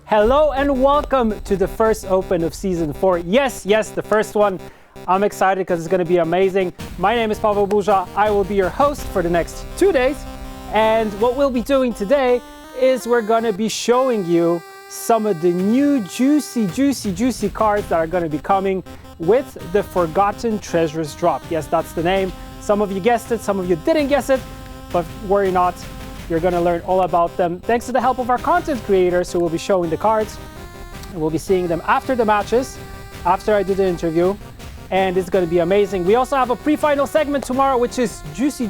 Hello and welcome to the first Open of Season 4. Yes, the first one. I'm excited because it's going to be amazing. My name is Pavel Burza. I will be your host for the next 2 days. And what we'll be doing today is we're going to be showing you some of the new juicy cards that are going to be coming with the Forgotten Treasures drop. Yes, that's the name. Some of you guessed it, some of you didn't guess it, but worry not. You're going to learn all about them thanks to the help of our content creators who will be showing the cards. And we'll be seeing them after the matches, after I do the interview, and it's going to be amazing. We also have a pre-final segment tomorrow, which is juicy,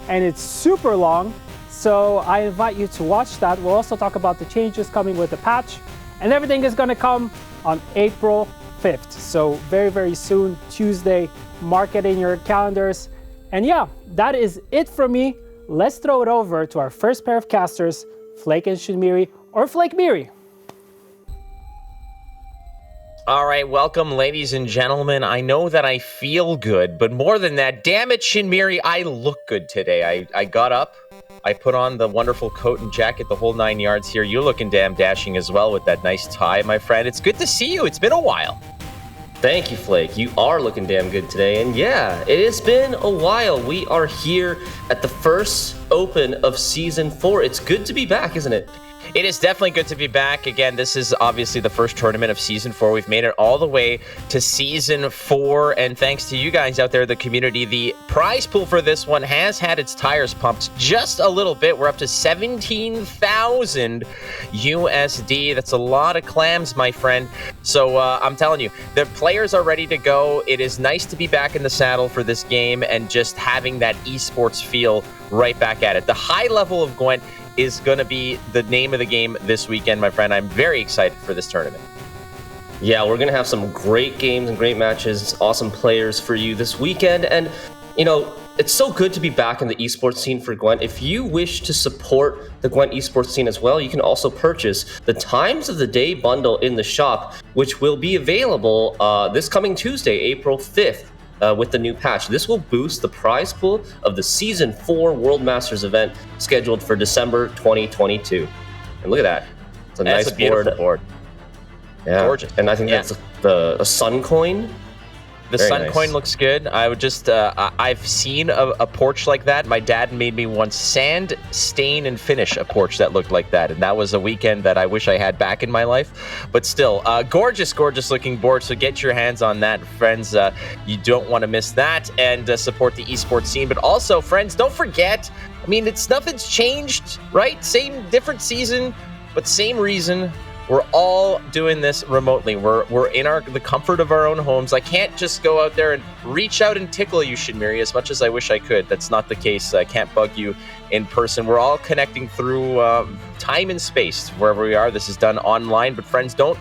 and it's super long. So I invite you to watch that. We'll also talk about the changes coming with the patch, and everything is going to come on April 5th. So very soon, Tuesday. Mark it in your calendars. And yeah, that is it from me. Let's throw it over to our first pair of casters, Flake and Shinmiri, or Flake Miri. All right, welcome, ladies and gentlemen. I know that I feel good, but more than that, damn it, Shinmiri, I look good today. I got up, I put on the wonderful coat and jacket, the whole 9 yards here. You're looking damn dashing as well with that nice tie, my friend. It's good to see you. It's been a while. Thank you, Flake. You are looking damn good today. And yeah, it has been a while. We are here at the first Open of Season 4. It's good to be back, isn't it? It is definitely good to be back. Again, this is obviously the first tournament of Season 4. We've made it all the way to Season 4, and thanks to you guys out there, the community, the prize pool for this one has had its tires pumped just a little bit. We're up to 17,000 USD. That's a lot of clams, my friend. So I'm telling you, the players are ready to go. It is nice to be back in the saddle for this game and just having that esports feel right back at it. The high level of Gwent is going to be the name of the game this weekend, my friend. I'm very excited for this tournament. Yeah, we're going to have some great games and great matches, awesome players for you this weekend. And, you know, it's so good to be back in the esports scene for Gwent. If you wish to support the Gwent esports scene as well, you can also purchase the Times of the Day bundle in the shop, which will be available this coming Tuesday, April 5th. With the new patch. This will boost the prize pool of the Season 4 World Masters event scheduled for December 2022. And look at that. It's a nice board. Yeah. Gorgeous. And I think that's a sun coin. The Very sun nice. coin looks good. I would just, I've seen a porch like that. My dad made me once sand, stain, and finish a porch that looked like that. And that was a weekend that I wish I had back in my life. But still, gorgeous looking board. So get your hands on that, friends. You don't want to miss that, and support the esports scene. But also, friends, don't forget, I mean, nothing's changed, right? Same, different season, but same reason. We're all doing this remotely. We're in the comfort of our own homes. I can't just go out there and reach out and tickle you, Shinmiri, as much as I wish I could. That's not the case. I can't bug you in person. We're all connecting through time and space wherever we are. This is done online. But friends, don't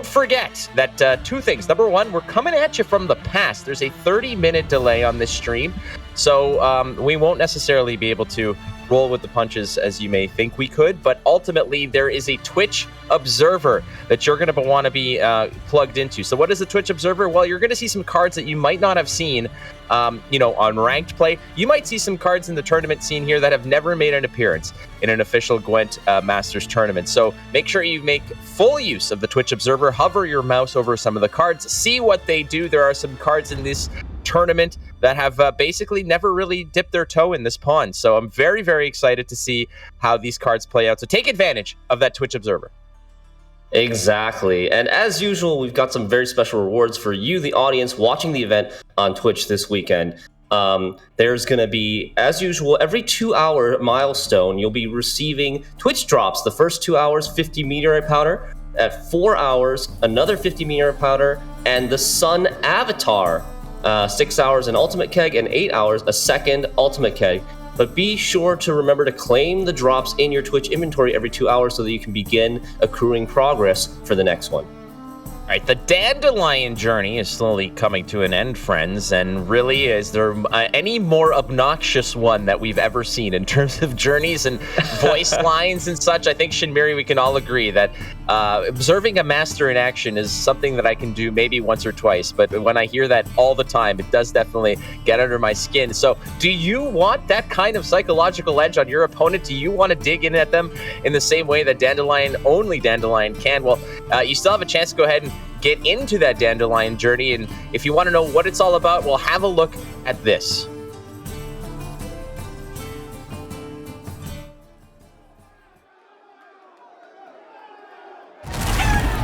forget that two things. Number one, we're coming at you from the past. There's a 30-minute delay on this stream. So we won't necessarily be able to roll with the punches as you may think we could, but ultimately there is a Twitch Observer that you're going to want to be plugged into. So what is the Twitch Observer? Well, you're going to see some cards that you might not have seen, on ranked play. You might see some cards in the tournament scene here that have never made an appearance in an official Gwent Masters tournament. So make sure you make full use of the Twitch Observer. Hover your mouse over some of the cards, see what they do. There are some cards in this tournament that have basically never really dipped their toe in this pond. So I'm very excited to see how these cards play out. So take advantage of that Twitch Observer. Exactly. And as usual, we've got some very special rewards for you, the audience, watching the event on Twitch this weekend. There's going to be, as usual, every 2-hour milestone, you'll be receiving Twitch drops. The first 2 hours, 50 meteorite powder. At 4 hours, another 50 meteorite powder. And the Sun Avatar, 6 hours an ultimate keg, and 8 hours a second ultimate keg. But be sure to remember to claim the drops in your Twitch inventory every 2 hours so that you can begin accruing progress for the next one. All right, the dandelion journey is slowly coming to an end, friends. And really, is there any more obnoxious one that we've ever seen in terms of journeys and voice lines and such? I think, Shinmiri, we can all agree that observing a master in action is something that I can do maybe once or twice. But when I hear that all the time, it does definitely get under my skin. So do you want that kind of psychological edge on your opponent? Do you want to dig in at them in the same way that only Dandelion can? Well, you still have a chance to go ahead and get into that Dandelion journey. And if you want to know what it's all about, well, have a look at this.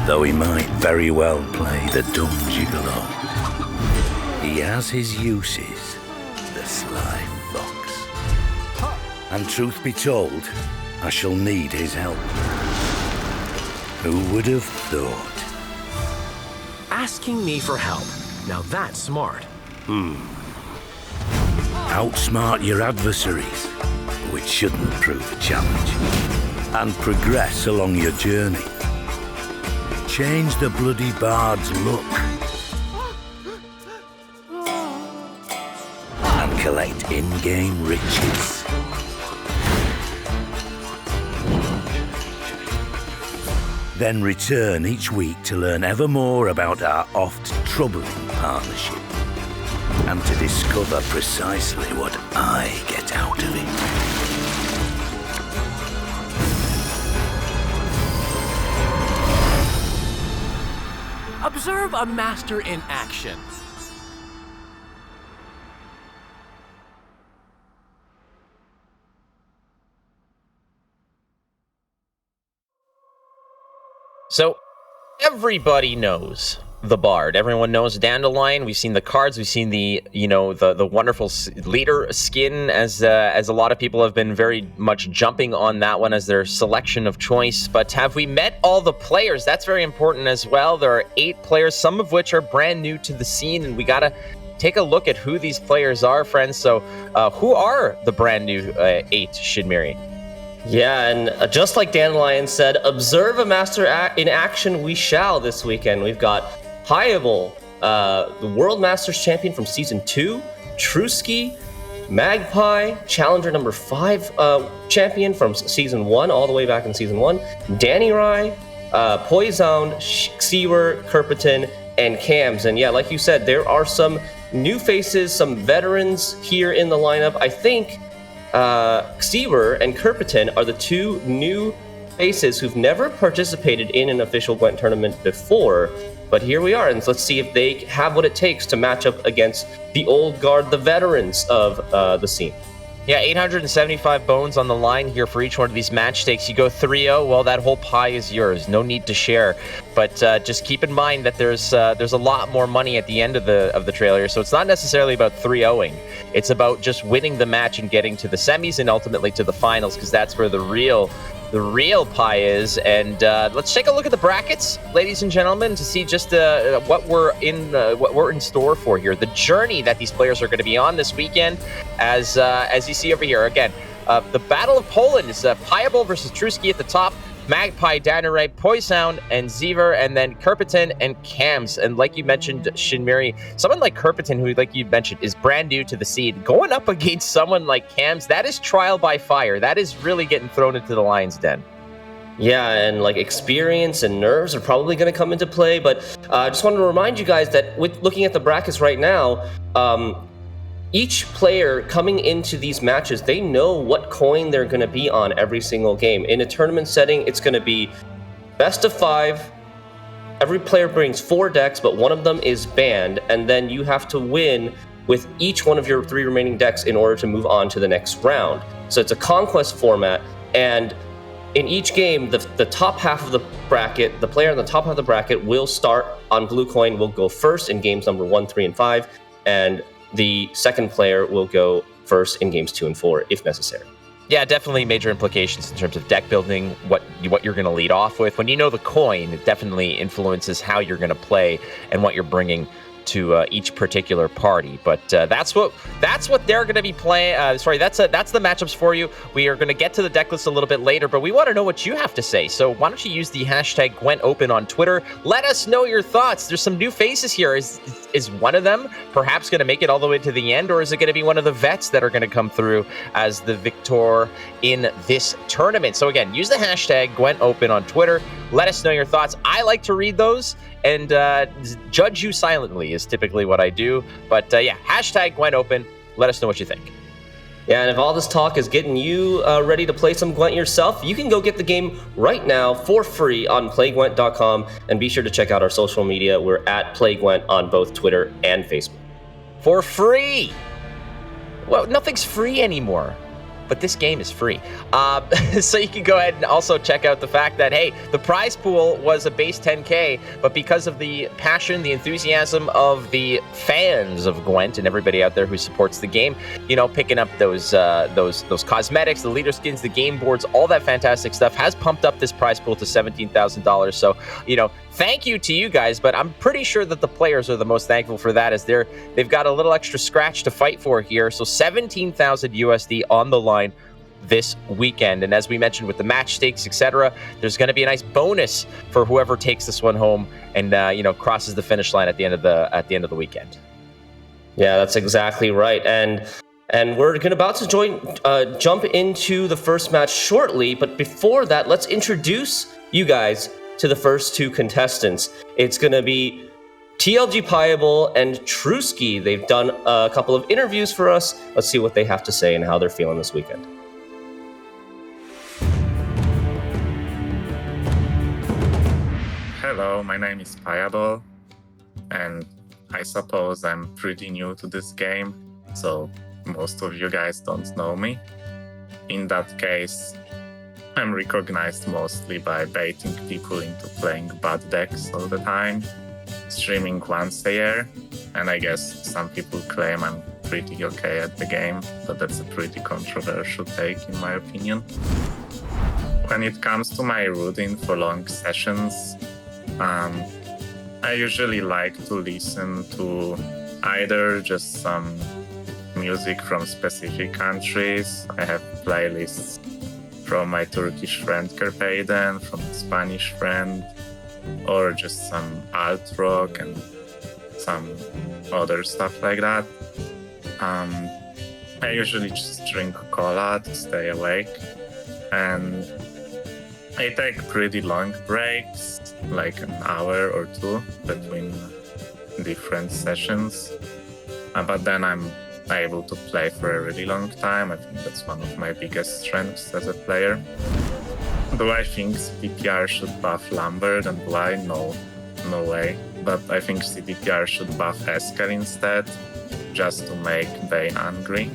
Though he might very well play the dumb gigolo, he has his uses, the sly fox. And truth be told, I shall need his help. Who would have thought? Asking me for help. Now that's smart. Outsmart your adversaries, which shouldn't prove a challenge, and progress along your journey. Change the bloody bard's look and collect in-game riches. Then return each week to learn ever more about our oft troubling partnership and to discover precisely what I get out of it. Observe a master in action. So everybody knows the Bard. Everyone knows Dandelion. We've seen the cards. We've seen the wonderful leader skin, as a lot of people have been very much jumping on that one as their selection of choice. But have we met all the players? That's very important as well. There are 8 players, some of which are brand new to the scene, and we gotta take a look at who these players are, friends. So who are the brand new 8, Shinmiri? Yeah, and just like Dandelion said, observe a master in action we shall this weekend. We've got Hyable, the World Masters champion from Season 2, Trusky, Magpie, Challenger number 5 champion from Season 1, all the way back in Season 1, Danny Rye, Poison, Xewer, Kerpiton, and Cams. And yeah, like you said, there are some new faces, some veterans here in the lineup. I think Xewer and Kerpiton are the 2 new faces who've never participated in an official Gwent tournament before, but here we are, and let's see if they have what it takes to match up against the old guard, the veterans of the scene. Yeah, 875 bones on the line here for each one of these match stakes. You go 3-0, well, that whole pie is yours. No need to share. But just keep in mind that there's a lot more money at the end of the trailer. So it's not necessarily about 3-0ing. It's about just winning the match and getting to the semis and ultimately to the finals, because that's where the real pie is. And let's take a look at the brackets, ladies and gentlemen, to see just what we're in store for here. The journey that these players are going to be on this weekend, as you see over here. Again, the Battle of Poland is Hyable versus Trusky at the top, Magpie, Danaray, Poison, and Xewer, and then Kerpiton and Cams. And like you mentioned, Shinmiri, someone like Kerpiton, who, like you mentioned, is brand new to the scene, going up against someone like Cams, that is trial by fire. That is really getting thrown into the lion's den. Yeah, and like experience and nerves are probably going to come into play, but I just wanted to remind you guys that with looking at the brackets right now, each player coming into these matches, they know what coin they're going to be on every single game. In a tournament setting, it's going to be best of 5. Every player brings 4 decks, but one of them is banned, and then you have to win with each one of your 3 remaining decks in order to move on to the next round. So it's a conquest format, and in each game, the top half of the bracket, the player in the top half of the bracket will start on blue coin, will go first in games number 1, 3, and 5, and the second player will go first in games 2 and 4 if necessary. Yeah, definitely major implications in terms of deck building, what you're going to lead off with. When you know the coin, it definitely influences how you're going to play and what you're bringing to each particular party. But that's what they're going to be playing. That's the matchups for you. We are going to get to the deck list a little bit later, but we want to know what you have to say. So why don't you use the hashtag GWENT OPEN on Twitter? Let us know your thoughts. There's some new faces here. Is one of them perhaps going to make it all the way to the end, or is it going to be one of the vets that are going to come through as the victor in this tournament? So again, use the hashtag GWENT OPEN on Twitter. Let us know your thoughts. I like to read those and judge you silently is typically what I do. But yeah, hashtag GWENT OPEN. Let us know what you think. Yeah, and if all this talk is getting you ready to play some Gwent yourself, you can go get the game right now for free on playgwent.com, and be sure to check out our social media. We're at PlayGwent on both Twitter and Facebook. For free! Well, nothing's free anymore, but this game is free. So you can go ahead and also check out the fact that, hey, the prize pool was a base 10K, but because of the passion, the enthusiasm of the fans of Gwent and everybody out there who supports the game, you know, picking up those cosmetics, the leader skins, the game boards, all that fantastic stuff has pumped up this prize pool to $17,000. So, you know, thank you to you guys, but I'm pretty sure that the players are the most thankful for that, as they've got a little extra scratch to fight for here. So 17,000 USD on the line this weekend. And as we mentioned with the match stakes, etc., there's going to be a nice bonus for whoever takes this one home and you know, crosses the finish line at the end of the weekend. Yeah, that's exactly right. And we're about to jump into the first match shortly, but before that, let's introduce you guys to the first two contestants. It's going to be TLG Piable and Truski. They've done a couple of interviews for us. Let's see what they have to say and how they're feeling this weekend. Hello, my name is Piable, and I suppose I'm pretty new to this game, so most of you guys don't know me. In that case, I'm recognized mostly by baiting people into playing bad decks all the time, streaming once a year, and I guess some people claim I'm pretty okay at the game, but that's a pretty controversial take in my opinion. When it comes to my routine for long sessions, I usually like to listen to either just some music from specific countries. I have playlists from my Turkish friend Kerpeyden, from a Spanish friend, or just some alt rock and some other stuff like that. I usually just drink cola to stay awake, and I take pretty long breaks, like an hour or two between different sessions, but then I'm able to play for a really long time. I think that's one of my biggest strengths as a player. Do I think CDPR should buff Lambert and why? No way. But I think CDPR should buff Esker instead, just to make Bane angry.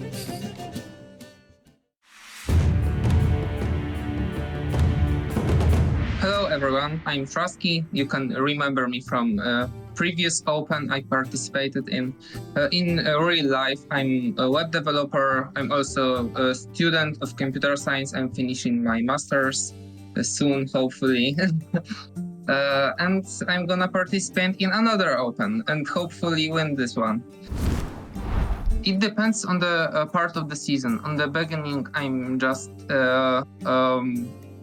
Hello everyone, I'm Truski. You can remember me from previous Open I participated in. In real life, I'm a web developer. I'm also a student of computer science. I'm finishing my master's soon, hopefully. And I'm gonna participate in another Open and hopefully win this one. It depends on the part of the season. On the beginning, I'm just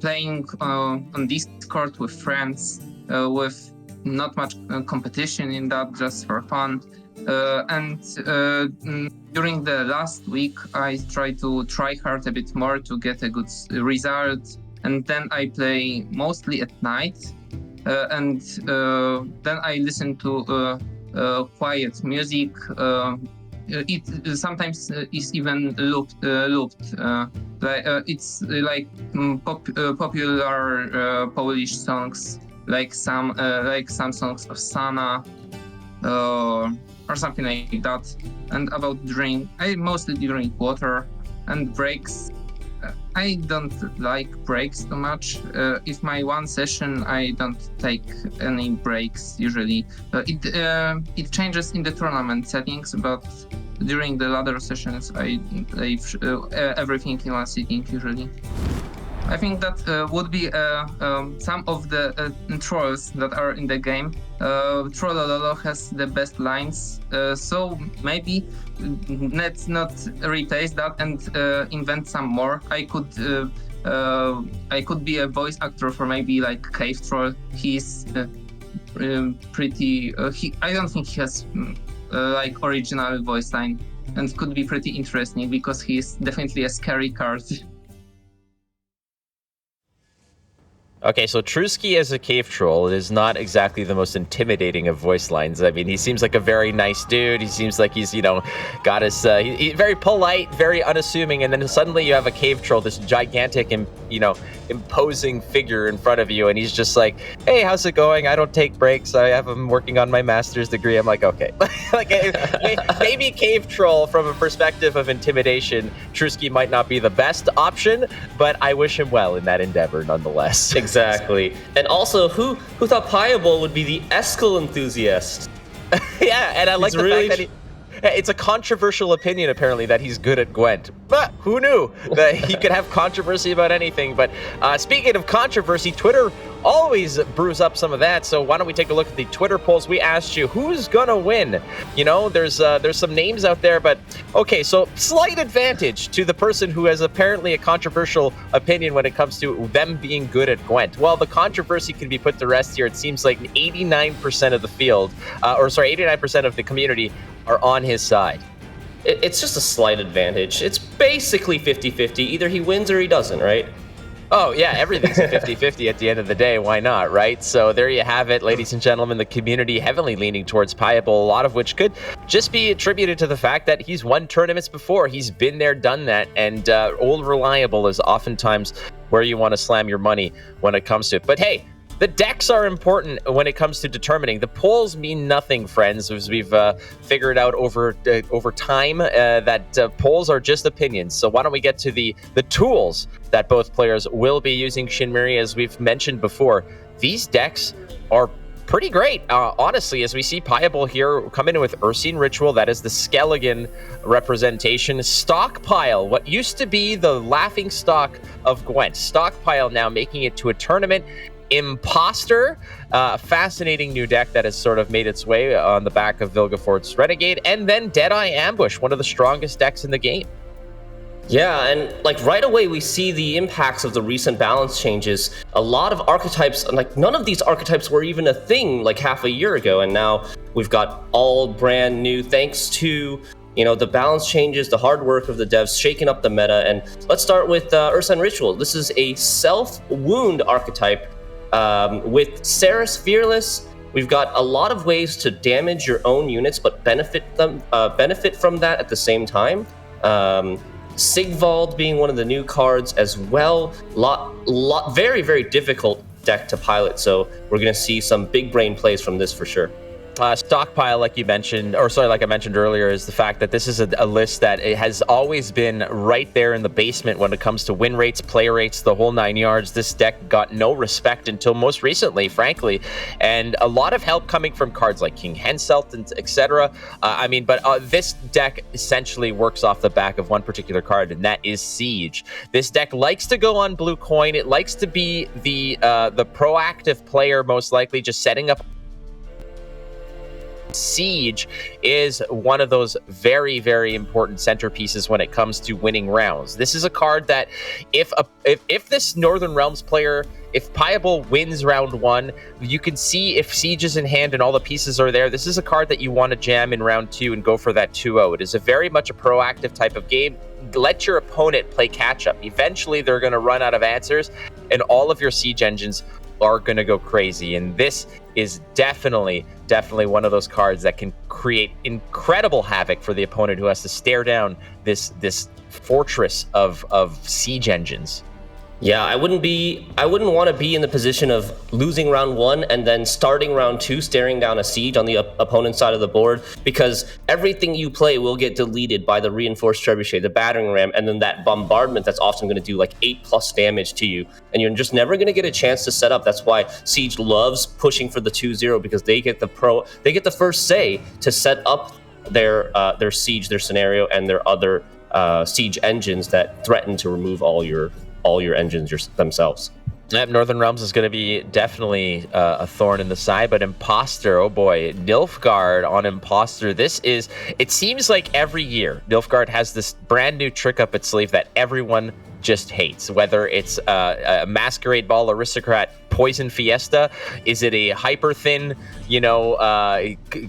playing on Discord with friends, with not much competition in that, just for fun. And during the last week, I try to try hard a bit more to get a good result. And then I play mostly at night. And then I listen to quiet music. It sometimes is even looped. It's like popular Polish songs, like some songs of Sana, or something like that. And about drink, I mostly drink water and breaks. I don't like breaks too much. If my one session, I don't take any breaks usually. It changes in the tournament settings, but during the ladder sessions, I play everything in one sitting usually. I think that would be some of the trolls that are in the game. Trollololo has the best lines, so maybe let's not replace that and invent some more. I could be a voice actor for maybe like Cave Troll. He's pretty. I don't think he has like original voice line, and could be pretty interesting because he's definitely a scary card. Okay, so Trusky as a cave troll is not exactly the most intimidating of voice lines. I mean, he seems like a very nice dude. He seems like he's, got his, he's very polite, very unassuming, and then suddenly you have a cave troll, this gigantic and, imposing figure in front of you, and he's just like, hey, how's it going? I don't take breaks. I'm working on my master's degree. I'm like, okay. Like, maybe cave troll from a perspective of intimidation, Trusky might not be the best option, but I wish him well in that endeavor nonetheless. Exactly. And also, who thought Piable would be the Eskel enthusiast? Yeah, and I like the fact that it's a controversial opinion, apparently, that he's good at Gwent. But who knew that he could have controversy about anything? But speaking of controversy, Twitter always brews up some of that. So why don't we take a look at the Twitter polls? We asked you, who's gonna win? There's some names out there, but okay, so slight advantage to the person who has apparently a controversial opinion when it comes to them being good at Gwent. Well, the controversy can be put to rest here. It seems like 89% of the field, 89% of the community are on his side. It's just a slight advantage. It's basically 50-50. Either he wins or he doesn't, right? Oh, yeah, everything's a 50-50 at the end of the day. Why not, right? So there you have it, ladies and gentlemen. The community heavily leaning towards Piable, a lot of which could just be attributed to the fact that he's won tournaments before. He's been there, done that, and old reliable is oftentimes where you want to slam your money when it comes to it. But hey, the decks are important when it comes to determining. The polls mean nothing, friends, as we've figured out over time that polls are just opinions. So why don't we get to the tools that both players will be using, Shinmiri? As we've mentioned before, these decks are pretty great, honestly, as we see Piable here come in with Ursine Ritual. That is the Skelligan representation. Stockpile, what used to be the laughing stock of Gwent. Stockpile now making it to a tournament. Imposter, fascinating new deck that has sort of made its way on the back of Vilgefortz Renegade, and then Deadeye Ambush, one of the strongest decks in the game. Yeah, and like right away we see the impacts of the recent balance changes. A lot of archetypes, like none of these archetypes were even a thing like half a year ago, and now we've got all brand new thanks to the balance changes, the hard work of the devs, shaking up the meta. And let's start with Ursine Ritual. This is a self-wound archetype. With Ceres Fearless, we've got a lot of ways to damage your own units, but benefit from that at the same time. Sigvald being one of the new cards as well. Very, very difficult deck to pilot, so we're going to see some big brain plays from this for sure. Stockpile, like I mentioned earlier, is the fact that this is a list that it has always been right there in the basement when it comes to win rates, play rates, the whole 9 yards. This deck got no respect until most recently, frankly, and a lot of help coming from cards like King Henselt and etc. This deck essentially works off the back of one particular card, and that is Siege. This deck likes to go on blue coin. It likes to be the proactive player, most likely, just setting up. Siege is one of those very, very important centerpieces when it comes to winning rounds. This is a card that if this Northern Realms player, if Piable wins round 1, you can see if Siege is in hand and all the pieces are there. This is a card that you want to jam in round 2 and go for that 2-0. It is a very much a proactive type of game. Let your opponent play catch up. Eventually, they're going to run out of answers, and all of your Siege engines are going to go crazy. And this is definitely one of those cards that can create incredible havoc for the opponent who has to stare down this fortress of Siege engines. Yeah, I wouldn't want to be in the position of losing round 1 and then starting round 2 staring down a Siege on the opponent's side of the board, because everything you play will get deleted by the reinforced trebuchet, the battering ram, and then that bombardment that's often going to do like 8+ damage to you, and you're just never going to get a chance to set up. That's why Siege loves pushing for the 2-0, because they get the first say to set up their Siege, their scenario, and their other Siege engines that threaten to remove all your all your engines themselves. Northern Realms is going to be definitely a thorn in the side, but Imposter, oh boy, Nilfgaard on Imposter. It seems like every year Nilfgaard has this brand new trick up its sleeve that everyone just hates, whether it's a Masquerade Ball Aristocrat Poison Fiesta. Is it a hyper thin,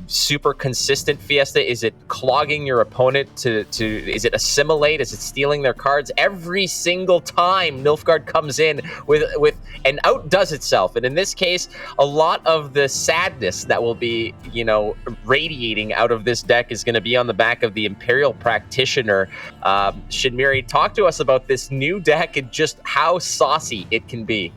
super consistent Fiesta? Is it clogging your opponent to is it assimilate? Is it stealing their cards? Every single time Nilfgaard comes in with and outdoes itself. And in this case, a lot of the sadness that will be, radiating out of this deck is going to be on the back of the Imperial Practitioner. Shinmiri, talk to us about this new deck and just how saucy it can be.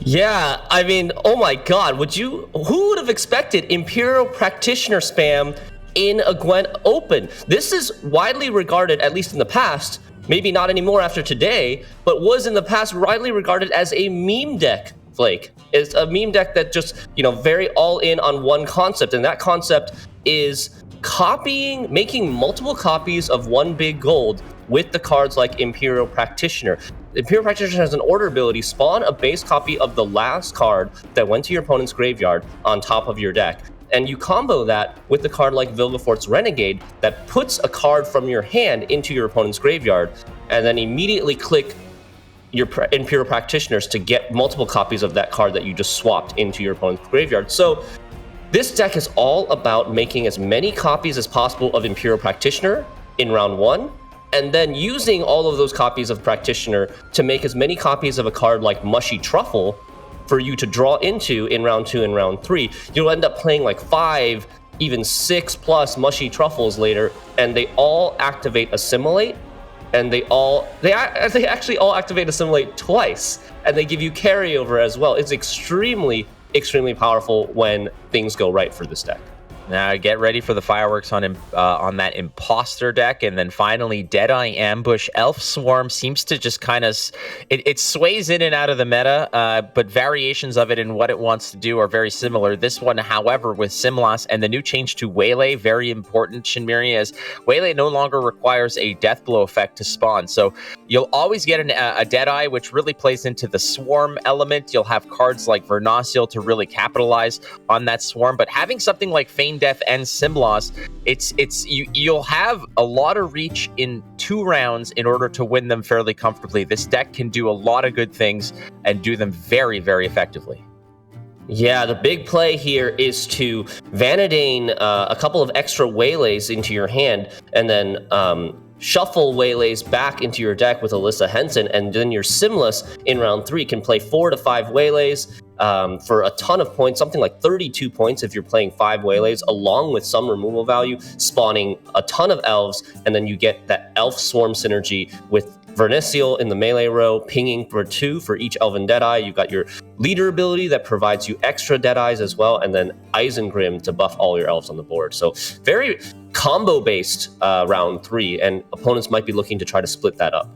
Yeah, I mean, oh my god, who would have expected Imperial Practitioner spam in a GWENT Open? This is widely regarded, at least in the past, maybe not anymore after today, but was in the past widely regarded as a meme deck, Flake. It's a meme deck that just, very all in on one concept, and that concept is making multiple copies of one big gold with the cards like Imperial Practitioner. Imperial Practitioner has an order ability: spawn a base copy of the last card that went to your opponent's graveyard on top of your deck. And you combo that with the card like Vilgefortz Renegade that puts a card from your hand into your opponent's graveyard, and then immediately click your Imperial Practitioners to get multiple copies of that card that you just swapped into your opponent's graveyard. So this deck is all about making as many copies as possible of Imperial Practitioner in round 1, and then using all of those copies of Practitioner to make as many copies of a card like Mushy Truffle for you to draw into in round 2 and round 3. You'll end up playing like 5, even 6 plus Mushy Truffles later, and they all activate Assimilate, and they actually all activate Assimilate twice, and they give you carryover as well. It's extremely powerful when things go right for this deck. Now get ready for the fireworks on that Imposter deck. And then finally, Deadeye Ambush. Elf Swarm seems to just kind of... It sways in and out of the meta, but variations of it and what it wants to do are very similar. This one, however, with Simlas and the new change to Waylay, very important, Shinmiri, as Waylay no longer requires a Death Blow effect to spawn. So you'll always get a Deadeye, which really plays into the Swarm element. You'll have cards like Vernaciel to really capitalize on that Swarm. But having something like Feign Death and Simlas, you'll have a lot of reach in 2 rounds in order to win them fairly comfortably. This deck can do a lot of good things and do them very, very effectively. Yeah, the big play here is to Vanadane a couple of extra Waylays into your hand, and then shuffle Waylays back into your deck with Alyssa Henson, and then your Simlas in round 3 can play 4 to 5 Waylays for a ton of points, something like 32 points if you're playing 5 Waylays, along with some removal value, spawning a ton of elves, and then you get that Elf Swarm synergy with Vernaciel in the melee row, pinging for 2 for each Elven Deadeye. You've got your leader ability that provides you extra Deadeyes as well, and then Isengrim to buff all your elves on the board. So very combo-based round 3, and opponents might be looking to try to split that up.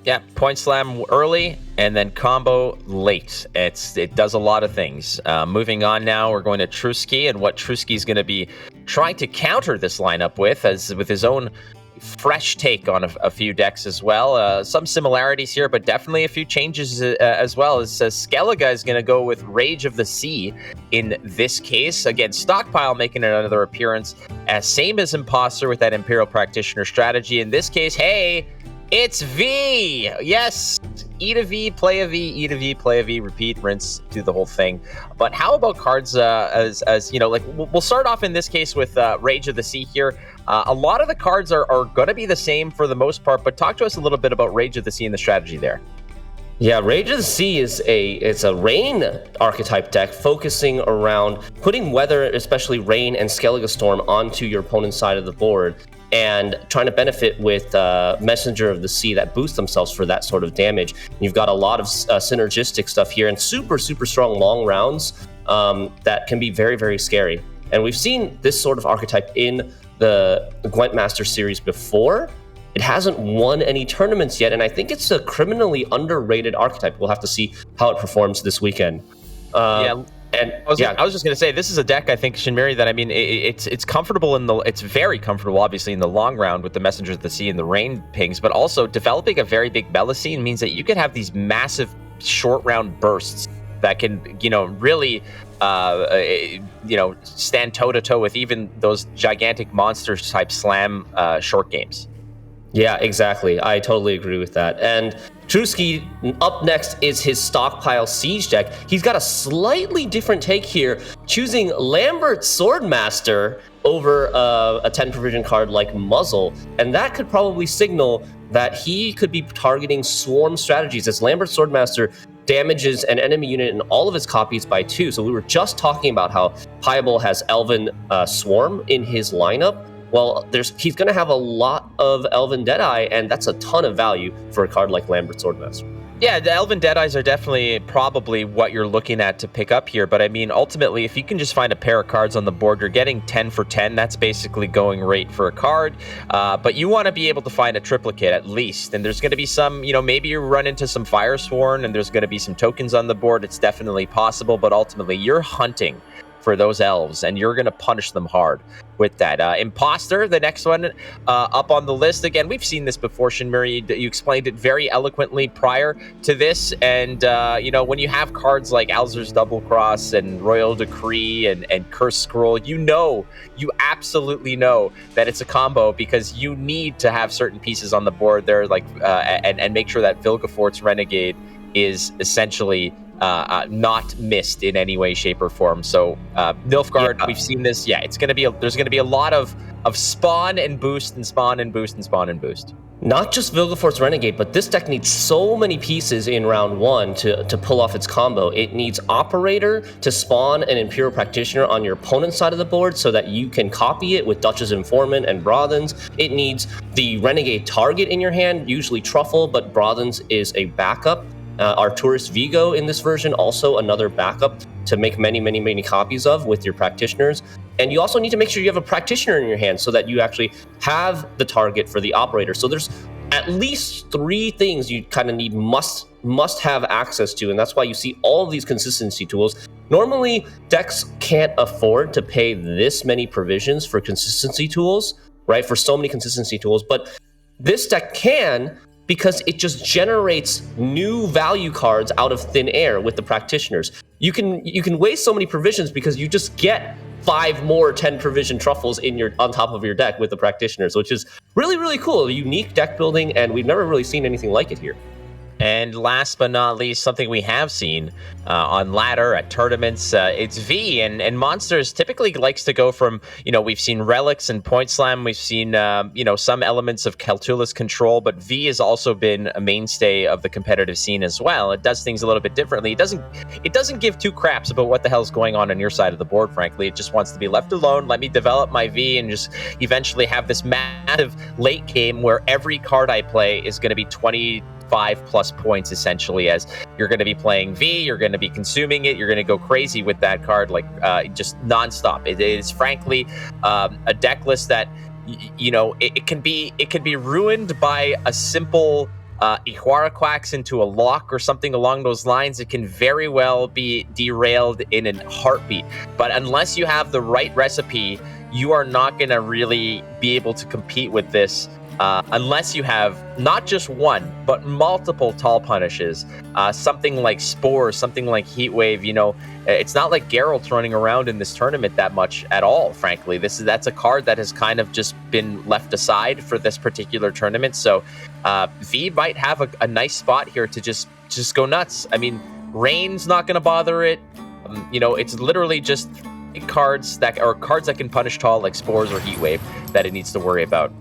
Yeah, point slam early and then combo late. It does a lot of things. Moving on now, we're going to Trusky, and what Trusky's going to be trying to counter this lineup with his own fresh take on a few decks as well. Some similarities here, but definitely a few changes as well. As Skellige is going to go with Rage of the Sea in this case. Again, Stockpile making another appearance, same as Imposter with that Imperial Practitioner strategy. In this case, hey, it's V! Yes! Eat a V, play a V, eat a V, play a V, repeat, rinse, do the whole thing. But how about cards as like we'll start off in this case with Rage of the Sea here. A lot of the cards are going to be the same for the most part, but talk to us a little bit about Rage of the Sea and the strategy there. Yeah, Rage of the Sea is a rain archetype deck focusing around putting weather, especially rain and Skellige Storm, onto your opponent's side of the board, and trying to benefit with Messenger of the Sea that boost themselves for that sort of damage. You've got a lot of synergistic stuff here and super strong long rounds that can be very, very scary. And we've seen this sort of archetype in the Gwent Master Series before. It hasn't won any tournaments yet, and I think it's a criminally underrated archetype. We'll have to see how it performs this weekend. And I was just gonna say, this is a deck, I think, Shinmiri, that, I mean, it's comfortable it's very comfortable, obviously, in the long round with the Messengers of the Sea and the Rain pings, but also developing a very big Melusine means that you can have these massive short round bursts that can, really, stand toe to toe with even those gigantic monsters type slam short games. Yeah, exactly. I totally agree with that. And Trusky, up next is his Stockpile Siege deck. He's got a slightly different take here, choosing Lambert Swordmaster over a 10 provision card like Muzzle. And that could probably signal that he could be targeting swarm strategies, as Lambert Swordmaster damages an enemy unit in all of his copies by 2. So we were just talking about how Pliable has Elven Swarm in his lineup. Well, he's going to have a lot of Elven Deadeye, and that's a ton of value for a card like Lambert Swordmaster. Yeah, the Elven Deadeyes are definitely probably what you're looking at to pick up here. But I mean, ultimately, if you can just find a pair of cards on the board, you're getting 10 for 10. That's basically going rate for a card. But you want to be able to find a triplicate at least. And there's going to be some, maybe you run into some Firesworn and there's going to be some tokens on the board. It's definitely possible. But ultimately, you're hunting for those elves, and you're going to punish them hard with that. Imposter, the next one up on the list. Again, we've seen this before, Shinmiri. You explained it very eloquently prior to this, and when you have cards like Alzur's Double Cross and Royal Decree and Curse Scroll, you absolutely know that it's a combo, because you need to have certain pieces on the board there, like and make sure that Vilgefortz Renegade is essentially not missed in any way, shape, or form. So Nilfgaard, we've seen this. Yeah, there's gonna be a lot of spawn and boost and spawn and boost and spawn and boost. Not just Vilgefortz Renegade, but this deck needs so many pieces in round 1 to pull off its combo. It needs Operator to spawn an Imperial Practitioner on your opponent's side of the board so that you can copy it with Duchess Informant and Brothens. It needs the Renegade target in your hand, usually Truffle, but Brothens is a backup. Arturis Vigo in this version, also another backup to make many, many, many copies of with your practitioners. And you also need to make sure you have a practitioner in your hand so that you actually have the target for the operator. So there's at least 3 things you kind of need must have access to, and that's why you see all of these consistency tools. Normally, decks can't afford to pay this many provisions for consistency tools, right? For so many consistency tools, but this deck can, because it just generates new value cards out of thin air with the practitioners. You can waste so many provisions because you just get 5 more 10 provision truffles on top of your deck with the practitioners, which is really, really cool. A unique deck building, and we've never really seen anything like it here. And last but not least, something we have seen on ladder at tournaments, it's V. And Monsters typically likes to go from, we've seen Relics and Point Slam. We've seen, some elements of Caltulus Control. But V has also been a mainstay of the competitive scene as well. It does things a little bit differently. It doesn't give 2 craps about what the hell's going on your side of the board, frankly. It just wants to be left alone. Let me develop my V and just eventually have this massive late game where every card I play is going to be 25+ points, essentially, as you're going to be playing V, you're going to be consuming it, you're going to go crazy with that card, like just nonstop. It is frankly a deck list that it can be ruined by a simple Ihwara Quacks into a lock or something along those lines. It can very well be derailed in a heartbeat. But unless you have the right recipe, you are not going to really be able to compete with this. Unless you have not just one, but multiple Tall Punishes, something like Spore, something like Heatwave. It's not like Geralt running around in this tournament that much at all, frankly. That's a card that has kind of just been left aside for this particular tournament. So V might have a nice spot here to just go nuts. I mean, Rain's not going to bother it. It's literally just cards that can punish Tall, like Spores or Heatwave, that it needs to worry about.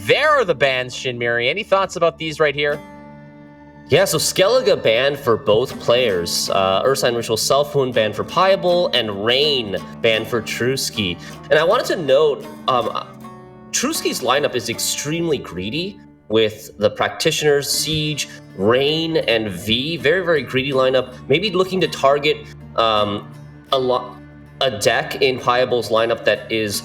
There are the bans, Shinmiri. Any thoughts about these right here? Yeah, so Skellige banned for both players. Ursine Ritual Self-Wound banned for Pliable, and Rain banned for Trusky. And I wanted to note, Trusky's lineup is extremely greedy with the Practitioners, Siege, Rain, and V. Very, very greedy lineup. Maybe looking to target a deck in Pliable's lineup that is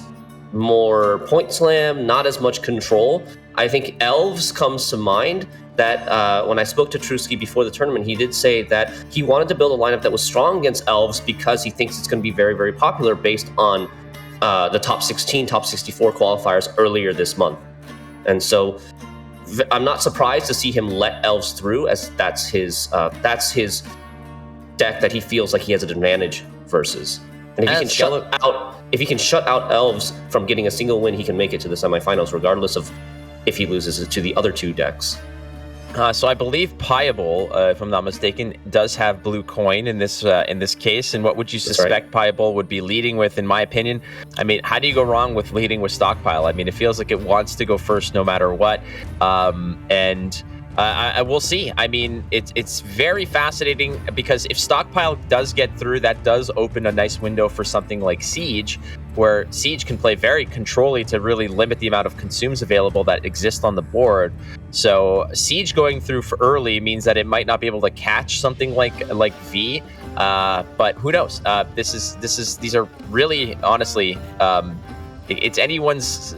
more Point Slam, not as much control. I think Elves comes to mind, that when I spoke to Trusky before the tournament, he did say that he wanted to build a lineup that was strong against Elves because he thinks it's going to be very, very popular based on the top 16, top 64 qualifiers earlier this month. And so I'm not surprised to see him let Elves through, as that's his deck that he feels like he has an advantage versus. And if he can shut out Elves from getting a single win, he can make it to the semifinals, regardless of if he loses it to the other two decks. So I believe Piable, if I'm not mistaken, does have blue coin in this case. And what would you suspect Piable would be leading with, in my opinion? I mean, how do you go wrong with leading with Stockpile? I mean, it feels like it wants to go first no matter what. I will see. I mean, it's very fascinating because if Stockpile does get through, that does open a nice window for something like Siege, where Siege can play very controlly to really limit the amount of consumes available that exist on the board. So Siege going through for early means that it might not be able to catch something like V, but who knows? These are really, honestly, it's anyone's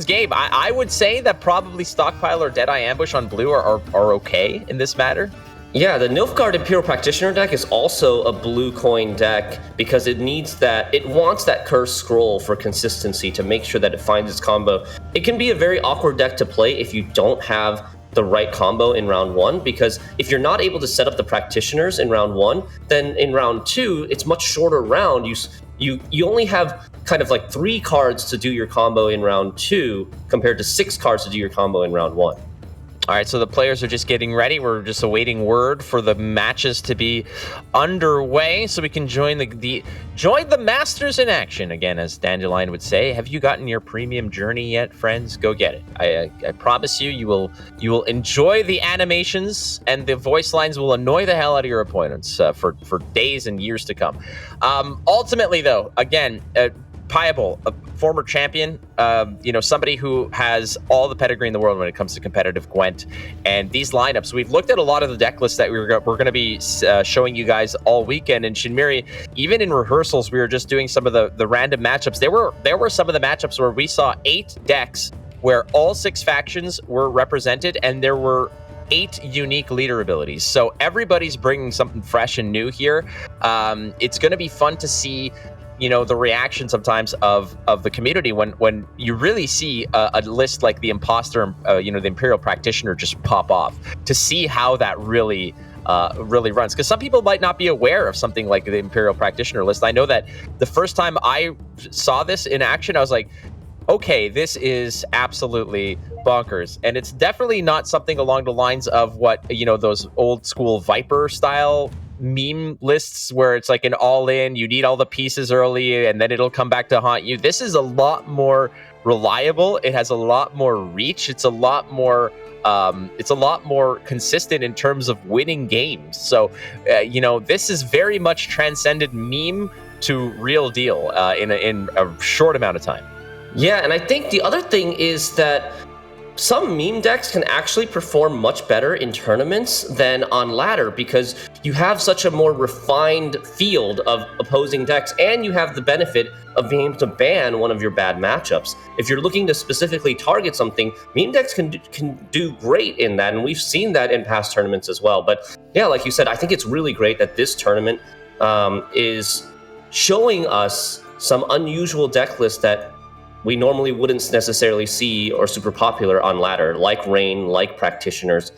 game. I would say that probably Stockpile or Deadeye Ambush on blue are okay in this matter. Yeah, the Nilfgaard Imperial Practitioner deck is also a blue coin deck because it wants that Cursed Scroll for consistency to make sure that it finds its combo. It can be a very awkward deck to play if you don't have the right combo in round 1, because if you're not able to set up the practitioners in round 1, then in round 2, it's much shorter round. You only have kind of like 3 cards to do your combo in round 2 compared to 6 cards to do your combo in round 1. All right, so the players are just getting ready. We're just awaiting word for the matches to be underway so we can join the Masters in action. Again, as Dandelion would say, have you gotten your premium journey yet, friends? Go get it. I promise you will enjoy the animations, and the voice lines will annoy the hell out of your opponents for days and years to come. Ultimately, though, again, Piable, a former champion, somebody who has all the pedigree in the world when it comes to competitive Gwent. And these lineups, we've looked at a lot of the deck lists that we're going to be showing you guys all weekend. And Shinmiri, even in rehearsals, we were just doing some of the random matchups. There were some of the matchups where we saw 8 decks where all 6 factions were represented, and there were 8 unique leader abilities. So everybody's bringing something fresh and new here. It's going to be fun to see the reaction sometimes of the community when you really see a list like the Imposter, the Imperial Practitioner just pop off, to see how that really runs. Because some people might not be aware of something like the Imperial Practitioner list. I know that the first time I saw this in action, I was like, okay, this is absolutely bonkers. And it's definitely not something along the lines of what, those old school Viper style meme lists where it's like an all-in, you need all the pieces early and then it'll come back to haunt you. This is a lot more reliable. It has a lot more reach. It's a lot more consistent in terms of winning games. So this is very much transcended meme to real deal in a short amount of time. Yeah, and I think the other thing is that some meme decks can actually perform much better in tournaments than on ladder, because you have such a more refined field of opposing decks, and you have the benefit of being able to ban one of your bad matchups. If you're looking to specifically target something, meme decks can do great in that, and we've seen that in past tournaments as well. But yeah, like you said, I think it's really great that this tournament is showing us some unusual deck lists that we normally wouldn't necessarily see or super popular on ladder, like Rain, like Practitioners,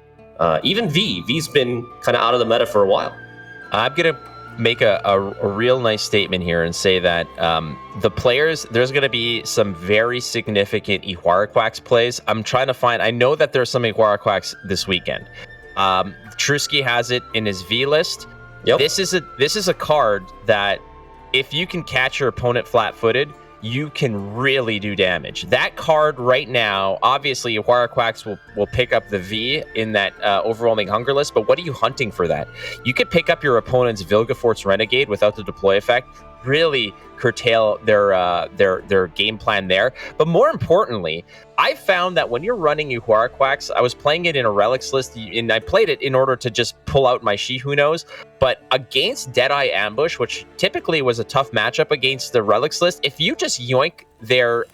even V. V's been kind of out of the meta for a while. I'm going to make a real nice statement here and say that the players, there's going to be some very significant Ihuaraquax plays. I know that there's some Ihuaraquax this weekend. Trusky has it in his V list. Yep. This is a card that if you can catch your opponent flat-footed, you can really do damage. That card right now, obviously, Ihuaraquax will pick up the V in that overwhelming hunger list, but what are you hunting for that? You could pick up your opponent's Vilgefortz Renegade without the deploy effect, really curtail their game plan there. But more importantly, I found that when you're running Ihuaraquax, I was playing it in a relics list, and I played it in order to just pull out my She Who Knows, but against Deadeye Ambush, which typically was a tough matchup against the relics list, if you just yoink their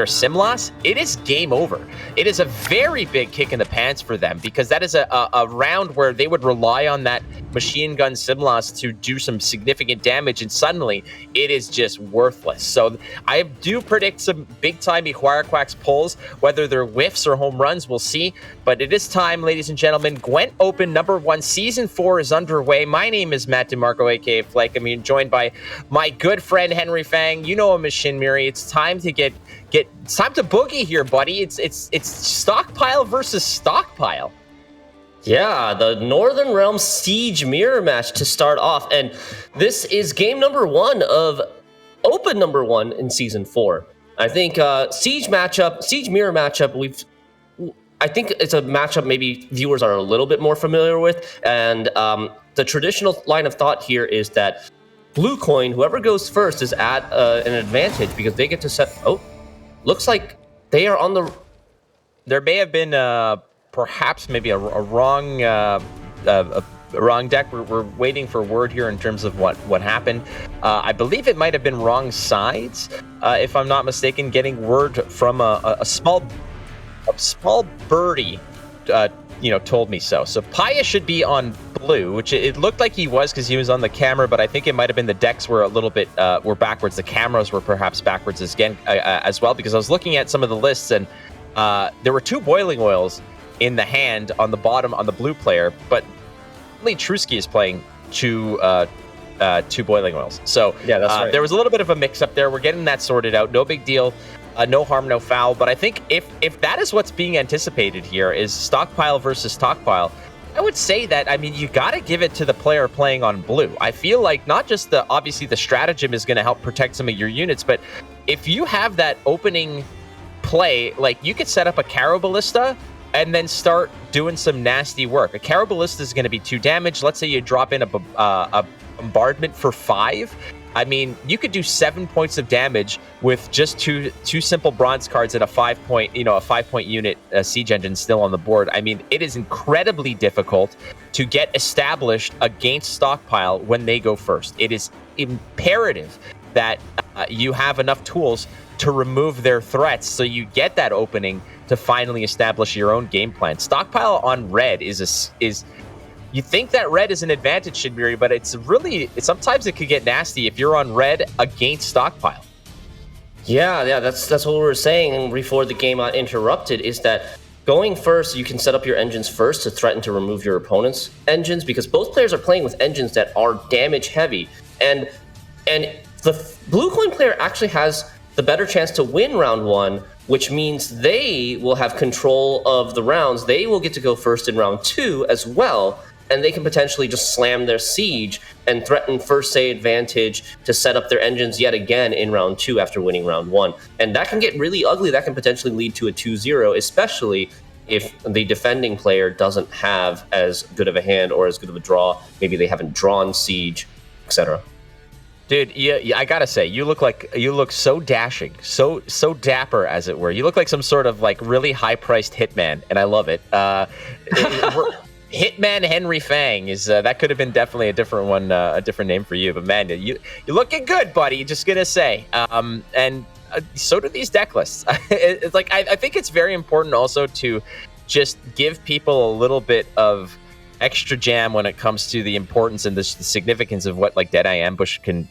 sim loss, it is game over. It is a very big kick in the pants for them, because that is a round where they would rely on that machine gun sim loss to do some significant damage, and suddenly it is just worthless. So I do predict some big time Quacks pulls, whether they're whiffs or home runs, we'll see. But it is time, ladies and gentlemen. Gwent Open #1 Season 4 is underway. My name is Matt DeMarco, aka Flake. I'm joined by my good friend Henry Fang. You know him as Shin Miri. It's time to it's time to boogie here, buddy. It's stockpile versus stockpile. Yeah, the Northern Realms Siege Mirror match to start off, and this is game #1 of Open #1 in Season 4. I think Siege Mirror matchup, I think it's a matchup maybe viewers are a little bit more familiar with, and the traditional line of thought here is that Blue Coin, whoever goes first, is at an advantage because they get to set. Oh, looks like they are on the. There may have been perhaps maybe a wrong wrong deck. We're waiting for word here in terms of what happened. I believe it might have been wrong sides, if I'm not mistaken. Getting word from a small birdie, told me so. So Paya should be on blue, which it looked like he was because he was on the camera, but I think it might have been the decks were a little bit were backwards. The cameras were perhaps backwards as well, because I was looking at some of the lists, and there were 2 boiling oils in the hand on the bottom on the blue player, but only Trusky is playing 2 boiling oils. So yeah, that's right. There was a little bit of a mix up there. We're getting that sorted out. No big deal. No harm, no foul. But I think if that is what's being anticipated here, is stockpile versus stockpile, I would say that, I mean, you got to give it to the player playing on blue. I feel like not just obviously the stratagem is going to help protect some of your units, but if you have that opening play, like you could set up a Caro Ballista and then start doing some nasty work. A Caro Ballista is going to be 2 damage. Let's say you drop in a bombardment for 5. I mean, you could do 7 points of damage with just two simple bronze cards and a 5-point, a 5-point unit siege engine still on the board. I mean, it is incredibly difficult to get established against stockpile when they go first. It is imperative that you have enough tools to remove their threats, so you get that opening to finally establish your own game plan. Stockpile on red is you think that red is an advantage, Shinbiri, but sometimes it could get nasty if you're on red against stockpile. Yeah, that's what we were saying before the game got interrupted, is that going first, you can set up your engines first to threaten to remove your opponent's engines, because both players are playing with engines that are damage heavy, and the blue coin player actually has the better chance to win round 1, which means they will have control of the rounds. They will get to go first in round 2 as well, and they can potentially just slam their siege and threaten first say advantage to set up their engines yet again in round 2 after winning round 1. And that can get really ugly. That can potentially lead to a 2-0, especially if the defending player doesn't have as good of a hand or as good of a draw. Maybe they haven't drawn siege, etc. Dude, yeah, I gotta say, you look so dashing, so dapper, as it were. You look like some sort of like really high-priced hitman, and I love it. Hitman Henry Fang is that could have been definitely a different one, a different name for you. But man, you're looking good, buddy. Just gonna say, and so do these deck lists. It's like I think it's very important also to just give people a little bit of extra jam when it comes to the importance and the significance of what like Deadeye Ambush can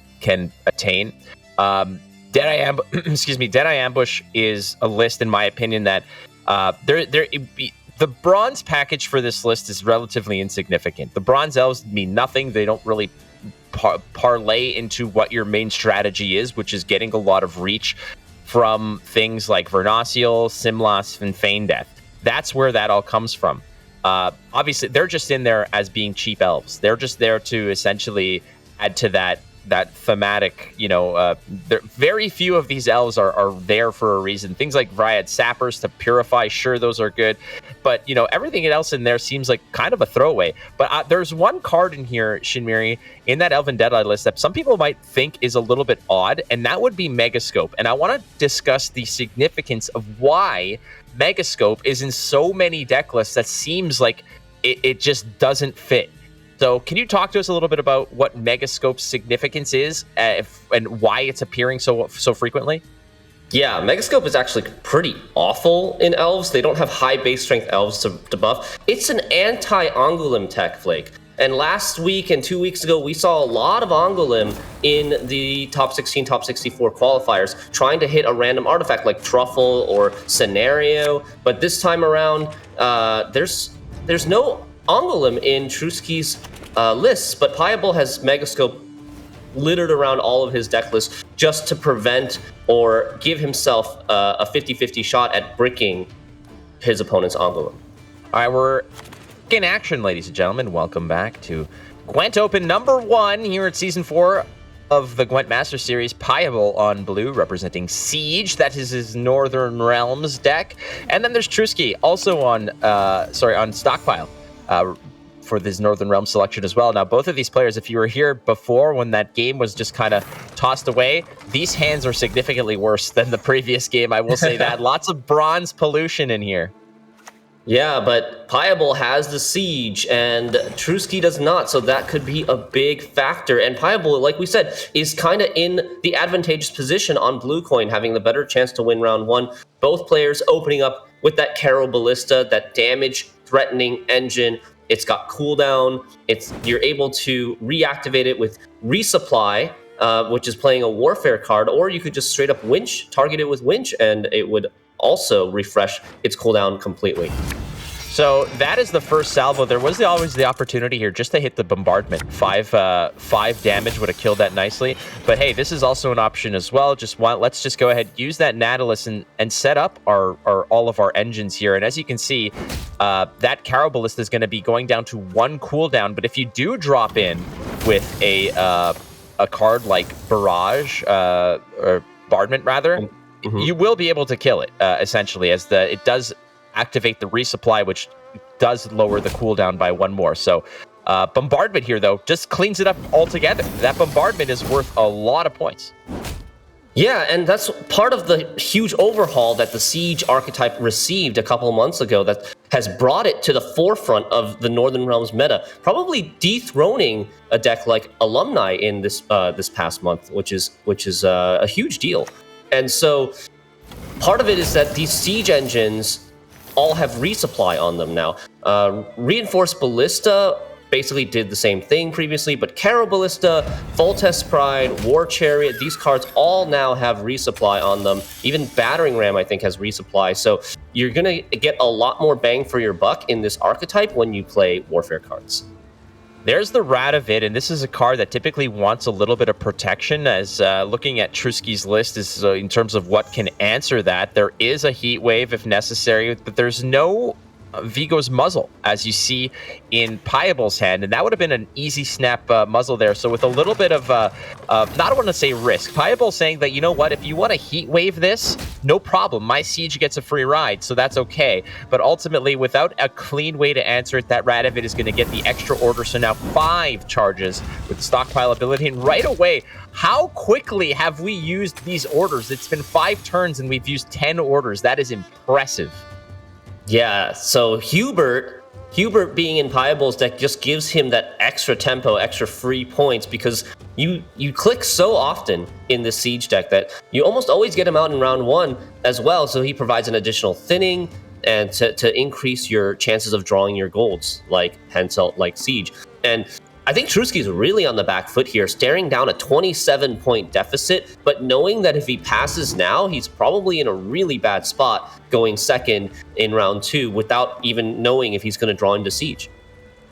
attain. Deadeye Ambush is a list, in my opinion, that the bronze package for this list is relatively insignificant. The bronze elves mean nothing. They don't really parlay into what your main strategy is, which is getting a lot of reach from things like Vernacial, Simlas, and Feign Death. That's where that all comes from. Obviously, they're just in there as being cheap elves. They're just there to essentially add to that thematic, very few of these elves are there for a reason. Things like Vryad Sappers to purify, sure, those are good, but everything else in there seems like kind of a throwaway. But there's one card in here, Shinmiri, in that Elven Deadeye list that some people might think is a little bit odd, and that would be Megascope. And I want to discuss the significance of why Megascope is in so many deck lists that seems like it just doesn't fit. So can you talk to us a little bit about what Megascope's significance is and why it's appearing so frequently? Yeah, Megascope is actually pretty awful in elves. They don't have high base strength elves to buff. It's an anti-Angolim tech, Flake. And last week and 2 weeks ago, we saw a lot of Angolim in the top 16, top 64 qualifiers, trying to hit a random artifact like Truffle or Scenario. But this time around, there's no Angolim in Trusky's lists, but Pliable has Megascope littered around all of his deck lists just to prevent or give himself a 50-50 shot at bricking his opponent's Angolim. All right, we're in action, ladies and gentlemen. Welcome back to Gwent Open #1 here at Season 4 of the Gwent Master Series. Pliable on blue, representing Siege. That is his Northern Realms deck. And then there's Trusky, also on Stockpile, for this Northern Realms selection as well. Now, both of these players, if you were here before when that game was just kind of tossed away, these hands are significantly worse than the previous game, I will say that. Lots of bronze pollution in here. Yeah, but Pliable has the Siege, and Trusky does not, so that could be a big factor. And Pliable, like we said, is kind of in the advantageous position on Blue Coin, having the better chance to win round 1. Both players opening up with that Caro Ballista, that damage-threatening engine. It's got cooldown. You're able to reactivate it with Resupply, which is playing a Warfare card, or you could just straight up Winch, target it with Winch, and it would also refresh its cooldown completely. So that is the first salvo. There was always the opportunity here just to hit the bombardment. Five damage would have killed that nicely. But hey, this is also an option as well. Let's just go ahead, use that Nautilus and set up all of our engines here. And as you can see, that Caro Ballista is going to be going down to 1 cooldown. But if you do drop in with a card like Barrage, or Bombardment rather, you will be able to kill it, essentially, as it does activate the resupply, which does lower the cooldown by 1 more. So Bombardment here, though, just cleans it up altogether. That Bombardment is worth a lot of points. Yeah, and that's part of the huge overhaul that the Siege archetype received a couple months ago that has brought it to the forefront of the Northern Realms meta, probably dethroning a deck like Alumni in this past month, which is a huge deal. And so part of it is that these Siege engines all have resupply on them now. Reinforced Ballista basically did the same thing previously, but Caro Ballista, Voltes Pride, War Chariot, these cards all now have resupply on them. Even Battering Ram, I think, has resupply. So you're going to get a lot more bang for your buck in this archetype when you play Warfare cards. There's the Radovid, and this is a card that typically wants a little bit of protection, as looking at Trusky's list is in terms of what can answer that. There is a Heat Wave if necessary, but there's no Vigo's Muzzle, as you see in Pliable's hand, and that would have been an easy snap muzzle there. So with a little bit of, not want to say risk, Pliable saying that, you know what, if you want to Heat Wave this, no problem. My Siege gets a free ride, so that's okay. But ultimately, without a clean way to answer it, that Radovid is going to get the extra order. So now 5 charges with the Stockpile ability, and right away, how quickly have we used these orders? It's been 5 turns, and we've used 10 orders. That is impressive. Yeah, so Hubert being in Pliable's deck just gives him that extra tempo, extra free points, because you click so often in this Siege deck that you almost always get him out in round 1 as well, so he provides an additional thinning and to increase your chances of drawing your golds, like Hansel, like Siege. And I think Trusky's really on the back foot here, staring down a 27-point deficit, but knowing that if he passes now, he's probably in a really bad spot going second in round 2 without even knowing if he's going to draw into Siege.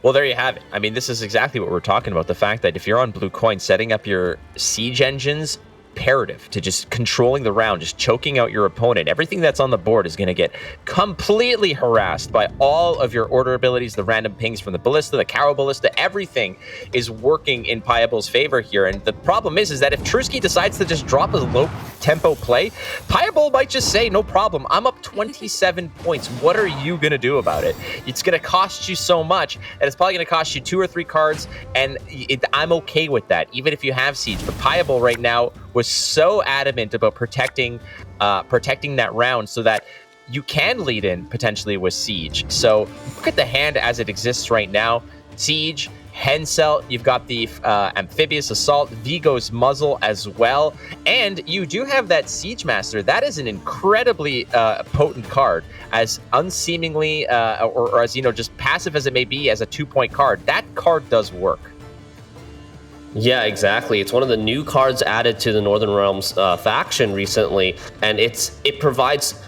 Well, there you have it. I mean, this is exactly what we're talking about. The fact that if you're on Blue Coin, setting up your Siege engines, imperative to just controlling the round, just choking out your opponent. Everything that's on the board is going to get completely harassed by all of your order abilities, the random pings from the Ballista, the Caro Ballista, everything is working in Pliable's favor here. And the problem is that if Trusky decides to just drop a low tempo play, Pliable might just say, no problem, I'm up 27 points. What are you going to do about it? It's going to cost you so much, and it's probably going to cost you 2 or 3 cards, and I'm okay with that, even if you have Siege. But Pliable right now was so adamant about protecting that round so that you can lead in potentially with Siege. So look at the hand as it exists right now. Siege, Henselt, you've got the Amphibious Assault, Vigo's Muzzle as well, and you do have that Siege Master. That is an incredibly potent card, as unseemingly, or as, just passive as it may be as a 2-point card. That card does work. Yeah, exactly. It's one of the new cards added to the Northern Realms faction recently, and it provides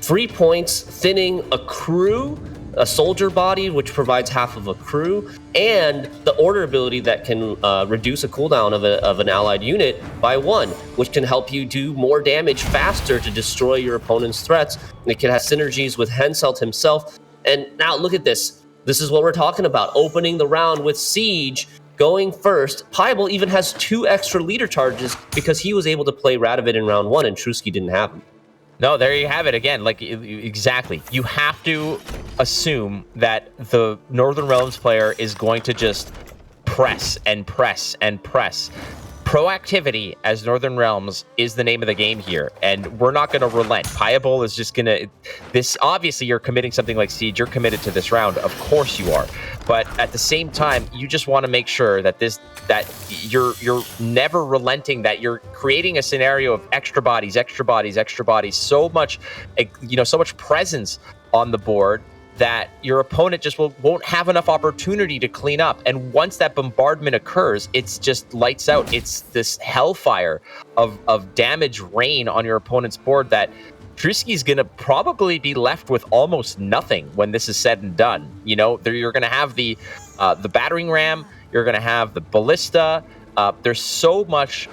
free points, thinning a crew, a soldier body, which provides half of a crew, and the order ability that can reduce a cooldown of an allied unit by 1, which can help you do more damage faster to destroy your opponent's threats. It can have synergies with Henselt himself. And now look at this. This is what we're talking about, opening the round with Siege. Going first, Piebol even has 2 extra leader charges because he was able to play Radovid in round 1 and Trusky didn't have him. No, there you have it again. Exactly. You have to assume that the Northern Realms player is going to just press and press and press. Proactivity as Northern Realms is the name of the game here, and we're not going to relent. Piebol is just going to... Obviously, you're committing something like Siege. You're committed to this round. Of course you are. But at the same time, you just want to make sure that you're never relenting, that you're creating a scenario of extra bodies, so much, so much presence on the board that your opponent just won't have enough opportunity to clean up. And once that bombardment occurs, it's just lights out. It's this hellfire of damage rain on your opponent's board that Trusky's going to probably be left with almost nothing when this is said and done. You're going to have the battering ram, you're going to have the ballista. There's so much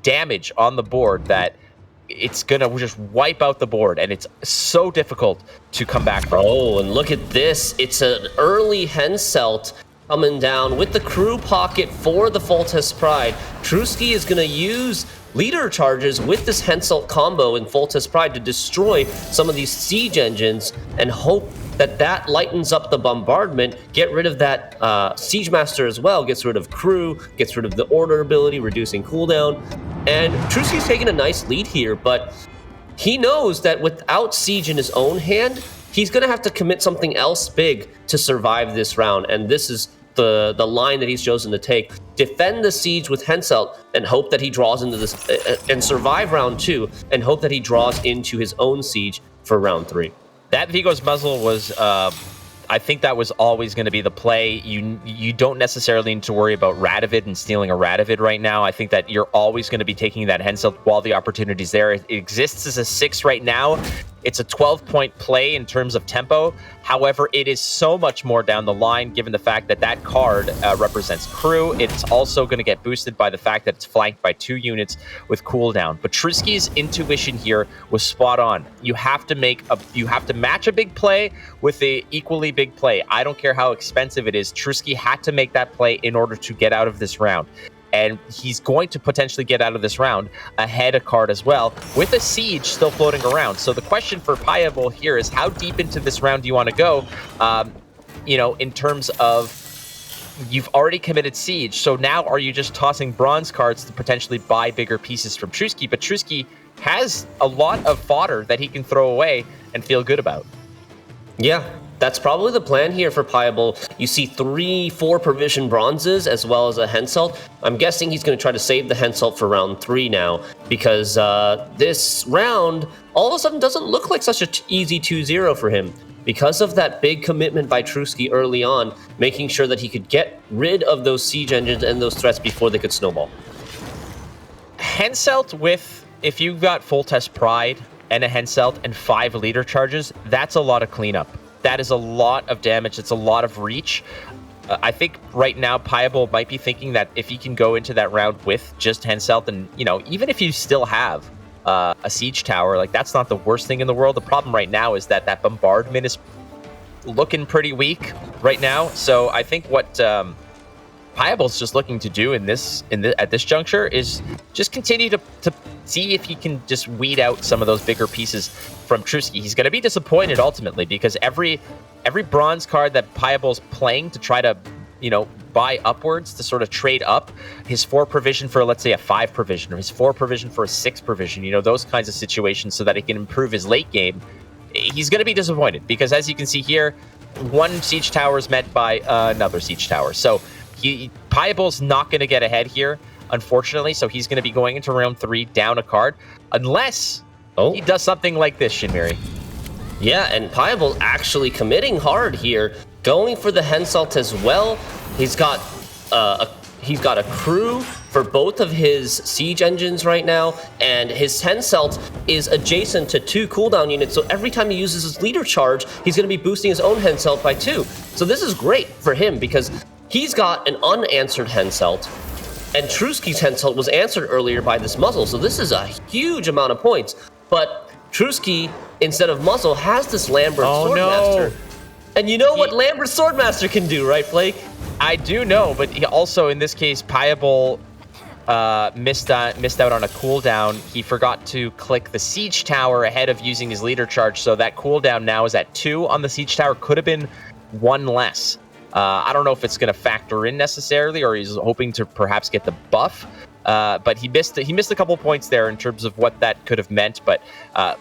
damage on the board that it's going to just wipe out the board, and it's so difficult to come back from. Oh, and look at this. It's an early Henselt coming down with the crew pocket for the Foltest Pride. Trusky is going to use leader charges with this Henselt combo in Foltest Pride to destroy some of these siege engines and hope that lightens up the bombardment, get rid of that Siege Master as well, gets rid of crew, gets rid of the order ability, reducing cooldown. And Trusky's taking a nice lead here, but he knows that without Siege in his own hand, he's going to have to commit something else big to survive this round, and this is the line that he's chosen to take. Defend the Siege with Henselt and hope that he draws into this, and survive round 2, and hope that he draws into his own Siege for round 3. That Vigo's Muzzle was, I think that was always going to be the play. You don't necessarily need to worry about Radovid and stealing a Radovid right now. I think that you're always going to be taking that Henselt while the opportunity's there. It exists as a 6 right now. It's a 12-point play in terms of tempo. However, it is so much more down the line, given the fact that that card represents crew. It's also going to get boosted by the fact that it's flanked by 2 units with cooldown. But Trusky's intuition here was spot on. You have to match a big play with the equally big play. I don't care how expensive it is. Trusky had to make that play in order to get out of this round. And he's going to potentially get out of this round ahead a card as well, with a Siege still floating around. So the question for Piebol here is, how deep into this round do you want to go? In terms of, you've already committed Siege, so now are you just tossing bronze cards to potentially buy bigger pieces from Trusky? But Trusky has a lot of fodder that he can throw away and feel good about. Yeah, that's probably the plan here for Piebol. You see 3-4 provision bronzes as well as a Henselt. I'm guessing he's going to try to save the Henselt for round 3 now, because this round all of a sudden doesn't look like such an easy 2-0 for him, because of that big commitment by Trusky early on, making sure that he could get rid of those siege engines and those threats before they could snowball. Henselt if you've got Foltest Pride and a Henselt and 5 leader charges, that's a lot of cleanup. That is a lot of damage. It's a lot of reach. I think right now Piebol might be thinking that if he can go into that round with just Henselt, and even if you still have a siege tower, like, that's not the worst thing in the world. The problem right now is that bombardment is looking pretty weak right now. So I think what Piebol's just looking to do at this juncture is just continue to see if he can just weed out some of those bigger pieces from Trusky. He's going to be disappointed ultimately, because every bronze card that Piebol's playing to try to buy upwards, to sort of trade up his 4 provision for, let's say, a 5 provision, or his 4 provision for a 6 provision, those kinds of situations, so that he can improve his late game, he's going to be disappointed, because as you can see here, one siege tower is met by another siege tower. So Pieble's not going to get ahead here, unfortunately. So he's going to be going into round 3 down a card, unless he does something like this, Shinmiri. Yeah, and Pieble's actually committing hard here, going for the Henselt as well. He's got a crew for both of his siege engines right now, and his Henselt is adjacent to 2 cooldown units, so every time he uses his leader charge, he's going to be boosting his own Henselt by 2. So this is great for him because he's got an unanswered Henselt, and Truski's Henselt was answered earlier by this muzzle, so this is a huge amount of points. But Truski, instead of muzzle, has this Lambert Swordmaster. No. And you know what Lambert Swordmaster can do, right, Flake? I do know, but he also, in this case, Piable missed out on a cooldown. He forgot to click the siege tower ahead of using his leader charge, so that cooldown now is at 2 on the siege tower. Could have been 1 less. I don't know if it's going to factor in necessarily, or he's hoping to perhaps get the buff. But he missed a couple points there in terms of what that could have meant. But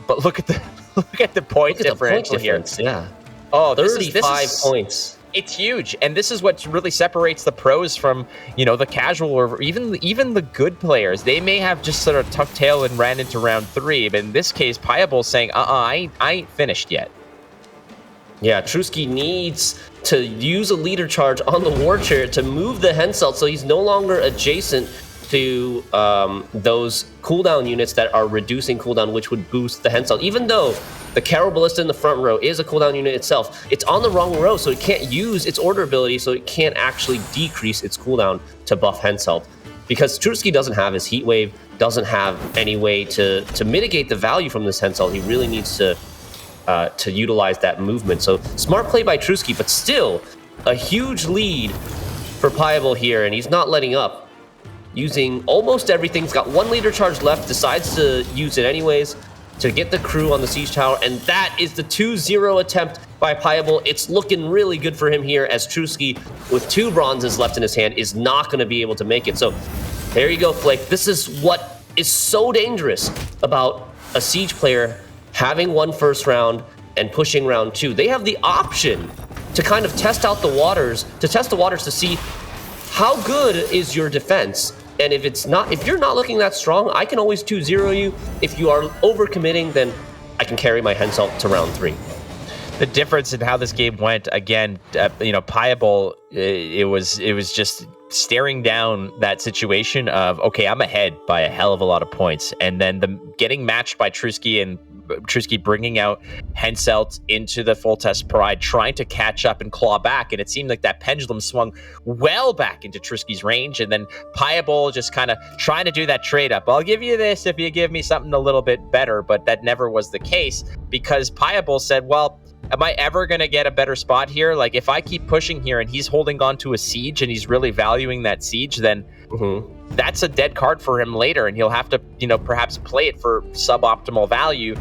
look at the point differential here. Yeah. Oh, 35 points. It's huge, and this is what really separates the pros from, the casual or even the good players. They may have just sort of tucked tail and ran into round 3, but in this case, Piable's saying, I ain't finished yet. Yeah, Truski needs to use a leader charge on the War Chariot to move the Henselt, so he's no longer adjacent to those cooldown units that are reducing cooldown, which would boost the Henselt. Even though the Carol Ballista in the front row is a cooldown unit itself, it's on the wrong row, so it can't use its order ability, so it can't actually decrease its cooldown to buff Henselt. Because Truski doesn't have his Heat Wave, doesn't have any way to mitigate the value from this Henselt. He really needs to utilize that movement. So smart play by Truski, but still a huge lead for Piable here, and he's not letting up. Using almost everything. He's got 1 leader charge left, decides to use it anyways to get the crew on the siege tower, and that is the 2-0 attempt by Piable. It's looking really good for him here, as Truski, with 2 bronzes left in his hand, is not going to be able to make it. So there you go, Flake. This is what is so dangerous about a siege player having 1 first round and pushing round 2. They have the option to kind of test out the waters, to see how good is your defense. And if you're not looking that strong, I can always 2-0 you. If you are overcommitting, then I can carry my Henselt to round 3. The difference in how this game went, again, Piable, it was just staring down that situation of, okay, I'm ahead by a hell of a lot of points, and then getting matched by Truski, and Truski bringing out Henselt into the full test pride, trying to catch up and claw back, and it seemed like that pendulum swung well back into Truski's range, and then Piable just kind of trying to do that trade up. I'll give you this if you give me something a little bit better, but that never was the case, because Piable said, well, am I ever going to get a better spot here? Like, if I keep pushing here and he's holding on to a siege and he's really valuing that siege, then that's a dead card for him later, and he'll have to, perhaps play it for suboptimal value.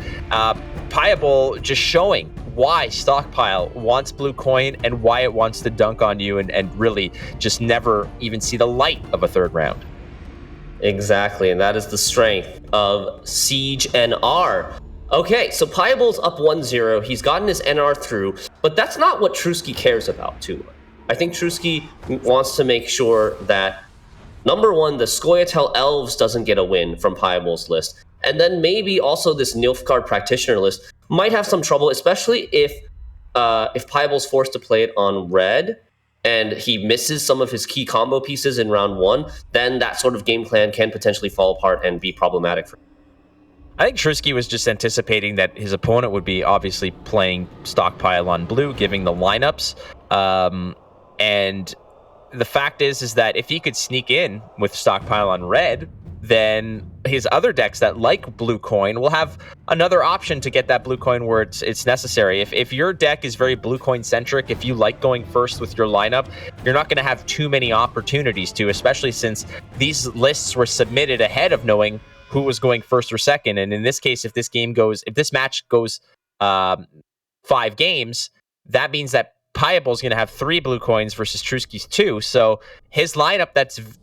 Piable just showing why Stockpile wants blue coin and why it wants to dunk on you and really just never even see the light of a 3rd round. Exactly, and that is the strength of Siege NR. Okay, so Piable's up 1-0. He's gotten his NR through, but that's not what Truski cares about too much. I think Truski wants to make sure that, number 1, the Scoia'tael Elves doesn't get a win from Piable's list. And then maybe also this Nilfgaard Practitioner list might have some trouble, especially if Piable's forced to play it on red and he misses some of his key combo pieces in round 1, then that sort of game plan can potentially fall apart and be problematic for him. I think Truski was just anticipating that his opponent would be obviously playing Stockpile on blue, giving the lineups. And the fact is that if he could sneak in with Stockpile on red, then his other decks that like blue coin will have another option to get that blue coin where it's necessary. If your deck is very blue coin centric, if you like going first with your lineup, you're not going to have too many opportunities to, especially since these lists were submitted ahead of knowing who was going first or second. And in this case, if this match goes 5 games, that means that Piable is going to have 3 blue coins versus Truski's 2. So his lineup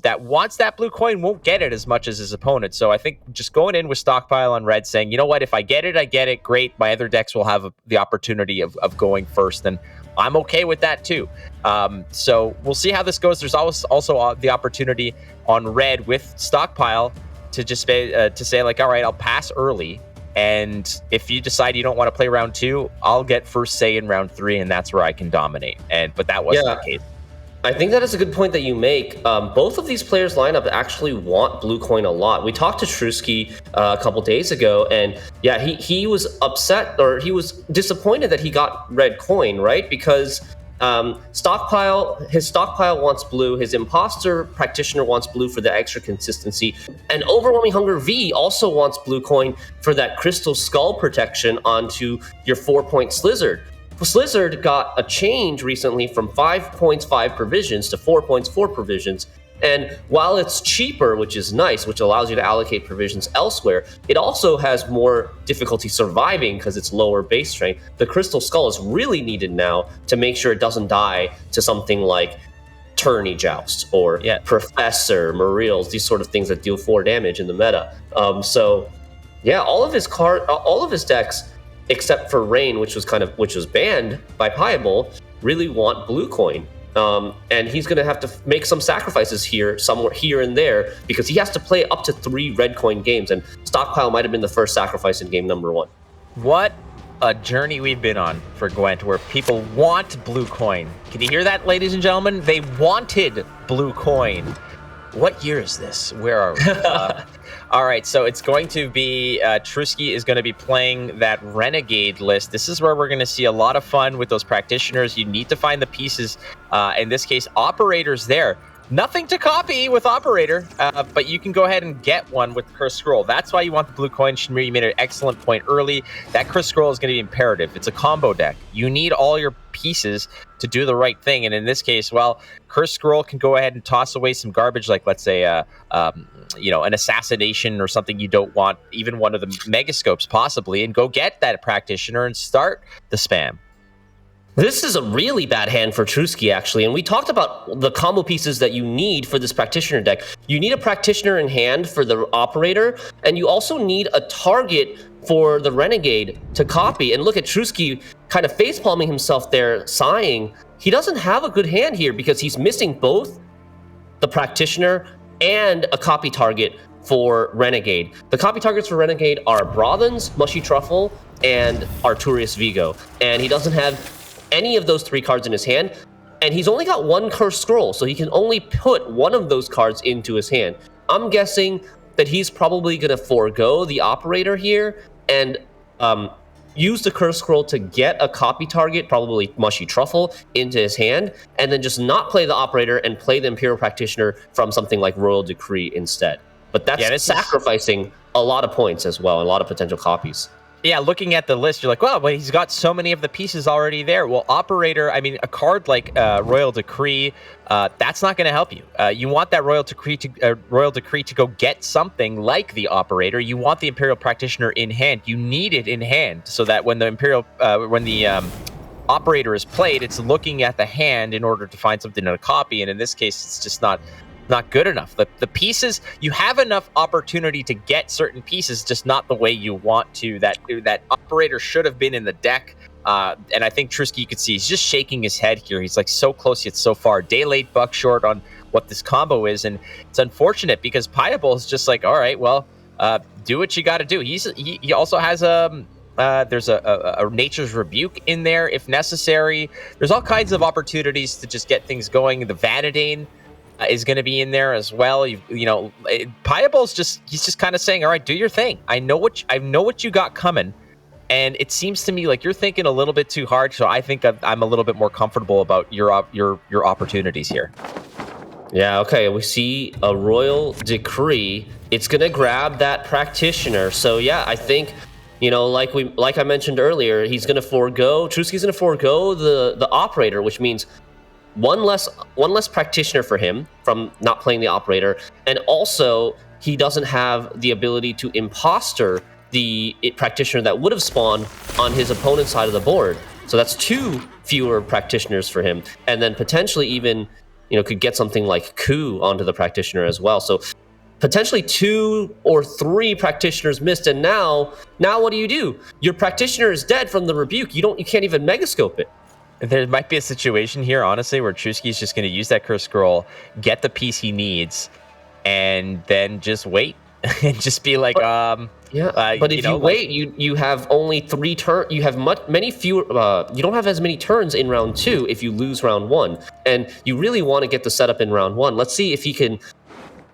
that wants that blue coin won't get it as much as his opponent. So I think just going in with Stockpile on red, saying, you know what, if I get it, I get it. Great. My other decks will have the opportunity of going first. And I'm okay with that too. So we'll see how this goes. There's also the opportunity on red with Stockpile to just to say like, all right, I'll pass early. And if you decide you don't want to play round 2, I'll get first say in round 3, and that's where I can dominate. But that wasn't the case. I think that is a good point that you make. Both of these players' lineup actually want blue coin a lot. We talked to Trusky a couple days ago, and yeah, he was upset, or he was disappointed that he got red coin, right? Because his stockpile wants blue, his imposter practitioner wants blue for the extra consistency, and Overwhelming Hunger V also wants blue coin for that crystal skull protection onto your 4-point Slizzard. Slizzard got a change recently from 5 points 5 provisions to 4 points 4 provisions, and while it's cheaper, which is nice, which allows you to allocate provisions elsewhere, it also has more difficulty surviving because it's lower base strength. The Crystal Skull is really needed now to make sure it doesn't die to something like Tourney Joust or Professor, Marils, these sort of things that deal 4 damage in the meta. So yeah, all of his decks, except for Rain, which was banned by Piable, really want blue coin. And he's going to have to make some sacrifices somewhere here and there, because he has to play up to 3 red coin games, and Stockpile might have been the first sacrifice in game number 1. What a journey we've been on for Gwent, where people want blue coin. Can you hear that, ladies and gentlemen? They wanted blue coin. What year is this? Where are we? All right, so it's going to be, Trusky is going to be playing that Renegade list. This is where we're going to see a lot of fun with those practitioners. You need to find the pieces, in this case, Operator's there. Nothing to copy with Operator, but you can go ahead and get one with Curse Scroll. That's why you want the blue coin. Shamir, you made an excellent point early. That Curse Scroll is going to be imperative. It's a combo deck. You need all your pieces to do the right thing. And in this case, well, Curse Scroll can go ahead and toss away some garbage, like let's say, an assassination or something you don't want, even one of the Megascopes possibly, and go get that practitioner and start the spam. This is a really bad hand for Trusky, actually, and we talked about the combo pieces that you need for this practitioner deck. You need a practitioner in hand for the Operator, and you also need a target for the Renegade to copy. And look at Trusky kind of facepalming himself there, sighing. He doesn't have a good hand here because he's missing both the practitioner and a copy target for Renegade. The copy targets for Renegade are Brothans, Mushy Truffle, and Arturius Vigo, and he doesn't have any of those 3 cards in his hand, and he's only got 1 Cursed Scroll, so he can only put one of those cards into his hand. I'm guessing that he's probably going to forego the Operator here and use the Cursed Scroll to get a copy target, probably Mushy Truffle, into his hand, and then just not play the Operator and play the Imperial Practitioner from something like Royal Decree instead. But that's sacrificing a lot of points as well, and a lot of potential copies. Yeah, looking at the list, you're like, well, but he's got so many of the pieces already there. Well, Operator, I mean, a card like Royal Decree, that's not going to help you. You want that Royal Decree to go get something like the Operator. You want the Imperial Practitioner in hand. You need it in hand so that when the Operator is played, it's looking at the hand in order to find something in a copy. And in this case, it's just not good enough. The pieces, you have enough opportunity to get certain pieces, just not the way you want to. That Operator should have been in the deck. And I think Trusky, you could see, he's just shaking his head here. He's like so close yet so far. Day late, buck short on what this combo is. And it's unfortunate because Piable is just like, all right, well, do what you got to do. He also has there's a Nature's Rebuke in there if necessary. There's all kinds of opportunities to just get things going. The Vanadane is going to be in there as well. Piable's he's just kind of saying, all right, do your thing. I know what you got coming. And it seems to me like you're thinking a little bit too hard. So I think I'm a little bit more comfortable about your opportunities here. Yeah, okay, we see a Royal Decree. It's going to grab that Practitioner. So yeah, I think, like I mentioned earlier, Trusky's going to forego the Operator, which means one less Practitioner for him from not playing the Operator, and also he doesn't have the ability to imposter the Practitioner that would have spawned on his opponent's side of the board. So that's 2 fewer Practitioners for him, and then potentially even could get something like Coup onto the Practitioner as well. So potentially 2 or 3 Practitioners missed, and now what do? Your Practitioner is dead from the Rebuke. You can't even Megascope it. There might be a situation here, honestly, where Trusky's just going to use that curse scroll, get the piece he needs, and then just wait and just be like, but if you wait, you have only 3 turns. You have many fewer. You don't have as many turns in round 2 if you lose round 1, and you really want to get the setup in round 1. Let's see if he can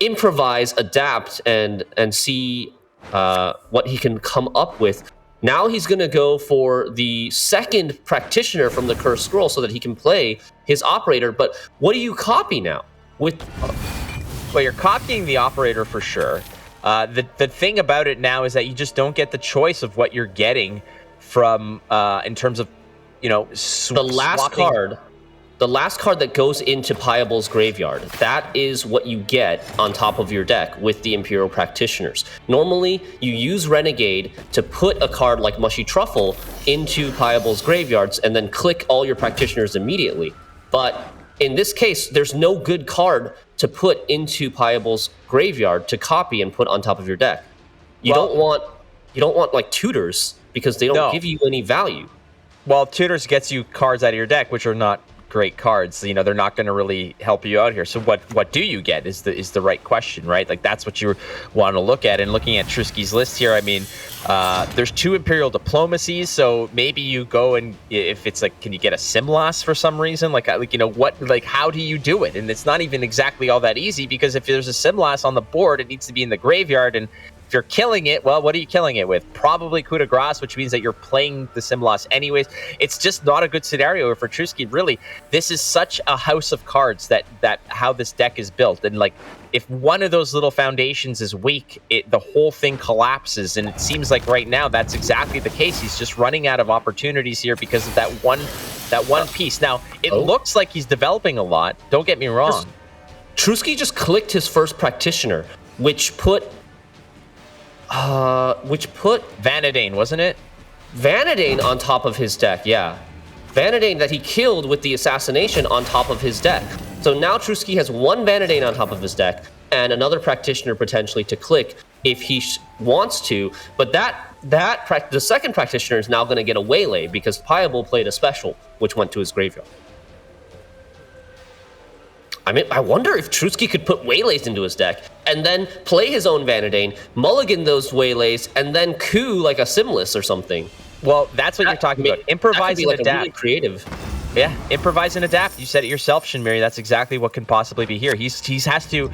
improvise, adapt, and see what he can come up with. Now he's going to go for the second practitioner from the cursed scroll so that he can play his operator. But what do you copy now? Well, you're copying the operator for sure. The thing about it now is that you just don't get the choice of what you're getting from in terms of, swapping. The last card that goes into Piable's graveyard, that is what you get on top of your deck with the Imperial Practitioners. Normally, you use Renegade to put a card like Mushy Truffle into Piable's graveyards and then click all your Practitioners immediately. But in this case, there's no good card to put into Piable's graveyard to copy and put on top of your deck. You don't want like Tutors because they don't give you any value. Well, Tutors gets you cards out of your deck, which are not great cards. They're not going to really help you out here. So what do you get is the right question, right? Like that's what you want to look at. And looking at Trusky's list here, I mean, there's 2 Imperial Diplomacies, so maybe you go and if it's like, can you get a Simlas for some reason? How do you do it? And it's not even exactly all that easy because if there's a Simlas on the board, it needs to be in the graveyard. And if you're killing it, well, what are you killing it with? Probably coup de grace, which means that you're playing the Simlas anyways. It's just not a good scenario for Trusky. Really, this is such a house of cards that how this deck is built. And like, if one of those little foundations is weak, the whole thing collapses. And it seems like right now that's exactly the case. He's just running out of opportunities here because of that one piece. Now, it looks like he's developing a lot. Don't get me wrong. Trusky just clicked his first practitioner, which put Vanadane, wasn't it? Vanadane on top of his deck, yeah. Vanadane that he killed with the assassination on top of his deck. So now Trusky has 1 Vanadane on top of his deck and another practitioner potentially to click if he wants to. But the second practitioner is now going to get a Waylay because Piable played a special, which went to his graveyard. I mean, I wonder if Trusky could put Waylays into his deck and then play his own Vanadane, mulligan those Waylays, and then coup like a Simlis or something. Well, that's what you're talking about. Improvise and adapt. Really creative. Yeah, improvise and adapt. You said it yourself, Shinmiri. That's exactly what can possibly be here. He has to,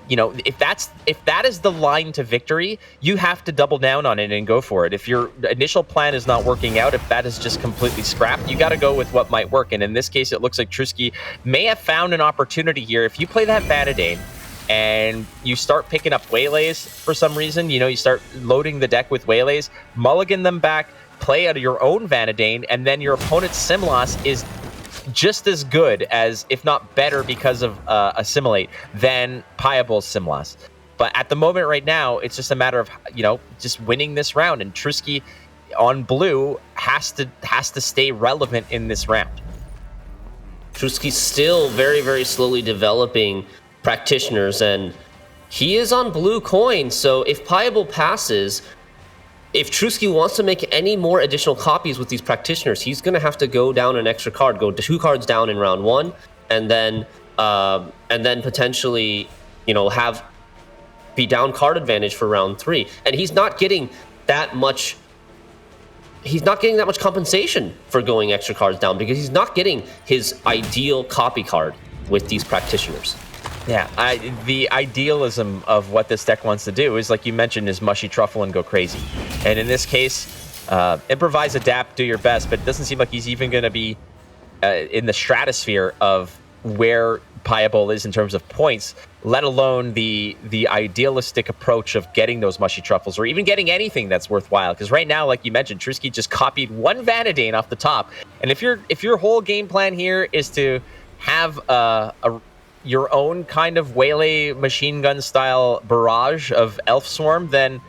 if that is the line to victory, you have to double down on it and go for it. If your initial plan is not working out, if that is just completely scrapped, you got to go with what might work. And in this case, it looks like Trusky may have found an opportunity here. If you play that Vanadane and you start picking up Waylays for some reason, you start loading the deck with Waylays, mulligan them back, play out of your own Vanadane, and then your opponent's Simlas is just as good as, if not better because of Assimilate, than Piable's Simlas. But at the moment right now, it's just a matter of, just winning this round, and Trusky on blue has to stay relevant in this round. Trusky's still very, very slowly developing practitioners, and he is on blue coin, so if Piable passes, if Trusky wants to make any more additional copies with these practitioners, he's going to have to go down an extra card, go 2 cards down in round 1, and then potentially, be down card advantage for round 3. And he's not getting that much. He's not getting that much compensation for going extra cards down because he's not getting his ideal copy card with these practitioners. Yeah, the idealism of what this deck wants to do is, like you mentioned, is Mushy Truffle and go crazy. And in this case, improvise, adapt, do your best, but it doesn't seem like he's even going to be in the stratosphere of where Piable is in terms of points, let alone the idealistic approach of getting those Mushy Truffles or even getting anything that's worthwhile. Because right now, like you mentioned, Trusky just copied 1 Vanadane off the top. And if your whole game plan here is to have your own kind of Waylay machine gun style barrage of Elf Swarm, then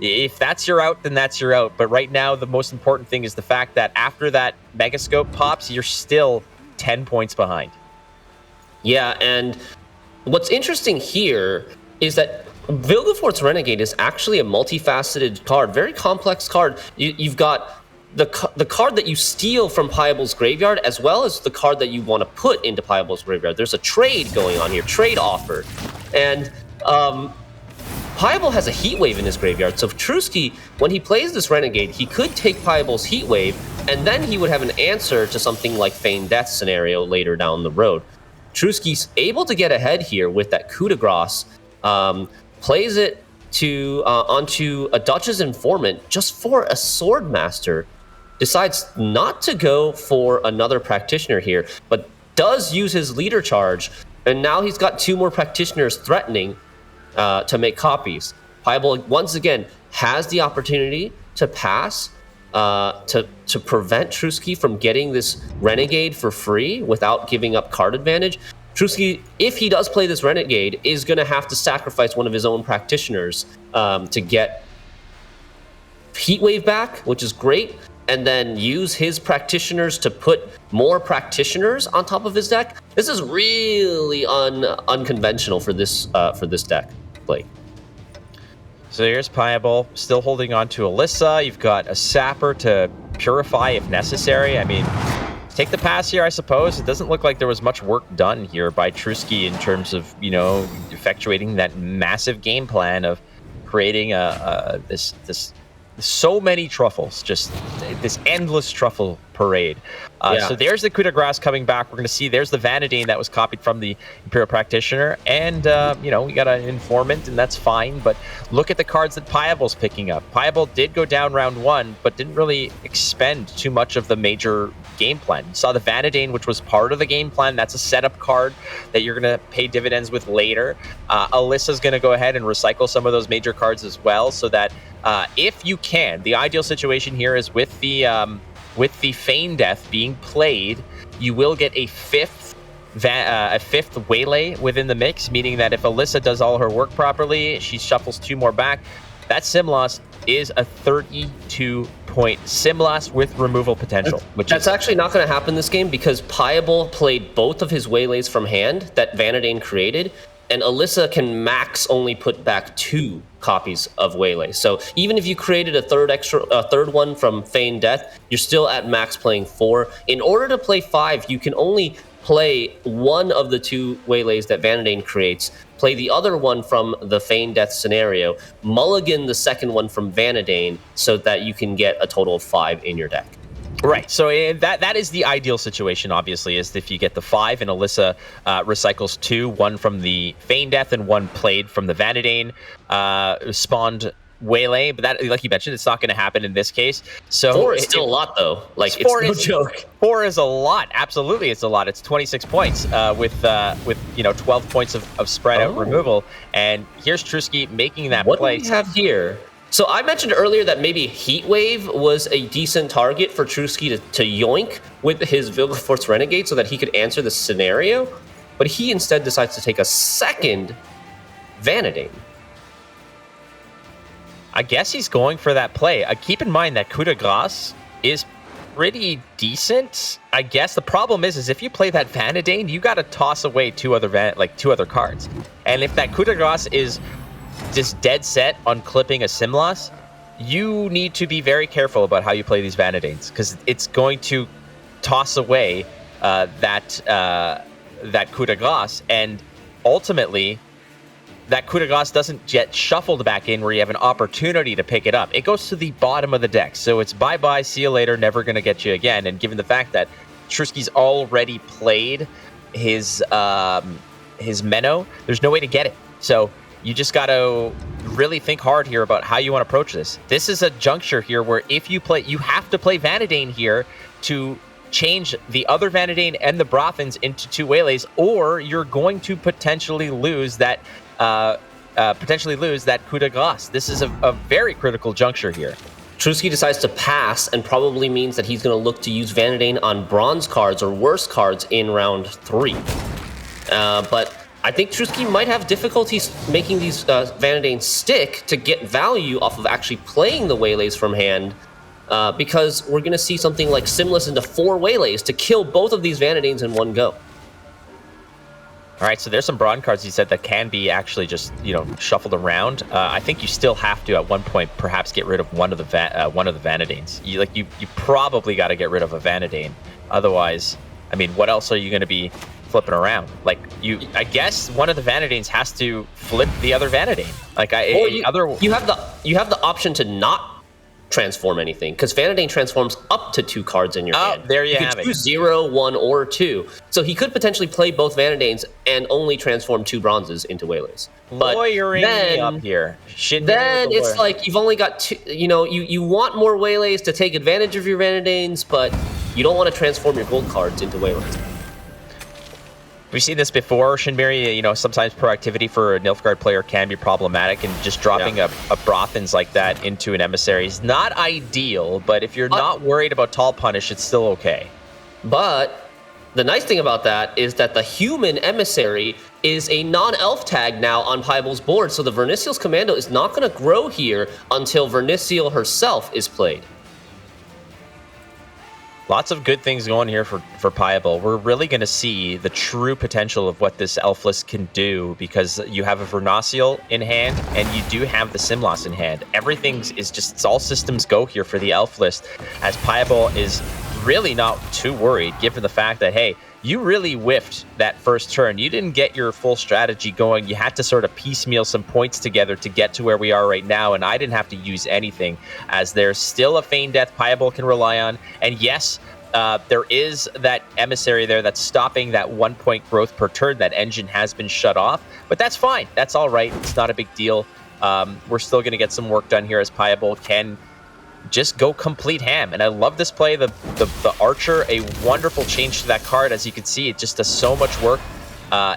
if that's your out, then that's your out. But right now, the most important thing is the fact that after that Megascope pops, you're still 10 points behind. Yeah, and what's interesting here is that Vilgefortz Renegade is actually a multifaceted card, very complex card. You've got the card that you steal from Piable's graveyard, as well as the card that you want to put into Piable's graveyard. There's a trade going on here, trade offer. And Piable has a Heat Wave in his graveyard, so Trusky, when he plays this Renegade, he could take Piable's Heat Wave, and then he would have an answer to something like Feigned Death scenario later down the road. Trusky's able to get ahead here with that coup de grace, plays it to onto a Duchess Informant just for a Swordmaster, decides not to go for another Practitioner here, but does use his leader charge, and now he's got 2 more Practitioners threatening to make copies. Piable, once again, has the opportunity to pass, to prevent Trusky from getting this Renegade for free without giving up card advantage. Trusky, if he does play this Renegade, is going to have to sacrifice one of his own Practitioners to get Heatwave back, which is great, and then use his Practitioners to put more Practitioners on top of his deck. This is really unconventional for this deck play. So here's Piable, still holding on to Alyssa. You've got a Sapper to purify if necessary. I mean, take the pass here, I suppose. It doesn't look like there was much work done here by Trusky in terms of, you know, effectuating that massive game plan of creating this so many truffles, just this endless truffle parade. So there's the coup de grace coming back. We're going to see there's the Vanadine that was copied from the Imperial Practitioner. And, you know, we got an Informant, and that's fine. But look at the cards that Piable's picking up. Piable did go down round 1, but didn't really expend too much of the major game plan. You saw the Vanadine, which was part of the game plan. That's a setup card that you're going to pay dividends with later. Alyssa's going to go ahead and recycle some of those major cards as well, so that if you can, the ideal situation here is with the Feigned Death being played, you will get a fifth Waylay within the mix, meaning that if Alyssa does all her work properly, she shuffles 2 more back. That sim loss is a 32-point sim loss with removal potential. That's actually not going to happen this game because Piable played both of his Waylays from hand that Vanadine created, and Alyssa can max only put back 2 copies of Waylay. So even if you created a third one from Feigned Death, you're still at max playing 4. In order to play 5, you can only play one of the 2 Waylays that Vanadine creates, play the other one from the Feigned Death scenario, mulligan the second one from Vanadine so that you can get a total of 5 in your deck. Right, so that is the ideal situation, obviously, is if you get the 5 and Alyssa recycles 2, 1 from the Feigned Death and 1 played from the Vanadine spawned Waylay, but that, like you mentioned, it's not going to happen in this case. So 4 is still a lot, though. Like, it's no joke. 4 is a lot. Absolutely, it's a lot. It's 26 points with 12 points of spread out removal. And here's Trusky making that play. What do we have here? So I mentioned earlier that maybe Heatwave was a decent target for Trusky to yoink with his Vilgefortz Renegade so that he could answer the scenario, but he instead decides to take a second Vanadine. I guess he's going for that play. Keep in mind that coup de grace is pretty decent. I guess the problem is if you play that Vanadine, you got to toss away 2 other cards, and if that coup de grace is just dead set on clipping a sim loss, you need to be very careful about how you play these Vanadines, because it's going to toss away that coup de grace, and ultimately that coup de grace doesn't get shuffled back in where you have an opportunity to pick it up. It goes to the bottom of the deck, so it's bye-bye, see you later, never going to get you again. And given the fact that Trusky's already played his Menno, there's no way to get it. So you just got to really think hard here about how you want to approach this. This is a juncture here where if you play, you have to play Vanadine here to change the other Vanadine and the Brothans into 2 Waylays, or you're going to potentially lose that coup de grace. This is a very critical juncture here. Trusky decides to pass and probably means that he's going to look to use Vanadine on bronze cards or worse cards in round 3. But I think Trusky might have difficulties making these Vanadines stick to get value off of actually playing the Waylays from hand, because we're going to see something like Simless into 4 Waylays to kill both of these Vanadines in one go. All right, so there's some Brawn cards you said that can be actually just, you know, shuffled around. I think you still have to at one point perhaps get rid of one of the Vanadanes. You probably got to get rid of a Vanadane. Otherwise, I mean, what else are you going to be flipping around? Like I guess one of the Vanadanes has to flip the other Vanadane. Like you have the option to not transform anything, because Vanadane transforms up to 2 cards in your hand. There you have it. Choose 0, 1, or 2. So he could potentially play both Vanadanes and only transform 2 bronzes into Waylays. But lawyering me up here. Then it's like you've only got 2. You know, you want more Waylays to take advantage of your Vanadanes, but you don't want to transform your gold cards into Waylays. We've seen this before, Shinmiri. You know, sometimes proactivity for a Nilfgaard player can be problematic, and just dropping a Brothans like that into an emissary is not ideal, but if you're not worried about tall punish, it's still okay. But the nice thing about that is that the human emissary is a non-elf tag now on Pybal's board, so the Vernicial's commando is not going to grow here until Vernicial herself is played. Lots of good things going here for Payable. We're really going to see the true potential of what this elf list can do, because you have a Vernicial in hand and you do have the Simlas in hand. Everything is just, it's all systems go here for the elf list, as Payable is really not too worried, given the fact that, hey, you really whiffed that first turn. You didn't get your full strategy going. You had to sort of piecemeal some points together to get to where we are right now, and I didn't have to use anything, as there's still a Feign Death Payable can rely on. And yes, there is that emissary there that's stopping that 1 point growth per turn. That engine has been shut off, but that's fine. That's all right. It's not a big deal. We're still going to get some work done here, as Payable can just go complete ham. And I love this play. The Archer, a wonderful change to that card. As you can see, it just does so much work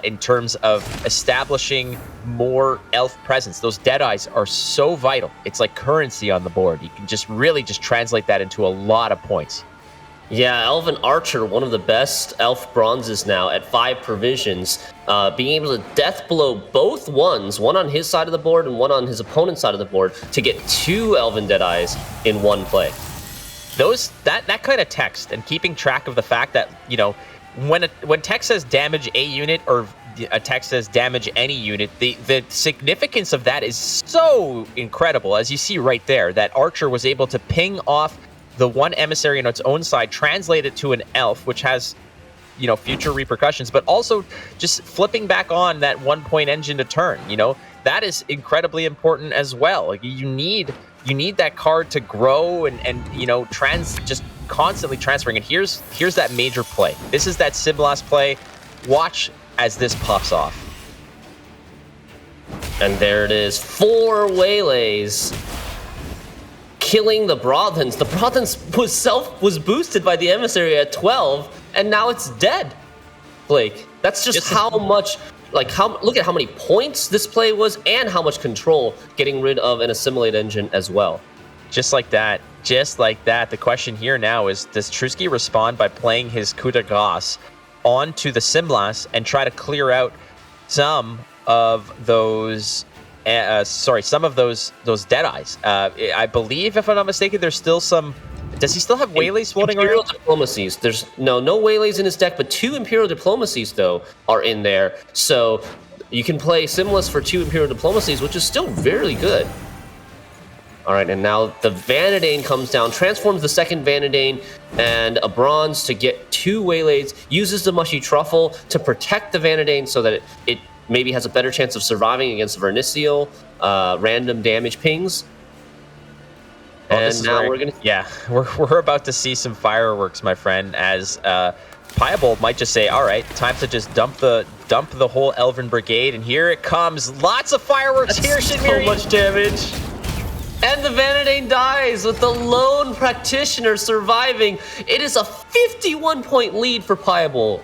in terms of establishing more elf presence. Those Deadeyes are so vital. It's like currency on the board. You can just really just translate that into a lot of points. Yeah, Elven Archer, one of the best elf bronzes now at 5 provisions. Being able to death blow both ones, one on his side of the board and one on his opponent's side of the board, to get 2 Elven Deadeyes in one play. That kind of text, and keeping track of the fact that, you know, when text says damage a unit, or a text says damage any unit, the significance of that is so incredible. As you see right there, that Archer was able to ping off the one emissary on its own side, translate it to an elf, which has, you know, future repercussions, but also just flipping back on that 1 point engine to turn. You know, that is incredibly important as well. Like, you need that card to grow and you know, just constantly transferring. And here's that major play. This is that Siblas play. Watch as this puffs off. And there it is, 4 Waylays, killing the Brothans. The Brothans was boosted by the emissary at 12, and now it's dead. Blake, that's just how much, look at how many points this play was, and how much control getting rid of an assimilate engine as well. Just like that. The question here now is, does Trusky respond by playing his coup de grace onto the Simlas and try to clear out some of those Deadeyes? I believe, if I'm not mistaken, there's still some. Does he still have Waylays floating around? Imperial Diplomacies. There's no Waylays in his deck, but 2 Imperial Diplomacies, though, are in there. So you can play Simlas for 2 Imperial Diplomacies, which is still very good. All right, and now the Vanadane comes down, transforms the second Vanadane and a bronze to get 2 Waylays, uses the Mushy Truffle to protect the Vanadane so that it maybe has a better chance of surviving against Vernicial random damage pings. And now we're gonna... Yeah, we're about to see some fireworks, my friend, as Payable might just say, all right, time to just dump the whole Elven Brigade, and here it comes. Lots of fireworks. That's here, Shinmiri. So much damage. And the Vanadane dies with the lone practitioner surviving. It is a 51-point lead for Payable.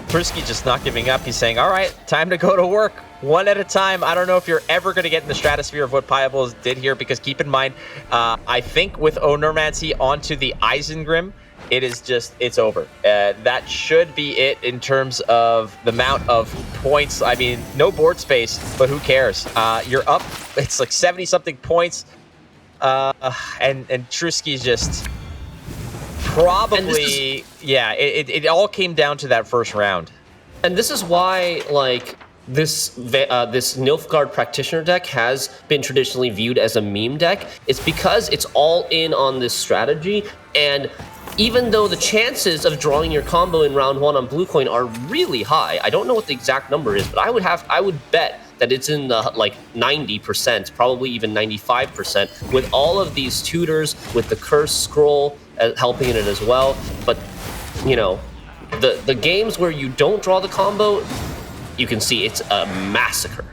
Trusky just not giving up. He's saying, all right, time to go to work. One at a time. I don't know if you're ever going to get in the stratosphere of what Payable did here, because keep in mind, I think with Onurmancy onto the Eisengrim, it's over. That should be it in terms of the amount of points. I mean, no board space, but who cares? You're up. It's like 70-something points. And Trusky's just probably... Yeah, it all came down to that first round. And this is why, like, this Nilfgaard Practitioner deck has been traditionally viewed as a meme deck. It's because it's all in on this strategy, and even though the chances of drawing your combo in round 1 on Bluecoin are really high, I don't know what the exact number is, but I would bet that it's in the like 90%, probably even 95%, with all of these tutors, with the curse scroll helping in it as well. But you know, the games where you don't draw the combo, you can see it's a massacre.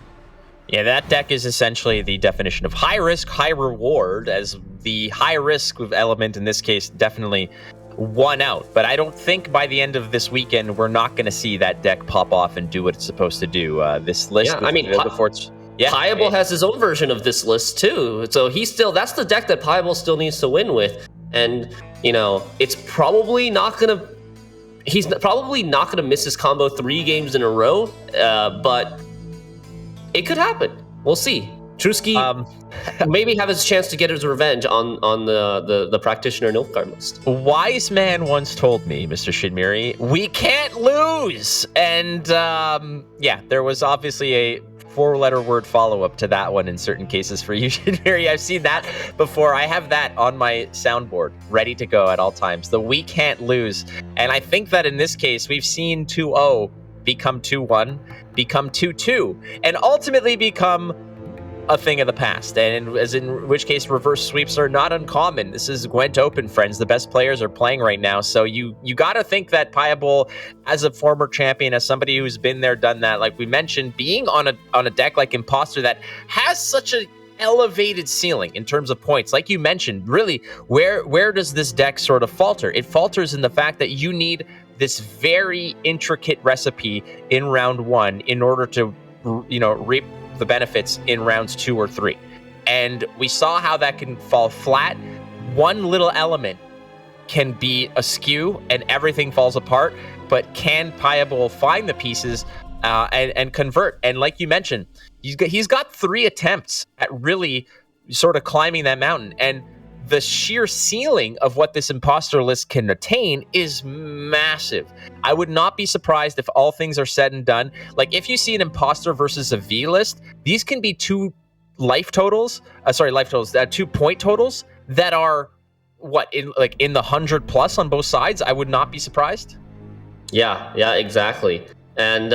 Yeah, that deck is essentially the definition of high risk, high reward, as the high risk element in this case definitely won out. But I don't think by the end of this weekend we're not going to see that deck pop off and do what it's supposed to do. This list, Yeah, I mean, before it's... Yeah, Piable has his own version of this list too, so that's the deck that Piable still needs to win with. And you know, it's probably not gonna. He's probably not gonna miss his combo 3 games in a row, but it could happen. We'll see. Trusky maybe have his chance to get his revenge on the Practitioner Nilfgaard list. A wise man once told me, Mr. Shinmiri, we can't lose. And yeah, there was obviously a 4-letter word follow-up to that one in certain cases for you, Shinmiri. I've seen that before. I have that on my soundboard, ready to go at all times. The we can't lose. And I think that in this case, we've seen 2-0 become 2-1, become 2-2, and ultimately become a thing of the past. And as in which case, reverse sweeps are not uncommon. This is Gwent Open, friends. The best players are playing right now. So you got to think that Piable, as a former champion, as somebody who's been there, done that, like we mentioned, being on a deck like Imposter that has such a elevated ceiling in terms of points, like you mentioned, really, where does this deck sort of falter? It falters in the fact that you need this very intricate recipe in round 1 in order to, you know, reap the benefits in rounds 2 or 3. And we saw how that can fall flat. One little element can be askew and everything falls apart, but can Piable find the pieces and convert? And like you mentioned, he's got 3 attempts at really sort of climbing that mountain, and the sheer ceiling of what this imposter list can attain is massive. I would not be surprised if all things are said and done. Like, if you see an imposter versus a V list, these can be 2 life totals, 2 point totals that are in the 100 plus on both sides. I would not be surprised. Yeah, exactly. And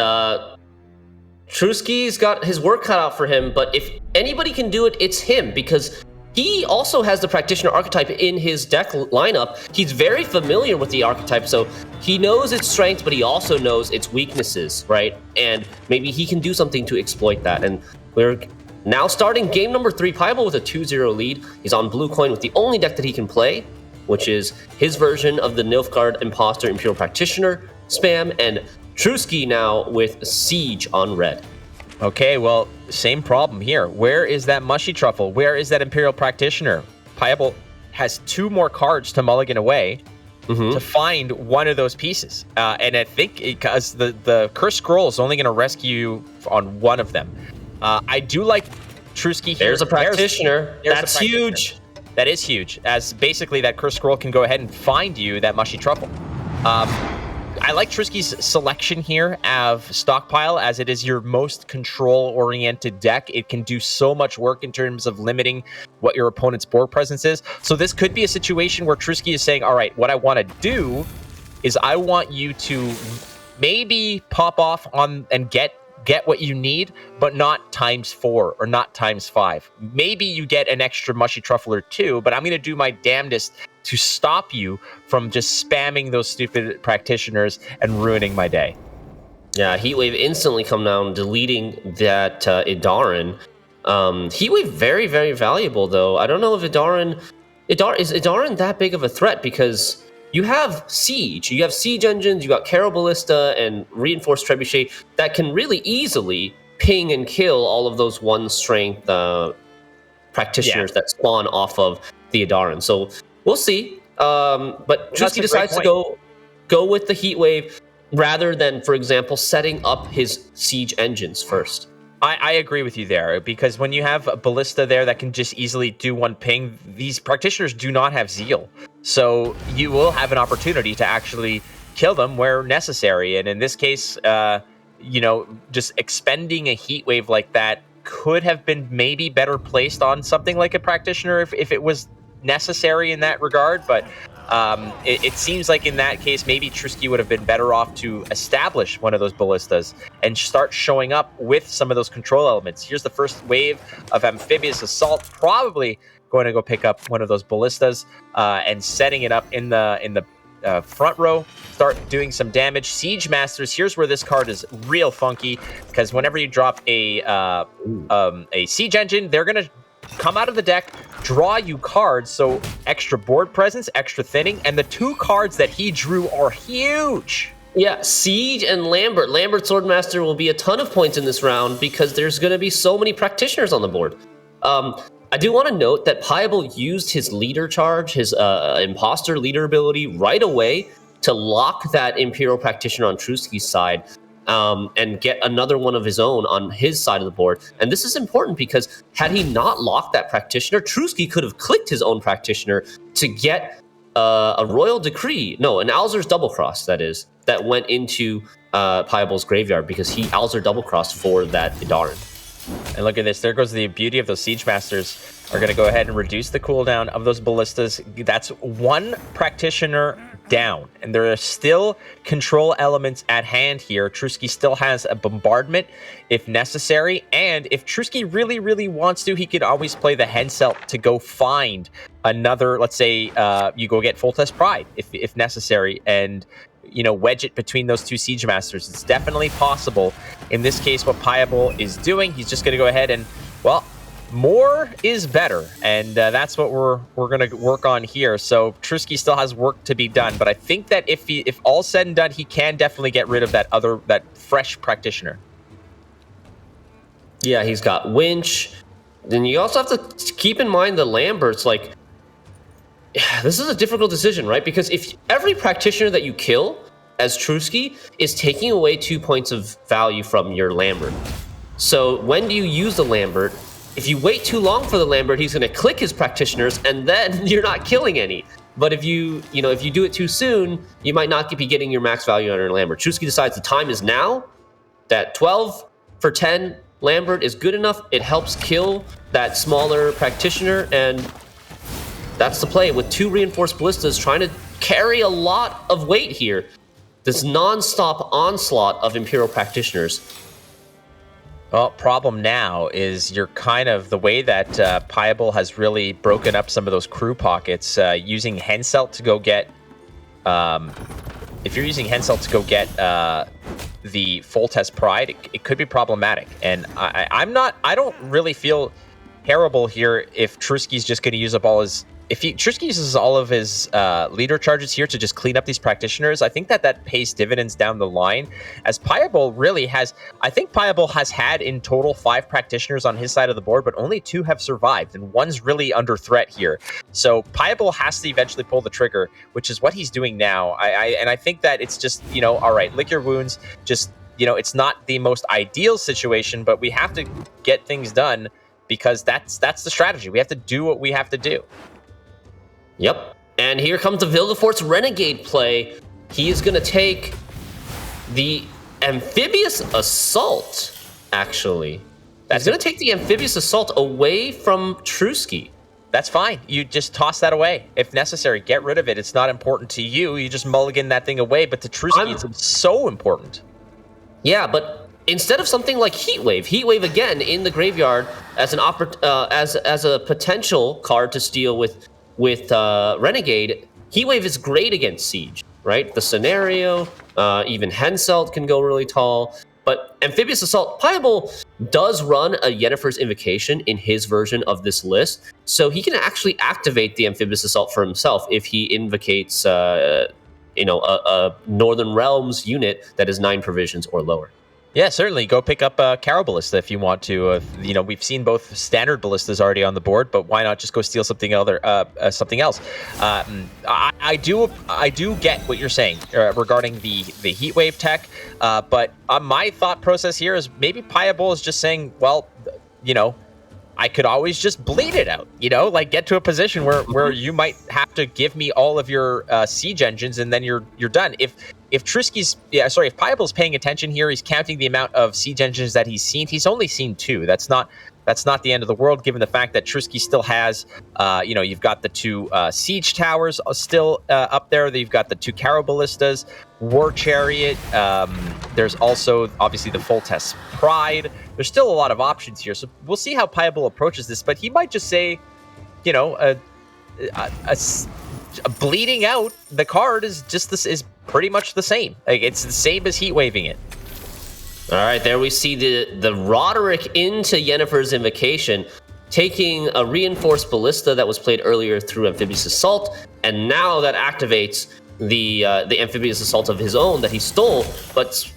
Trusky's got his work cut out for him, but if anybody can do it, it's him, because he also has the Practitioner archetype in his deck lineup. He's very familiar with the archetype, so he knows its strengths, but he also knows its weaknesses, right? And maybe he can do something to exploit that. And we're now starting game number 3, Piable with a 2-0 lead. He's on Bluecoin with the only deck that he can play, which is his version of the Nilfgaard Imposter Imperial Practitioner spam, and Trusky now with Siege on red. Okay, well, same problem here. Where is that Mushy Truffle? Where is that Imperial Practitioner? Piable has 2 more cards to mulligan away to find one of those pieces. And I think because the Curse Scroll is only going to rescue you on one of them. I do like Trusky here. There's a Practitioner. That's huge. That is huge, as basically that Curse Scroll can go ahead and find you that Mushy Truffle. I like Trusky's selection here of Stockpile, as it is your most control-oriented deck. It can do so much work in terms of limiting what your opponent's board presence is. So this could be a situation where Trusky is saying, all right, what I want to do is I want you to maybe pop off on and get what you need, but not ×4 or not ×5. Maybe you get an extra Mushy Truffle or 2, but I'm going to do my damnedest to stop you from just spamming those stupid Practitioners and ruining my day. Yeah, Heatwave instantly come down, deleting that Idaran. Heatwave very, very valuable, though. I don't know if Idaran is Idaran that big of a threat, because you have Siege. You have Siege engines, you got Carol Ballista and Reinforced Trebuchet that can really easily ping and kill all of those 1-strength Practitioners that spawn off of the Idaran. So we'll see. But Trusky decides to go with the Heatwave rather than, for example, setting up his Siege engines first. I agree with you there, because when you have a Ballista there that can just easily do 1 ping, these Practitioners do not have Zeal. So you will have an opportunity to actually kill them where necessary. And in this case, just expending a heat wave like that could have been maybe better placed on something like a practitioner if it was necessary in that regard. But it seems like in that case, maybe Trusky would have been better off to establish one of those ballistas and start showing up with some of those control elements. Here's the first wave of Amphibious Assault, probably going to go pick up one of those ballistas and setting it up in the front row, start doing some damage. Siege Masters, here's where this card is real funky, because whenever you drop a siege engine, they're going to come out of the deck, draw you cards, so extra board presence, extra thinning, and the 2 cards that he drew are huge. Yeah, Siege and Lambert. Lambert Swordmaster will be a ton of points in this round because there's going to be so many practitioners on the board. I do want to note that Pliable used his leader charge, his imposter leader ability right away to lock that Imperial Practitioner on Trusky's side and get another one of his own on his side of the board. And this is important because had he not locked that Practitioner, Trusky could have clicked his own Practitioner to get a Royal Decree. No, an Alzur's Double Cross, that is, that went into Pliable's graveyard because he Alzur Double Crossed for that Idaran. And look at this. There goes the beauty of those Siege Masters. Are going to go ahead and reduce the cooldown of those ballistas. That's 1 practitioner down. And there are still control elements at hand here. Trusky still has a bombardment if necessary. And if Trusky really, really wants to, he could always play the Henselt to go find another, let's say, you go get Full Test Pride if necessary. And wedge it between those 2 Siege Masters. It's definitely possible. In this case, what Pliable is doing, he's just going to go ahead and, well, more is better. And that's what we're going to work on here. So Trusky still has work to be done. But I think that if all's said and done, he can definitely get rid of that fresh practitioner. Yeah, he's got Winch. Then you also have to keep in mind the Lamberts, like, this is a difficult decision, right? Because if every practitioner that you kill as Trusky is taking away 2 points of value from your Lambert. So when do you use the Lambert? If you wait too long for the Lambert, he's going to click his practitioners, and then you're not killing any. But if you do it too soon, you might not be getting your max value on your Lambert. Trusky decides the time is now. That 12 for 10 Lambert is good enough. It helps kill that smaller practitioner, and that's the play with 2 reinforced ballistas trying to carry a lot of weight here. This non-stop onslaught of Imperial practitioners. Well, problem now is you're kind of the way that Pliable has really broken up some of those crew pockets, using Henselt to go get. If you're using Henselt to go get the Full Test Pride, it could be problematic. And I don't really feel terrible here if Trusky's just going to use up all his. If Trusky uses all of his leader charges here to just clean up these practitioners, I think that pays dividends down the line. As Pliable really has, I think Pliable has had in total 5 practitioners on his side of the board, but only 2 have survived, and 1's really under threat here. So Pliable has to eventually pull the trigger, which is what he's doing now. I think that it's just, all right, lick your wounds. Just, it's not the most ideal situation, but we have to get things done because that's the strategy. We have to do what we have to do. Yep. And here comes the Vilgefortz Renegade play. He is going to take the Amphibious Assault, actually. He's going to take the Amphibious Assault away from Trusky. That's fine. You just toss that away. If necessary, get rid of it. It's not important to you. You just mulligan that thing away. But to Trusky, it's so important. Yeah, but instead of something like Heatwave again in the graveyard as as a potential card to steal with Renegade, Heatwave is great against Siege, right? The scenario, even Henselt can go really tall. But Amphibious Assault, Pliable does run a Yennefer's Invocation in his version of this list, so he can actually activate the Amphibious Assault for himself if he invocates, a Northern Realms unit that is 9 provisions or lower. Yeah, certainly. Go pick up a Caro Ballista if you want to. We've seen both standard ballistas already on the board, but why not just go steal something else? I do get what you're saying regarding the Heatwave tech, but my thought process here is maybe Pliable is just saying, well, I could always just bleed it out, like get to a position where you might have to give me all of your siege engines and then you're done. If Trusky's, if Piable's paying attention here, he's counting the amount of siege engines that he's seen. He's only seen 2. That's not the end of the world, given the fact that Trusky still has, you've got the 2 siege towers still up there. You've got the 2 Caro Ballistas, War Chariot. There's also, obviously, the Foltest Pride. There's still a lot of options here. So we'll see how Piable approaches this. But he might just say, bleeding out the card is pretty much the same. Like, it's the same as heat waving it. All right, there we see the Roderick into Yennefer's Invocation, taking a reinforced ballista that was played earlier through Amphibious Assault, and now that activates the Amphibious Assault of his own that he stole, but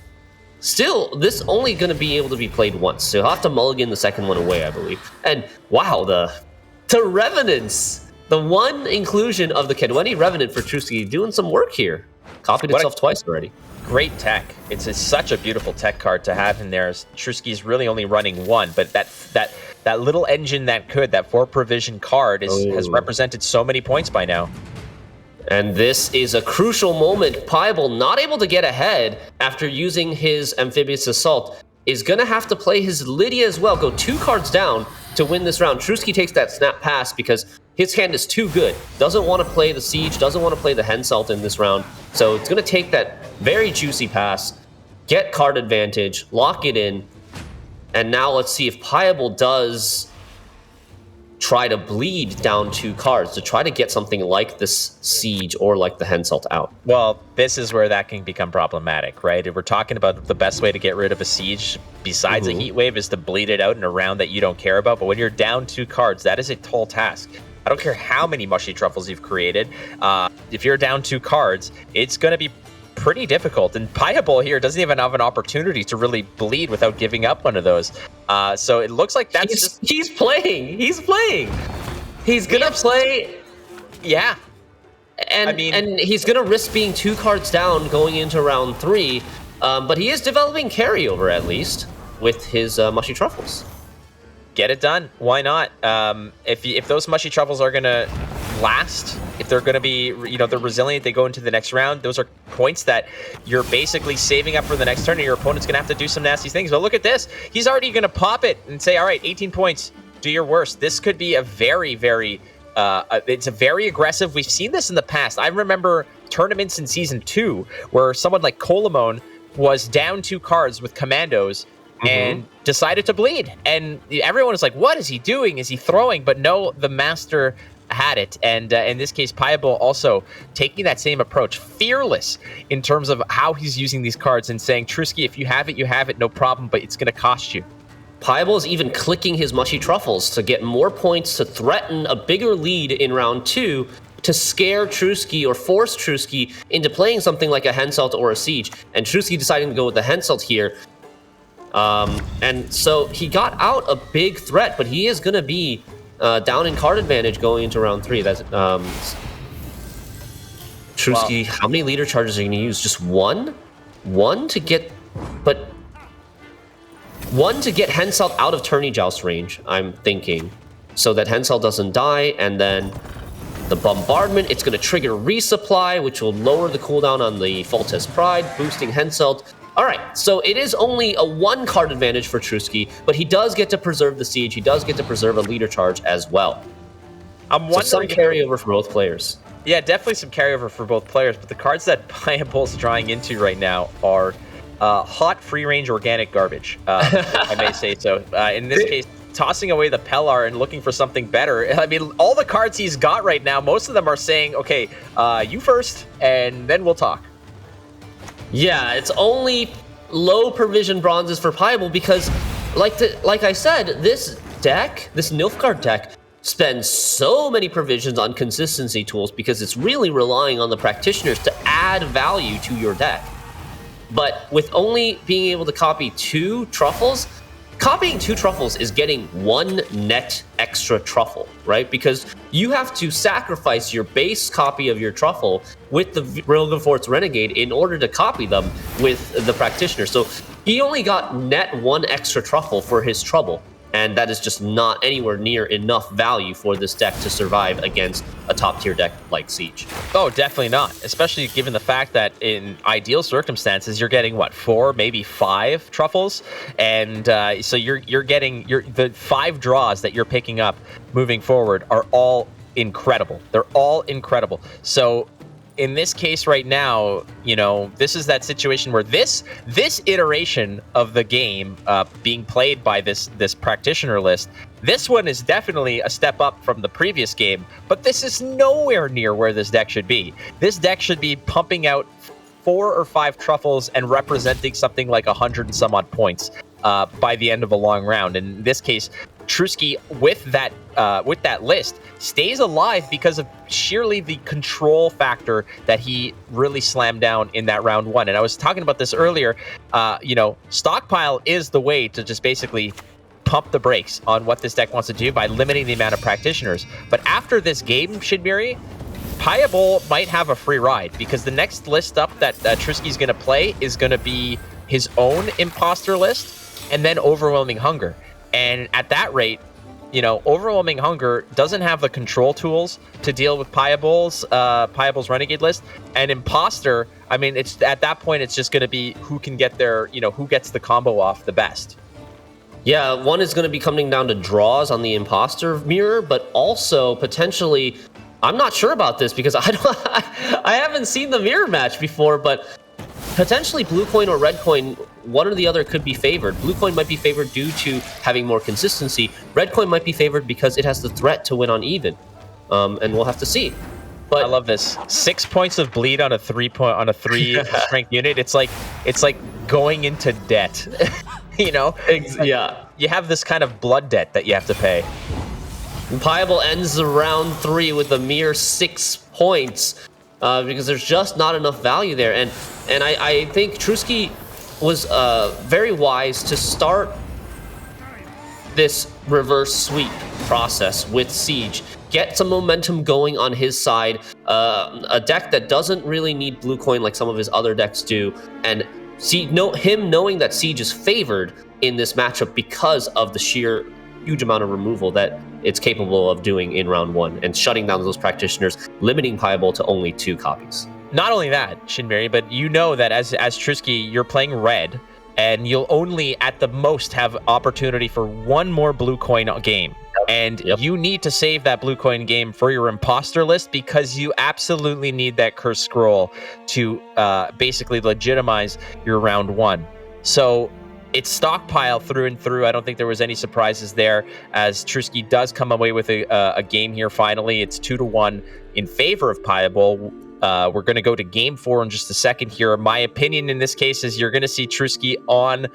still, this only going to be able to be played once, so he'll have to mulligan the second one away, I believe. And wow, the Revenants, the one inclusion of the Kedweni Revenant for Trusky doing some work here. Copied itself twice already. Great tech. It's such a beautiful tech card to have in there. Trusky's really only running 1, but that little engine that 4 provision card has represented so many points by now. And this is a crucial moment. Piable, not able to get ahead after using his Amphibious Assault, is going to have to play his Lydia as well, go 2 cards down to win this round. Trusky takes that snap pass because his hand is too good. Doesn't want to play the Siege, doesn't want to play the Henselt in this round. So it's going to take that very juicy pass, get card advantage, lock it in, and now let's see if Piable does try to bleed down 2 cards to try to get something like this Siege or like the Henselt out. Well, this is where that can become problematic, right? If we're talking about the best way to get rid of a Siege besides a Heat Wave is to bleed it out in a round that you don't care about. But when you're down 2 cards, that is a tall task. I don't care how many Mushy Truffles you've created. If you're down 2 cards, it's going to be pretty difficult. And Piable here doesn't even have an opportunity to really bleed without giving up one of those. So it looks like he's playing. He's playing. He's going to play. Yeah. And he's going to risk being 2 cards down going into round 3. But he is developing carryover, at least, with his Mushy Truffles. Get it done. Why not? If those Mushy Truffles are going to last, if they're going to be, they're resilient, they go into the next round, those are points that you're basically saving up for the next turn, and your opponent's going to have to do some nasty things. But look at this. He's already going to pop it and say, all right, 18 points, do your worst. This could be a very, very, it's a very aggressive. We've seen this in the past. I remember tournaments in Season 2 where someone like Colomone was down 2 cards with commandos and decided to bleed. And everyone was like, what is he doing? Is he throwing? But no, the master had it. And in this case, Piable also taking that same approach, fearless in terms of how he's using these cards and saying, Trusky, if you have it, no problem, but it's going to cost you. Piable is even clicking his Mushy Truffles to get more points to threaten a bigger lead in round 2 to scare Trusky or force Trusky into playing something like a Henselt or a Siege. And Trusky deciding to go with the Henselt here. And so he got out a big threat, but he is going to be down in card advantage going into round 3. That's Trusky. How many leader charges are you going to use? Just one? One to get Henselt out of Tourney Joust range, I'm thinking, so that Henselt doesn't die, and then the bombardment, it's going to trigger resupply, which will lower the cooldown on the Foltest Pride, boosting Henselt. All right, so it is only a 1 card advantage for Trusky, but he does get to preserve the Siege. He does get to preserve a leader charge as well. I'm wondering, so some carryover for both players. Yeah, definitely some carryover for both players, but the cards that Piable's drawing into right now are hot free-range organic garbage, I may say so. In this case, tossing away the Pellar and looking for something better. I mean, all the cards he's got right now, most of them are saying, okay, you first, and then we'll talk. Yeah, it's only low provision bronzes for Piable because, like I said, this deck, this Nilfgaard deck, spends so many provisions on consistency tools because it's really relying on the practitioners to add value to your deck. But with only being able to copy 2 truffles, copying 2 truffles is getting 1 net extra truffle, right? Because you have to sacrifice your base copy of your truffle with the Rilgenfort's Renegade in order to copy them with the practitioner. So he only got net 1 extra truffle for his trouble. And that is just not anywhere near enough value for this deck to survive against a top-tier deck like Siege. Oh, definitely not. Especially given the fact that in ideal circumstances, you're getting, what, 4, maybe 5 truffles? And so you're getting the 5 draws that you're picking up moving forward are all incredible. They're all incredible. So in this case right now, you know, this is that situation where this iteration of the game being played by this practitioner list, this one is definitely a step up from the previous game, but this is nowhere near where this deck should be. This deck should be pumping out 4 or 5 truffles and representing something like 100 and some odd points by the end of a long round. And in this case, Trusky with that list stays alive because of sheerly the control factor that he really slammed down in that round 1. And I was talking about this earlier. You know, stockpile is the way to just basically pump the brakes on what this deck wants to do by limiting the amount of practitioners. But after this game, Shinmiri, Payable might have a free ride, because the next list up that Trusky's going to play is going to be his own imposter list and then Overwhelming Hunger. And at that rate, you know, Overwhelming Hunger doesn't have the control tools to deal with Payable's Renegade list. And Imposter, I mean, it's at that point, it's just going to be who can get their, you know, who gets the combo off the best. Yeah, one is going to be coming down to draws on the Imposter mirror, but also potentially, I'm not sure about this because I haven't seen the mirror match before, but potentially blue coin or red coin, one or the other could be favored. Blue coin might be favored due to having more consistency. Red coin might be favored because it has the threat to win on even. And we'll have to see. But I love this. 6 points of bleed on a 3 strength unit. It's like going into debt. You know? Yeah. You have this kind of blood debt that you have to pay. Payable ends the round 3 with a mere 6 points. Because there's just not enough value there. And I think Trusky was very wise to start this reverse sweep process with Siege. Get some momentum going on his side. A deck that doesn't really need blue coin like some of his other decks do. And him knowing that Siege is favored in this matchup because of the sheer huge amount of removal that it's capable of doing in round 1 and shutting down those practitioners, limiting Payable to only 2 copies. Not only that, Shinmiri, but you know that as Trusky, you're playing red, and you'll only at the most have opportunity for 1 more blue coin game. And you need to save that blue coin game for your imposter list, because you absolutely need that curse scroll to basically legitimize your round 1. So it's stockpile through and through. I don't think there was any surprises there, as Trusky does come away with a game here finally. It's 2-1 in favor of Payable. We're going to go to game 4 in just a second here. My opinion in this case is you're going to see Trusky on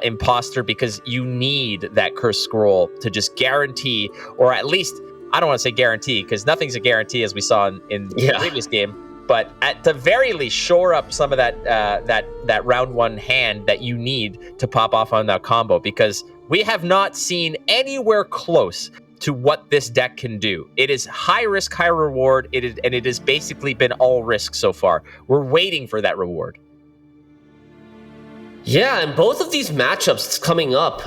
Imposter, because you need that curse scroll to just guarantee, or at least, I don't want to say guarantee, because nothing's a guarantee as we saw in the previous game, but at the very least, shore up some of that round 1 hand that you need to pop off on that combo, because we have not seen anywhere close to what this deck can do. It is high risk, high reward, and it has basically been all risk so far. We're waiting for that reward. Yeah, and both of these matchups coming up,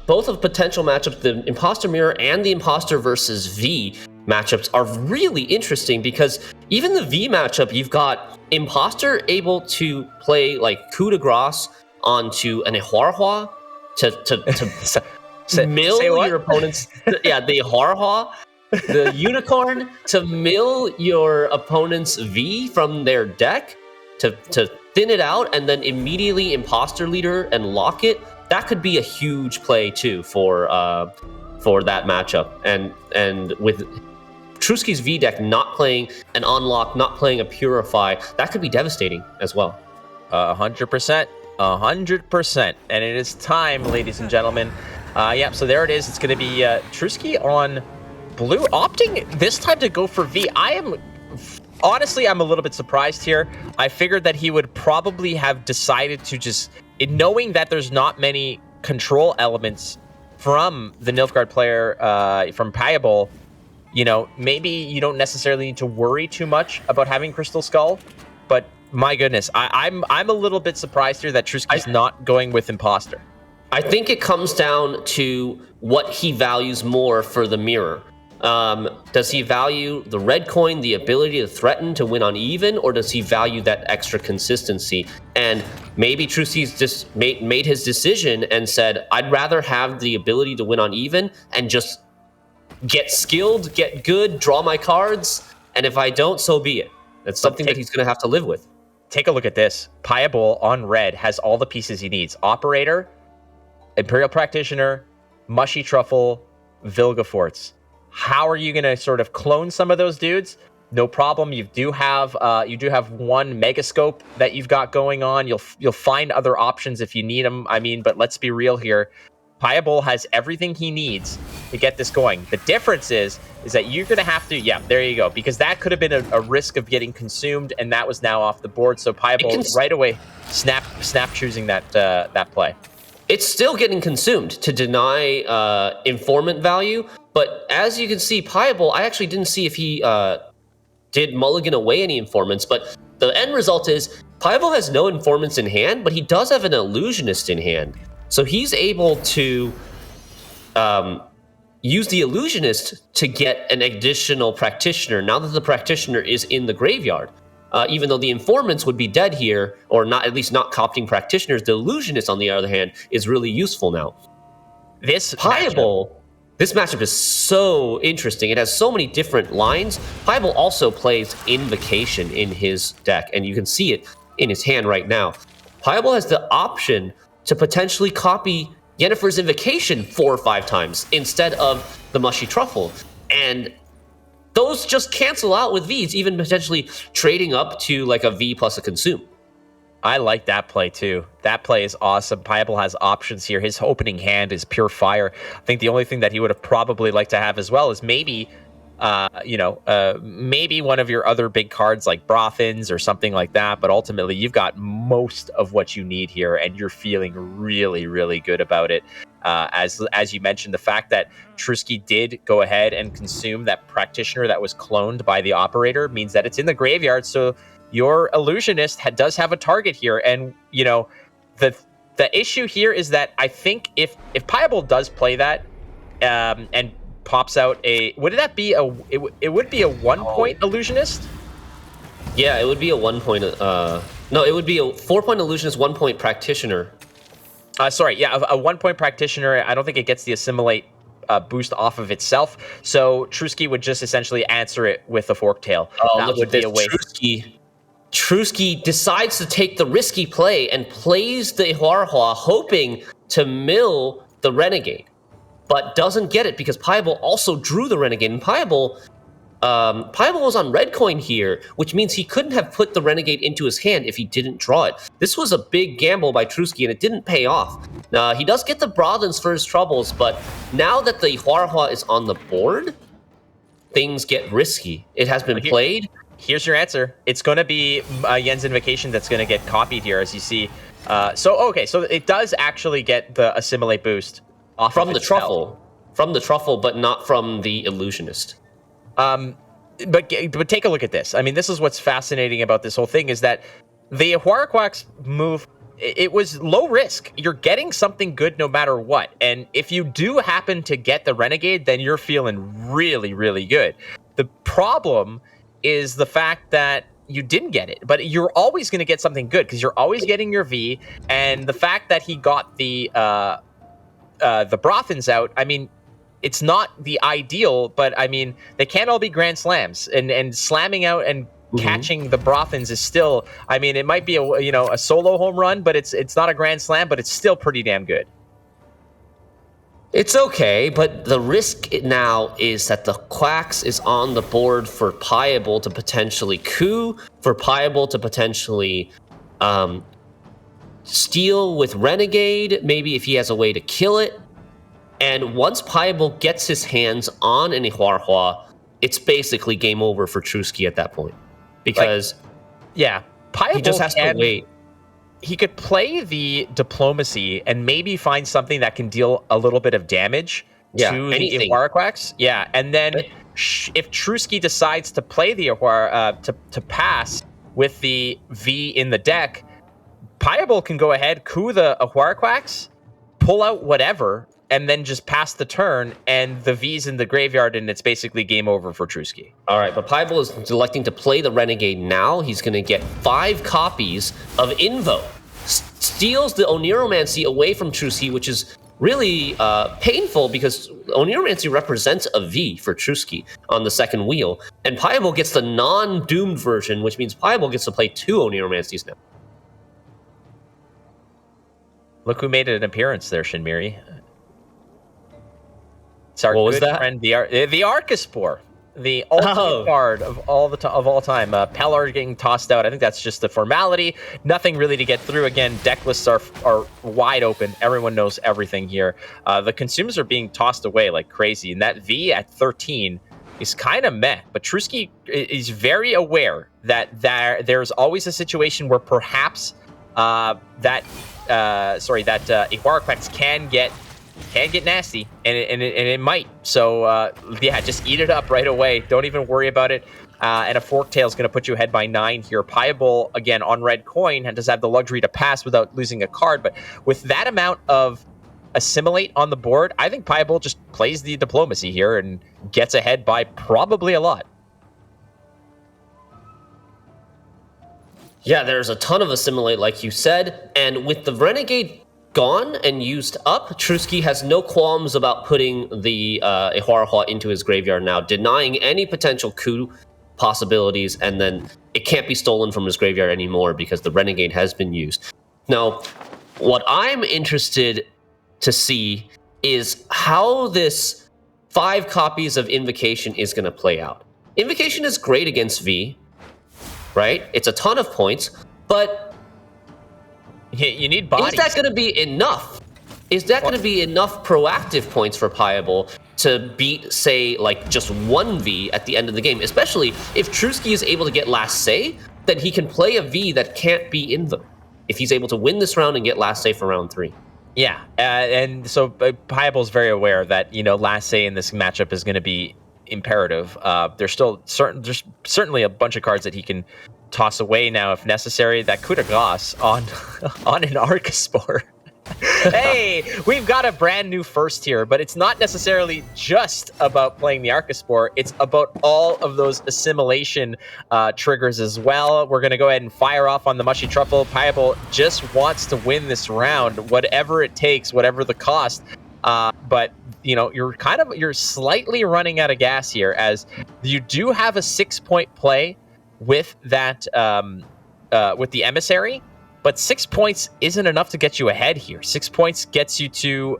both of potential matchups, the Imposter Mirror and the Imposter versus V matchups, are really interesting, because even the V matchup, you've got Imposter able to play like coup de grace onto an Ehuarhua to mill your opponent's the Ehuarhua, the unicorn, to mill your opponent's V from their deck to thin it out, and then immediately Imposter Leader and lock it. That could be a huge play too for that matchup. And with Trusky's V deck not playing an Unlock, not playing a Purify, that could be devastating as well. 100%. 100%. And it is time, ladies and gentlemen. So there it is. It's going to be Trusky on blue, opting this time to go for V. Honestly, I'm a little bit surprised here. I figured that he would probably have decided to just, knowing that there's not many control elements from the Nilfgaard player, from Payable, you know, maybe you don't necessarily need to worry too much about having Crystal Skull, but my goodness, I'm a little bit surprised here that Trusky's not going with Imposter. I think it comes down to what he values more for the mirror. Does he value the red coin, the ability to threaten to win on even, or does he value that extra consistency? And maybe Truski's just made his decision and said, I'd rather have the ability to win on even and just get skilled, get good, draw my cards, and if I don't, so be it. That's something that he's going to have to live with. Take a look at this. Piable on red has all the pieces he needs. Operator, Imperial Practitioner, Mushy Truffle, Vilgefortz. How are you going to sort of clone some of those dudes? No problem. You do have one Megascope that you've got going on. You'll find other options if you need them. I mean, but let's be real here. Piable has everything he needs to get this going. The difference is that you're going to have to, yeah, there you go, because that could have been a risk of getting consumed, and that was now off the board. So Piable right away snap choosing that play. It's still getting consumed to deny informant value, but as you can see, Piable, I actually didn't see if he did mulligan away any informants, but the end result is Piable has no informants in hand, but he does have an illusionist in hand. So he's able to use the illusionist to get an additional practitioner now that the practitioner is in the graveyard. Even though the informants would be dead here, or not, at least not copting practitioners, the illusionist, on the other hand, is really useful now. This matchup is so interesting. It has so many different lines. Piable also plays Invocation in his deck, and you can see it in his hand right now. Piable has the option to potentially copy Yennefer's Invocation 4 or 5 times instead of the Mushy Truffle. And those just cancel out with Vs, even potentially trading up to like a V plus a consume. I like that play too. That play is awesome. Piable has options here. His opening hand is pure fire. I think the only thing that he would have probably liked to have as well is maybe maybe one of your other big cards like Brothins or something like that, but ultimately you've got most of what you need here, and you're feeling really, really good about it. As you mentioned, the fact that Truski did go ahead and consume that practitioner that was cloned by the operator means that it's in the graveyard, so your illusionist does have a target here. And the issue here is that I think if Piable does play that and pops out it would be a 1-point illusionist. Yeah, it would be a 1-point no, it would be a 4-point illusionist, 1-point practitioner. A 1-point practitioner. I don't think it gets the assimilate boost off of itself, so Truski would just essentially answer it with a forktail. That would be a way. Truski decides to take the risky play and plays the Huarhua, hoping to mill the Renegade, but doesn't get it because Piable also drew the Renegade. And Piable was on red coin here, which means he couldn't have put the Renegade into his hand if he didn't draw it. This was a big gamble by Truski, and it didn't pay off. He does get the Brothins for his troubles, but now that the Huarhua is on the board, things get risky. It has been played. Here's your answer. It's going to be Yen's Invocation that's going to get copied here, as you see. So it does actually get the assimilate boost off from of the truffle. From the truffle, but not from the illusionist. But take a look at this. I mean, this is what's fascinating about this whole thing, is that the Huaraquax move, it was low risk. You're getting something good no matter what. And if you do happen to get the Renegade, then you're feeling really, really good. The problem is the fact that you didn't get it, but you're always going to get something good because you're always getting your V. And the fact that he got the Brothins out, I mean, it's not the ideal, but I mean, they can't all be grand slams, and slamming out and catching the Brothins is still, I mean, it might be a solo home run, but it's not a grand slam, but it's still pretty damn good. It's okay, but the risk now is that the Quacks is on the board for Piable to potentially coup, for Piable to potentially steal with Renegade, maybe if he has a way to kill it. And once Piable gets his hands on an Huarhua, it's basically game over for Truski at that point. Because Piable he just has to wait. He could play the Diplomacy and maybe find something that can deal a little bit of damage to the Huaraquax. Yeah, and then if Truski decides to play the to pass with the V in the deck, Piable can go ahead, coup the Huaraquax, pull out whatever and then just pass the turn, and the V's in the graveyard, and it's basically game over for Trusky. All right, but Piebol is electing to play the Renegade now. He's going to get 5 copies of Invo. Steals the Oniromancy away from Trusky, which is really painful because Oniromancy represents a V for Trusky on the second wheel. And Piebol gets the non-doomed version, which means Piebol gets to play 2 Oniromancies now. Look who made an appearance there, Shinmiri. It's our What was good that? friend, the Arcaspore, the ultimate card of all time. Pellar getting tossed out. I think that's just a formality. Nothing really to get through. Again, deck lists are wide open. Everyone knows everything here. The consumers are being tossed away like crazy, and that V at 13 is kind of meh. But Trusky is very aware that there's always a situation where perhaps that Ihuaraquex can get nasty, and it might. So yeah, just eat it up right away. Don't even worry about it. And a Forktail is going to put you ahead by 9 here. Piebol, again, on red coin, does have the luxury to pass without losing a card. But with that amount of assimilate on the board, I think Piebol just plays the diplomacy here and gets ahead by probably a lot. Yeah, there's a ton of assimilate, like you said, and with the Renegade gone and used up, Trusky has no qualms about putting the Ihuarahua into his graveyard now, denying any potential coup possibilities, and then it can't be stolen from his graveyard anymore because the Renegade has been used. Now, what I'm interested to see is how this 5 copies of Invocation is going to play out. Invocation is great against V, right? It's a ton of points, but you need bodies. Is that going to be enough? Is that going to be enough proactive points for Piebol to beat, say, like just 1V at the end of the game? Especially if Trusky is able to get last say, then he can play a V that can't be Invo. If he's able to win this round and get last say for round 3. Yeah, and so Piebol's very aware that, last say in this matchup is going to be imperative. There's certainly a bunch of cards that he can toss away now if necessary. That coup de grace on an Arcaspore. Hey, we've got a brand new first here, but it's not necessarily just about playing the Arcaspore. It's about all of those assimilation triggers as well. We're going to go ahead and fire off on the Mushy Truffle. Piebol just wants to win this round, whatever it takes, whatever the cost. But you're slightly running out of gas here, as you do have a 6-point play with that with the Emissary, but 6 points isn't enough to get you ahead here. 6 points gets you to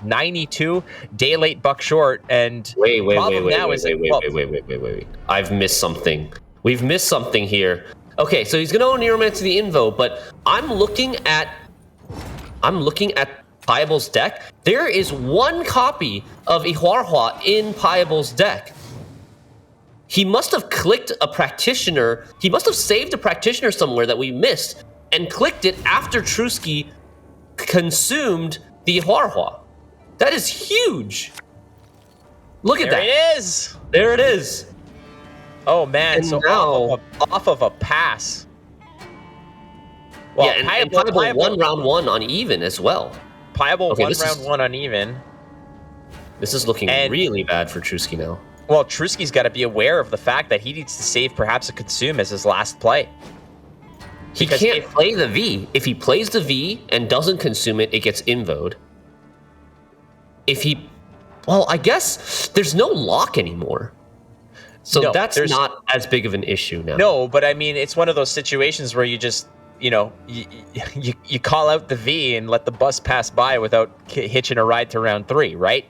92, day late, buck short, and wait. I've missed something. We've missed something here. Okay, so he's gonna Oniromancy the Invo, but I'm looking at Piebol's deck. There is 1 copy of Ihuarahua in Piebol's deck. He must have clicked a practitioner. He must have saved a practitioner somewhere that we missed and clicked it after Trusky consumed the Ihuarahua. That is huge. Look at that. There it is. There it is. Oh, man. And so now, off of a pass. Well, yeah, and Piebol won round 1 on even as well. Piebol won round 1 on even. This is looking really bad for Trusky now. Well, Trusky's got to be aware of the fact that he needs to save perhaps a consume as his last play. He can't play the V. If he plays the V and doesn't consume it, it gets invoed. Well, I guess there's no lock anymore. So that's not as big of an issue now. No, but I mean, it's one of those situations where you just, you call out the V and let the bus pass by without hitching a ride to round 3, right?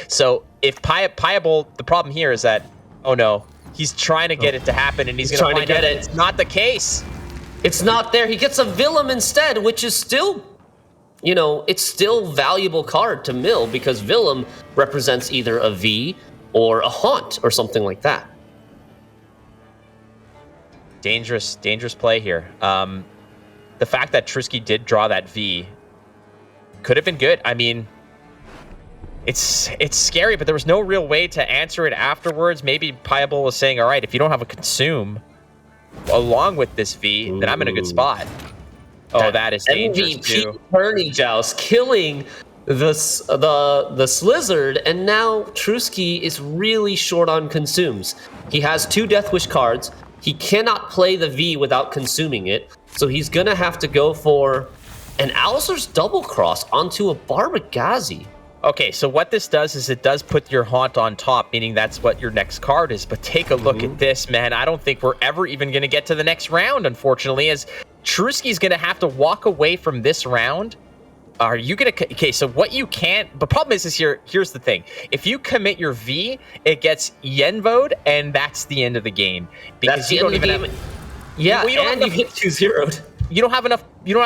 So if Piebol, the problem here is that, oh no, he's trying to get it to happen, and he's going to find out it's not the case. It's not there. He gets a Willem instead, which is still, it's still valuable card to mill because Willem represents either a V or a haunt or something like that. Dangerous play here. The fact that Trusky did draw that V could have been good. I mean, it's scary, but there was no real way to answer it afterwards. Maybe Piebol was saying, all right, if you don't have a consume along with this V, then I'm in a good spot. Oh, that is dangerous MVP too. Purdy Joust killing the Slizzard, and now Trusky is really short on consumes. He has 2 Death Wish cards. He cannot play the V without consuming it, so he's gonna have to go for an Owlser's Double Cross onto a Barbagazi. Okay, so what this does is it does put your Haunt on top, meaning that's what your next card is. But take a look at this, man. I don't think we're ever even going to get to the next round, unfortunately, as Trusky's going to have to walk away from this round. Are you going to... Okay, so what you can't... The problem is here's the thing. If you commit your V, it gets Yenvoed, and that's the end of the game. Because That's the end of the game. Yeah, you don't and have you hit 2-0'd. You don't have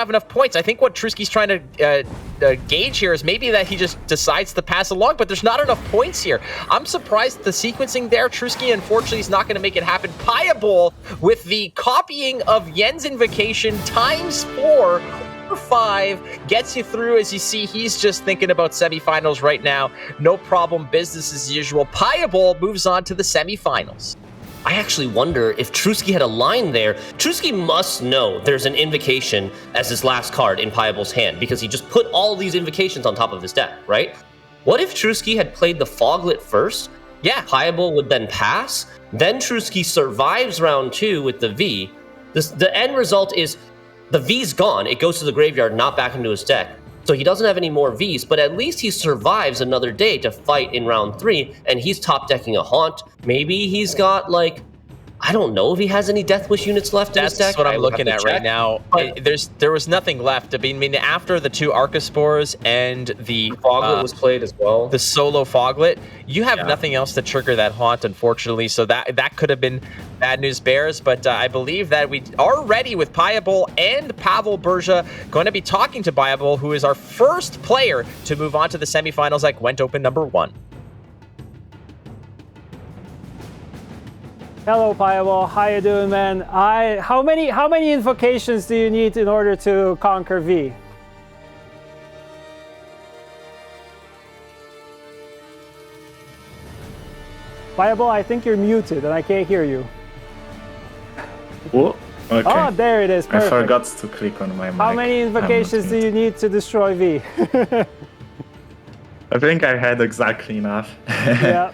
enough points. I think what Trusky's trying to gauge here is maybe that he just decides to pass along, but there's not enough points here. I'm surprised the sequencing there. Trusky, unfortunately, is not going to make it happen. Piable with the copying of Yen's Invocation ×4 or 5 gets you through. As you see, he's just thinking about semifinals right now. No problem, business as usual. Piable moves on to the semifinals. I actually wonder if Trusky had a line there. Trusky must know there's an invocation as his last card in Piable's hand because he just put all these invocations on top of his deck, right? What if Trusky had played the Foglet first? Yeah, Piable would then pass. Then Trusky survives round 2 with the V. The end result is the V's gone. It goes to the graveyard, not back into his deck. So he doesn't have any more Vs, but at least he survives another day to fight in round 3, and he's top decking a Haunt. Maybe he's got, like, I don't know if he has any Death Wish units left in his deck. That's what I'm looking at right now. There was nothing left. I mean, after the 2 Arcaspores and the Foglet was played as well. The solo Foglet, you have nothing else to trigger that Haunt, unfortunately. So that could have been bad news bears. But I believe that we are ready with Piable and Pavel Berja going to be talking to Piable, who is our first player to move on to the semifinals at Gwent Open #1. Hello, Piable. How you doing, man? How many invocations do you need in order to conquer V? Piable, I think you're muted and I can't hear you. Oh, okay. Oh, there it is. Perfect. I forgot to click on my mic. How many invocations do you need to destroy V? I think I had exactly enough. Yeah.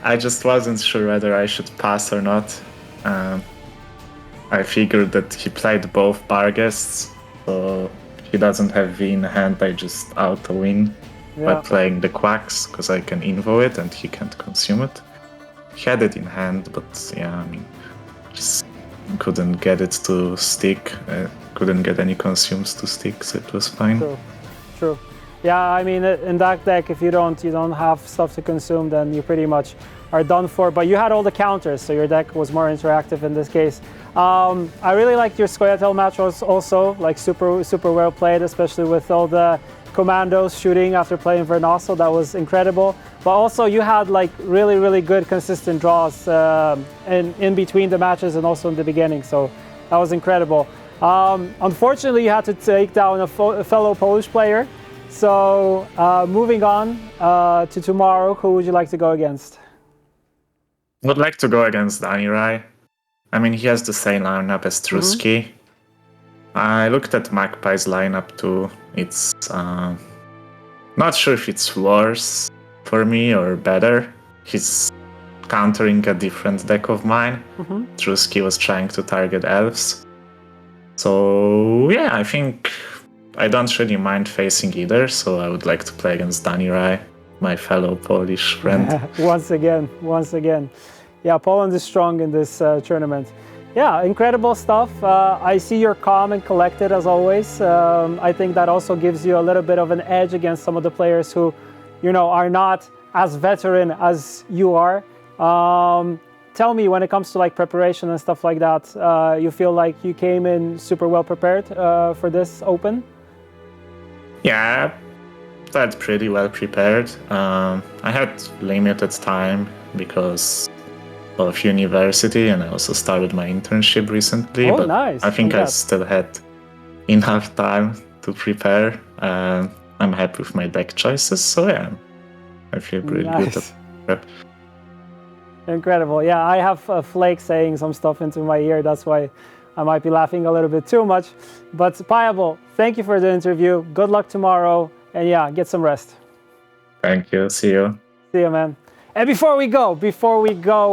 I just wasn't sure whether I should pass or not. I figured that he played both Barghests, so if he doesn't have V in hand, I just auto-win by playing the Quacks, because I can invo it and he can't consume it. He had it in hand, but yeah, I mean, just couldn't get it to stick. Couldn't get any consumes to stick, so it was fine. True. Yeah, I mean, in that deck, if you don't have stuff to consume, then you pretty much are done for. But you had all the counters, so your deck was more interactive in this case. I really liked your Scoia'tael match also, like super well played, especially with all the commandos shooting after playing Vernossel. That was incredible. But also you had like really good consistent draws in between the matches and also in the beginning. So that was incredible. Unfortunately, you had to take down a fellow Polish player. So moving on to tomorrow, who would you like to go against? I would like to go against Danny Rai. I mean, he has the same lineup as Trusky. I looked at Magpie's lineup too. It's not sure if it's worse for me or better. He's countering a different deck of mine. Trusky was trying to target elves. So yeah, I think I don't really mind facing either, so I would like to play against Danny Rai, my fellow Polish friend. Once again. Yeah, Poland is strong in this tournament. Yeah, incredible stuff. I see you're calm and collected as always. I think that also gives you a little bit of an edge against some of the players who, are not as veteran as you are. Tell me, when it comes to like preparation and stuff like that, you feel like you came in super well prepared for this Open? Yeah, that's pretty well prepared. I had limited time because of university, and I also started my internship recently. Oh, but nice. I think Congrats. I still had enough time to prepare. I'm happy with my deck choices, so yeah, I feel pretty good at prep. Incredible. Yeah, I have Flake saying some stuff into my ear. That's why I might be laughing a little bit too much. But Payable, thank you for the interview. Good luck tomorrow. And yeah, get some rest. Thank you. See you. See you, man. And before we go,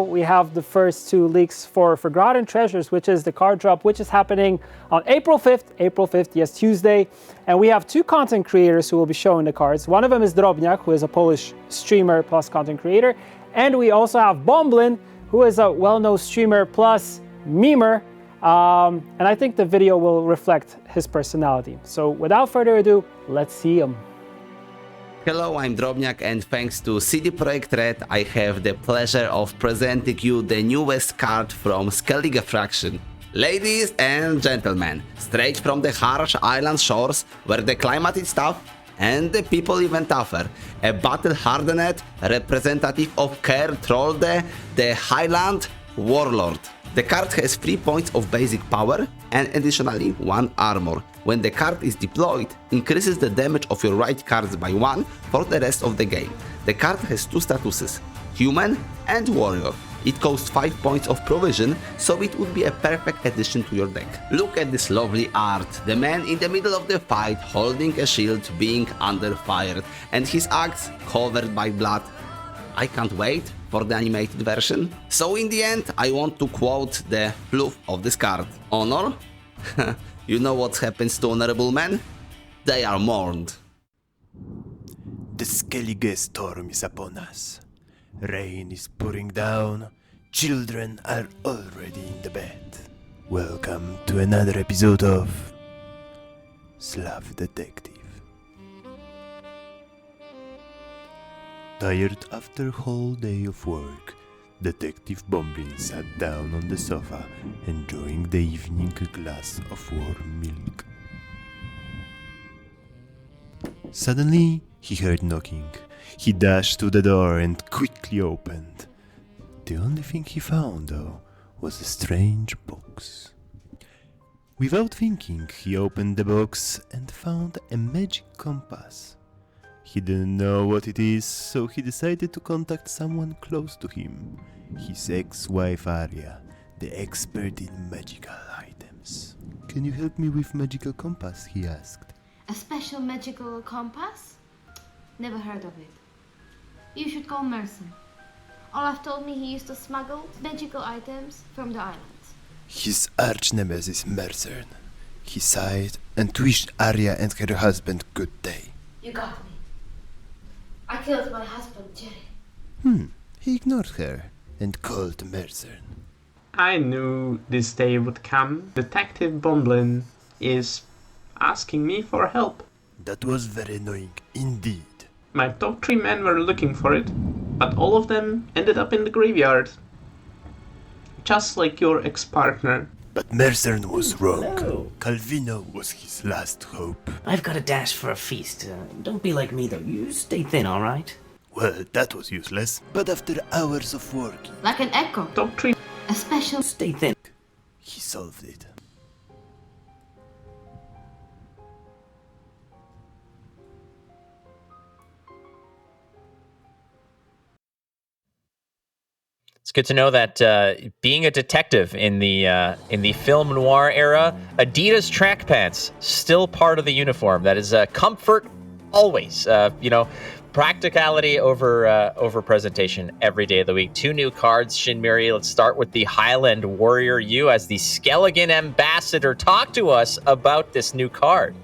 we have the first two leaks for Forgotten Treasures, which is the card drop, which is happening on April 5th, yes, Tuesday. And we have two content creators who will be showing the cards. One of them is Drobniak, who is a Polish streamer plus content creator. And we also have Bomblin, who is a well-known streamer plus memer. And I think the video will reflect his personality. So without further ado, let's see him. Hello, I'm Drobniak, and thanks to CD Projekt Red, I have the pleasure of presenting you the newest card from Skellige Fraction. Ladies and gentlemen, straight from the harsh island shores, where the climate is tough and the people even tougher, a battle-hardened representative of Ker Trollde, the Highland Warlord. The card has 3 points of basic power and additionally 1 armor. When the card is deployed, increases the damage of your right cards by 1 for the rest of the game. The card has 2 statuses, Human and Warrior. It costs 5 points of provision, so it would be a perfect addition to your deck. Look at this lovely art, the man in the middle of the fight holding a shield being under fire and his axe covered by blood. I can't wait for the animated version. So in the end, I want to quote the fluff of this card. Honor? You know what happens to honorable men? They are mourned. The Skellige storm is upon us. Rain is pouring down. Children are already in the bed. Welcome to another episode of Slav Detective. Tired after a whole day of work, Detective Bomblin sat down on the sofa, enjoying the evening glass of warm milk. Suddenly, he heard knocking. He dashed to the door and quickly opened. The only thing he found, though, was a strange box. Without thinking, he opened the box and found a magic compass. He didn't know what it is, so he decided to contact someone close to him, his ex-wife Arya, the expert in magical items. Can you help me with magical compass? He asked. A special magical compass? Never heard of it. You should call Merson. Olaf told me he used to smuggle magical items from the islands. His arch-nemesis Mercern. He sighed and wished Arya and her husband good day. You got me. I killed my husband, Jerry. He ignored her and called Mercern. I knew this day would come. Detective Bomblin is asking me for help. That was very annoying indeed. My top 3 men were looking for it, but all of them ended up in the graveyard. Just like your ex-partner. But Mercern was wrong. Hello. Calvino was his last hope. I've got a dash for a feast. Don't be like me, though. You stay thin, all right? Well, that was useless. But after hours of working, Like an echo. Top 3. A special... Stay thin. he solved it. It's good to know that being a detective in the film noir era, Adidas track pants still part of the uniform. That is comfort always. Practicality over presentation every day of the week. 2 new cards, Shinmiri. Let's start with the Highland Warrior. You as the Skellige ambassador, talk to us about this new card.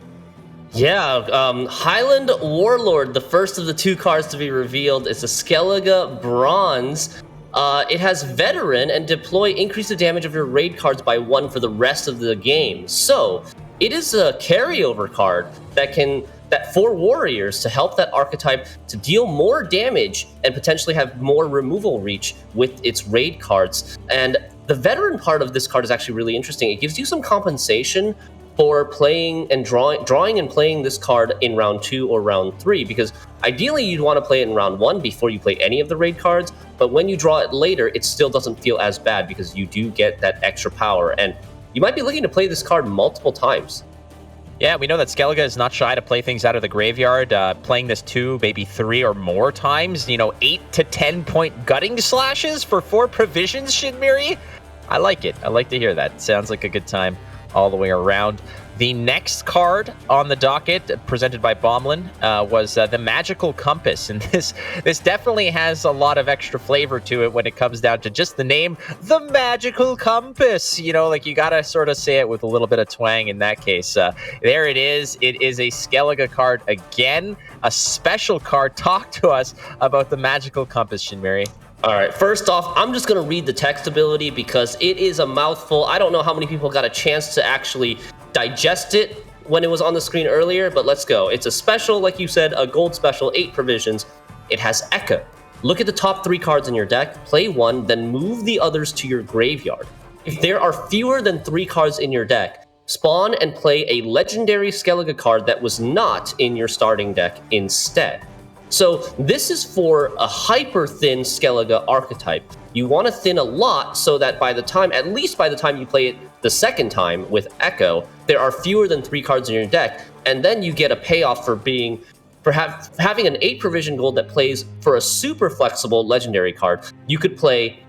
Yeah, Highland Warlord, the first of the 2 cards to be revealed, is a Skellige Bronze. It has Veteran and Deploy, increase the damage of your raid cards by 1 for the rest of the game. So, it is a carryover card that for warriors to help that archetype to deal more damage and potentially have more removal reach with its raid cards. And the Veteran part of this card is actually really interesting. It gives you some compensation for playing and drawing and playing this card in round 2 or round 3, because ideally you'd want to play it in round 1 before you play any of the raid cards, but when you draw it later, it still doesn't feel as bad because you do get that extra power, and you might be looking to play this card multiple times. Yeah, we know that Skellige is not shy to play things out of the graveyard, playing this 2, maybe 3 or more times. 8 to 10 point gutting slashes for 4 provisions, Shinmiri. I like it. I like to hear that. Sounds like a good time all the way around. The next card on the docket, presented by Bomblin, was the Magical Compass. And this definitely has a lot of extra flavor to it when it comes down to just the name, the Magical Compass. You know, like you got to sort of say it with a little bit of twang in that case. There it is. It is a Skellige card again, a special card. Talk to us about the Magical Compass, Shinmiri. All right, first off, I'm just going to read the text ability because it is a mouthful. I don't know how many people got a chance to actually digest it when it was on the screen earlier, but let's go. It's a special, like you said, a gold special, 8 provisions. It has Echo. Look at the top 3 cards in your deck, play 1, then move the others to your graveyard. If there are fewer than 3 cards in your deck, spawn and play a legendary Skellige card that was not in your starting deck instead. So this is for a hyper thin Skellige archetype. You want to thin a lot so that at least by the time you play it the second time with Echo, there are fewer than 3 cards in your deck, and then you get a payoff for having an 8 provision gold that plays for a super flexible legendary card. You could play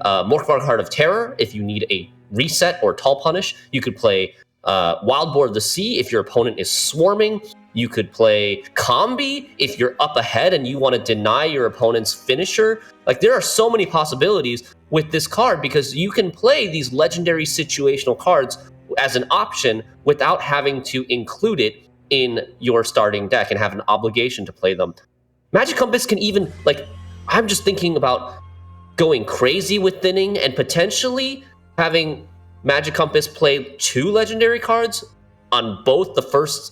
Morkvar Heart of Terror if you need a reset or Tall Punish. You could play Wild Boar of the Sea if your opponent is swarming. You could play Combi if you're up ahead and you want to deny your opponent's finisher. Like, there are so many possibilities with this card because you can play these legendary situational cards as an option without having to include it in your starting deck and have an obligation to play them. Magic Compass can even, I'm just thinking about going crazy with thinning and potentially having Magic Compass play 2 legendary cards on both the first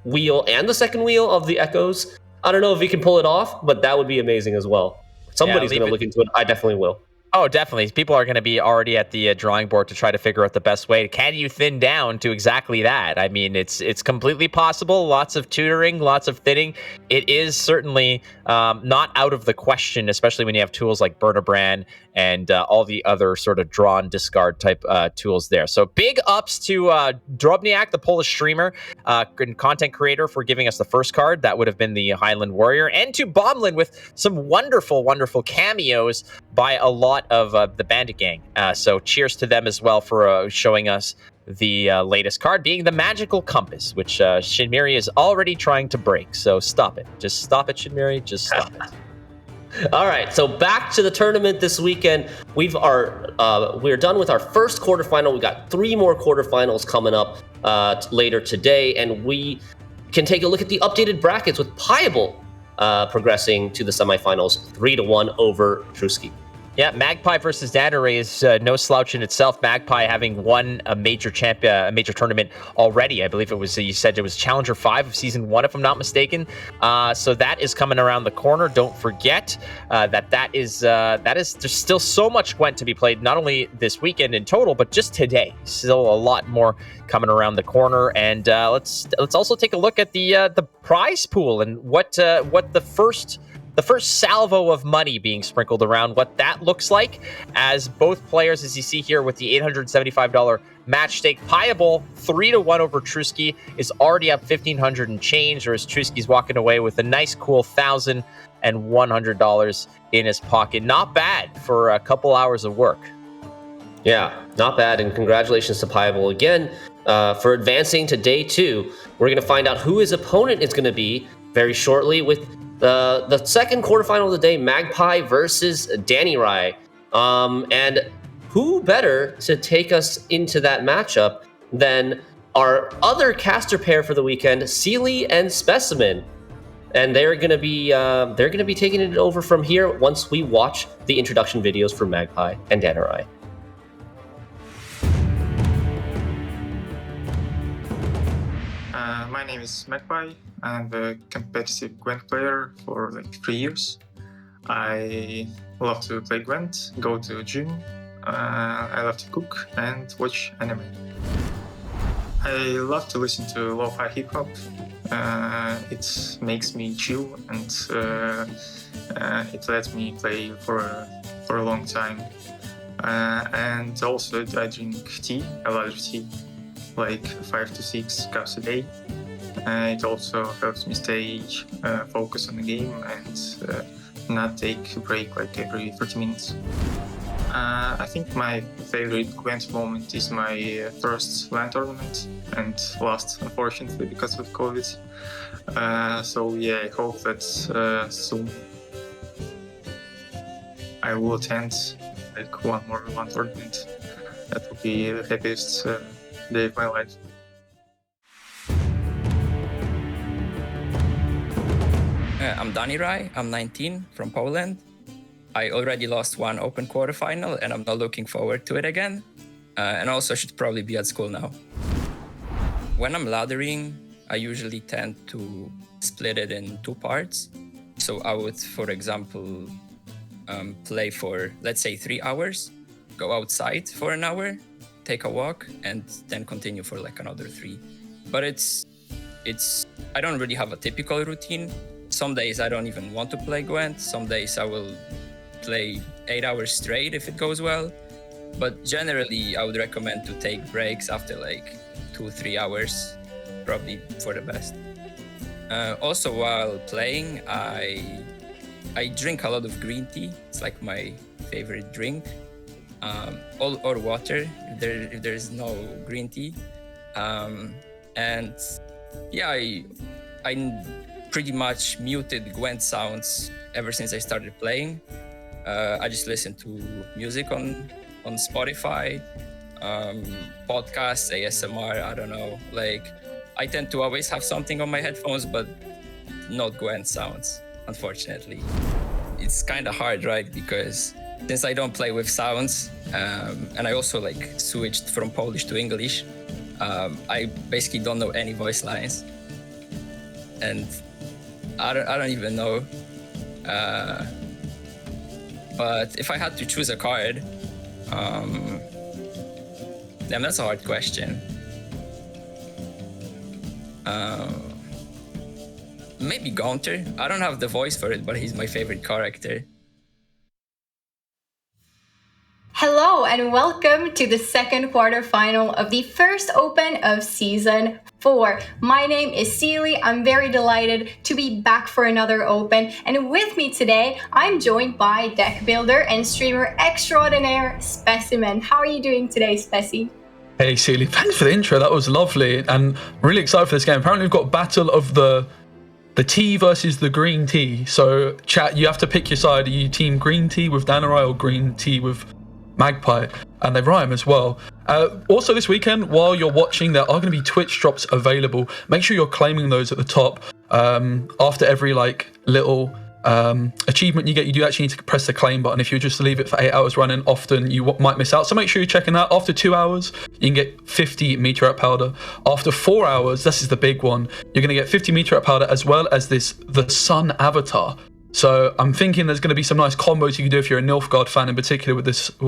wheel and the second wheel of the Echoes. I don't know if he can pull it off, but that would be amazing as well. Somebody's going to look into it. I definitely will. Oh, definitely. People are going to be already at the drawing board to try to figure out the best way. Can you thin down to exactly that? I mean, it's completely possible. Lots of tutoring, lots of thinning. It is certainly not out of the question, especially when you have tools like Burn a Brand and all the other sort of draw and discard type tools there. So big ups to Drobniak, the Polish streamer and content creator, for giving us the first card. That would have been the Highland Warrior. And to Bomblin with some wonderful, wonderful cameos by a lot of the Bandit Gang. So cheers to them as well for showing us the latest card, being the Magical Compass, which Shinmiri is already trying to break. So stop it. Just stop it, Shinmiri. Just stop it. All right, so back to the tournament this weekend. We're done with our first quarterfinal. We got 3 more quarterfinals coming up later today, and we can take a look at the updated brackets with Piable progressing to the semifinals 3-1 over Truski. Yeah, Magpie versus Danneray is no slouch in itself. Magpie having won a major tournament already. I believe it was, you said it was Challenger 5 of Season 1, if I'm not mistaken. So that is coming around the corner. Don't forget that is there's still so much Gwent to be played, not only this weekend in total, but just today. Still a lot more coming around the corner. And let's also take a look at the prize pool and what the first salvo of money being sprinkled around, what that looks like, as both players, as you see here with the $875 match stake. Piable 3-1 over Truski is already up $1,500 and change, or as Truski's walking away with a nice cool $1,100 in his pocket. Not bad for a couple hours of work. Yeah, not bad, and congratulations to Piable again for advancing to day 2. We're going to find out who his opponent is going to be very shortly with the second quarterfinal of the day, Magpie versus Danny Rye. And who better to take us into that matchup than our other caster pair for the weekend, Sealy and Specimen. And they're gonna be taking it over from here once we watch the introduction videos for Magpie and Danny Rye. My name is Magpie. I'm a competitive Gwent player for 3 years. I love to play Gwent, go to gym, I love to cook and watch anime. I love to listen to lo-fi hip-hop. It makes me chill and it lets me play for a long time. And also I drink tea, a lot of tea, like 5 to 6 cups a day. It also helps me stay focused on the game and not take a break every 30 minutes. I think my favorite Gwent moment is my first LAN tournament and lost, unfortunately, because of COVID. So yeah, I hope that soon I will attend like one more LAN tournament. That will be the happiest day of my life. I'm Dani Rai, I'm 19 from Poland. I already lost one open quarterfinal and I'm not looking forward to it again. And also should probably be at school now. When I'm laddering, I usually tend to split it in 2 parts. So I would, for example, play for, let's say 3 hours, go outside for an hour, take a walk, and then continue for like another 3. But I don't really have a typical routine. Some days I don't even want to play Gwent. Some days I will play 8 hours straight if it goes well. But generally, I would recommend to take breaks after like 2-3 hours, probably for the best. Also, while playing, I drink a lot of green tea. It's like my favorite drink, or water if there's no green tea. And yeah, I pretty much muted Gwent sounds ever since I started playing. I just listen to music on Spotify, podcasts, ASMR, I don't know. Like, I tend to always have something on my headphones, but not Gwent sounds, unfortunately. It's kind of hard, right? Because since I don't play with sounds, and I also like switched from Polish to English, I basically don't know any voice lines. And I don't even know. But if I had to choose a card, damn, that's a hard question. Maybe Gaunter. I don't have the voice for it, but he's my favorite character. Hello and welcome to the second quarterfinal of the first Open of Season 4. My name is Seely. I'm very delighted to be back for another Open. And with me today, I'm joined by deck builder and streamer extraordinaire, Specimen. How are you doing today, Speci? Hey Seely, thanks for the intro. That was lovely. And I'm really excited for this game. Apparently we've got Battle of the tea versus the green tea. So chat, you have to pick your side. Are you team green tea with Danarai or green tea with Magpie? And they rhyme as well. Also this weekend, while you're watching, there are going to be Twitch drops available. Make sure you're claiming those at the top. After every like little achievement you get, you do actually need to press the claim button. If you just leave it for 8 hours running, often you might miss out. So make sure you're checking that. After 2 hours, you can get 50 meteorite powder. After 4 hours, this is the big one, you're going to get 50 meteorite powder as well as the sun avatar. So I'm thinking there's going to be some nice combos you can do if you're a Nilfgaard fan in particular with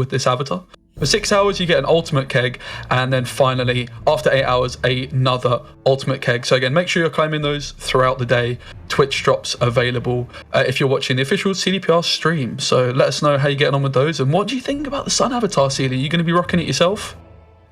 this avatar. For 6 hours, you get an ultimate keg, and then finally, after 8 hours, another ultimate keg. So again, make sure you're claiming those throughout the day. Twitch drops available if you're watching the official CDPR stream. So let us know how you're getting on with those, and what do you think about the sun avatar, Celia? Are you going to be rocking it yourself?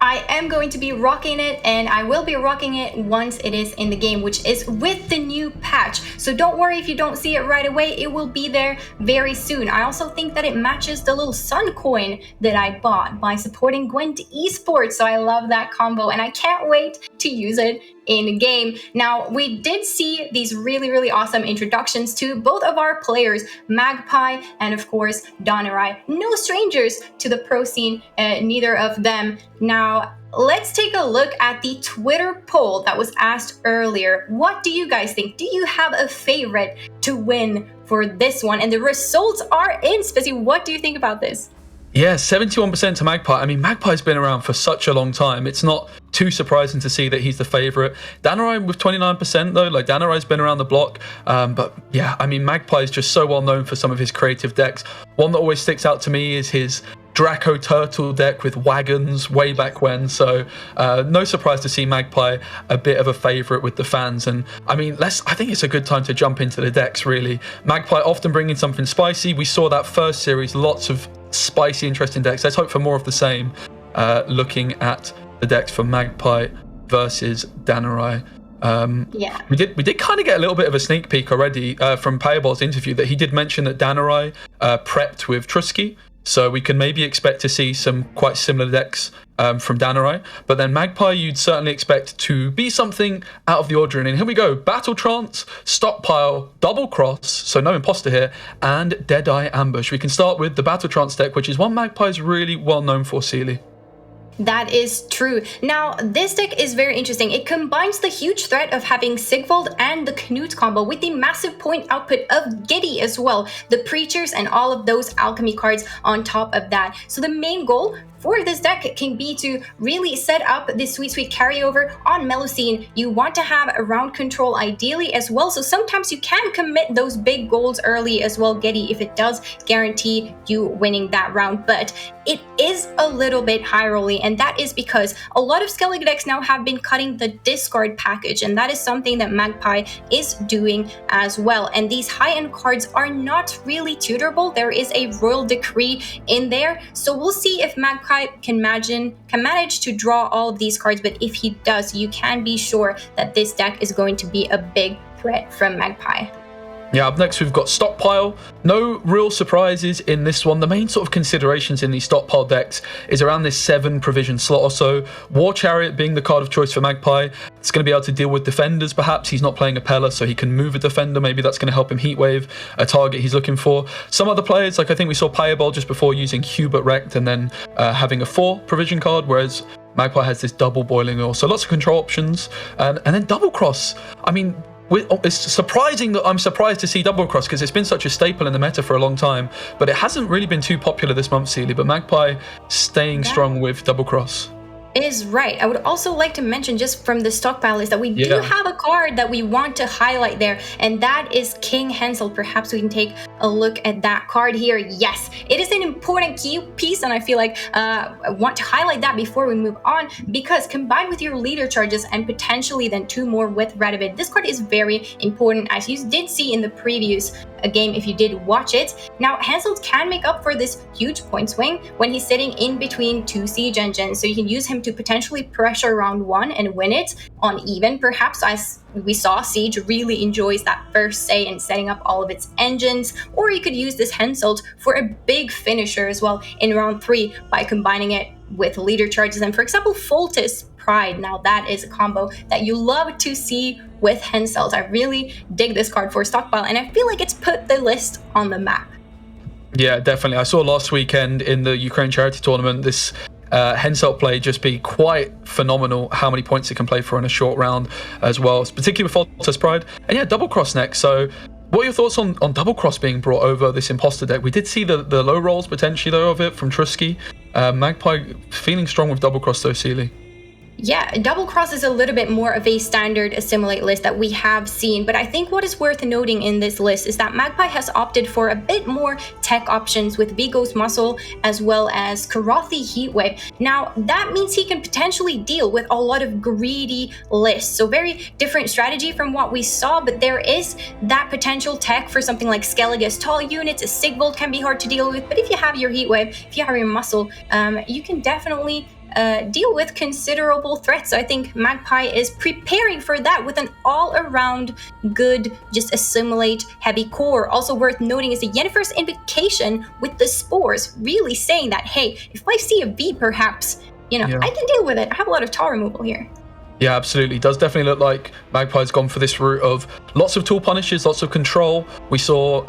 I am going to be rocking it, and I will be rocking it once it is in the game, which is with the new patch. So don't worry if you don't see it right away, it will be there very soon. I also think that it matches the little sun coin that I bought by supporting Gwent Esports, so I love that combo, and I can't wait to use it in the game. Now, we did see these really awesome introductions to both of our players, Magpie and of course Danarai. No strangers to the pro scene, neither of them. Now, let's take a look at the Twitter poll that was asked earlier. What do you guys think? Do you have a favorite to win for this one? And the results are in. Spezi, what do you think about this? Yeah, 71% to Magpie. I mean, Magpie's been around for such a long time. It's not too surprising to see that he's the favorite. Danarai with 29% though. Like, Danarai's been around the block. But yeah, I mean, Magpie is just so well known for some of his creative decks. One that always sticks out to me is his Draco Turtle deck with wagons way back when. So no surprise to see Magpie a bit of a favorite with the fans. And I mean, I think it's a good time to jump into the decks, really. Magpie often bringing something spicy. We saw that first series, lots of spicy, interesting decks. Let's hope for more of the same. Looking at the decks for Magpie versus Danarai. Yeah, we did kind of get a little bit of a sneak peek already from Payable's interview, that he did mention that Danarai prepped with Trusky. So we can maybe expect to see some quite similar decks from Danurai. But then Magpie, you'd certainly expect to be something out of the ordinary. And here we go. Battle Trance, Stockpile, Double Cross, so no Imposter here, and Deadeye Ambush. We can start with the Battle Trance deck, which is one Magpie's really well known for, Sealy. That is true. Now, this deck is very interesting. It combines the huge threat of having Sigvald and the Knut combo with the massive point output of Giddy as well, the Preachers and all of those alchemy cards on top of that. So the main goal for this deck can be to really set up this sweet carryover on Melusine. You want to have a round control ideally as well, so sometimes you can commit those big goals early as well, Getty, if it does guarantee you winning that round. But it is a little bit high rolly, and that is because a lot of Skellige decks now have been cutting the discard package, and that is something that Magpie is doing as well. And these high-end cards are not really tutorable. There is a Royal Decree in there, so we'll see if Magpie can manage to draw all of these cards. But if he does, you can be sure that this deck is going to be a big threat from Magpie. Yeah, up next we've got Stockpile. No real surprises in this one. The main sort of considerations in these Stockpile decks is around this 7 provision slot or so. War Chariot being the card of choice for Magpie. It's going to be able to deal with defenders perhaps. He's not playing a Pella, so he can move a defender. Maybe that's going to help him Heatwave a target he's looking for. Some other players, like I think we saw Payabol just before using Hubert Rect and then having a 4 provision card, whereas Magpie has this double boiling oil. So lots of control options. And then Double Cross. I mean, it's surprising that I'm surprised to see Double Cross because it's been such a staple in the meta for a long time, but it hasn't really been too popular this month, Sealy. But Magpie staying strong with Double Cross. Is right. I would also like to mention just from the stockpile is that we do have a card that we want to highlight there, and that is King Hensel. Perhaps we can take a look at that card here. Yes, it is an important key piece, and I feel like I want to highlight that before we move on, because combined with your leader charges and potentially then 2 more with Radovid, this card is very important, as you did see in the previous game if you did watch it. Now, Hensel can make up for this huge point swing when he's sitting in between 2 siege engines, so you can use him to potentially pressure round 1 and win it on even, perhaps, as we saw Siege really enjoys that first say in setting up all of its engines. Or you could use this Henselt for a big finisher as well in round 3 by combining it with leader charges and, for example, Foltis Pride. Now that is a combo that you love to see with Henselt. I really dig this card for Stockpile, and I feel like it's put the list on the map. Yeah, definitely. I saw last weekend in the Ukraine charity tournament this Henselt play just be quite phenomenal, how many points it can play for in a short round as well, particularly with Foltis Pride. And yeah, Double Cross next. So what are your thoughts on Double Cross being brought over this Imposter deck? We did see the low rolls potentially though of it from Trusky. Magpie feeling strong with Double Cross though, Sealy. Yeah, Double Cross is a little bit more of a standard assimilate list that we have seen, but I think what is worth noting in this list is that Magpie has opted for a bit more tech options with Vigo's Muscle as well as Karathi Heatwave. Now, that means he can potentially deal with a lot of greedy lists, so very different strategy from what we saw, but there is that potential tech for something like Skellige's tall units. A Sigvald can be hard to deal with, but if you have your Heatwave, if you have your Muscle, you can definitely deal with considerable threats. So I think Magpie is preparing for that with an all-around good, just assimilate heavy core. Also worth noting is the Yennefer's Invocation with the Spores, really saying that, hey, if I see a V perhaps, I can deal with it. I have a lot of tar removal here. Yeah, absolutely. It does definitely look like Magpie's gone for this route of lots of tool punishes, lots of control. We saw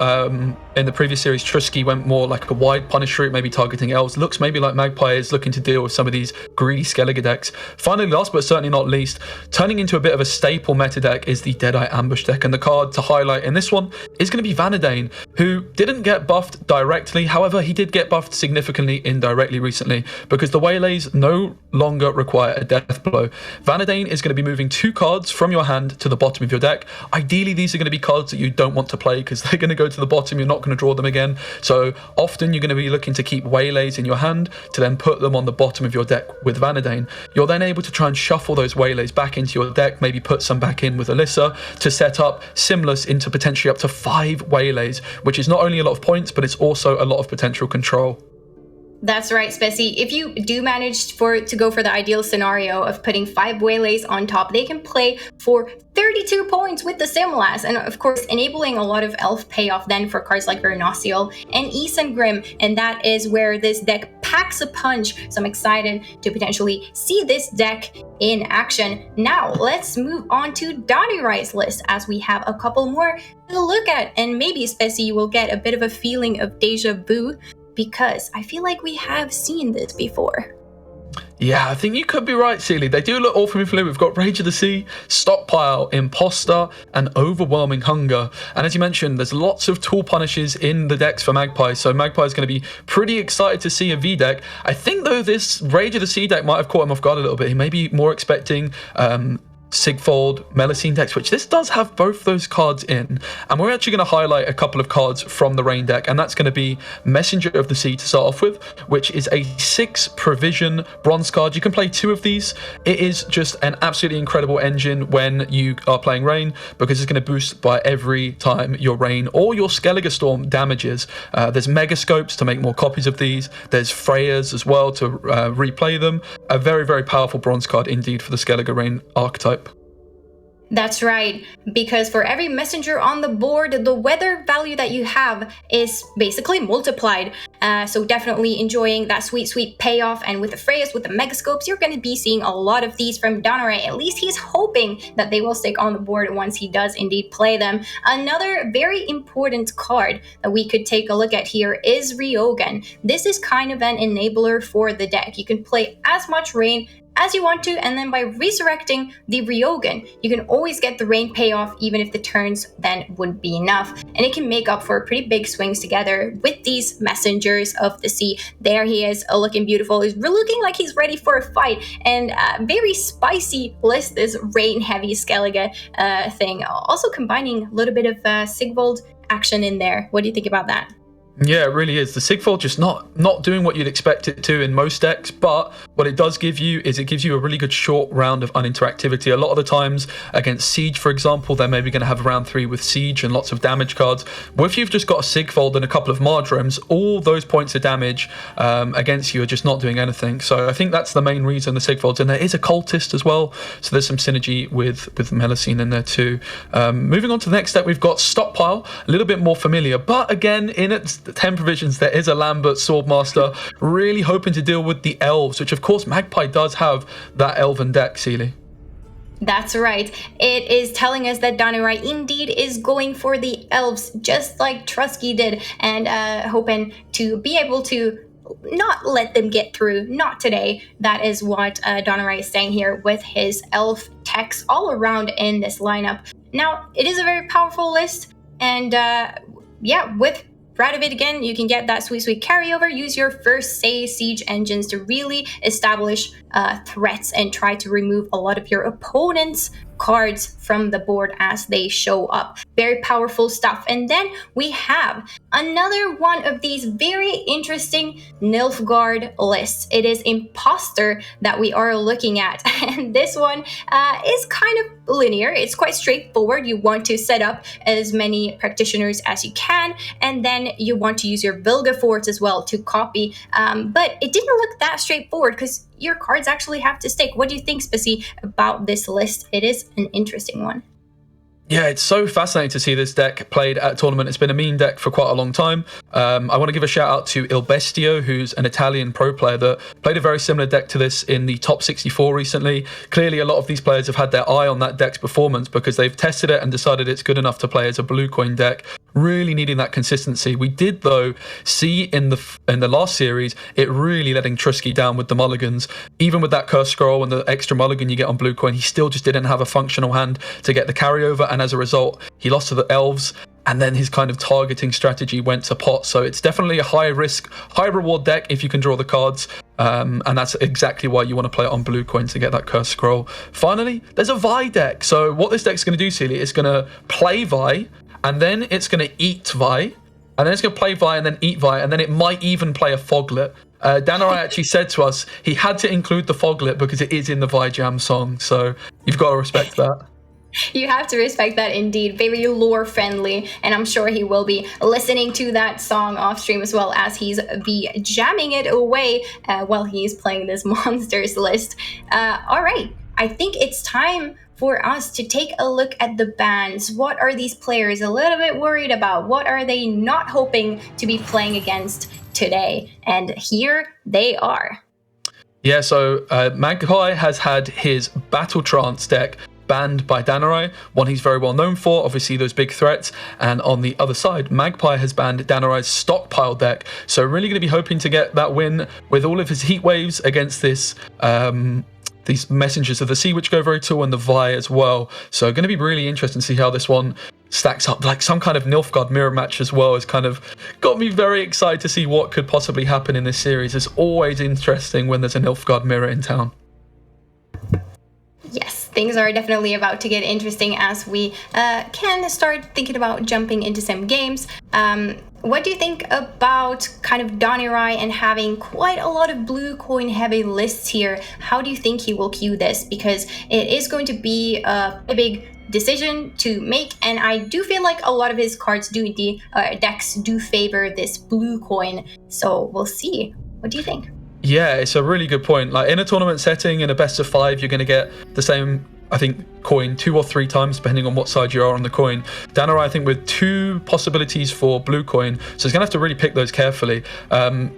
in the previous series, Trusky went more like a wide punish route, maybe targeting elves. Looks maybe like Magpie is looking to deal with some of these greedy Skellige decks. Finally, last but certainly not least, turning into a bit of a staple meta deck is the Deadeye Ambush deck. And the card to highlight in this one is going to be Vanadane, who didn't get buffed directly. However, he did get buffed significantly indirectly recently because the Waylays no longer require a death blow. Vanadane is going to be moving 2 cards from your hand to the bottom of your deck. Ideally, these are going to be cards that you don't want to play because they're going to go to the bottom. You're not going to draw them again. So often you're going to be looking to keep Waylays in your hand to then put them on the bottom of your deck with Vanadane. You're then able to try and shuffle those Waylays back into your deck, maybe put some back in with Alyssa to set up Simless into potentially up to 5 Waylays, which is not only a lot of points, but it's also a lot of potential control. That's right, Specie. If you do manage to go for the ideal scenario of putting 5 Waylays on top, they can play for 32 points with the Simlas, and of course enabling a lot of elf payoff then for cards like Vernociel and Isengrim, and that is where this deck packs a punch. So I'm excited to potentially see this deck in action. Now let's move on to Donnie Rice's list, as we have a couple more to look at, and maybe, Specie, you will get a bit of a feeling of deja vu, because I feel like we have seen this before. Yeah, I think you could be right, Sealy. They do look all familiar. We've got Rage of the Sea, Stockpile, Imposter, and Overwhelming Hunger. And as you mentioned, there's lots of tool punishes in the decks for Magpie, so Magpie is going to be pretty excited to see a V deck. I think, though, this Rage of the Sea deck might have caught him off guard a little bit. He may be more expecting Sigfold, Melusine decks, which this does have both those cards in. And we're actually going to highlight a couple of cards from the Rain deck, and that's going to be Messenger of the Sea to start off with, which is a 6 provision bronze card. You can play 2 of these. It is just an absolutely incredible engine when you are playing Rain, because it's going to boost by every time your Rain or your Skellige Storm damages. There's Megascopes to make more copies of these. There's Freyas as well to replay them. A very, very powerful bronze card indeed for the Skellige Rain archetype. That's right, because for every messenger on the board, the weather value that you have is basically multiplied. So definitely enjoying that sweet, sweet payoff. And with the Freyas, with the Megascopes, you're going to be seeing a lot of these from Donorai. At least he's hoping that they will stick on the board once he does indeed play them. Another very important card that we could take a look at here is Ryogen. This is kind of an enabler for the deck. You can play as much Rain as you want to, and then by resurrecting the Ryogen, you can always get the Rain payoff, even if the turns then wouldn't be enough. And it can make up for pretty big swings together with these Messengers of the Sea. There he is, looking beautiful. He's looking like he's ready for a fight, and very spicy list, this Rain-heavy Skellige thing. Also combining a little bit of Sigvold action in there. What do you think about that? Yeah, it really is. The Sigfold just not doing what you'd expect it to in most decks, but what it does give you is it gives you a really good short round of uninteractivity. A lot of the times against Siege, for example, they're maybe going to have round 3 with Siege and lots of damage cards. Well, if you've just got a Sigfold and a couple of Mardrums, all those points of damage against you are just not doing anything. So I think that's the main reason the Sigfolds. And there is a Cultist as well, so there's some synergy with Melusine in there too. Moving on to the next deck, we've got Stockpile, a little bit more familiar, but again, in its 10 provisions, there is a Lambert Swordmaster, really hoping to deal with the elves, which of course Magpie does have that elven deck, Sealy. That's right. It is telling us that Donorai indeed is going for the elves, just like Trusky did, and hoping to be able to not let them get through. Not today. That is what Donorai is saying here with his elf techs all around in this lineup. Now, it is a very powerful list, and yeah, with Radovid again, you can get that sweet, sweet carryover. Use your first siege engines to really establish threats and try to remove a lot of your opponent's cards from the board as they show up. Very powerful stuff. And then we have another one of these very interesting Nilfgaard lists. It is Imposter that we are looking at. And this one is kind of linear. It's quite straightforward. You want to set up as many practitioners as you can, and then you want to use your Vilgeforts as well to copy. But it didn't look that straightforward because your cards actually have to stick. What do you think, Specie, about this list? It is an interesting one. Yeah, it's so fascinating to see this deck played at a tournament. It's been a meme deck for quite a long time. I want to give a shout out to Il Bestio, who's an Italian pro player that played a very similar deck to this in the top 64 recently. Clearly, a lot of these players have had their eye on that deck's performance because they've tested it and decided it's good enough to play as a blue coin deck. Really needing that consistency. We did, though, see in the last series it really letting Trusky down with the mulligans. Even with that Curse Scroll and the extra mulligan you get on blue coin, he still just didn't have a functional hand to get the carryover, and as a result, he lost to the elves. And then his kind of targeting strategy went to pot. So it's definitely a high risk, high reward deck if you can draw the cards. And that's exactly why you want to play it on blue coin to get that Curse Scroll. Finally, there's a Vi deck. So what this deck's going to do, Celia, is going to play Vi, and then it's going to eat Vi, and then it's going to play Vi and then eat Vi, and then it might even play a Foglet. Danorai actually said to us he had to include the Foglet because it is in the Vi Jam song. So you've got to respect that. You have to respect that indeed. Very lore friendly, and I'm sure he will be listening to that song off stream as well as he's be jamming it away while he's playing this monsters list. All right, I think it's time for us to take a look at the bans. What are these players a little bit worried about? What are they not hoping to be playing against today? And here they are. Yeah, so Magpie has had his Battle Trance deck banned by Danarai, one he's very well known for, obviously those big threats. And on the other side, Magpie has banned Danarai's Stockpile deck. So really going to be hoping to get that win with all of his Heat Waves against this these Messengers of the Sea, which go very tall, and the Vi as well. So going to be really interesting to see how this one stacks up. Like some kind of Nilfgaard mirror match as well has kind of got me very excited to see what could possibly happen in this series. It's always interesting when there's a Nilfgaard mirror in town. Yes, things are definitely about to get interesting as we can start thinking about jumping into some games. What do you think about kind of Danirai and having quite a lot of blue coin heavy lists here? How do you think he will queue this? Because it is going to be a big decision to make, and I do feel like a lot of his cards decks do favor this blue coin. So we'll see. What do you think? Yeah, it's a really good point. Like in a tournament setting, in a best of 5, you're going to get the same, I think, coin 2 or 3 times, depending on what side you are on the coin. Danarai, I think, with 2 possibilities for blue coin, so he's going to have to really pick those carefully.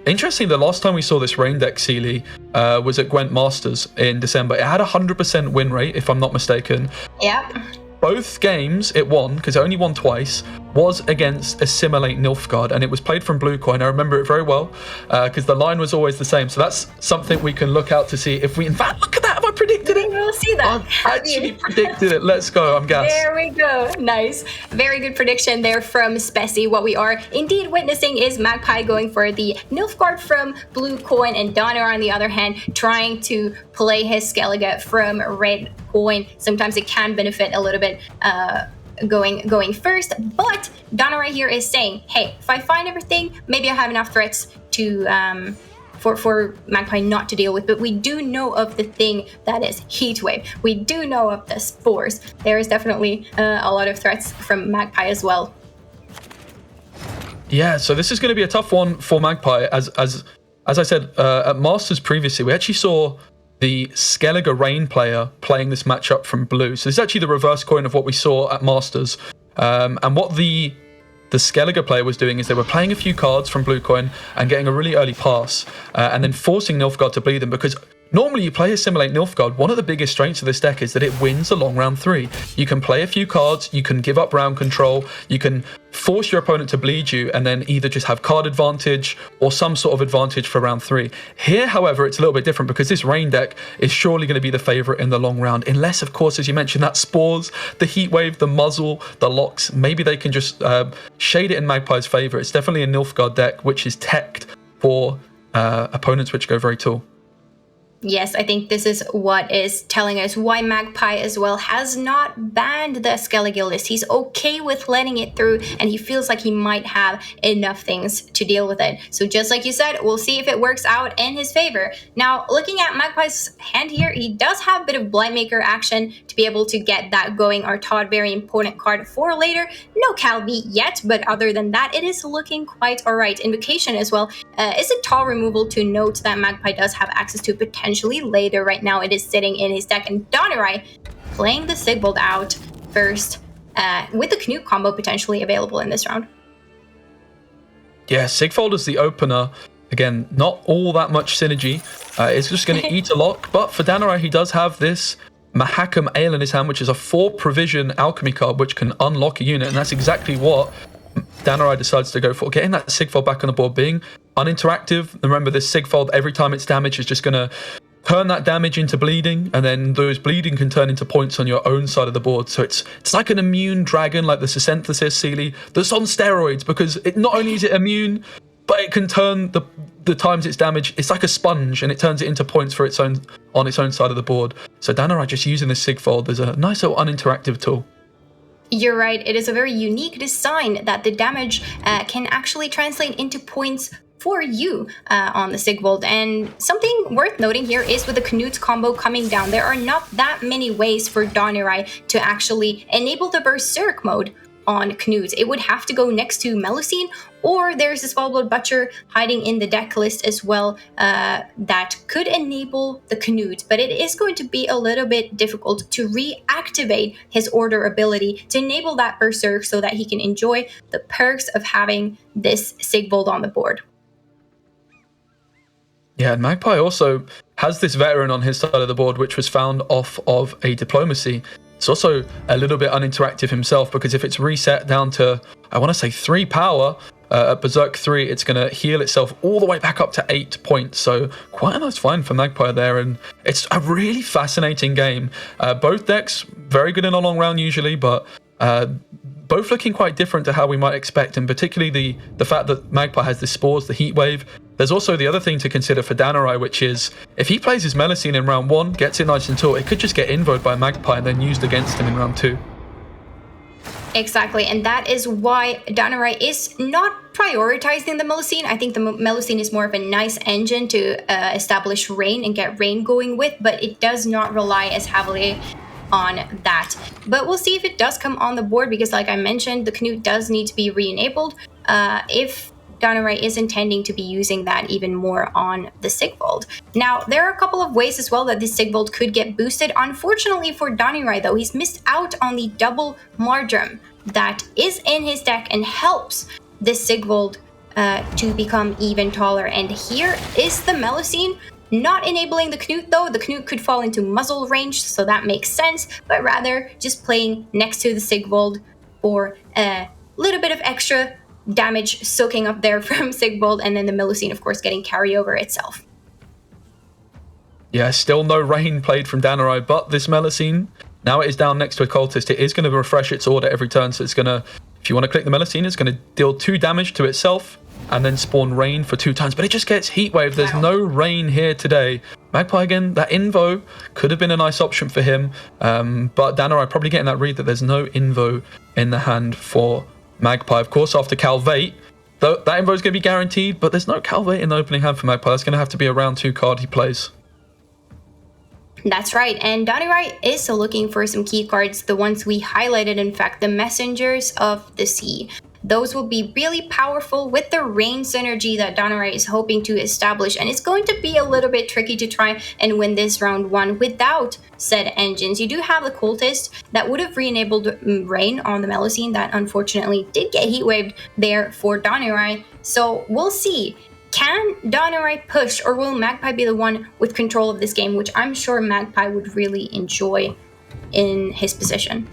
Interesting, the last time we saw this rain deck, Sealy, was at Gwent Masters in December. It had a 100% win rate, if I'm not mistaken. Yep. Both games it won, because it only won twice, was against Assimilate Nilfgaard, and it was played from blue coin. I remember it very well, because the line was always the same. So that's something we can look out to see if we, in fact, look at that, have I predicted it? We'll see that. I've actually predicted it. Let's go, I'm gassed. There we go. Nice. Very good prediction there from Spessy. What we are indeed witnessing is Magpie going for the Nilfgaard from blue coin, and Donar, on the other hand, trying to play his Skellige from red coin. Sometimes it can benefit a little bit going first, but Donna right here is saying, hey, if I find everything, maybe I have enough threats to for Magpie not to deal with. But we do know of the thing that is Heatwave. We do know of the Spores. There is definitely a lot of threats from Magpie as well. Yeah, so this is going to be a tough one for Magpie. As I said at Masters previously, we actually saw the Skellige Rain player playing this matchup from blue. So this is actually the reverse coin of what we saw at Masters. And what the Skellige player was doing is they were playing a few cards from blue coin and getting a really early pass, and then forcing Nilfgaard to bleed them, because normally you play Assimilate Nilfgaard. One of the biggest strengths of this deck is that it wins along round 3. You can play a few cards, you can give up round control, you can force your opponent to bleed you, and then either just have card advantage or some sort of advantage for round 3. Here, however, it's a little bit different, because this rain deck is surely going to be the favorite in the long round, unless, of course, as you mentioned, that Spores, the Heat Wave, the Muzzle, the Locks, maybe they can just shade it in Magpie's favor. It's definitely a Nilfgaard deck which is teched for opponents which go very tall. Yes, I think this is what is telling us why Magpie as well has not banned the Skellige list. He's okay with letting it through, and he feels like he might have enough things to deal with it. So just like you said, we'll see if it works out in his favor. Now, looking at Magpie's hand here, he does have a bit of Blightmaker action to be able to get that going. Artaud, very important card for later. No Calvi yet, but other than that, it is looking quite alright. Invocation as well is a tall removal to note that Magpie does have access to potentially later. Right now it is sitting in his deck, and Donarai playing the Sigvald out first with the Knut combo potentially available in this round. Yeah, Sigvald is the opener. Again, not all that much synergy. It's just going to eat a lock, but for Danarai, he does have this Mahakam Ale in his hand, which is a 4 provision alchemy card which can unlock a unit, and that's exactly what Danarai decides to go for, getting that Sigvald back on the board, being uninteractive. Remember, this Sigvald, every time it's damaged, is just going to turn that damage into bleeding, and then those bleeding can turn into points on your own side of the board. So it's like an immune dragon, like the Synthesis Sealy, that's on steroids, because it not only is it immune, but it can turn the times it's damaged, it's like a sponge, and it turns it into points for its own on its own side of the board. So Danarai just using this Sigvald as a nice little uninteractive tool. You're right, it is a very unique design that the damage can actually translate into points for you on the Sigvold. And something worth noting here is with the Knut combo coming down, there are not that many ways for Donirai to actually enable the Berserk mode on Knut. It would have to go next to Melusine, or there's a Swellblood Butcher hiding in the deck list as well that could enable the Knut, but it is going to be a little bit difficult to reactivate his Order ability to enable that Berserk so that he can enjoy the perks of having this Sigvold on the board. Yeah, and Magpie also has this veteran on his side of the board, which was found off of a Diplomacy. It's also a little bit uninteractive himself, because if it's reset down to, I want to say 3 power, at Berserk 3, it's going to heal itself all the way back up to 8 points. So quite a nice find for Magpie there, and it's a really fascinating game. Both decks very good in a long round usually, but both looking quite different to how we might expect, and particularly the fact that Magpie has the Spores, the Heat Wave. There's also the other thing to consider for Danarai, which is if he plays his Melusine in round 1, gets it nice and tall, it could just get invoed by Magpie and then used against him in round 2. Exactly, and that is why Danarai is not prioritizing the Melusine. I think the Melusine is more of a nice engine to establish Rain and get Rain going with, but it does not rely as heavily on that. But we'll see if it does come on the board, because like I mentioned, the Knut does need to be re-enabled if Danarai is intending to be using that even more on the Sigvold. Now, there are a couple of ways as well that this Sigvold could get boosted. Unfortunately for Danarai, though, he's missed out on the double Mardrum that is in his deck and helps this Sigvold to become even taller. And here is the Melusine. Not enabling the Knut, though. The Knut could fall into muzzle range, so that makes sense, but rather just playing next to the Sigvold for a little bit of extra damage soaking up there from Sigvold, and then the Melusine, of course, getting carryover itself. Yeah, still no Rain played from Danarai, but this Melusine, now it is down next to a Cultist. It is going to refresh its order every turn, so it's going to, if you want to click the Melusine, it's going to deal 2 damage to itself, and then spawn Rain for 2 times, but it just gets Heat Wave. There's no Rain here today. Magpie again, that Invo could have been a nice option for him, but Danarai probably getting that read that there's no Invo in the hand for Magpie. Of course, after Calvate, that Invo is going to be guaranteed, but there's no Calvate in the opening hand for Magpie. That's going to have to be a round 2 card he plays. That's right, and Danarai is still looking for some key cards, the ones we highlighted, in fact, the Messengers of the Sea. Those will be really powerful with the Rain synergy that Danarai is hoping to establish, and it's going to be a little bit tricky to try and win this round 1 without said engines. You do have the Cultist that would have re-enabled Rain on the Melusine that unfortunately did get Heat Waved there for Danarai, so we'll see. Can Danarai push, or will Magpie be the one with control of this game, which I'm sure Magpie would really enjoy in his position.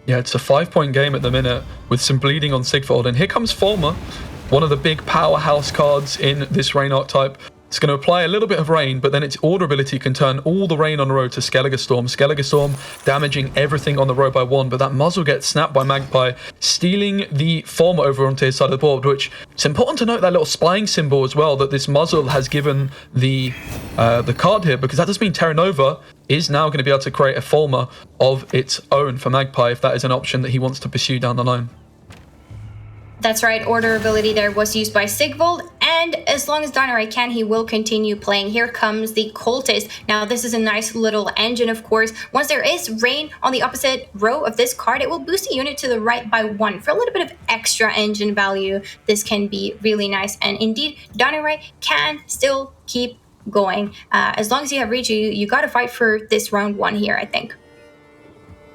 Yeah, it's a 5-point game at the minute with some bleeding on Sigvold. And here comes Fulmer, one of the big powerhouse cards in this Rain archetype. It's going to apply a little bit of Rain, but then its Order ability can turn all the Rain on the road to Skellige Storm. Skellige Storm damaging everything on the road by 1, but that muzzle gets snapped by Magpie, stealing the Fulmer over onto his side of the board, which it's important to note that little spying symbol as well that this muzzle has given the card here, because that does mean Terra Nova is now going to be able to create a Fulmer of its own for Magpie if that is an option that he wants to pursue down the line. That's right, Order ability there was used by Sigvold, and as long as Danarai can, he will continue playing. Here comes the Cultist. Now, this is a nice little engine, of course. Once there is Rain on the opposite row of this card, it will boost a unit to the right by 1. For a little bit of extra engine value, this can be really nice. And indeed, Danarai can still keep going. As long as you have reach, you got to fight for this round 1 here, I think.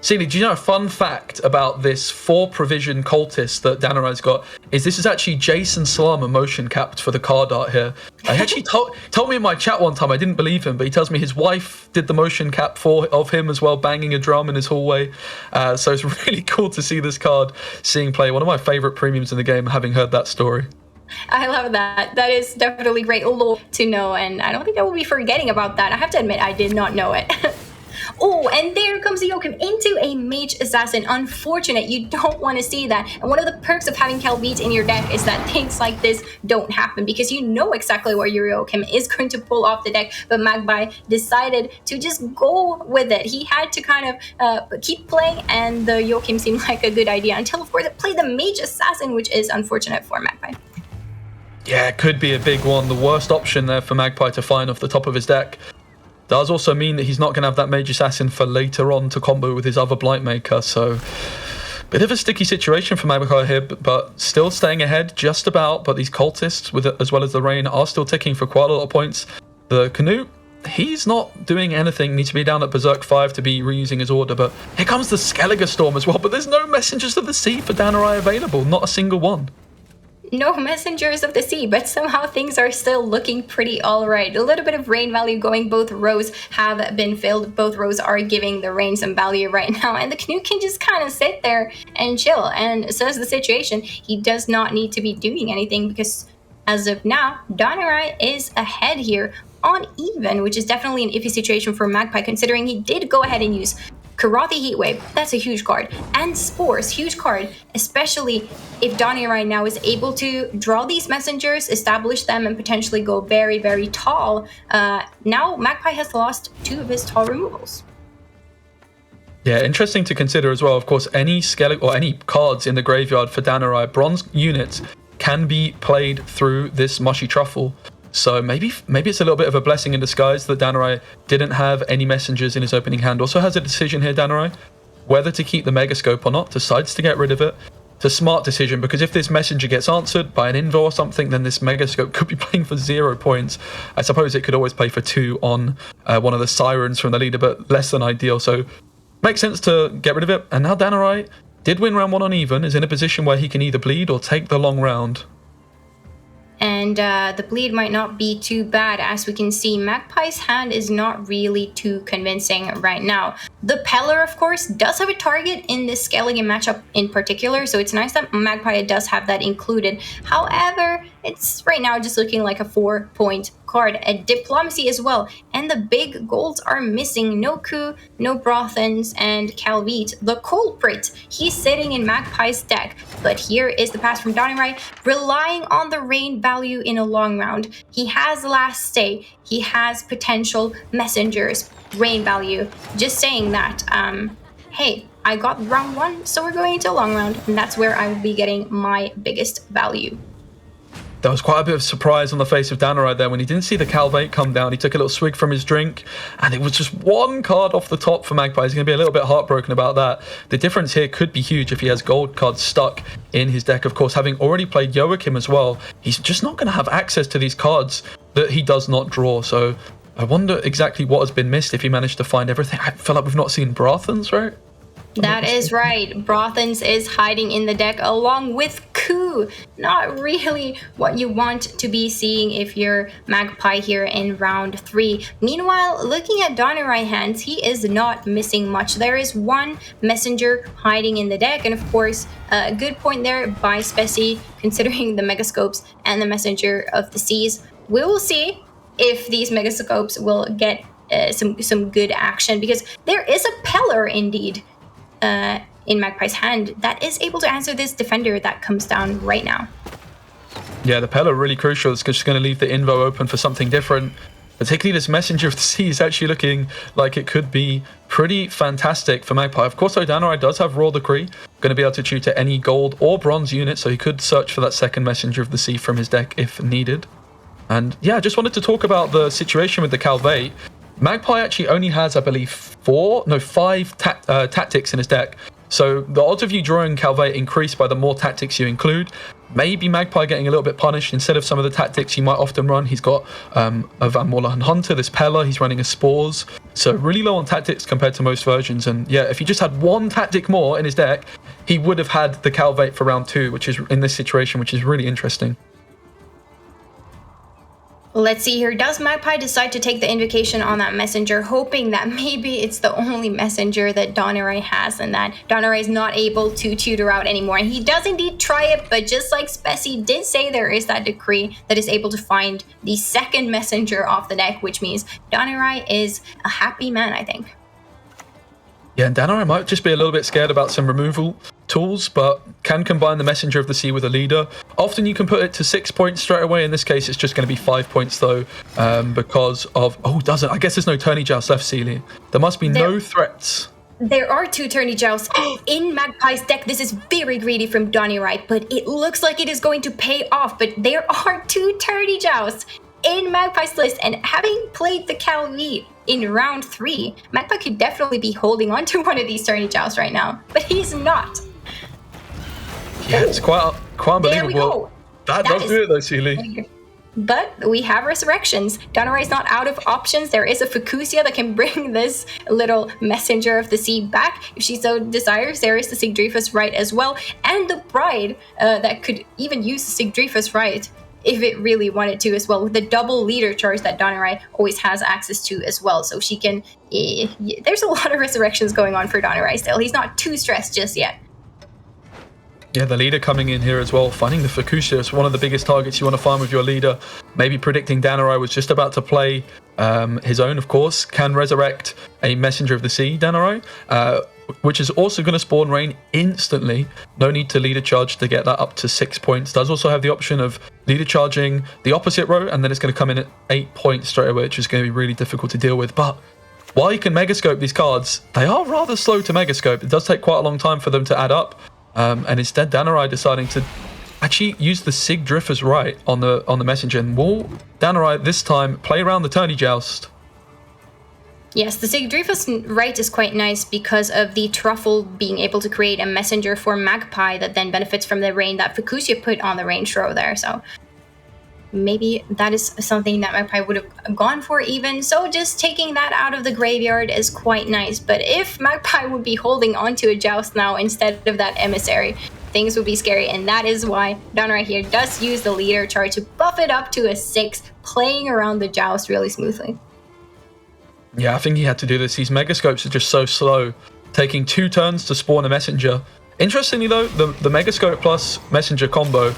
Celie, do you know a fun fact about this 4-provision Cultist that Danarai's got? Is this is actually Jason Salama motion capped for the card art here. He actually told me in my chat one time, I didn't believe him, but he tells me his wife did the motion cap of him as well, banging a drum in his hallway. So it's really cool to see this card seeing play. One of my favorite premiums in the game, having heard that story. I love that. That is definitely great lore to know, and I don't think I will be forgetting about that. I have to admit, I did not know it. Oh, and there comes the Joachim into a Mage Assassin. Unfortunate, you don't want to see that. And one of the perks of having Calvate in your deck is that things like this don't happen, because you know exactly what your Joachim is going to pull off the deck, but Magpie decided to just go with it. He had to kind of keep playing, and the Joachim seemed like a good idea until, of course, it played the Mage Assassin, which is unfortunate for Magpie. Yeah, it could be a big one. The worst option there for Magpie to find off the top of his deck. Does also mean that he's not going to have that Mage Assassin for later on to combo with his other Blightmaker, so bit of a sticky situation for Magpie here, but still staying ahead just about. But these cultists, with it, as well as the Rain, are still ticking for quite a lot of points. The Canute, he's not doing anything. Needs to be down at Berserk 5 to be reusing his order, but here comes the Skellige Storm as well. But there's no Messengers of the Sea for Danurai available, not a single one. No Messengers of the Sea, but somehow things are still looking pretty alright. A little bit of rain value going. Both rows have been filled. Both rows are giving the rain some value right now. And the Canute can just kind of sit there and chill. And so is the situation. He does not need to be doing anything because as of now, Danurai is ahead here on even, which is definitely an iffy situation for Magpie considering he did go ahead and use Karathi Heatwave, that's a huge card, and Spores, huge card, especially if Danurai now is able to draw these messengers, establish them, and potentially go very, very tall. Now Magpie has lost 2 of his tall removals. Yeah, interesting to consider as well. Of course, any Skellige or any cards in the graveyard for Danurai, bronze units can be played through this Mushy Truffle. So maybe it's a little bit of a blessing in disguise that Danurai didn't have any messengers in his opening hand. Also has a decision here, Danurai, whether to keep the Megascope or not. Decides to get rid of it. It's a smart decision because if this messenger gets answered by an Invo or something, then this Megascope could be playing for 0 points. I suppose it could always play for 2 on one of the Sirens from the leader, but less than ideal. So makes sense to get rid of it. And now Danurai did win round 1 on even, is in a position where he can either bleed or take the long round. And the bleed might not be too bad. As we can see, Magpie's hand is not really too convincing right now. The Peller, of course, does have a target in this Skellige matchup in particular, so it's nice that Magpie does have that included. However, it's right now just looking like a 4-point card. A Diplomacy as well, and the big golds are missing. No Ku, no Brothans, and Calvite. The culprit, he's sitting in Magpie's deck, but here is the pass from Danurai, relying on the rain value in a long round. He has Last Stay, he has potential messengers, rain value. Just saying that, hey, I got round 1, so we're going into a long round, and that's where I will be getting my biggest value. There was quite a bit of surprise on the face of Danurai there when he didn't see the Calvate come down. He took a little swig from his drink, and it was just 1 card off the top for Magpie. He's going to be a little bit heartbroken about that. The difference here could be huge if he has gold cards stuck in his deck. Of course, having already played Joachim as well, he's just not going to have access to these cards that he does not draw. So I wonder exactly what has been missed if he managed to find everything. I feel like we've not seen Brothans, right? That is right. Brothans is hiding in the deck along with Ku. Not really what you want to be seeing if you're Magpie here in round 3. Meanwhile, looking at Danurai hands, he is not missing much. There is 1 messenger hiding in the deck, and of course, a good point there by Speci, considering the Megascopes and the Messenger of the Seas. We will see if these Megascopes will get some good action, because there is a Peller indeed in Magpie's hand that is able to answer this defender that comes down right now. Yeah, the Peller really crucial. It's just going to leave the Invo open for something different. Particularly this Messenger of the Sea is actually looking like it could be pretty fantastic for Magpie. Of course, Danurai does have Raw Decree, going to be able to shoot at any gold or bronze unit, so he could search for that second Messenger of the Sea from his deck if needed. And yeah, I just wanted to talk about the situation with the Calvate. Magpie actually only has, I believe, 5 tactics in his deck. So the odds of you drawing Calvate increase by the more tactics you include. Maybe Magpie getting a little bit punished. Instead of some of the tactics you might often run, he's got a Van Morlahan Hunter, this Peller, he's running a Spores. So really low on tactics compared to most versions. And yeah, if he just had 1 tactic more in his deck, he would have had the Calvate for round 2, which is in this situation, which is really interesting. Let's see here. Does Magpie decide to take the invocation on that messenger, hoping that maybe it's the only messenger that Danurai has and that Danurai is not able to tutor out anymore? And he does indeed try it, but just like Speci did say, there is that decree that is able to find the second messenger off the deck, which means Danurai is a happy man, I think. Yeah, and Danurai might just be a little bit scared about some removal tools, but can combine the Messenger of the Sea with a leader. Often you can put it to 6 points straight away. In this case, it's just going to be 5 points though, because of... Oh, doesn't... I guess there's no Tourney Joust left, Sealy. There must be no threats. There are 2 tourney joust in Magpie's deck. This is very greedy from Donnie Wright, but it looks like it is going to pay off. But there are 2 tourney jousts in Magpie's list, and having played the Cal V in round 3, Magpie could definitely be holding on to one of these tourney jousts right now, but he's not. Yeah, it's quite unbelievable. There we go. That does do it though, Sealy. But we have resurrections. Donnerai is not out of options. There is a Fukusia that can bring this little messenger of the sea back if she so desires. There is the Sigdrifus Rite as well, and the Bride that could even use the Sigdrifus Rite if it really wanted to as well, with the double leader charge that Donnerai always has access to as well. So she can... there's a lot of resurrections going on for Donnerai still. He's not too stressed just yet. Yeah, the leader coming in here as well, finding the Fukusia is one of the biggest targets you want to find with your leader. Maybe predicting Donnerai was just about to play his own, of course. Can resurrect a Messenger of the Sea, Donnerai, which is also going to spawn rain instantly. No need to leader charge to get that up to 6 points. Does also have the option of leader charging the opposite row, and then it's going to come in at 8 points straight away, which is going to be really difficult to deal with. But while you can Megascope these cards, they are rather slow to Megascope. It does take quite a long time for them to add up. And instead, Donnerai deciding to actually use the Sigdrifus Rite on the messenger. And will Donnerai this time play around the tourney joust? Yes, the Sigdrifus Rite is quite nice because of the Truffle being able to create a messenger for Magpie that then benefits from the rain that Fukusia put on the range row there. So maybe that is something that Magpie would have gone for even. So just taking that out of the graveyard is quite nice. But if Magpie would be holding onto a joust now instead of that emissary, things would be scary. And that is why Donnerai here does use the leader charge to buff it up to a 6, playing around the joust really smoothly. Yeah, I think he had to do this. These Megascopes are just so slow, taking 2 turns to spawn a messenger. Interestingly though, the Megascope plus messenger combo,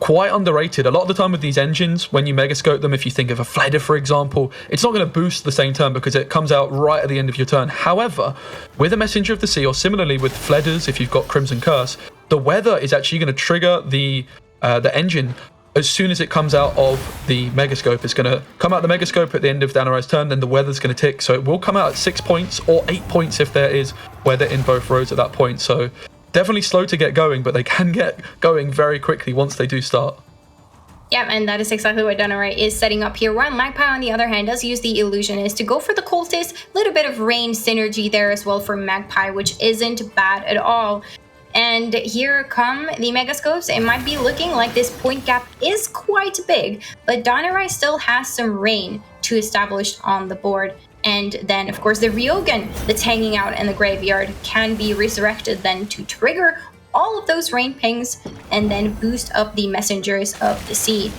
quite underrated. A lot of the time with these engines, when you Megascope them, if you think of a Fleder, for example, it's not going to boost the same turn because it comes out right at the end of your turn. However, with a Messenger of the Sea, or similarly with Fleders, if you've got Crimson Curse, the weather is actually going to trigger the engine as soon as it comes out of the Megascope. It's going to come out the Megascope at the end of Donnerai's turn, then the weather's going to tick. So it will come out at 6 points or 8 points if there is weather in both rows at that point. So definitely slow to get going, but they can get going very quickly once they do start. Yeah, and that is exactly what Donnerai is setting up here. While Magpie, on the other hand, does use the Illusionist to go for the Cultist. A little bit of rain synergy there as well for Magpie, which isn't bad at all. And here come the Megascopes. It might be looking like this point gap is quite big, but Donnerai still has some rain to establish on the board. And then, of course, the Ryogen that's hanging out in the graveyard can be resurrected then to trigger all of those rain pings and then boost up the Messengers of the Sea.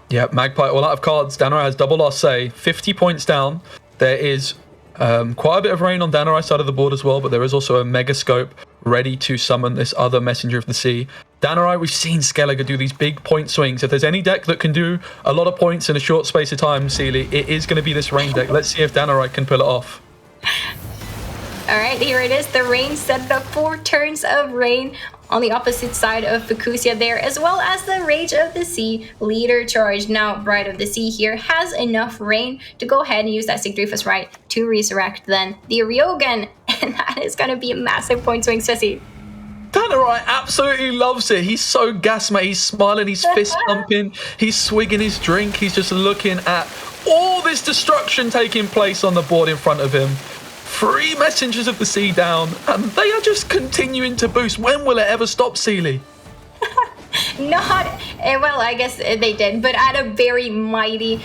Yeah, Magpie all out of cards. Donnerai has double loss say, 50 points down. There is quite a bit of rain on Donnerai's side of the board as well, but there is also a Megascope ready to summon this other Messenger of the Sea. Donnerai, we've seen Skellige do these big point swings. If there's any deck that can do a lot of points in a short space of time, Sealy, it is going to be this rain deck. Let's see if Donnerai can pull it off. All right, here it is. The rain set up 4 turns of rain on the opposite side of Fukusia there, as well as the Rage of the Sea leader charge. Now, Bride of the Sea here has enough rain to go ahead and use that Sigdrifus Rite to resurrect then the Ryogen, and that is going to be a massive point swing, Sissy. Donnerai absolutely loves it. He's so gassed, mate. He's smiling, he's fist pumping, he's swigging his drink, he's just looking at all this destruction taking place on the board in front of him. 3 Messengers of the Sea down, and they are just continuing to boost. When will it ever stop, Sealy? Not, well, I guess they did, but at a very mighty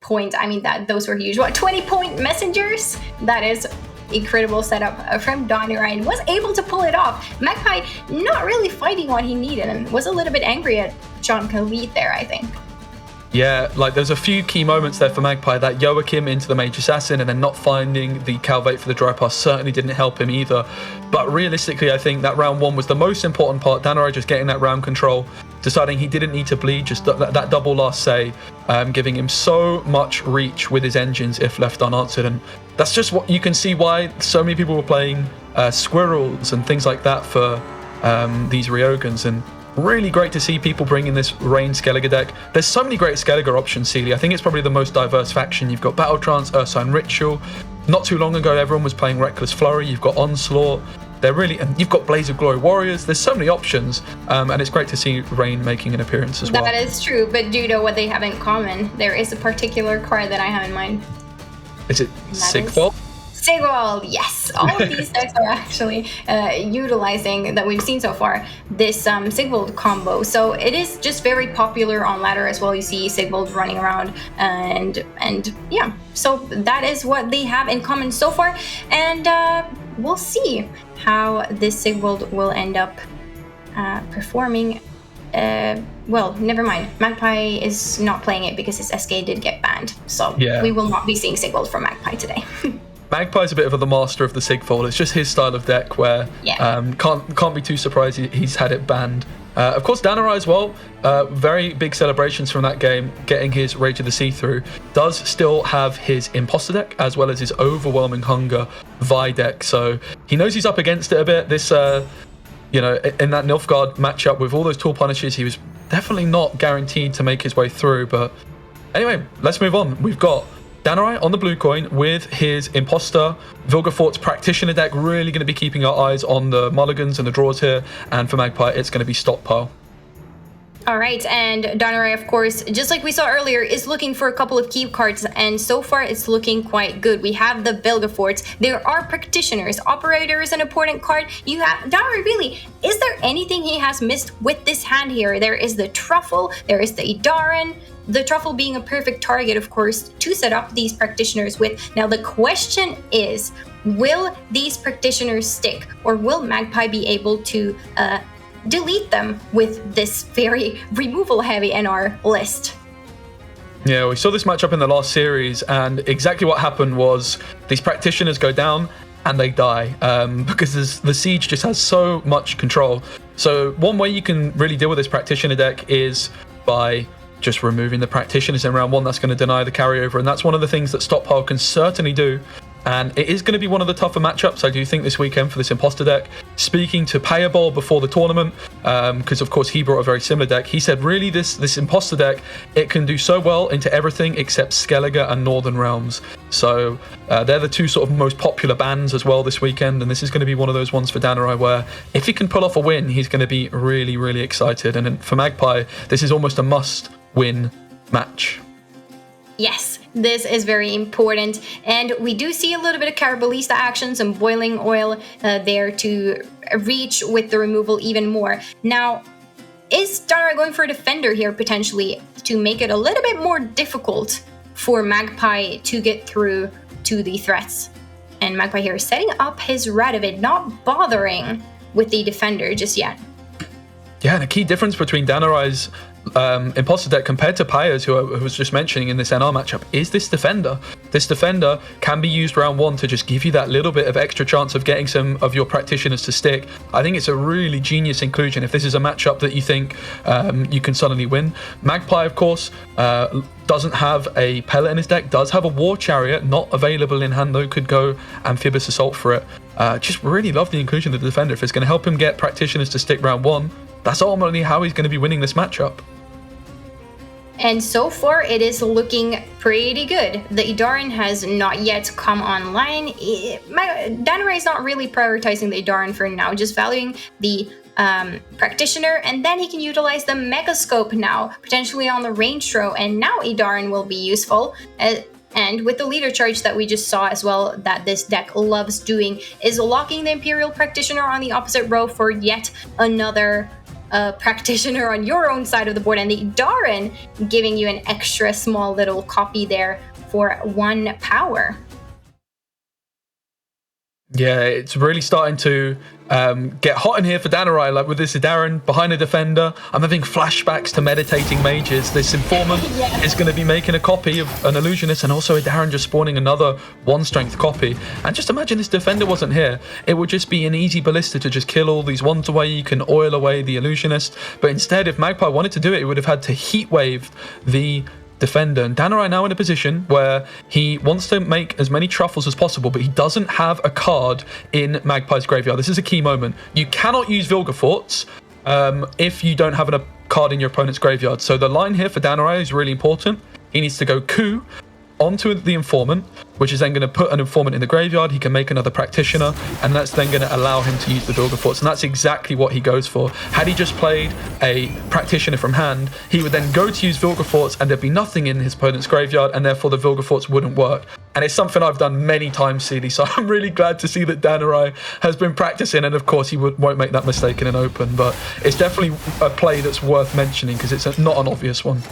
point. I mean, those were huge. What, 20-point Messengers? That is incredible setup from Donnerai, and was able to pull it off. Magpie not really fighting what he needed and was a little bit angry at John Khalid there, I think. Yeah, like there's a few key moments there for Magpie. That Joachim into the Mage Assassin and then not finding the Calvate for the dry pass certainly didn't help him either. But realistically, I think that round 1 was the most important part. Donnerai just getting that round control, deciding he didn't need to bleed, just that double last say, giving him so much reach with his engines if left unanswered. And that's just what you can see why so many people were playing Squirrels and things like that for these Ryogens. And Really great to see people bringing this Rain Skellige deck. There's so many great Skellige options, Sealy. I think it's probably the most diverse faction. You've got Battle Trance, Ursine Ritual. Not too long ago, everyone was playing Reckless Flurry. You've got Onslaught. And you've got Blaze of Glory Warriors. There's so many options, and it's great to see Rain making an appearance as well. That is true, but do you know what they have in common? There is a particular card that I have in mind. Is it Sigfold? Sigfold, yes. All of these decks are actually utilizing, that we've seen so far, this Sigfold combo. So it is just very popular on ladder as well. You see Sigfold running around, and yeah. So that is what they have in common so far, and we'll see how this Sigfold will end up performing. Well, never mind. Magpie is not playing it because his SK did get banned. So we will not be seeing Sigfold from Magpie today. Magpie's a bit of the master of the Sigfold. It's just his style of deck where can't be too surprised he's had it banned. Of course, Danarai as well, very big celebrations from that game, getting his Rage of the See-Through. Does still have his Imposter deck, as well as his Overwhelming Hunger Vi deck, so he knows he's up against it a bit. This, you know, in that Nilfgaard matchup with all those Tool Punishes, he was definitely not guaranteed to make his way through, but anyway, let's move on. We've got Danarai on the blue coin with his Imposter. Vilgefortz Practitioner deck, really going to be keeping our eyes on the mulligans and the draws here. And for Magpie, it's going to be Stockpile. All right, and Danarai, of course, just like we saw earlier, is looking for a couple of keep cards, and so far it's looking quite good. We have the Vilgefortz. There are Practitioners. Operator is an important card. You have Danarai, really. Is there anything he has missed with this hand here? There is the Truffle, there is the Idaren. The Truffle being a perfect target, of course, to set up these Practitioners with. Now, the question is, will these Practitioners stick, or will Magpie be able to delete them with this very removal-heavy NR list? Yeah, we saw this matchup in the last series, and exactly what happened was these Practitioners go down and they die because the Siege just has so much control. So one way you can really deal with this Practitioner deck is by just removing the Practitioners in round one. That's going to deny the carryover, and that's one of the things that Stockpile can certainly do. And it is going to be one of the tougher matchups, I do think, this weekend for this Imposter deck. Speaking to Payable before the tournament, because of course he brought a very similar deck, he said really this Imposter deck, it can do so well into everything except Skellige and Northern Realms. So they're the two sort of most popular bans as well this weekend, and this is going to be one of those ones for Danarai where if he can pull off a win, he's going to be really, really excited. And then for Magpie, this is almost a must-win match. Yes, this is very important, and we do see a little bit of Carabalista action, some boiling oil there to reach with the removal even more. Now, is Danarai going for a defender here potentially to make it a little bit more difficult for Magpie to get through to the threats? And Magpie here is setting up his Radovid, not bothering with the defender just yet. Yeah, and a key difference between Danarai's Imposter deck compared to Pyre's, who I was just mentioning in this NR matchup, is this defender. This defender can be used round one to just give you that little bit of extra chance of getting some of your Practitioners to stick. I think it's a really genius inclusion if this is a matchup that you think you can suddenly win. Magpie, of course, doesn't have a Pellet in his deck, does have a War Chariot, not available in hand though, could go Amphibious Assault for it. Just really love the inclusion of the defender. If it's going to help him get Practitioners to stick round one, that's ultimately how he's going to be winning this matchup. And so far, it is looking pretty good. The Idaren has not yet come online. Danarai is not really prioritizing the Idaren for now, just valuing the Practitioner, and then he can utilize the Megascope now, potentially on the range throw, and now Idaren will be useful. And with the leader charge that we just saw as well, that this deck loves doing, is locking the Imperial Practitioner on the opposite row for yet another Practitioner on your own side of the board, and the Idaren giving you an extra small little copy there for 1 power. Yeah, it's really starting to get hot in here for Danarai, like with this Idaren behind a defender. I'm having flashbacks to Meditating Mages. This Informant is going to be making a copy of an Illusionist, and also Idaren just spawning another 1-strength copy. And just imagine this defender wasn't here. It would just be an easy ballista to just kill all these ones away. You can oil away the Illusionist. But instead, if Magpie wanted to do it, he would have had to heat wave the defender. And Danarai now in a position where he wants to make as many truffles as possible, but he doesn't have a card in Magpie's graveyard. This is a key moment. You cannot use Vilgefortz if you don't have a card in your opponent's graveyard. So the line here for Danarai is really important. He needs to go coup onto the informant, which is then going to put an informant in the graveyard. He can make another practitioner, and that's then going to allow him to use the Vilgefortz, and that's exactly what he goes for. Had he just played a practitioner from hand, he would then go to use Vilgefortz, and there'd be nothing in his opponent's graveyard, and therefore the Vilgefortz wouldn't work. And it's something I've done many times, CD, so I'm really glad to see that Danarai has been practicing, and of course he won't make that mistake in an open, but it's definitely a play that's worth mentioning because it's not an obvious one.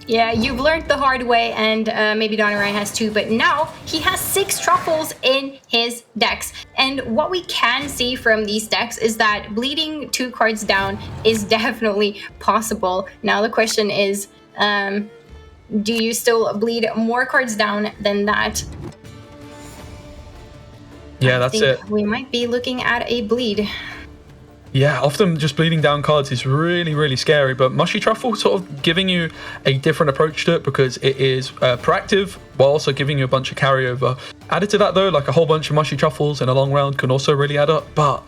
Yeah, you've learned the hard way, and maybe Danarai has too, but now he has 6 truffles in his decks. And what we can see from these decks is that bleeding 2 cards down is definitely possible. Now the question is, do you still bleed more cards down than that? Yeah, that's it. We might be looking at a bleed. Yeah, often just bleeding down cards is really, really scary, but Mushy Truffle sort of giving you a different approach to it because it is proactive while also giving you a bunch of carryover. Added to that though, like a whole bunch of Mushy Truffles in a long round can also really add up, but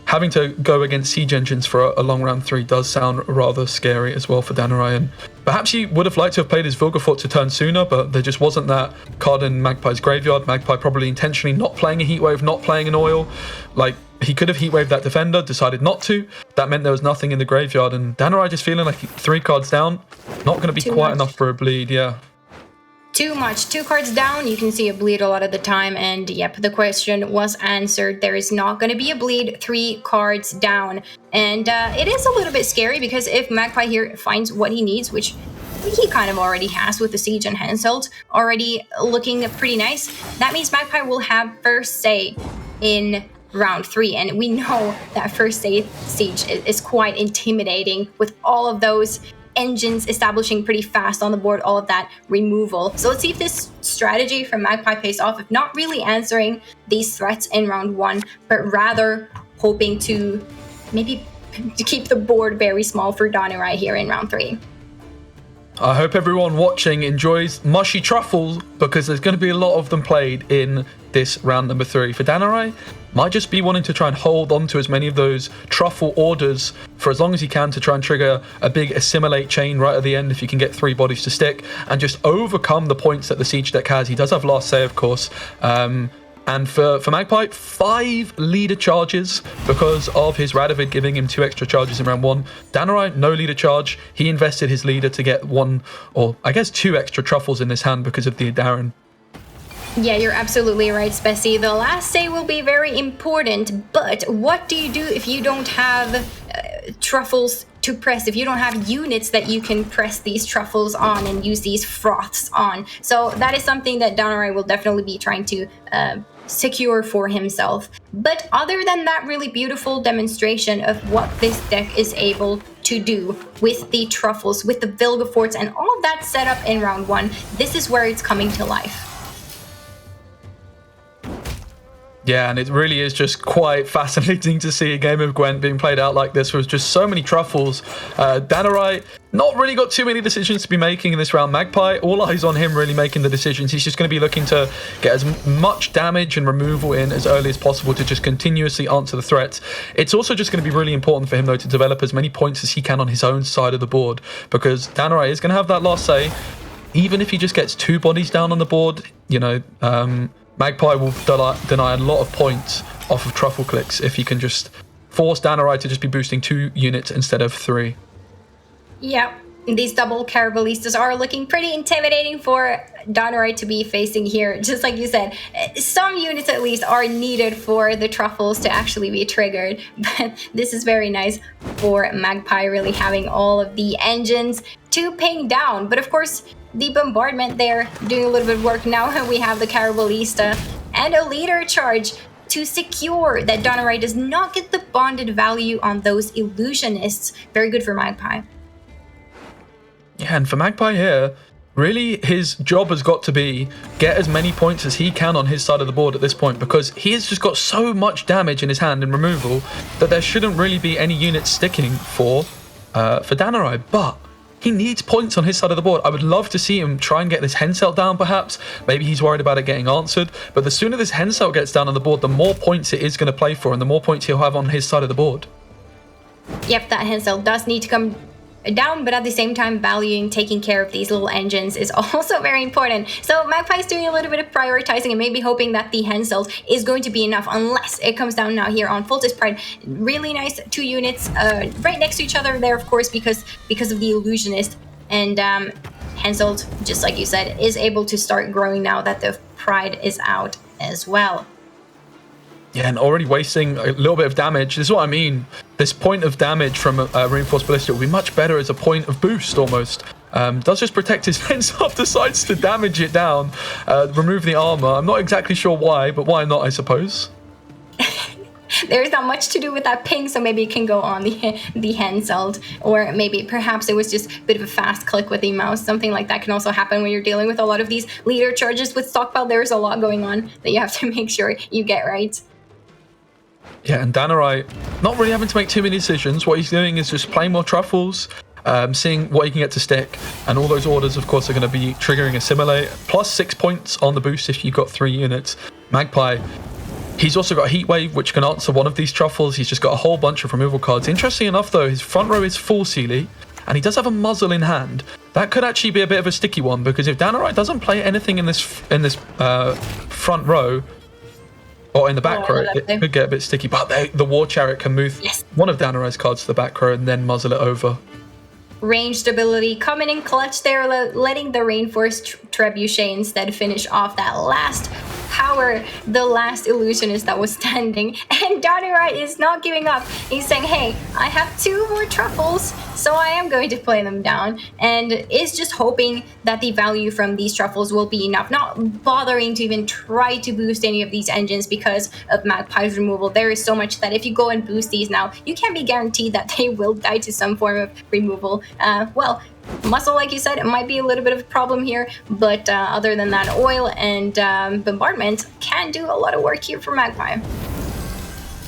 having to go against Siege Engines for a long round 3 does sound rather scary as well for Danarai. And perhaps he would have liked to have played his Vilgefortz to turn sooner, but there just wasn't that card in Magpie's graveyard. Magpie probably intentionally not playing a Heatwave, not playing an Oil. Like, he could have Heatwaved that defender, decided not to. That meant there was nothing in the graveyard, and Danarai just feeling like 3 cards down, not going to be quite enough for a bleed, yeah. Too much. 2 cards down, you can see a bleed a lot of the time, and yep, the question was answered. There is not going to be a bleed 3 cards down. And it is a little bit scary because if Magpie here finds what he needs, which he kind of already has with the Siege and Henselt already looking pretty nice, that means Magpie will have first say in round 3, and we know that first say Siege is quite intimidating with all of those engines establishing pretty fast on the board, all of that removal. So let's see if this strategy from Magpie pays off, if not really answering these threats in round 1, but rather hoping to maybe to keep the board very small for Danarai here in round 3. I hope everyone watching enjoys Mushy Truffles because there's going to be a lot of them played in this round number 3. For Danarai, might just be wanting to try and hold on to as many of those truffle orders for as long as he can to try and trigger a big assimilate chain right at the end if you can get 3 bodies to stick and just overcome the points that the Siege deck has. He does have last say, of course. And for Magpie, 5 leader charges because of his Radovid giving him 2 extra charges in round 1. Danarai, no leader charge. He invested his leader to get 1, or I guess 2 extra truffles in this hand because of the Adaran. Yeah, you're absolutely right, Spessy. The last say will be very important, but what do you do if you don't have truffles to press, if you don't have units that you can press these truffles on and use these froths on? So that is something that Danarai will definitely be trying to secure for himself. But other than that really beautiful demonstration of what this deck is able to do with the truffles, with the Vilgefortz, and all of that set up in round 1, this is where it's coming to life. Yeah, and it really is just quite fascinating to see a game of Gwent being played out like this with just so many truffles. Danarai not really got too many decisions to be making in this round. Magpie, all eyes on him really making the decisions. He's just going to be looking to get as much damage and removal in as early as possible to just continuously answer the threats. It's also just going to be really important for him, though, to develop as many points as he can on his own side of the board, because Danarai is going to have that last say. Even if he just gets 2 bodies down on the board, you know, Magpie will deny a lot of points off of truffle clicks if he can just force Danarai to just be boosting 2 units instead of 3. Yeah, these double Caraballistas are looking pretty intimidating for Danarai to be facing here. Just like you said, some units at least are needed for the truffles to actually be triggered. But this is very nice for Magpie, really having all of the engines to ping down. But of course, the bombardment there doing a little bit of work. Now we have the Caraballista and a leader charge to secure that Danarai does not get the bonded value on those illusionists. Very good for Magpie. Yeah, and for Magpie here, really his job has got to be get as many points as he can on his side of the board at this point, because he has just got so much damage in his hand and removal that there shouldn't really be any units sticking for Danarai. But he needs points on his side of the board. I would love to see him try and get this Henselt down, perhaps. Maybe he's worried about it getting answered. But the sooner this Henselt gets down on the board, the more points it is going to play for, and the more points he'll have on his side of the board. Yep, that hand cell does need to come down, but at the same time valuing taking care of these little engines is also very important. So Magpie's doing a little bit of prioritizing and maybe hoping that the hand cells is going to be enough, unless it comes down now here on Foltest Pride. Really nice 2 units right next to each other there, of course, because of the Illusionist. And Henselt, just like you said, is able to start growing now that the Pride is out as well. Yeah, and already wasting a little bit of damage. This is what I mean. This point of damage from Reinforced Ballista will be much better as a point of boost almost. Does just protect his fence up, decides to damage it down, remove the armor. I'm not exactly sure why, but why not, I suppose. There's not much to do with that ping, so maybe it can go on the Henselt, or maybe perhaps it was just a bit of a fast click with the mouse. Something like that can also happen when you're dealing with a lot of these leader charges with stockpile. There's a lot going on that you have to make sure you get right. Yeah, and Danarai not really having to make too many decisions. What he's doing is just playing more truffles, seeing what he can get to stick, and all those orders, of course, are going to be triggering assimilate. Plus 6 points on the boost if you've got 3 units. Magpie, he's also got a Heat Wave, which can answer one of these truffles. He's just got a whole bunch of removal cards. Interesting enough, though, his front row is full Sealy, and he does have a muzzle in hand. That could actually be a bit of a sticky one, because if Danarai doesn't play anything in this front row, or in the back row, it could get a bit sticky. But the War Chariot can move one of Danarai's cards to the back row and then muzzle it over. Ranged ability coming in clutch there, letting the Reinforced Trebuchet instead finish off that last power, the last Illusionist that was standing. And Danarai is not giving up. He's saying, hey, I have 2 more truffles, so I am going to play them down, and is just hoping that the value from these truffles will be enough, not bothering to even try to boost any of these engines because of Magpie's removal. There is so much that if you go and boost these now, you can't be guaranteed that they will die to some form of removal. Well, muscle, like you said, it might be a little bit of a problem here, but other than that, oil and bombardment can do a lot of work here for Magpie.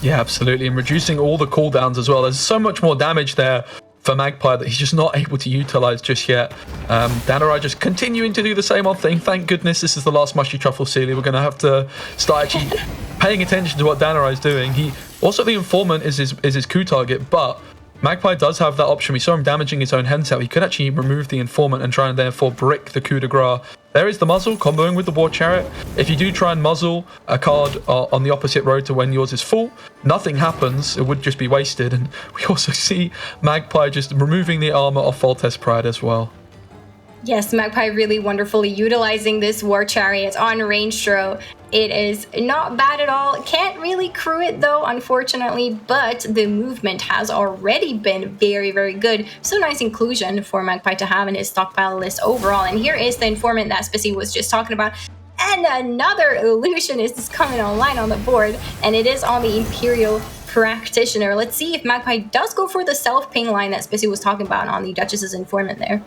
Yeah, absolutely, and reducing all the cooldowns as well. There's so much more damage there for Magpie that he's just not able to utilize just yet. Danarai just continuing to do the same old thing. Thank goodness this is the last Mushy Truffle Sealy. We're going to have to start actually paying attention to what Danarai's doing. Also, the Informant is his coup target, but Magpie does have that option. We saw him damaging his own Henselt. He could actually remove the Informant and try and therefore brick the coup de grace. There is the muzzle comboing with the War Chariot. If you do try and muzzle a card on the opposite row to when yours is full, nothing happens. It would just be wasted. And we also see Magpie just removing the armor off Foltest Pride as well. Yes, Magpie really wonderfully utilizing this War Chariot on range row. It is not bad at all. Can't really crew it though, unfortunately, but the movement has already been very, very good. So nice inclusion for Magpie to have in his stockpile list overall. And here is the Informant that Spissy was just talking about. And another Illusionist is coming online on the board, and it is on the Imperial Practitioner. Let's see if Magpie does go for the self-ping line that Spissy was talking about on the Duchess's Informant there.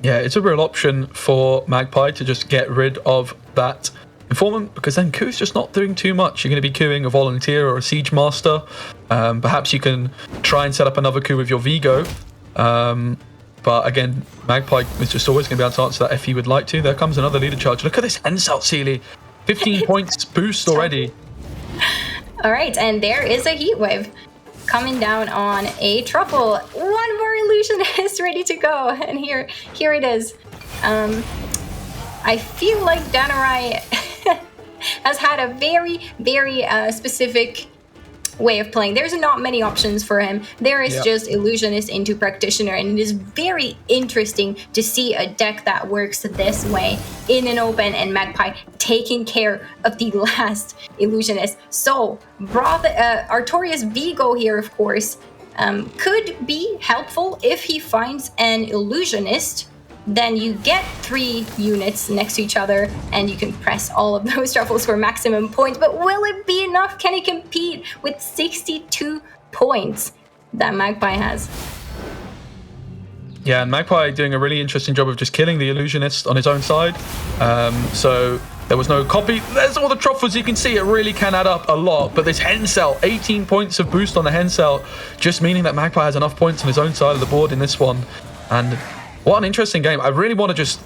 Yeah, it's a real option for Magpie to just get rid of that Informant, because then Coup's just not doing too much. You're going to be queuing a Volunteer or a Siege Master. Perhaps you can try and set up another queue with your Vigo. But again, Magpie is just always going to be able to answer that if he would like to. There comes another leader charge. Look at this Henselt Sealy. 15 points boost already. All right, and there is a Heat Wave coming down on a Truffle. One more Illusionist ready to go, and here it is. I feel like Danarai has had a very, very specific way of playing. There's not many options for him. There is just Illusionist into Practitioner, and it is very interesting to see a deck that works this way in an open, and Magpie taking care of the last Illusionist. So Artorias Vigo here, of course, could be helpful if he finds an Illusionist. Then you get 3 units next to each other, and you can press all of those truffles for maximum points. But will it be enough? Can he compete with 62 points that Magpie has? Yeah, and Magpie doing a really interesting job of just killing the Illusionist on his own side. So there was no copy. There's all the truffles. You can see it really can add up a lot. But this Henselt, 18 points of boost on the Henselt, just meaning that Magpie has enough points on his own side of the board in this one. And what an interesting game. I really want to just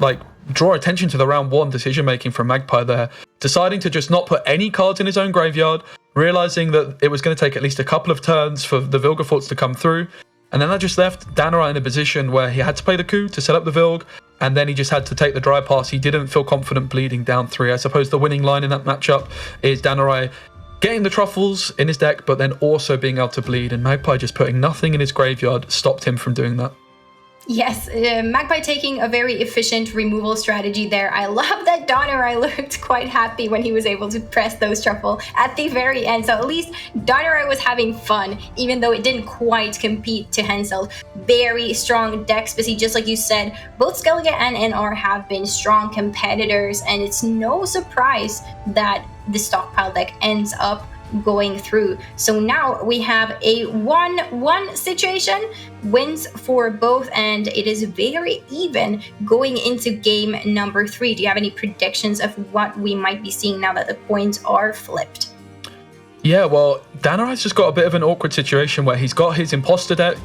draw attention to the round 1 decision making from Magpie there. Deciding to just not put any cards in his own graveyard, realizing that it was going to take at least a couple of turns for the Vilgefortz to come through. And then that just left Danarai in a position where he had to play the coup to set up the Vilg, and then he just had to take the dry pass. He didn't feel confident bleeding down 3. I suppose the winning line in that matchup is Danarai getting the truffles in his deck, but then also being able to bleed, and Magpie just putting nothing in his graveyard stopped him from doing that. Yes, Magpie taking a very efficient removal strategy there. I love that Danarai looked quite happy when he was able to press those truffle at the very end. So at least Danarai was having fun, even though it didn't quite compete to Hensel. Very strong deck, Spissy, just like you said. Both Skellige and NR have been strong competitors, and it's no surprise that the stockpile deck ends up going through. So now we have a 1-1 situation, wins for both, and it is very even going into game number 3. Do you have any predictions of what we might be seeing now that the coins are flipped? Yeah, well, Danarai's just got a bit of an awkward situation where he's got his imposter deck,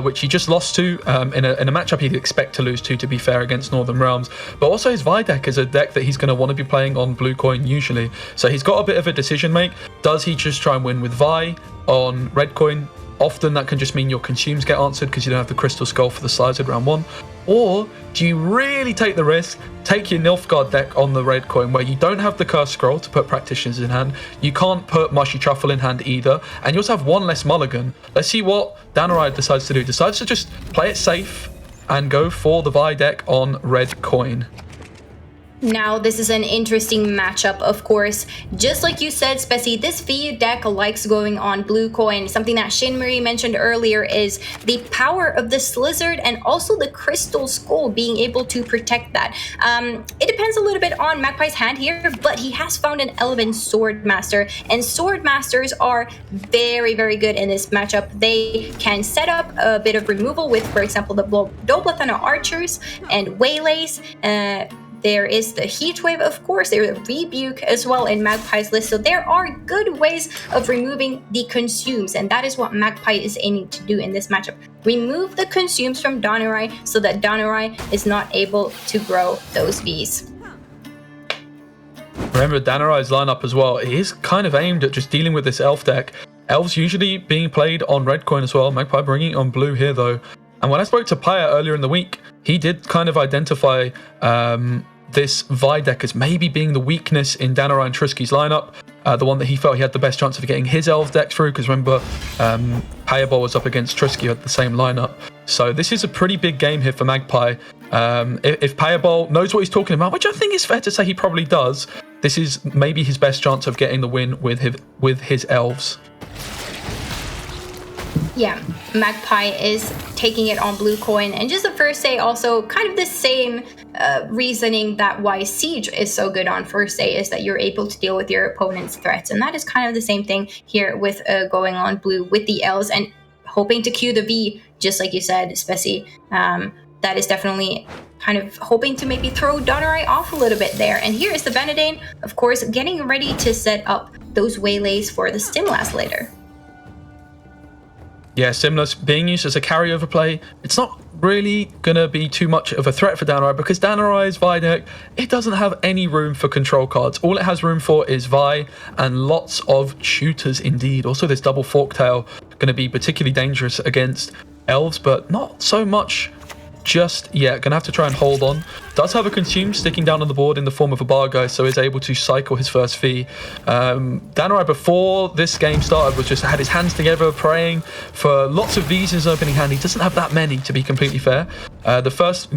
which he just lost to in a matchup he'd expect to lose to be fair, against Northern Realms. But also his Vi deck is a deck that he's going to want to be playing on blue coin usually. So he's got a bit of a decision make. Does he just try and win with Vi on red coin? Often that can just mean your consumes get answered because you don't have the Crystal Skull for the slides at round 1. Or do you really take the risk, take your Nilfgaard deck on the red coin where you don't have the Curse Scroll to put Practitioners in hand, you can't put Mushy Truffle in hand either, and you also have one less mulligan. Let's see what Danarai decides to do. Decides to just play it safe and go for the Vi deck on red coin. Now, this is an interesting matchup, of course. Just like you said, Spessy, this V deck likes going on blue coin. Something that Shin-Marie mentioned earlier is the power of the Slizzard and also the Crystal Skull being able to protect that. It depends a little bit on Magpie's hand here, but he has found an Elven Sword Master, and Sword Masters are very, very good in this matchup. They can set up a bit of removal with, for example, the Doblathana Archers and Waylays. There is the Heatwave, of course. There's a Rebuke as well in Magpie's list. So there are good ways of removing the consumes, and that is what Magpie is aiming to do in this matchup. Remove the consumes from Danarai so that Danarai is not able to grow those Vs. Remember, Danarai's lineup as well is kind of aimed at just dealing with this elf deck. Elves usually being played on red coin as well. Magpie bringing it on blue here though. And when I spoke to Paya earlier in the week, he did kind of identify this Vi deck as maybe being the weakness in Danarai and Trusky's lineup, the one that he felt he had the best chance of getting his elves deck through, because remember, Payabol was up against Trusky at the same lineup. So this is a pretty big game here for Magpie. If Payabol knows what he's talking about, which I think is fair to say he probably does, this is maybe his best chance of getting the win with his elves. Yeah, Magpie is taking it on blue coin, and just the first day also kind of the same reasoning that why Siege is so good on first day is that you're able to deal with your opponent's threats, and that is kind of the same thing here with going on blue with the elves and hoping to queue the V, just like you said, Spessy. That is definitely kind of hoping to maybe throw Danarai off a little bit there. And here is the Benedane, of course, getting ready to set up those waylays for the Stimlast later. Yeah, Simlas being used as a carryover play, it's not really going to be too much of a threat for Danarai because Danarai's Vi deck, it doesn't have any room for control cards. All it has room for is Vi and lots of shooters indeed. Also, this double Forktail going to be particularly dangerous against elves, but not so much just yet. Gonna have to try and hold on. Does have a consume sticking down on the board in the form of a Bargo, so is able to cycle his first fee. Danarai before this game started was just had his hands together praying for lots of V's in his opening hand. He doesn't have that many, to be completely fair. The first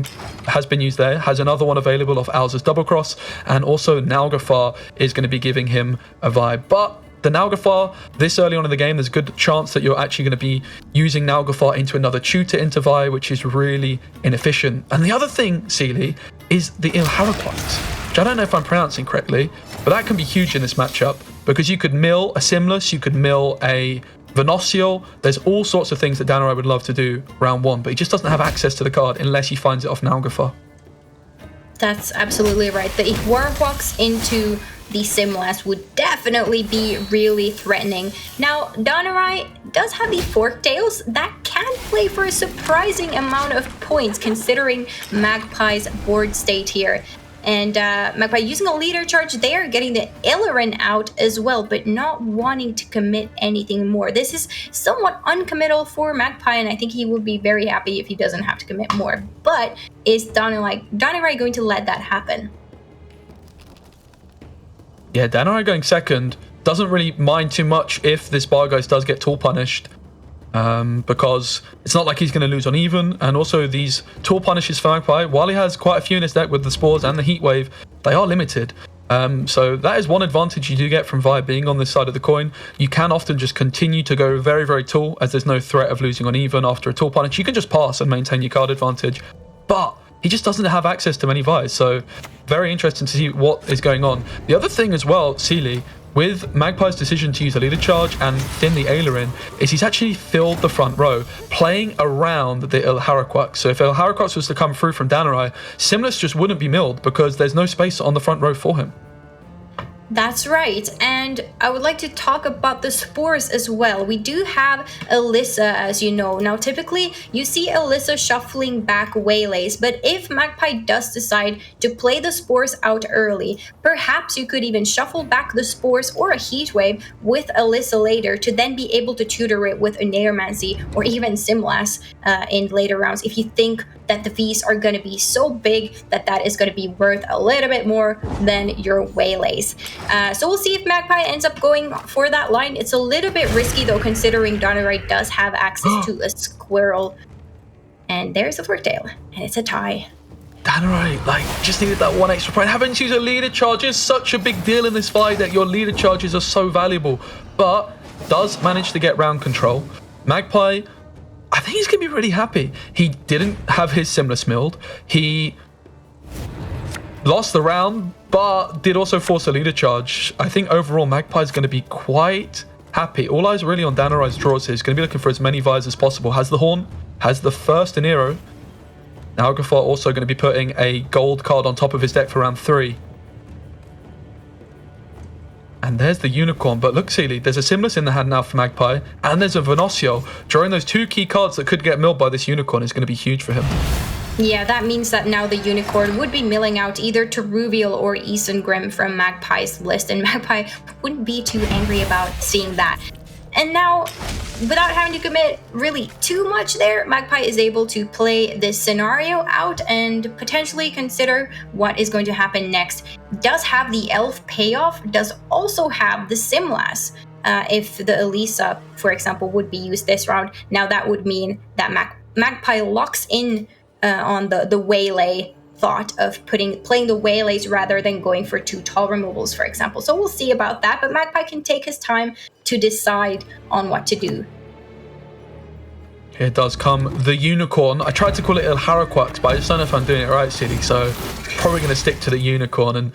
has been used there, has another one available off Alza's double cross, and also Nalgafar is going to be giving him a vibe. But the Nalgafar, this early on in the game, there's a good chance that you're actually going to be using Nalgafar into another tutor into Vi, which is really inefficient. And the other thing, Sealy, is the Ilharaplex, which I don't know if I'm pronouncing correctly, but that can be huge in this matchup because you could mill a Simless, you could mill a Venosial. There's all sorts of things that Danarai would love to do round 1, but he just doesn't have access to the card unless he finds it off Nalgafar. That's absolutely right. The Warhawks into the Simlast would definitely be really threatening. Now, Danarai does have the Forktails that can play for a surprising amount of points considering Magpie's board state here. And Magpie using a leader charge there, getting the Illirin out as well, but not wanting to commit anything more. This is somewhat uncommittal for Magpie, and I think he would be very happy if he doesn't have to commit more. But is Donnerai going to let that happen? Yeah, Donnerai going second doesn't really mind too much if this Bargeist does get tool punished. Because it's not like he's going to lose on even, and also these tool punishes for Magpie, while he has quite a few in his deck with the Spores and the Heat Wave, they are limited. So that is one advantage you do get from Vi being on this side of the coin. You can often just continue to go very, very tool, as there's no threat of losing on even after a tool punish. You can just pass and maintain your card advantage, but he just doesn't have access to many Vi's, so very interesting to see what is going on. The other thing as well, Sealy, with Magpie's decision to use a leader charge and thin the Ailerin, is he's actually filled the front row, playing around the Ilharaquax. So if Ilharaquax was to come through from Donnerai, Simless just wouldn't be milled because there's no space on the front row for him. That's right, and I would like to talk about the Spores as well. We do have Alyssa, as you know. Now, typically, you see Alyssa shuffling back Waylays, but if Magpie does decide to play the Spores out early, perhaps you could even shuffle back the Spores or a Heatwave with Alyssa later to then be able to tutor it with a Necromancy or even Simlas in later rounds if you think that the fees are going to be so big that is going to be worth a little bit more than your Waylays. So we'll see if Magpie ends up going for that line. It's a little bit risky though, considering Donnerai does have access to a Squirrel. And there's a Forktail, and it's a tie. Donnerai, like, just needed that one extra point. Having to use a leader charge is such a big deal in this fight that your leader charges are so valuable, but does manage to get round control. Magpie, I think he's going to be really happy. He didn't have his Simless milled. He lost the round, but did also force a leader charge. I think overall Magpie's going to be quite happy. All eyes really on Donnerai's draws here. He's going to be looking for as many Vi's as possible. Has the Horn, has the first Anero. Now Algafar also going to be putting a gold card on top of his deck for round 3. And there's the Unicorn, but look, Sealy, there's a Simless in the hand now for Magpie, and there's a Venosio. Drawing those two key cards that could get milled by this Unicorn is going to be huge for him. Yeah, that means that now the Unicorn would be milling out either Teruvial or Isengrim from Magpie's list, and Magpie wouldn't be too angry about seeing that. And now, without having to commit really too much there, Magpie is able to play this scenario out and potentially consider what is going to happen next. Does have the Elf payoff, does also have the Simlas. If the Elisa, for example, would be used this round, now that would mean that Magpie locks in on the Waylay thought of playing the Waylays rather than going for 2 tall removals, for example. So we'll see about that, but Magpie can take his time to decide on what to do. Here does come the Unicorn. I tried to call it Ilharaquax, but I just don't know if I'm doing it right, Silly, so probably going to stick to the Unicorn. And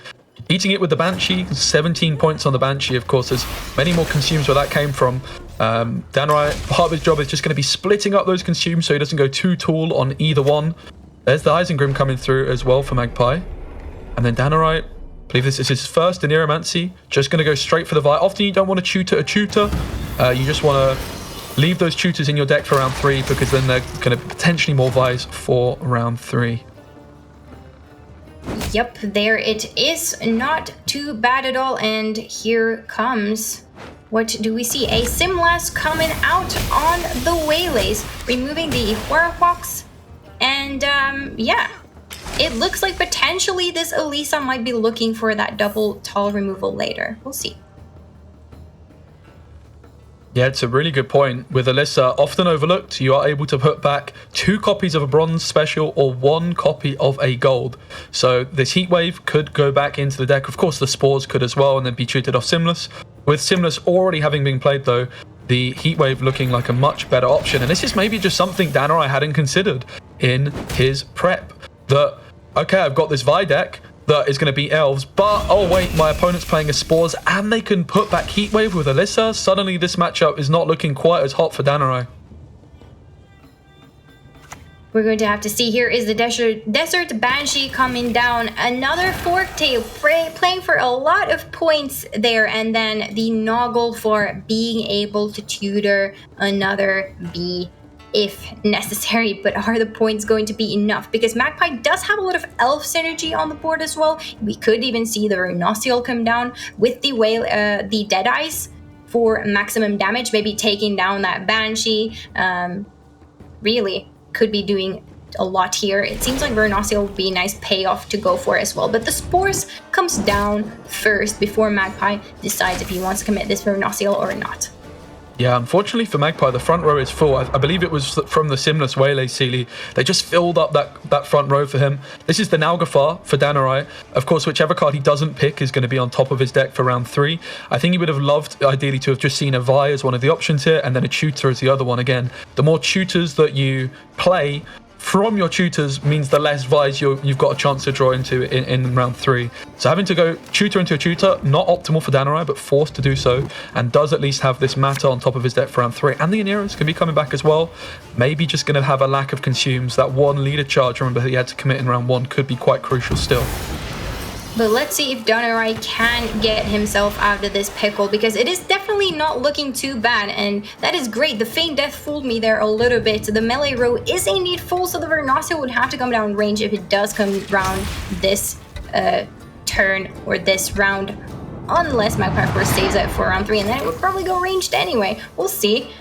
eating it with the Banshee, 17 points on the Banshee, of course. There's many more consumes where that came from. Donnerai, part of his job is just going to be splitting up those consumes so he doesn't go too tall on either one. There's the Isengrim coming through as well for Magpie. And then Donnerai, I believe this is his first Necromancy, just going to go straight for the Vi. Often you don't want to tutor a tutor. You just want to leave those tutors in your deck for round 3 because then they're going to potentially more Vi's for round 3. Yep, there it is. Not too bad at all. And here comes... what do we see? A Simlas coming out on the Waylays, removing the Horrorfox. And yeah, it looks like potentially this Elisa might be looking for that double tall removal later. We'll see. Yeah, it's a really good point. With Alyssa often overlooked, you are able to put back 2 copies of a bronze special or 1 copy of a gold. So this Heatwave could go back into the deck. Of course, the Spores could as well and then be treated off Simless. With Simless already having been played though, the Heatwave looking like a much better option. And this is maybe just something Donnerai hadn't considered in his prep. That, okay, I've got this Vi deck that is going to beat Elves, but oh wait, my opponent's playing a Spores and they can put back Heatwave with Alyssa. Suddenly this matchup is not looking quite as hot for Donnerai. We're going to have to see. Here is the Desert Banshee coming down. Another Forktail playing for a lot of points there. And then the Noggle for being able to tutor another bee. if necessary, but are the points going to be enough? Because Magpie does have a lot of elf synergy on the board as well. We could even see the Rhinoceal come down with the whale, the Deadeyes for maximum damage, maybe taking down that Banshee. Really could be doing a lot here. It seems like Rhinoceal would be a nice payoff to go for as well, but the Spores comes down first before Magpie decides if he wants to commit this Rhinoceal or not. Yeah, unfortunately for Magpie, the front row is full. I believe it was from the Simless Waylay, Sealy. They just filled up that front row for him. This is the Nalgafar for Danarai. Of course, whichever card he doesn't pick is going to be on top of his deck for round 3. I think he would have loved, ideally, to have just seen a Vi as one of the options here, and then a Tutor as the other one. Again, the more tutors that you play from your tutors means the less Vi's you've got a chance to draw into in round 3. So having to go tutor into a tutor, not optimal for Danarai, but forced to do so, and does at least have this Matter on top of his deck for round 3. And the Aneras can be coming back as well. Maybe just going to have a lack of consumes. That one leader charge, remember, he had to commit in round 1, could be quite crucial still. But let's see if Danarai can get himself out of this pickle, because it is definitely not looking too bad, and that is great. The Feign Death fooled me there a little bit. The melee row is indeed full, so the Rhinoceal would have to come down range if it does come round this turn or this round, unless Magpie of course saves it for round 3, and then it would probably go ranged anyway. We'll see.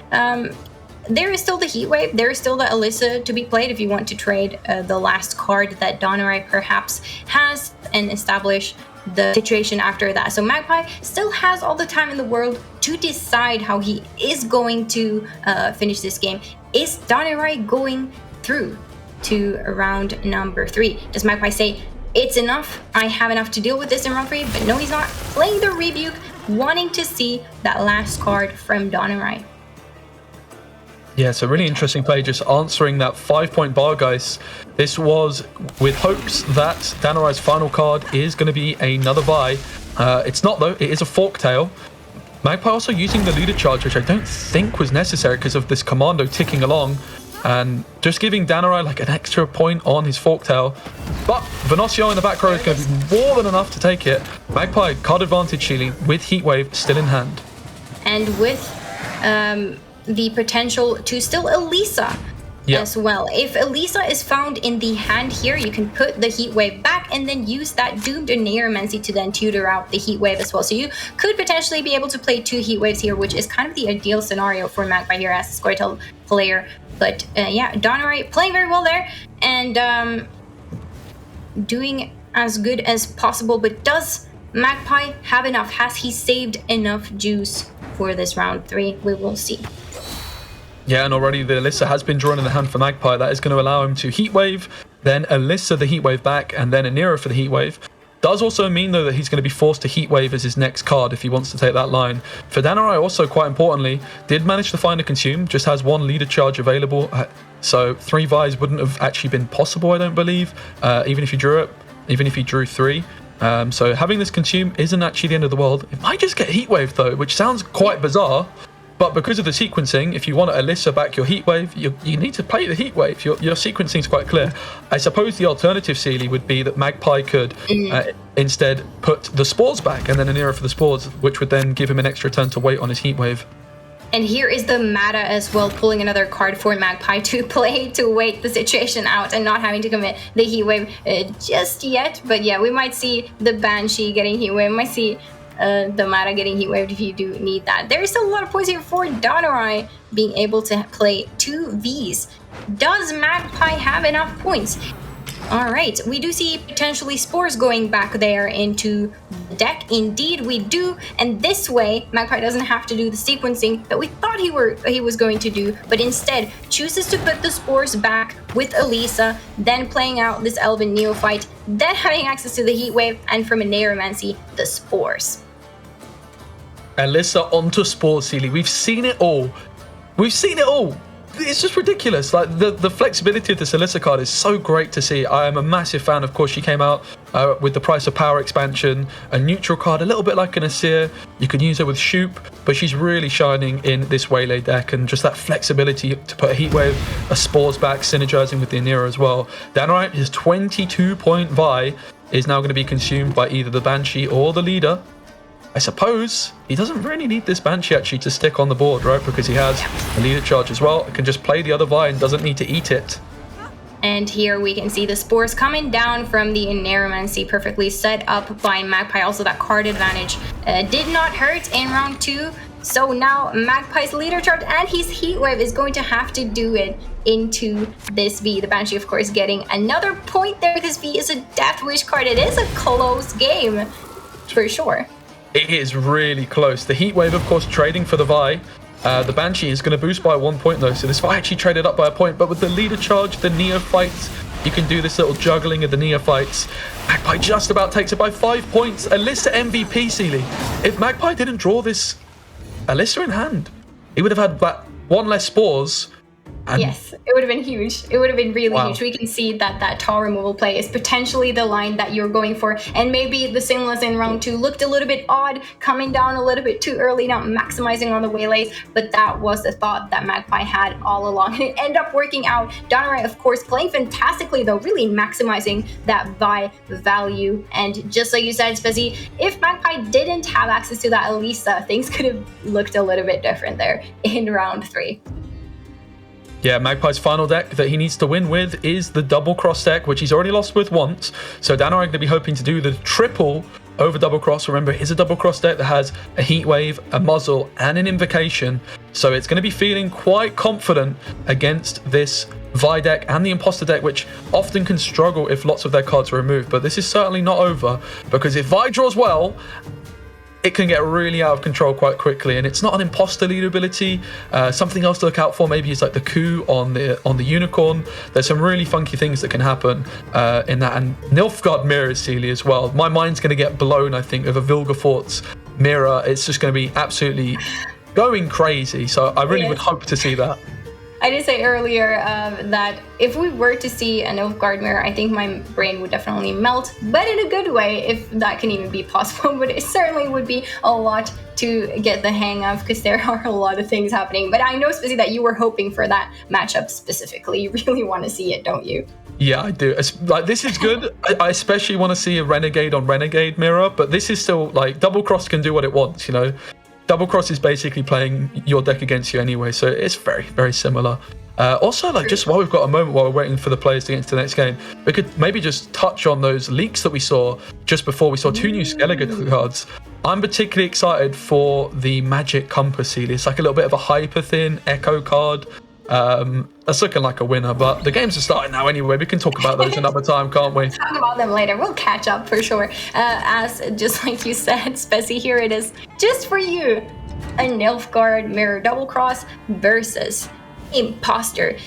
There is still the Heatwave, there is still the Alyssa to be played if you want to trade the last card that Danarai perhaps has and establish the situation after that. So Magpie still has all the time in the world to decide how he is going to finish this game. Is Danarai going through to round number 3? Does Magpie say, it's enough, I have enough to deal with this in round 3? But no, he's not. Playing the Rebuke, wanting to see that last card from Danarai. Yeah, it's a really interesting play, just answering that 5-point bar, guys. This was with hopes that Danarai's final card is going to be another Vi. It's not, though. It is a Forktail. Magpie also using the leader charge, which I don't think was necessary because of this Commando ticking along, and just giving Danarai like an extra point on his Forktail. But Venosio in the back row is going to be more than enough to take it. Magpie, card advantage, Sheely, with Heatwave still in hand. And with the potential to still Elisa as well. If Elisa is found in the hand here, you can put the Heatwave back and then use that Doomed Neuromancy to then tutor out the Heatwave as well. So you could potentially be able to play 2 Heatwaves here, which is kind of the ideal scenario for Magpie here as a Squirtle player. But yeah, Danarai playing very well there and doing as good as possible. But does Magpie have enough? Has he saved enough juice for this round 3? We will see. Yeah, and already the Alyssa has been drawn in the hand for Magpie. That is going to allow him to Heatwave, then Alyssa the Heatwave back, and then Anira for the Heatwave. Does also mean, though, that he's going to be forced to Heatwave as his next card if he wants to take that line. For Danarai, also, quite importantly, did manage to find a Consume, just has 1 leader charge available, so 3 Vi's wouldn't have actually been possible, I don't believe, even if you drew it, even if you drew 3. So having this Consume isn't actually the end of the world. It might just get Heatwave, though, which sounds quite bizarre. But because of the sequencing, if you want to Alyssa back your Heatwave, you need to play the Heatwave. Your sequencing is quite clear. I suppose the alternative, Sealy, would be that Magpie could instead put the Spores back and then Anira for the Spores, which would then give him an extra turn to wait on his Heatwave. And here is the Mata as well, pulling another card for Magpie to play to wait the situation out and not having to commit the Heatwave just yet. But yeah, we might see the Banshee getting Heatwave. We might see the Mata getting Heatwaved if you do need that. There is still a lot of points here for Danarai being able to play 2 Vs. Does Magpie have enough points? Alright, we do see potentially Spores going back there into the deck. Indeed we do, and this way Magpie doesn't have to do the sequencing that we thought he was going to do, but instead chooses to put the Spores back with Elisa, then playing out this Elven Neophyte, then having access to the Heatwave, and from a Neuromancy, the Spores. Alyssa onto Spores, Sealy. We've seen it all. We've seen it all. It's just ridiculous. Like the flexibility of this Alyssa card is so great to see. I am a massive fan. Of course, she came out with the Price of Power expansion, a neutral card, a little bit like an Asir. You can use her with Shoop, but she's really shining in this Waylay deck, and just that flexibility to put a Heatwave, a Spores back, synergizing with the Anira as well. Danarai, his 22-point Vi is now going to be consumed by either the Banshee or the leader. I suppose he doesn't really need this Banshee actually to stick on the board, right? Because he has a leader charge as well. It can just play the other Vi and doesn't need to eat it. And here we can see the spores coming down from the Neuromancy, perfectly set up by Magpie. Also, that card advantage did not hurt in round 2. So now Magpie's leader charge and his heat wave is going to have to do it into this V. The Banshee, of course, getting another point there because V is a Death Wish card. It is a close game for sure. It is really close. The heat wave, of course, trading for the Vi. The Banshee is going to boost by 1 point though, so this Vi actually traded up by a point, but with the leader charge, the Neophytes, you can do this little juggling of the Neophytes. Magpie just about takes it by 5 points. Alyssa MVP, Sealy. If Magpie didn't draw this Alyssa in hand, he would have had that 1 less spores. And yes, it would have been huge. It would have been really huge. We can see that that tall removal play is potentially the line that you're going for. And maybe the Sinless in round 2 looked a little bit odd, coming down a little bit too early, not maximizing on the waylays. But that was the thought that Magpie had all along. And it ended up working out. Donerai, of course, playing fantastically, though, really maximizing that Vi value. And just like you said, Spezzy, if Magpie didn't have access to that Elisa, things could have looked a little bit different there in round 3. Yeah, Magpie's final deck that he needs to win with is the double cross deck, which he's already lost with once. So Donerai going to be hoping to do the triple over double cross. Remember, it is a double cross deck that has a heat wave, a muzzle, and an invocation. So it's going to be feeling quite confident against this Vi deck and the imposter deck, which often can struggle if lots of their cards are removed. But this is certainly not over, because if Vi draws well, it can get really out of control quite quickly, and it's not an imposter leader ability. Something else to look out for maybe is like the coup on the unicorn. There's some really funky things that can happen in that, and Nilfgaard mirrors Sealy as well. My mind's going to get blown, I think, with a Vilgefortz mirror. It's just going to be absolutely going crazy. So I really would hope to see that. I did say earlier that if we were to see a Nilfgaard mirror, I think my brain would definitely melt, but in a good way, if that can even be possible. But it certainly would be a lot to get the hang of, because there are a lot of things happening. But I know, Spizzy, that you were hoping for that matchup specifically. You really want to see it, don't you? Yeah, I do. Like, this is good. I especially want to see a Renegade on Renegade mirror, but this is still, like, Double Cross can do what it wants, you know? Double Cross is basically playing your deck against you anyway, so it's very, very similar. Also, like, just while we've got a moment while we're waiting for the players to get into the next game, we could maybe just touch on those leaks that we saw just before. We saw 2 new Skellige cards. I'm particularly excited for the Magic Compass seed. It's like a little bit of a hyper thin Echo card. That's looking like a winner, but the games are starting now anyway. We can talk about those another time, can't we? Talk about them later. We'll catch up for sure. As just like you said, Spessy, here it is just for you. A Nilfgaard Mirror Double Cross versus Imposter.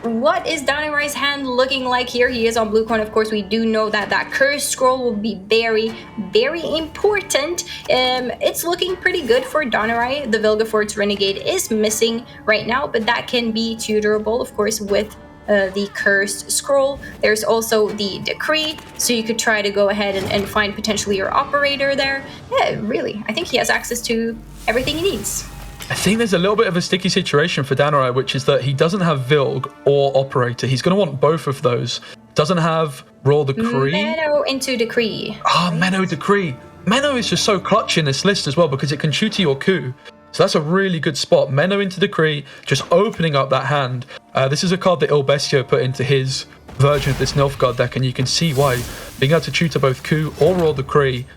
What is Donerai's hand looking like here? He is on blue coin. Of course, we do know that that cursed scroll will be very, very important. It's looking pretty good for Donerai. The Vilgefortz Renegade is missing right now, but that can be tutorable, of course, with the cursed scroll. There's also the decree, so you could try to go ahead and find potentially your operator there. Yeah, really, I think he has access to everything he needs. I think there's a little bit of a sticky situation for Donerai, which is that he doesn't have Vilg or Operator. He's going to want both of those. Doesn't have Royal Decree. Menno into Decree. Ah, Menno Decree. Menno is just so clutch in this list as well because it can tutor your coup. So that's a really good spot. Menno into Decree, just opening up that hand. This is a card that Il Bestio put into his version of this Nilfgaard deck, and you can see why being able to tutor both coup or Royal Decree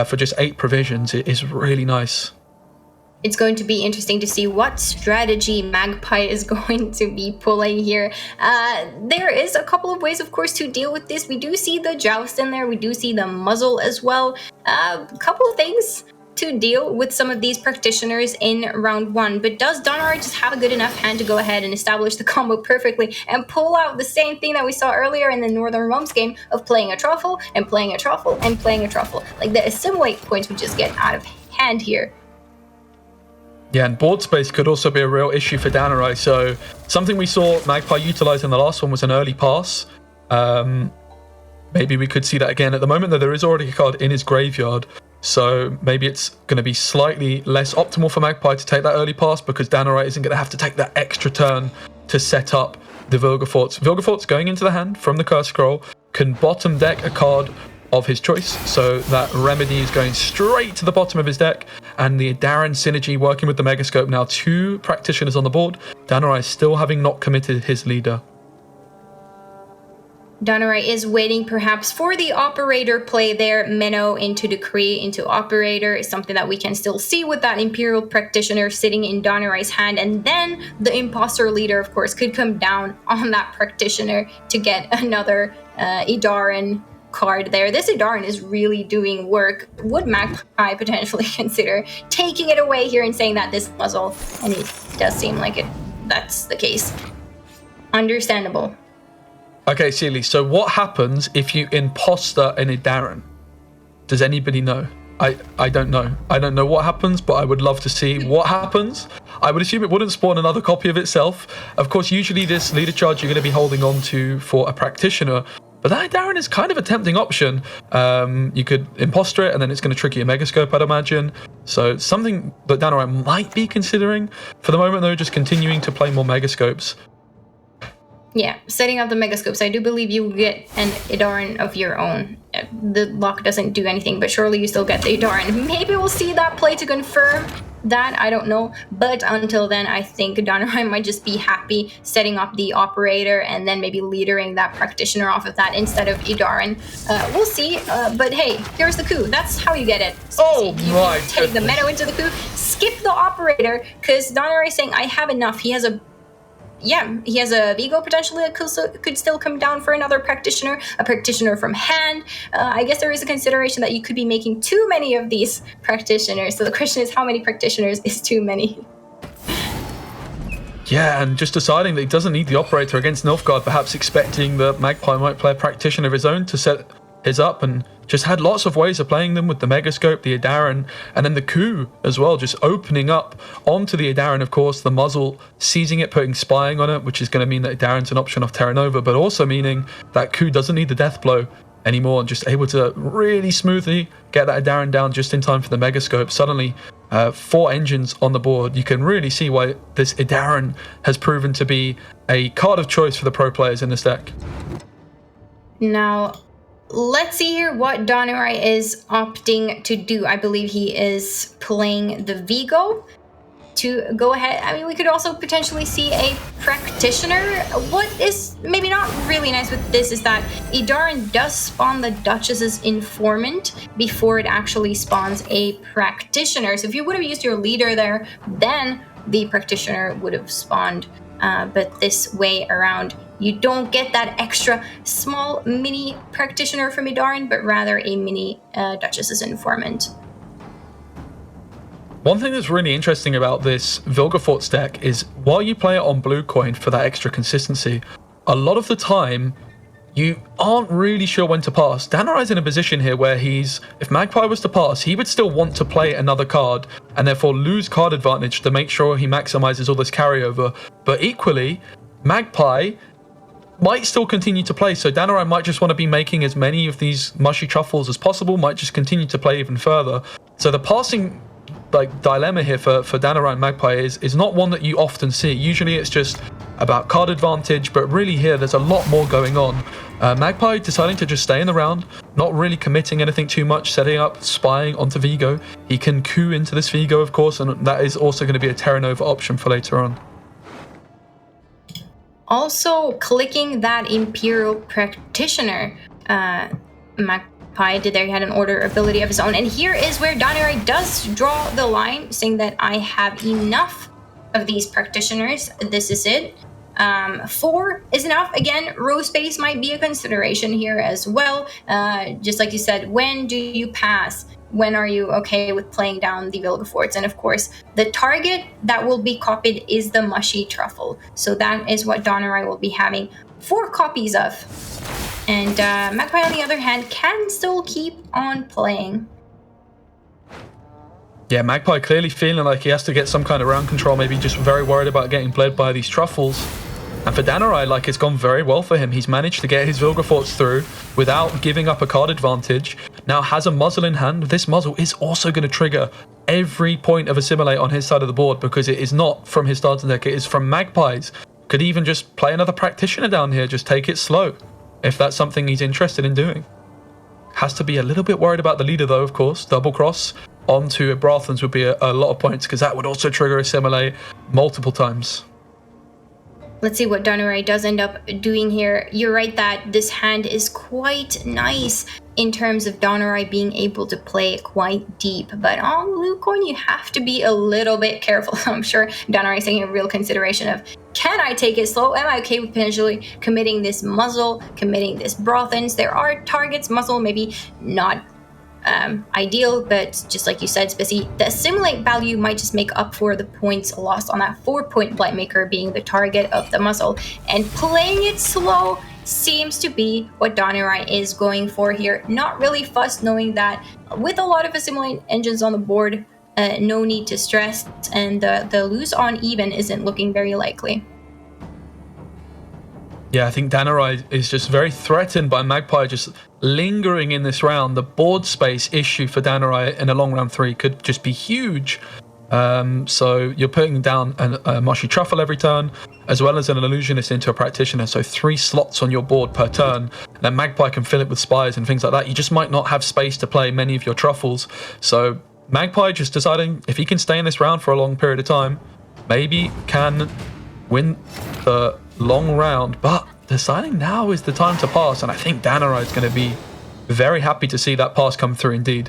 for just 8 provisions is really nice. It's going to be interesting to see what strategy Magpie is going to be pulling here. There is a couple of ways, of course, to deal with this. We do see the Joust in there. We do see the Muzzle as well. A couple of things to deal with some of these practitioners in round 1. But does Donerai just have a good enough hand to go ahead and establish the combo perfectly and pull out the same thing that we saw earlier in the Northern Realms game of playing a Truffle and playing a Truffle and playing a Truffle? Like, the assimilate points would just get out of hand here. Yeah, and board space could also be a real issue for Donerai. So something we saw Magpie utilize in the last one was an early pass. Maybe we could see that again. At the moment, though, there is already a card in his graveyard. So maybe it's going to be slightly less optimal for Magpie to take that early pass because Donerai isn't going to have to take that extra turn to set up the Vilgefortz. Vilgefortz going into the hand from the Curse Scroll can bottom deck a card of his choice. So that Remedy is going straight to the bottom of his deck, and the Darren synergy working with the Megascope. Now 2 practitioners on the board. Danurai still having not committed his leader. Danurai is waiting perhaps for the operator play there. Minnow into Decree into operator is something that we can still see with that Imperial Practitioner sitting in Danurai's hand. And then the Imposter leader, of course, could come down on that Practitioner to get another Idaran card there. This Idaran is really doing work. Would Magpie potentially consider taking it away here and saying that this muzzle? And it does seem like that's the case. Understandable. Okay, Sealy, so what happens if you imposter an Idaran? Does anybody know? I don't know. I don't know what happens, but I would love to see what happens. I would assume it wouldn't spawn another copy of itself. Of course, usually this leader charge you're going to be holding on to for a practitioner, but that Idaran is kind of a tempting option. You could imposter it, and then it's going to trick your Megascope, I'd imagine. So it's something that Danurai might be considering. For the moment, though, just continuing to play more Megascopes. Yeah, setting up the Megascopes. I do believe you get an Idaran of your own. The lock doesn't do anything, but surely you still get the Idaran. Maybe we'll see that play to confirm that, I don't know. But until then, I think Danurai might just be happy setting up the operator and then maybe leadering that practitioner off of that instead of Idaran. We'll see, but hey, here's the coup. That's how you get it. Oh my Take the Meadow into the coup, skip the operator, because Danurai is saying, I have enough. He has a Vigo potentially that could still come down for another practitioner, a practitioner from hand. I guess there is a consideration that you could be making too many of these practitioners. So the question is, how many practitioners is too many? Yeah, and just deciding that he doesn't need the operator against Nilfgaard, perhaps expecting that Magpie might play a practitioner of his own to set his up, and just had lots of ways of playing them with the Megascope, the Idaran, and then the coup as well, just opening up onto the Idaran, of course, the muzzle, seizing it, putting spying on it, which is going to mean that Idaran's an option off Terra Nova, but also meaning that coup doesn't need the death blow anymore, and just able to really smoothly get that Idaran down just in time for the Megascope. Suddenly, 4 engines on the board. You can really see why this Idaran has proven to be a card of choice for the pro players in this deck. Now, let's see here what Danurai is opting to do. I believe he is playing the Vigo to go ahead. I mean, we could also potentially see a practitioner. What is maybe not really nice with this is that Idaran does spawn the Duchess's informant before it actually spawns a practitioner. So if you would have used your leader there, then the practitioner would have spawned. But this way around, you don't get that extra small mini practitioner from Idaran, but rather a mini Duchess's informant. One thing that's really interesting about this Vilgefortz deck is while you play it on blue coin for that extra consistency, a lot of the time you aren't really sure when to pass. Danurai's in a position here where if Magpie was to pass, he would still want to play another card and therefore lose card advantage to make sure he maximizes all this carryover. But equally, Magpie might still continue to play, so Danurai might just want to be making as many of these mushy truffles as possible, might just continue to play even further. So the passing dilemma here for Danurai and Magpie is not one that you often see. Usually it's just about card advantage, but really here there's a lot more going on. Magpie deciding to just stay in the round, not really committing anything too much, setting up, spying onto Vigo. He can coup into this Vigo, of course, and that is also going to be a Terra Nova option for later on. Also, clicking that Imperial Practitioner, Magpie did there. He had an order ability of his own. And here is where Danurai does draw the line, saying that I have enough of these practitioners. This is it. 4 is enough. Again, row space might be a consideration here as well. Just like you said, when do you pass? When are you okay with playing down the Vilgefortz? And of course, the target that will be copied is the mushy truffle. So that is what Danurai will be having 4 copies of. And Magpie, on the other hand, can still keep on playing. Yeah, Magpie clearly feeling like he has to get some kind of round control, maybe just very worried about getting bled by these truffles. And for Danurai, it's gone very well for him. He's managed to get his Vilgefortz through without giving up a card advantage. Now has a muzzle in hand. This muzzle is also going to trigger every point of Assimilate on his side of the board because it is not from his starting deck. It is from Magpie's. Could even just play another practitioner down here. Just take it slow if that's something he's interested in doing. has to be a little bit worried about the leader though, of course. Double cross onto Brathens would be a lot of points, because that would also trigger Assimilate multiple times. Let's see what Donorai does end up doing here. You're right that this hand is quite nice in terms of Donorai being able to play quite deep. But on Bluecoin, you have to be a little bit careful. I'm sure Donorai is taking a real consideration of, can I take it slow? Am I okay with potentially committing this muzzle, committing this Brathens? There are targets, muzzle, maybe not ideal, but just like you said, Spissy, the assimilate value might just make up for the points lost on that 4-point Blightmaker being the target of the muzzle. And playing it slow seems to be what Donorai is going for here. Not really fussed, knowing that with a lot of assimilate engines on the board, no need to stress, and the lose on even isn't looking very likely. Yeah, I think Donorai is just very threatened by Magpie just lingering in this round. The board space issue for Donorai in a long round 3 could just be huge. So you're putting down a Moshi Truffle every turn, as well as an Illusionist into a Practitioner. So 3 slots on your board per turn. And then Magpie can fill it with Spies and things like that. You just might not have space to play many of your Truffles. So Magpie just deciding if he can stay in this round for a long period of time, maybe can win the long round, but deciding now is the time to pass, and I think Donorai is going to be very happy to see that pass come through indeed.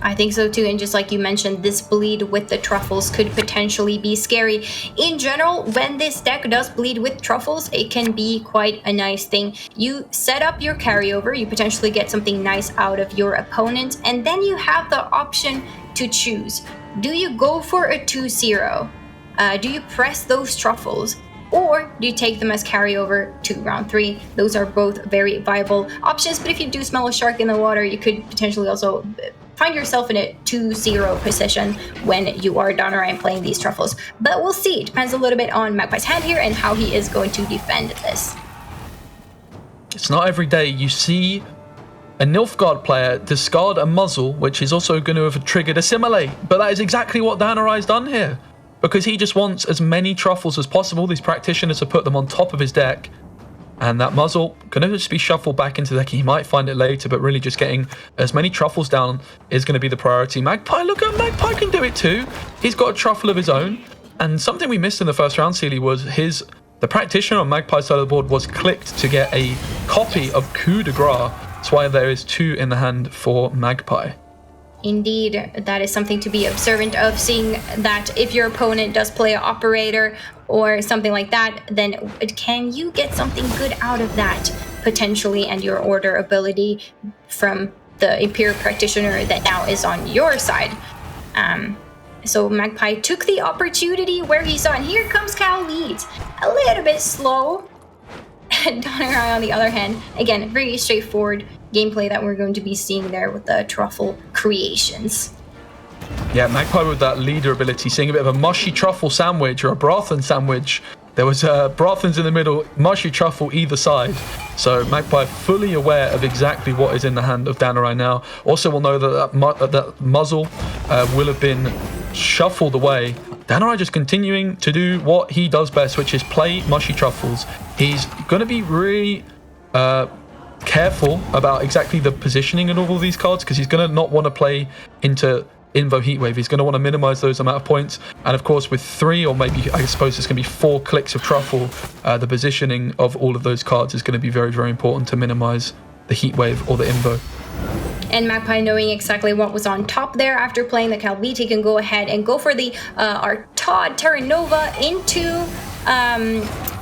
I think so too, and just like you mentioned, this bleed with the Truffles could potentially be scary. In general, when this deck does bleed with Truffles, it can be quite a nice thing. You set up your carryover, you potentially get something nice out of your opponent, and then you have the option to choose. Do you go for a 2-0? Do you press those Truffles? Or do you take them as carryover to round 3? Those are both very viable options, but if you do smell a shark in the water, you could potentially also find yourself in a 2-0 position when you are Donorai and playing these Truffles. But we'll see. It depends a little bit on Magpie's hand here and how he is going to defend this. It's not every day you see a Nilfgaard player discard a muzzle, which is also going to have triggered Assimilate, but that is exactly what Donorai's done here. Because he just wants as many Truffles as possible. These Practitioners have put them on top of his deck. And that muzzle going to just be shuffled back into the deck. He might find it later, but really just getting as many Truffles down is going to be the priority. Magpie, look at Magpie can do it too. He's got a Truffle of his own. And something we missed in the first round, Sealy, was the Practitioner on Magpie's side of the board was clicked to get a copy of Coup de Grace. That's why there is 2 in the hand for Magpie. Indeed, that is something to be observant of, seeing that if your opponent does play an Operator or something like that, then can you get something good out of that, potentially, and your order ability from the Imperial Practitioner that now is on your side. So Magpie took the opportunity where he saw, and here comes Khalid, a little bit slow. Donorai, on the other hand, again, very straightforward gameplay that we're going to be seeing there with the Truffle creations. Yeah, Magpie with that leader ability, seeing a bit of a mushy Truffle sandwich or a Brathens sandwich. There was Brathens in the middle, mushy Truffle either side. So Magpie fully aware of exactly what is in the hand of Donorai now. Also will know that that muzzle will have been shuffled away. Donorai just continuing to do what he does best, which is play mushy Truffles. He's going to be really careful about exactly the positioning in all of these cards, because he's going to not want to play into Invo Heatwave. He's going to want to minimize those amount of points. And of course, with 3 or maybe I suppose it's going to be 4 clicks of Truffle, the positioning of all of those cards is going to be very, very important to minimize the Heatwave or the Invo. And Magpie, knowing exactly what was on top there after playing the Calvite, he can go ahead and go for the Artaud Terra Nova into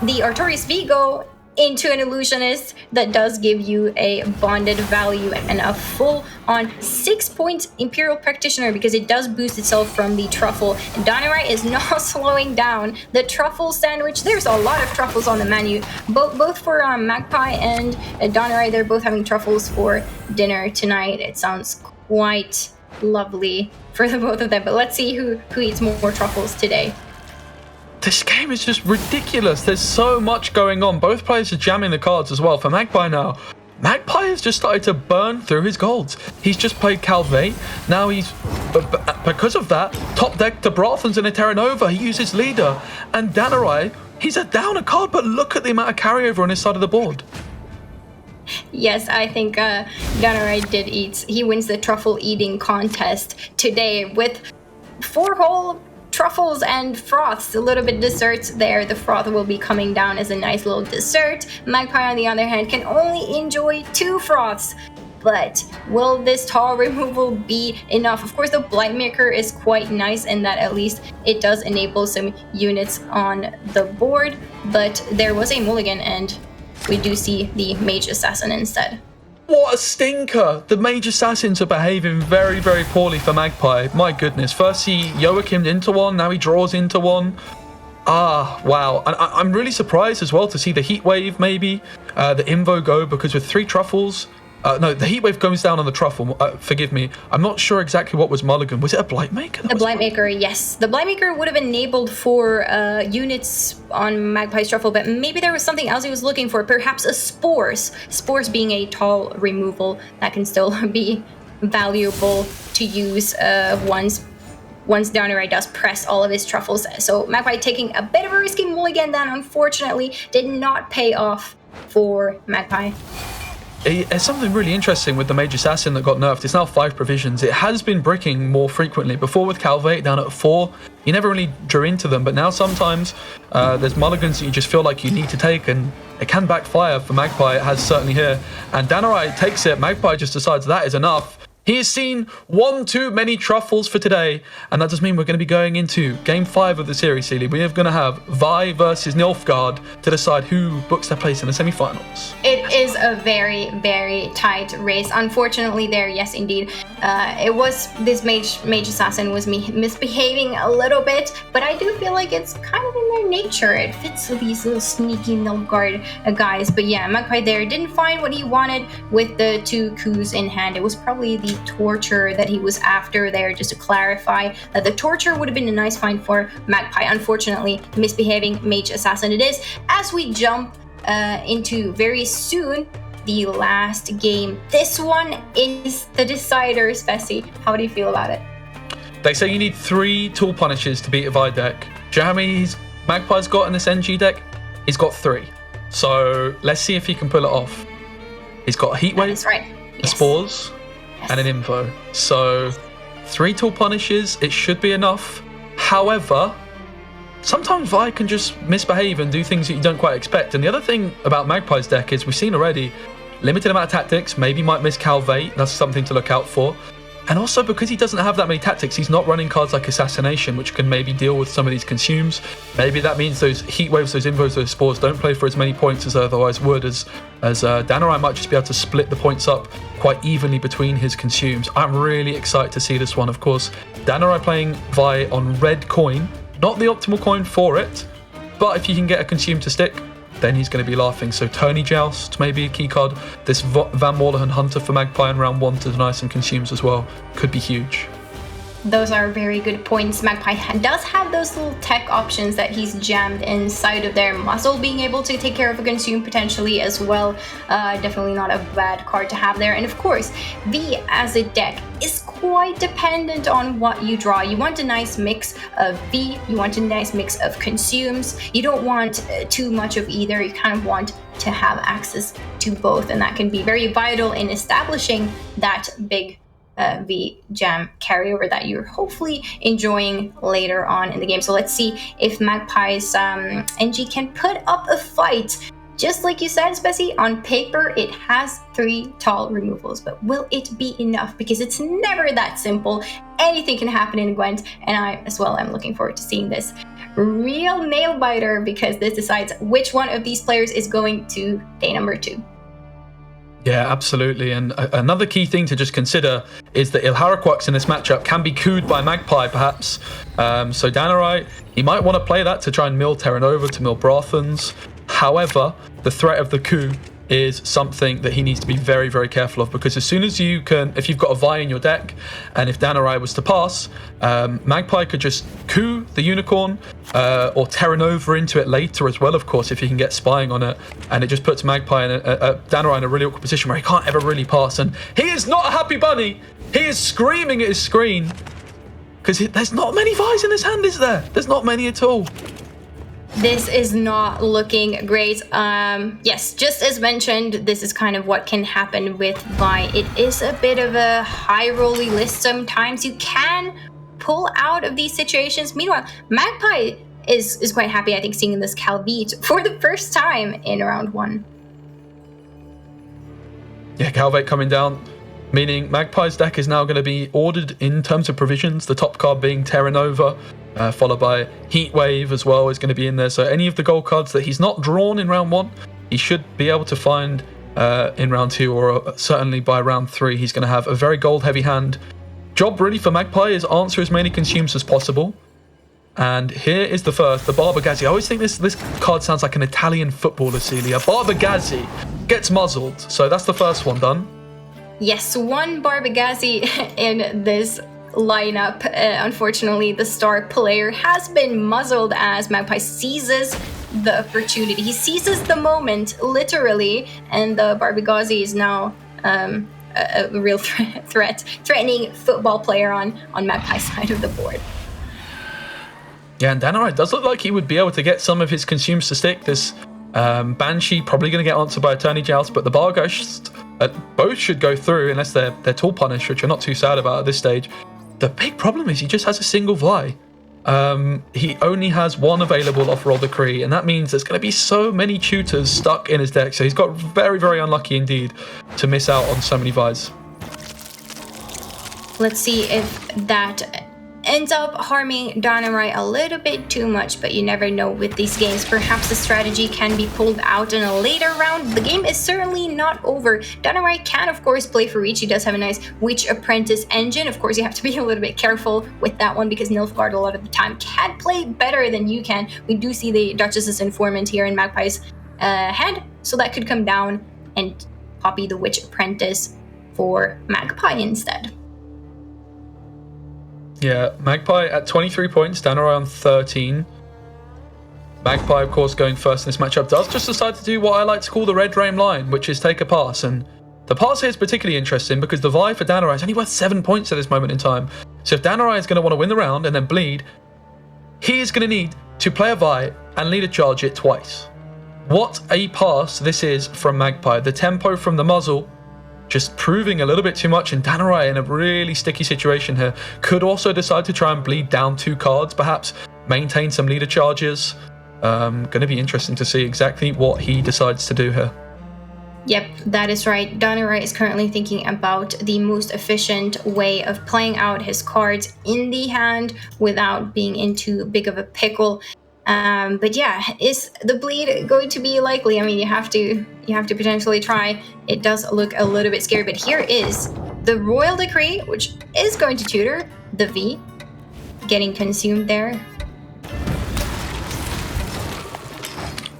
the Artorias Vigo into an Illusionist that does give you a bonded value and a full-on 6-point Imperial Practitioner, because it does boost itself from the Truffle. And Donorai is not slowing down the Truffle sandwich. There's a lot of Truffles on the menu, both for Magpie and Donorai. They're both having Truffles for dinner tonight. It sounds quite lovely for the both of them, but let's see who eats more Truffles today. This game is just ridiculous. There's so much going on. Both players are jamming the cards as well. For Magpie now, Magpie has just started to burn through his golds. He's just played Calvate. Now he's, because of that, top deck to Brathens and a Terra Nova. He uses Leader. And Donorai, he's down a card, but look at the amount of carryover on his side of the board. Yes, I think Danarai did eat. He wins the truffle eating contest today with 4 whole truffles and froths, a little bit desserts there. The froth will be coming down as a nice little dessert. Magpie, on the other hand, can only enjoy 2 froths. But will this tall removal be enough? Of course, the Blightmaker is quite nice in that at least it does enable some units on the board. But there was a mulligan, and we do see the Mage Assassin instead. What a stinker! The Mage Assassins are behaving very, very poorly for Magpie. My goodness. First he Joachim'd into one, now he draws into one. Ah, wow. And I'm really surprised as well to see the Heatwave maybe, the Invo go, because with 3 truffles... no, the Heatwave goes down on the truffle. Forgive me. I'm not sure exactly what was mulligan. Was it a Blightmaker? The Blightmaker, yes. The Blightmaker would have enabled for units on Magpie's truffle, but maybe there was something else he was looking for. Perhaps a Spores. Spores being a tall removal that can still be valuable to use once Danarai does press all of his truffles. So Magpie taking a bit of a risky mulligan that unfortunately did not pay off for Magpie. There's something really interesting with the Mage Assassin that got nerfed. It's now 5 provisions. It has been bricking more frequently. Before with Calvate down at 4, you never really drew into them. But now sometimes there's mulligans that you just feel like you need to take, and it can backfire for Magpie. It has certainly here. And Danarai takes it. Magpie just decides that is enough. He has seen 1 too many truffles for today, and that does mean we're going to be going into Game 5 of the series, Sealy. We are going to have Vi versus Nilfgaard to decide who books their place in the semi-finals. It is a very, very tight race. Unfortunately there, yes indeed, it was this Mage Assassin was misbehaving a little bit, but I do feel like it's kind of in their nature. It fits with these little sneaky Nilfgaard guys. But yeah, Magpie there didn't find what he wanted with the 2 coups in hand. It was probably the torture that he was after there. Just to clarify, the torture would have been a nice find for Magpie. Unfortunately, misbehaving Mage Assassin it is. As we jump into very soon the last game. This one is the decider, Spessy. How do you feel about it? They say you need 3 tool punishes to beat a Vi deck. Do you know how many Magpie's got in this NG deck? He's got 3. So let's see if he can pull it off. He's got a Heatwave, that's right. a Spores, and an Info. So 3 tool punishes, it should be enough. However, sometimes Vi can just misbehave and do things that you don't quite expect. And the other thing about Magpie's deck is we've seen already, limited amount of tactics, maybe might miss Calvate, that's something to look out for. And also because he doesn't have that many tactics, he's not running cards like Assassination, which can maybe deal with some of these consumes. Maybe that means those Heatwaves, those Invos, those Spores don't play for as many points as they otherwise would, as Danarai might just be able to split the points up quite evenly between his consumes. I'm really excited to see this one, of course. Danarai playing Vi on red coin, not the optimal coin for it, but if you can get a consume to stick, then he's going to be laughing. So Tourney Joust, maybe a key card. This Van Morlehan Hunter for Magpie in round 1 to deny some consumes as well. Could be huge. Those are very good points. Magpie does have those little tech options that he's jammed inside of their muzzle, being able to take care of a consume potentially as well. Definitely not a bad card to have there. And of course, V as a deck is quite dependent on what you draw. You want a nice mix of V, you want a nice mix of consumes. You don't want too much of either. You kind of want to have access to both, and that can be very vital in establishing that big V jam carryover that you're hopefully enjoying later on in the game. So let's see if Magpie's NG can put up a fight. Just like you said, Spessy, on paper it has 3 tall removals, but will it be enough? Because it's never that simple. Anything can happen in Gwent, and I as well am looking forward to seeing this real nail biter, because this decides which one of these players is going to day number 2. Yeah, absolutely. And another key thing to just consider is that Ilharaquax in this matchup can be cooed by Magpie, perhaps. So Danarai, he might want to play that to try and mill Terran over to mill Brathans. However, the threat of the coup is something that he needs to be very, very careful of, because as soon as you can, if you've got a Vi in your deck, and if Danarai was to pass, Magpie could just coup the Unicorn, or Terran over into it later as well, of course, if he can get spying on it, and it just puts Magpie in Danarai in a really awkward position where he can't ever really pass, and he is not a happy bunny! He is screaming at his screen, because there's not many Vi's in his hand, is there? There's not many at all. This is not looking great. Yes, just as mentioned, this is kind of what can happen with Vi. It is a bit of a high rolly list sometimes. You can pull out of these situations. Meanwhile, Magpie is quite happy, I think, seeing this Calvite for the first time in round 1. Yeah, Calvite coming down, meaning Magpie's deck is now going to be ordered in terms of provisions, the top card being Terra Nova, followed by Heatwave as well is going to be in there. So any of the gold cards that he's not drawn in round 1, he should be able to find in round 2, or certainly by round 3. He's going to have a very gold heavy hand. Job really for Magpie is answer as many consumes as possible. And here is the first, the Barbagazzi. I always think this card sounds like an Italian footballer, Celia. Barbagazzi gets muzzled. So that's the first one done. Yes, one Barbagazzi in this lineup. Unfortunately, the star player has been muzzled as Magpie seizes the opportunity. He seizes the moment, literally, and the Barbagazzi is now a real threatening football player on Magpie's side of the board. Yeah, and Danarai does look like he would be able to get some of his consumes to stick. This Banshee probably going to get answered by Attorney Joust, but the Barghost both should go through unless they're tool punished, which you're not too sad about at this stage. The big problem is he just has a single Vi. He only has one available off Roll Decree, and that means there's going to be so many tutors stuck in his deck. So he's got very, very unlucky indeed to miss out on so many Vi's. Let's see if that ends up harming Danarai a little bit too much, but you never know with these games. Perhaps the strategy can be pulled out in a later round. The game is certainly not over. Danarai can, of course, play for Reach. He does have a nice Witch Apprentice engine. Of course, you have to be a little bit careful with that one because Nilfgaard a lot of the time can play better than you can. We do see the Duchess's Informant here in Magpie's head, so that could come down and copy the Witch Apprentice for Magpie instead. Yeah, Magpie at 23 points, Danarai on 13. Magpie, of course, going first in this matchup, does just decide to do what I like to call the red rain line, which is take a pass. And the pass here is particularly interesting because the Vi for Danarai is only worth 7 points at this moment in time. So if Danarai is going to want to win the round and then bleed, he is going to need to play a Vi and lead a charge it twice. What a pass this is from Magpie. The tempo from the muzzle just proving a little bit too much, and Danarai in a really sticky situation here. Could also decide to try and bleed down 2 cards, perhaps maintain some leader charges. Going to be interesting to see exactly what he decides to do here. Yep, that is right. Danarai is currently thinking about the most efficient way of playing out his cards in the hand without being in too big of a pickle. But yeah, is the bleed going to be likely? I mean, you have to potentially try. It does look a little bit scary, but here is the Royal Decree, which is going to tutor the V, getting consumed there.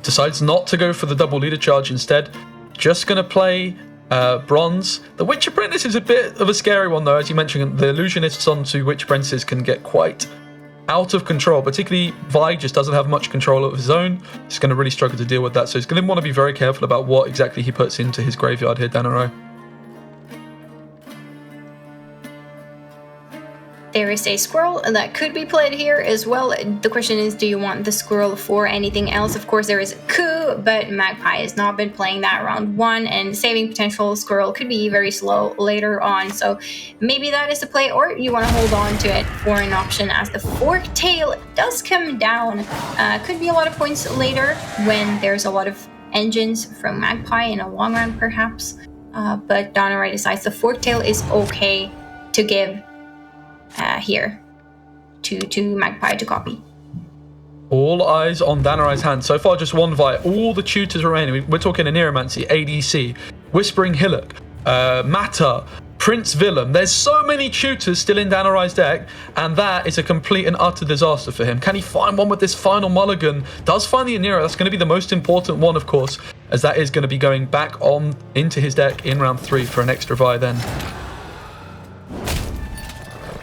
Decides not to go for the double leader charge instead. Just going to play Bronze. The Witch Apprentice is a bit of a scary one though. As you mentioned, the Illusionists onto Witch Apprentices can get quite out of control, particularly Vi just doesn't have much control of his own. He's going to really struggle to deal with that, so he's going to want to be very careful about what exactly he puts into his graveyard here, Danarai. There is a squirrel that could be played here as well. The question is, do you want the squirrel for anything else? Of course, there is a coup, but Magpie has not been playing that round 1, and saving potential squirrel could be very slow later on. So maybe that is the play, or you want to hold on to it for an option as the fork tail does come down. Could be a lot of points later when there's a lot of engines from Magpie in a long run, perhaps. But Danarai decides the fork tail is okay to give here to Magpie to copy. All eyes on Danarai's hand. So far, just one Vi. All the tutors remaining. We're talking Aneromancy, ADC, Whispering Hillock, Matter, Prince Willem. There's so many tutors still in Danarai's deck, and that is a complete and utter disaster for him. Can he find one with this final mulligan? Does find the Anero. That's going to be the most important one, of course, as that is going to be going back on into his deck in round 3 for an extra Vi then.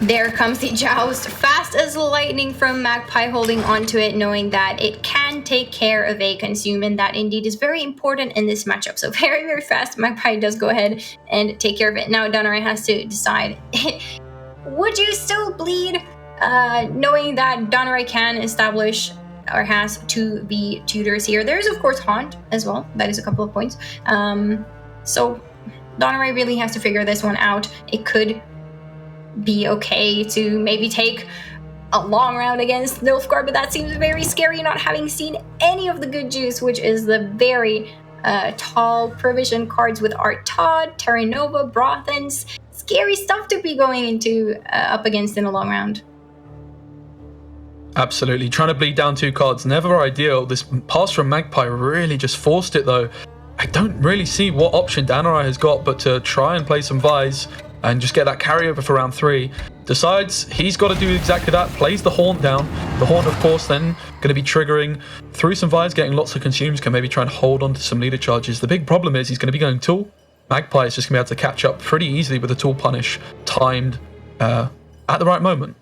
There comes the Joust, fast as lightning from Magpie, holding onto it, knowing that it can take care of a consume, and that indeed is very important in this matchup. So very, very fast, Magpie does go ahead and take care of it. Now Danarai has to decide, would you still bleed? Knowing that Danarai can establish or has 2v tutors here. There's of course Haunt as well. That is a couple of points. So Donorai really has to figure this one out. It could be okay to maybe take a long round against Nilfgaard, but that seems very scary, not having seen any of the good juice, which is the very tall provision cards with Art Todd, Terra Nova, Brothens. Scary stuff to be going into up against in a long round. Absolutely. Trying to bleed down 2 cards, never ideal. This pass from Magpie really just forced it though. I don't really see what option Danarai has got but to try and play some Vise and just get that carryover for round 3. Decides he's got to do exactly that, plays the Haunt down. The Haunt, of course, then going to be triggering through some Vise, getting lots of consumes, can maybe try and hold on to some leader charges. The big problem is he's going to be going Tool. Magpie is just going to be able to catch up pretty easily with the Tool punish timed at the right moment.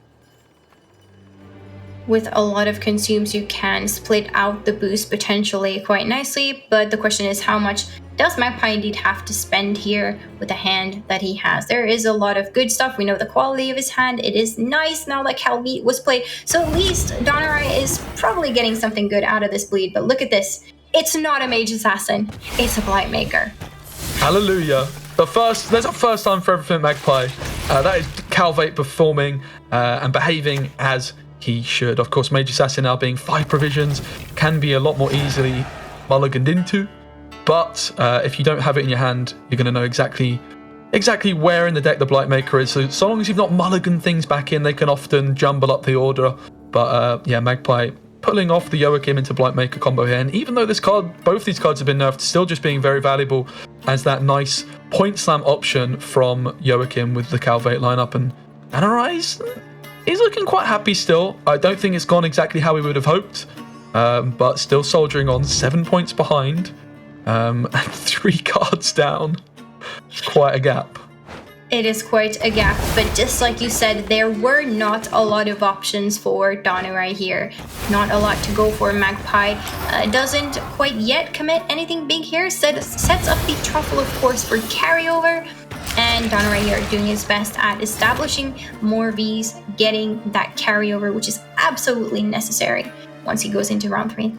With a lot of consumes, you can split out the boost potentially quite nicely, but the question is how much does Magpie indeed have to spend here with the hand that he has? There is a lot of good stuff. We know the quality of his hand. It is nice now that Calvite was played, so at least Donorai is probably getting something good out of this bleed. But look at this. It's not a Mage Assassin. It's a Blightmaker. Hallelujah. There's a first time for everything Magpie. That is Calvite performing and behaving as he should. Of course, Mage Assassin now being 5 provisions can be a lot more easily mulliganed into, but if you don't have it in your hand, you're going to know exactly where in the deck the Blightmaker is. So long as you've not mulliganed things back in, they can often jumble up the order. But yeah, Magpie pulling off the Joachim into Blightmaker combo here, and even though both these cards have been nerfed, still just being very valuable as that nice point slam option from Joachim with the Calvate lineup. And Analyze, he's looking quite happy still. I don't think it's gone exactly how we would have hoped, but still soldiering on, 7 points behind, and 3 cards down. Quite a gap. It is quite a gap, but just like you said, there were not a lot of options for Donorai here. Not a lot to go for. Magpie doesn't quite yet commit anything big here. Sets up the Truffle, of course, for carryover. And Donorai here doing his best at establishing more Vs, getting that carryover, which is absolutely necessary once he goes into round 3.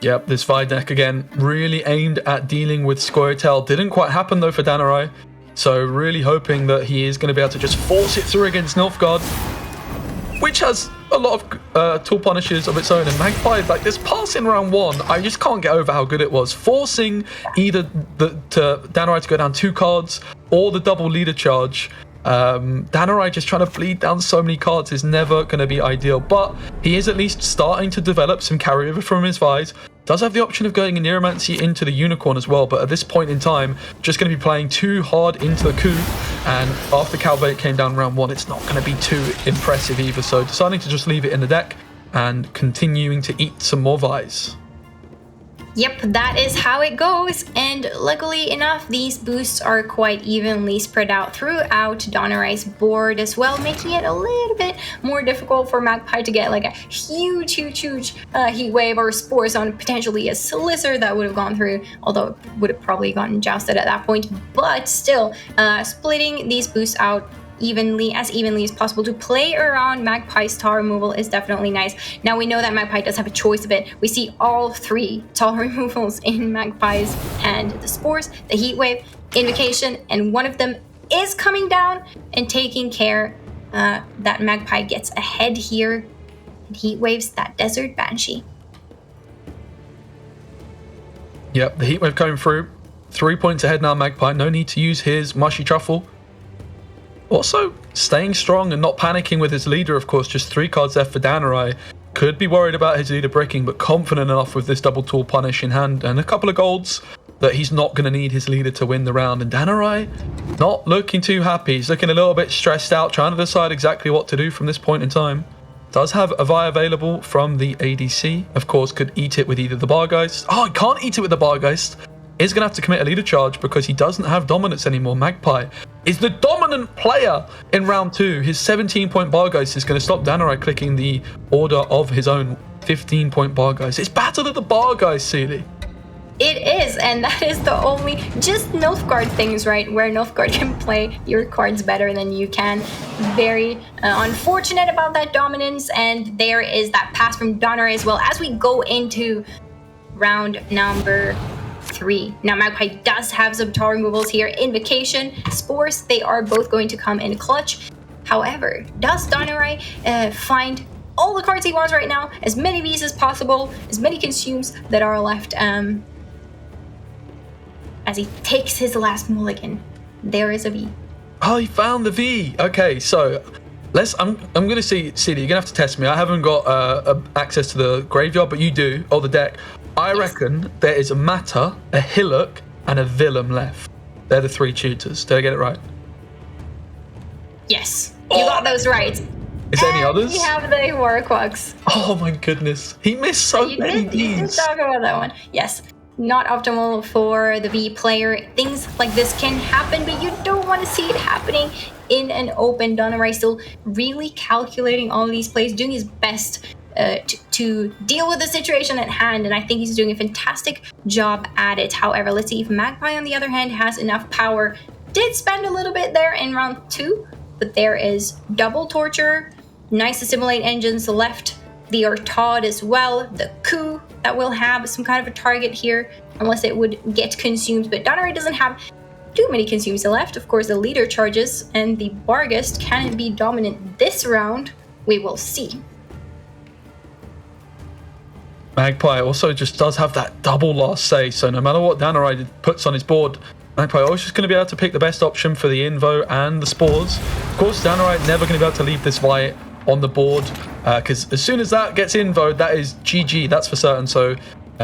Yep, this Vi deck again, really aimed at dealing with Scoia'tael. Didn't quite happen though for Danarai, so really hoping that he is going to be able to just force it through against Nilfgaard, which has a lot of tool punishes of its own. And Magpie, like this pass in round 1, I just can't get over how good it was. Forcing either Danarai to go down 2 cards or the double leader charge. Danarai just trying to bleed down so many cards is never going to be ideal, but he is at least starting to develop some carryover from his Vise. Does have the option of going a Neuromancy into the Unicorn as well, but at this point in time, just going to be playing too hard into the coup, and after Calvate came down round 1, it's not going to be too impressive either, so deciding to just leave it in the deck and continuing to eat some more Vise. Yep, that is how it goes, and luckily enough, these boosts are quite evenly spread out throughout Donorai's board as well, making it a little bit more difficult for Magpie to get like a huge heat wave or spores on potentially a Slicer that would have gone through, although it would have probably gotten jousted at that point, but still, splitting these boosts out evenly as possible to play around Magpie's tar removal is definitely nice. Now we know that Magpie does have a choice of it. We see all 3 tar removals in Magpie's hand: the spores, the heat wave, invocation, and one of them is coming down and taking care that Magpie gets ahead here and heat waves that Desert Banshee. Yep, the heat wave coming through. 3 points ahead now, Magpie. No need to use his Mushy Truffle. Also, staying strong and not panicking with his leader, of course, just 3 cards left for Danarai. Could be worried about his leader breaking, but confident enough with this double tool punish in hand and a couple of golds that he's not going to need his leader to win the round. And Danarai, not looking too happy. He's looking a little bit stressed out, trying to decide exactly what to do from this point in time. Does have a Vi available from the ADC. Of course, could eat it with either the Bargeist. Oh, he can't eat it with the Bargeist. Is going to have to commit a leader charge because he doesn't have dominance anymore. Magpie is the dominant player in round 2. His 17-point Bargeist is going to stop Danarai clicking the order of his own 15-point Bargeist. It's Battle of the Bargeist, Sealy. It is, and that is the only just Nilfgaard things, right? Where Nilfgaard can play your cards better than you can. Very unfortunate about that dominance, and there is that pass from Donner as well as we go into round number 3. Now Magpie does have some tar removals here. Invocation, Spores, they are both going to come in clutch. However, does Donner find all the cards he wants right now, as many V's as possible, as many consumes that are left, as he takes his last mulligan. There is a V. Oh, he found the V. Okay, so I'm gonna see CD. You're gonna have to test me. I haven't got access to the graveyard, but you do, or the deck. I reckon there is a Mata, a Hillock, and a Willem left. They're the 3 tutors. Did I get it right? Yes, you got those right. Is there any others? We have the Warquaks. Oh my goodness, he missed so many You V's. did talk about that one. Yes. Not optimal for the V player. Things like this can happen, but you don't want to see it happening in an open. Donner still really calculating all of these plays, doing his best to deal with the situation at hand, and I think he's doing a fantastic job at it. However, let's see if Magpie, on the other hand, has enough power. Did spend a little bit there in round 2, but there is double torture, nice assimilate engines left, the Ortod as well, the coup that will have some kind of a target here, unless it would get consumed, but Donner doesn't have too many consumes left. Of course, the leader charges, and the Barghest can be dominant this round. We will see. Magpie also just does have that double last say, so no matter what Donner puts on his board, Magpie always just going to be able to pick the best option for the Invo and the Spores. Of course, Donner never going to be able to leave this Vi on the board, because as soon as that gets invoed, that is GG, that's for certain. So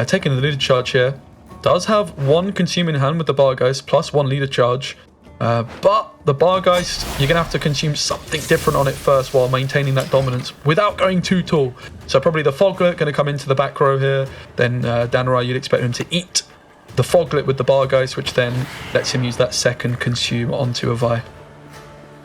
taking the leader charge here, does have 1 consume in hand with the Bargeist, plus 1 leader charge, but the Bargeist, you're going to have to consume something different on it first while maintaining that dominance without going too tall. So probably the Foglet going to come into the back row here, then Donner, you'd expect him to eat the Foglet with the Bargeist, which then lets him use that second consume onto a Vi.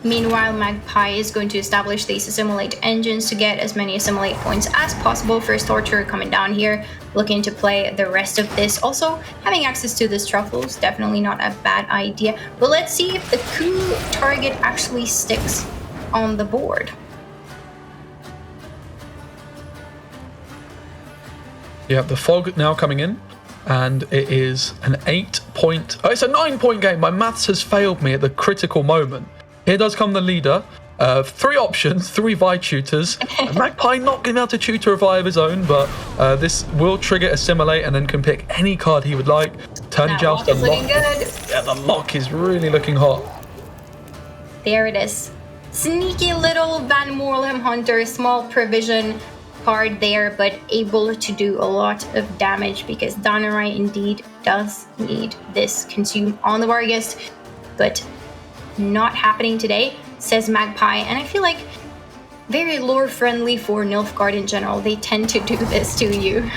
Meanwhile, Magpie is going to establish these assimilate engines to get as many assimilate points as possible. First Torture coming down here, looking to play the rest of this. Also, having access to this truffles, definitely not a bad idea. But let's see if the coup target actually sticks on the board. You have the Fog now coming in, and it is an 8-point... Oh, it's a 9-point game. My maths has failed me at the critical moment. Here does come the leader. 3 options, 3 Vi tutors. Magpie not going to be able to tutor a Vi of his own, but this will trigger assimilate and then can pick any card he would like. Turn Joust the lock. Yeah, the lock is really looking hot. There it is. Sneaky little Van Moorlem Hunter, small provision card there, but able to do a lot of damage because Donner indeed does need this consume on the Barghest, but not happening today, says Magpie, and I feel like very lore friendly for Nilfgaard in general. They tend to do this to you.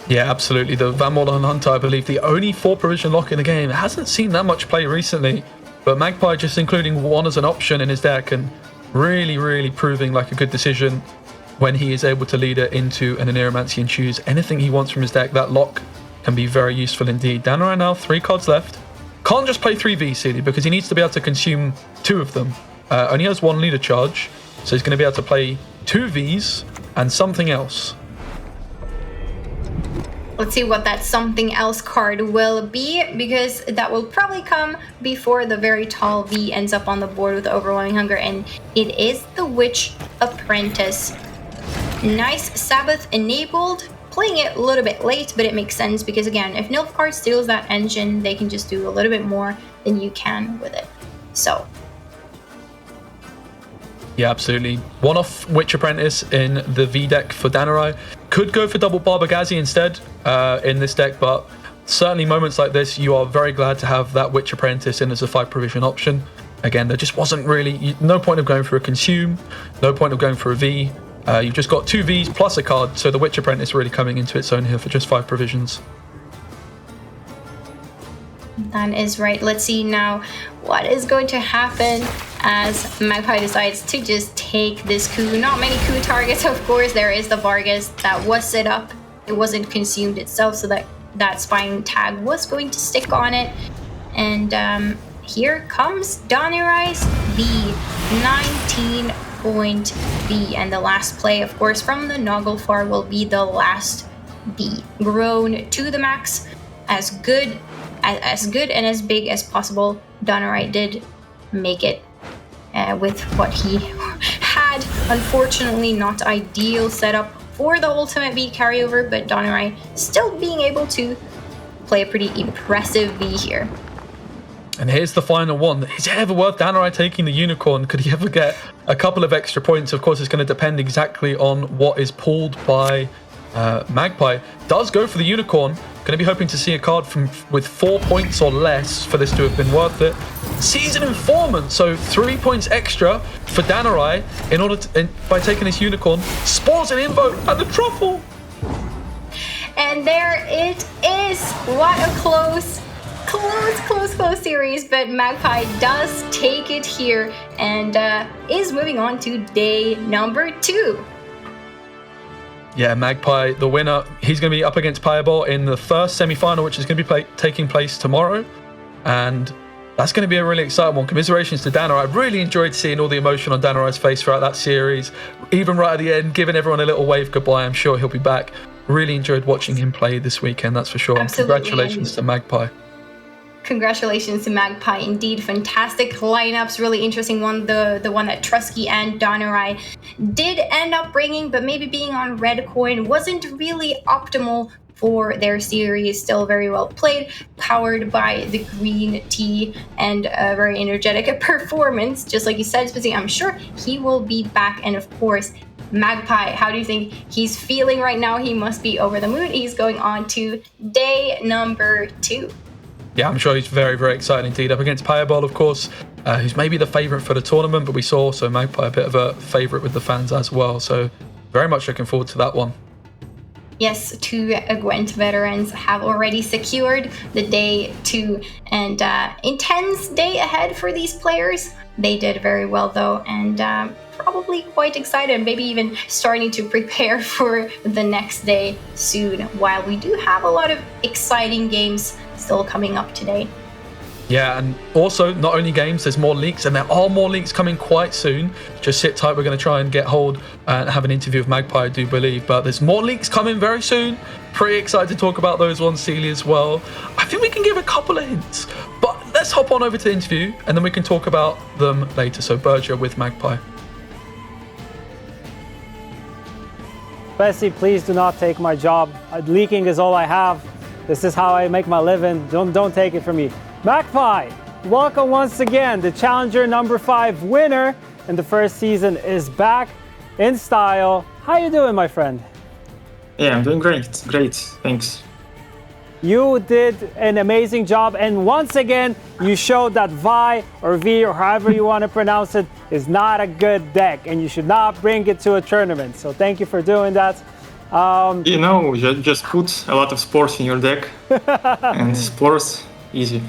Yeah, absolutely. The Van Moorlem Hunter, I believe, the only 4 provision lock in the game. It hasn't seen that much play recently, but Magpie just including 1 as an option in his deck and really proving like a good decision when he is able to lead it into an Aneromancy and choose anything he wants from his deck. That lock can be very useful indeed. Donner now 3 cards left. Can't just play 3 Vs, CD, because he needs to be able to consume 2 of them. Only has 1 leader charge, so he's going to be able to play 2 Vs and something else. Let's see what that something else card will be, because that will probably come before the very tall V ends up on the board with Overwhelming Hunger, and it is the Witch Apprentice. Nice Sabbath enabled. Playing it a little bit late, but it makes sense because, again, if Nilfgaard steals that engine, they can just do a little bit more than you can with it. So. Yeah, absolutely. 1-off Witch Apprentice in the V deck for Donner. Could go for double Barbagazi instead in this deck, but certainly moments like this, you are very glad to have that Witch Apprentice in as a 5 provision option. Again, there just wasn't really, no point of going for a consume, no point of going for a V. You've just got 2 Vs plus a card, so the Witch Apprentice really coming into its own here for just 5 provisions. That is right. Let's see now what is going to happen as Magpie decides to just take this coup. Not many coup targets, of course. There is the Vargas that was set up it wasn't consumed itself, so that spine tag was going to stick on it. And here comes Donirai's V, 19-point V, and the last play, of course, from the Naglfar will be the last V. Grown to the max, as good and as big as possible. Donirai did make it with what he had. Unfortunately, not ideal setup for the ultimate V carryover, but Donirai still being able to play a pretty impressive V here. And here's the final one. Is it ever worth Donirai taking the Unicorn? Could he ever get a couple of extra points? Of course, it's going to depend exactly on what is pulled by Magpie. Does go for the Unicorn. Going to be hoping to see a card with 4 points or less for this to have been worth it. Seasoned Informant, so 3 points extra for Donirai by taking this Unicorn. Spores and Invoke and the Truffle. And there it is. What a close series, but Magpie does take it here and is moving on to day number 2. Yeah, Magpie, the winner. He's going to be up against Piebol in the first semi-final, which is going to be taking place tomorrow. And that's going to be a really exciting one. Commiserations to Danirai. I really enjoyed seeing all the emotion on Danirai's face throughout that series. Even right at the end, giving everyone a little wave goodbye. I'm sure he'll be back. Really enjoyed watching him play this weekend, that's for sure. Absolutely. And congratulations to Magpie. Congratulations to Magpie. Indeed, fantastic lineups. Really interesting one. The one that Trusky and Donirai did end up bringing, but maybe being on red coin wasn't really optimal for their series. Still very well played, powered by the green tea and a very energetic performance. Just like you said, Spizzy, I'm sure he will be back. And of course, Magpie, how do you think he's feeling right now? He must be over the moon. He's going on to day number 2. Yeah, I'm sure he's very, very excited indeed. Up against Piebol, of course, who's maybe the favourite for the tournament, but we saw also Magpie a bit of a favourite with the fans as well. So very much looking forward to that one. Yes, 2 Gwent veterans have already secured the day 2, and intense day ahead for these players. They did very well though, and probably quite excited, maybe even starting to prepare for the next day soon, while we do have a lot of exciting games still coming up today. Yeah, and also not only games, there's more leaks, and there are more leaks coming quite soon. Just sit tight, we're going to try and get hold and have an interview with Magpie, I do believe, but there's more leaks coming very soon. Pretty excited to talk about those ones, Celia, as well. I think we can give a couple of hints, but let's hop on over to the interview and then we can talk about them later. So Berger with Magpie. Bessie, please do not take my job. Leaking is all I have. This is how I make my living. Don't take it from me. Magpie, welcome once again. The Challenger number 5 winner in the first season is back in style. How you doing, my friend? Yeah, I'm doing great. Great, thanks. You did an amazing job, and once again, you showed that Vi or V or however you want to pronounce it is not a good deck, and you should not bring it to a tournament. So thank you for doing that. You know, just put a lot of spores in your deck, and spores, easy.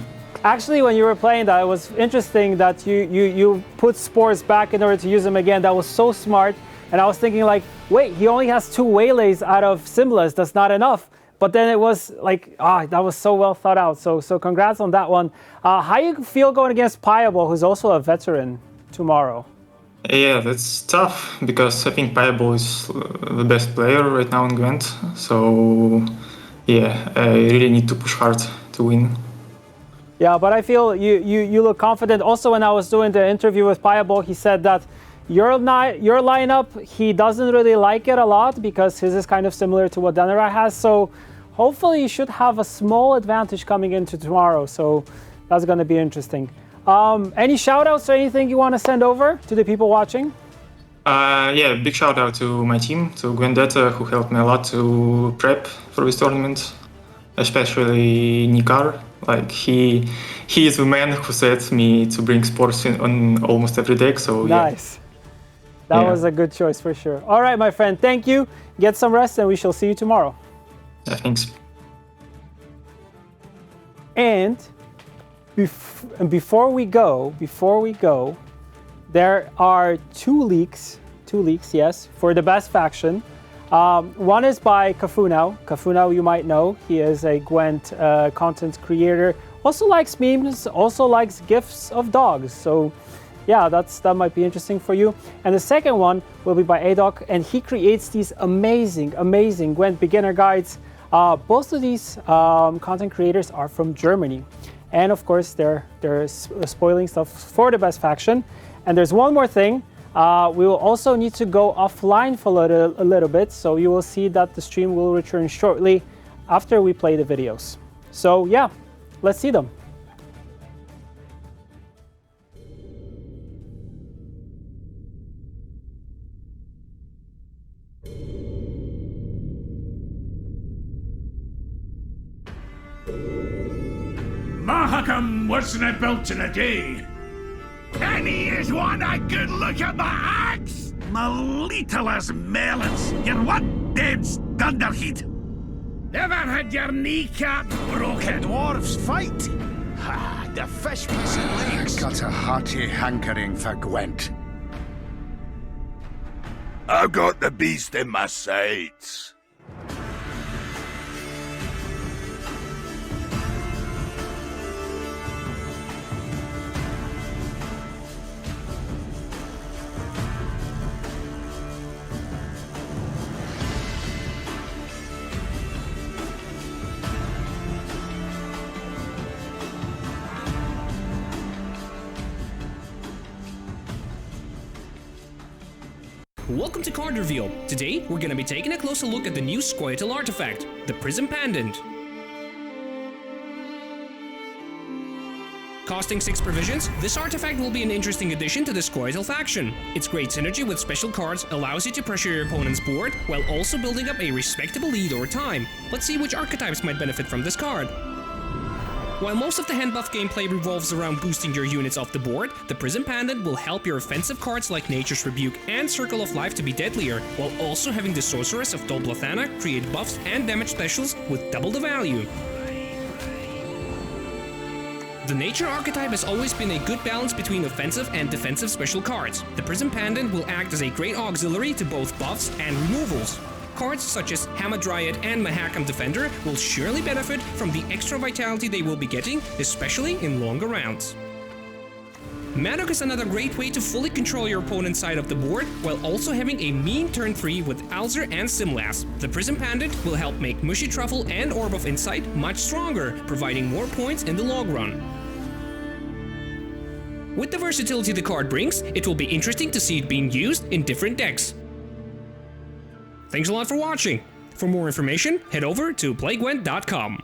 Actually, when you were playing that, it was interesting that you put spores back in order to use them again. That was so smart. And I was thinking like, wait, he only has 2 waylays out of Simlas. That's not enough. But then it was like, that was so well thought out. So congrats on that one. How you feel going against Piebol, who's also a veteran, tomorrow? Yeah, that's tough because I think Piebol is the best player right now in Gwent. So yeah, I really need to push hard to win. Yeah, but I feel you look confident. Also, when I was doing the interview with Piebol, he said that your lineup, he doesn't really like it a lot because his is kind of similar to what Danirai has. So hopefully you should have a small advantage coming into tomorrow. So that's going to be interesting. Any shout outs or anything you want to send over to the people watching? Yeah, big shout out to my team, to Gwendetta, who helped me a lot to prep for this tournament, especially Nikar. Like he is the man who said me to bring sports on almost every deck. So nice. That was a good choice for sure. All right, my friend, thank you. Get some rest, and we shall see you tomorrow. Yeah, thanks. And before we go, there are two leaks, yes, for the best faction. One is by Kafunao. Kafunao, you might know. He is a Gwent content creator. Also likes memes, also likes gifs of dogs. So yeah, that might be interesting for you. And the second one will be by Adok, and he creates these amazing Gwent beginner guides. Both of these content creators are from Germany. And of course, they're spoiling stuff for the best faction. And there's one more thing. We will also need to go offline for a little bit. So you will see that the stream will return shortly after we play the videos. So yeah, let's see them. Mahakam wasn't built in a day. And he is one I could look at my axe. Malitalas melons. You're what? Dead's thunderheat. Never had your kneecap broken. Dwarves fight. Ha, the fish missing legs. Got a hearty hankering for Gwent. I've got the beast in my sights. Welcome to Card Reveal. Today, we're gonna be taking a closer look at the new Squirtle artifact, the Prism Pendant. Costing 6 provisions, this artifact will be an interesting addition to the Squirtle faction. Its great synergy with special cards allows you to pressure your opponent's board, while also building up a respectable lead over time. Let's see which archetypes might benefit from this card. While most of the hand buff gameplay revolves around boosting your units off the board, the Prism Pendant will help your offensive cards like Nature's Rebuke and Circle of Life to be deadlier, while also having the Sorceress of Tolblathana create buffs and damage specials with double the value. The Nature archetype has always been a good balance between offensive and defensive special cards. The Prism Pendant will act as a great auxiliary to both buffs and removals. Cards such as Hamadryad and Mahakam Defender will surely benefit from the extra vitality they will be getting, especially in longer rounds. Madok is another great way to fully control your opponent's side of the board, while also having a mean turn 3 with Alzur and Simlas. The Prism Pendant will help make Mushy Truffle and Orb of Insight much stronger, providing more points in the long run. With the versatility the card brings, it will be interesting to see it being used in different decks. Thanks a lot for watching. For more information, head over to playgwent.com.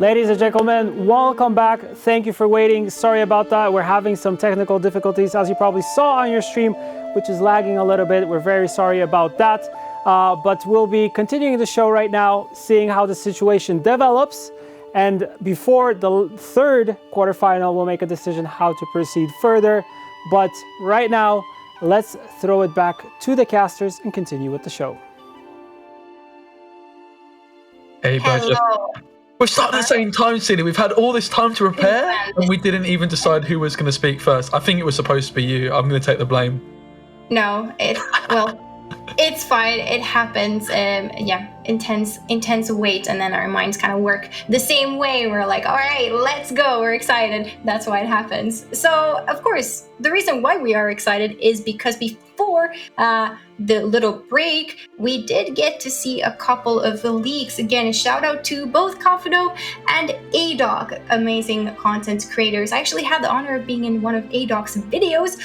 Ladies and gentlemen, welcome back. Thank you for waiting. Sorry about that. We're having some technical difficulties, as you probably saw on your stream, which is lagging a little bit. We're very sorry about that. But we'll be continuing the show right now, seeing how the situation develops. And before the third quarterfinal, we'll make a decision how to proceed further. But right now, let's throw it back to the casters and continue with the show. Hey, Badger. We're starting at the same time, Cindy. We've had all this time to prepare, and we didn't even decide who was going to speak first. I think it was supposed to be you. I'm going to take the blame. No, it It's fine. It happens. Yeah, intense wait, and then our minds kind of work the same way. We're like, all right, let's go. We're excited. That's why it happens. So, of course, the reason why we are excited is because before the little break, we did get to see a couple of the leaks. Again, a shout out to both Kafudo and ADOC, amazing content creators. I actually had the honor of being in one of ADOC's videos,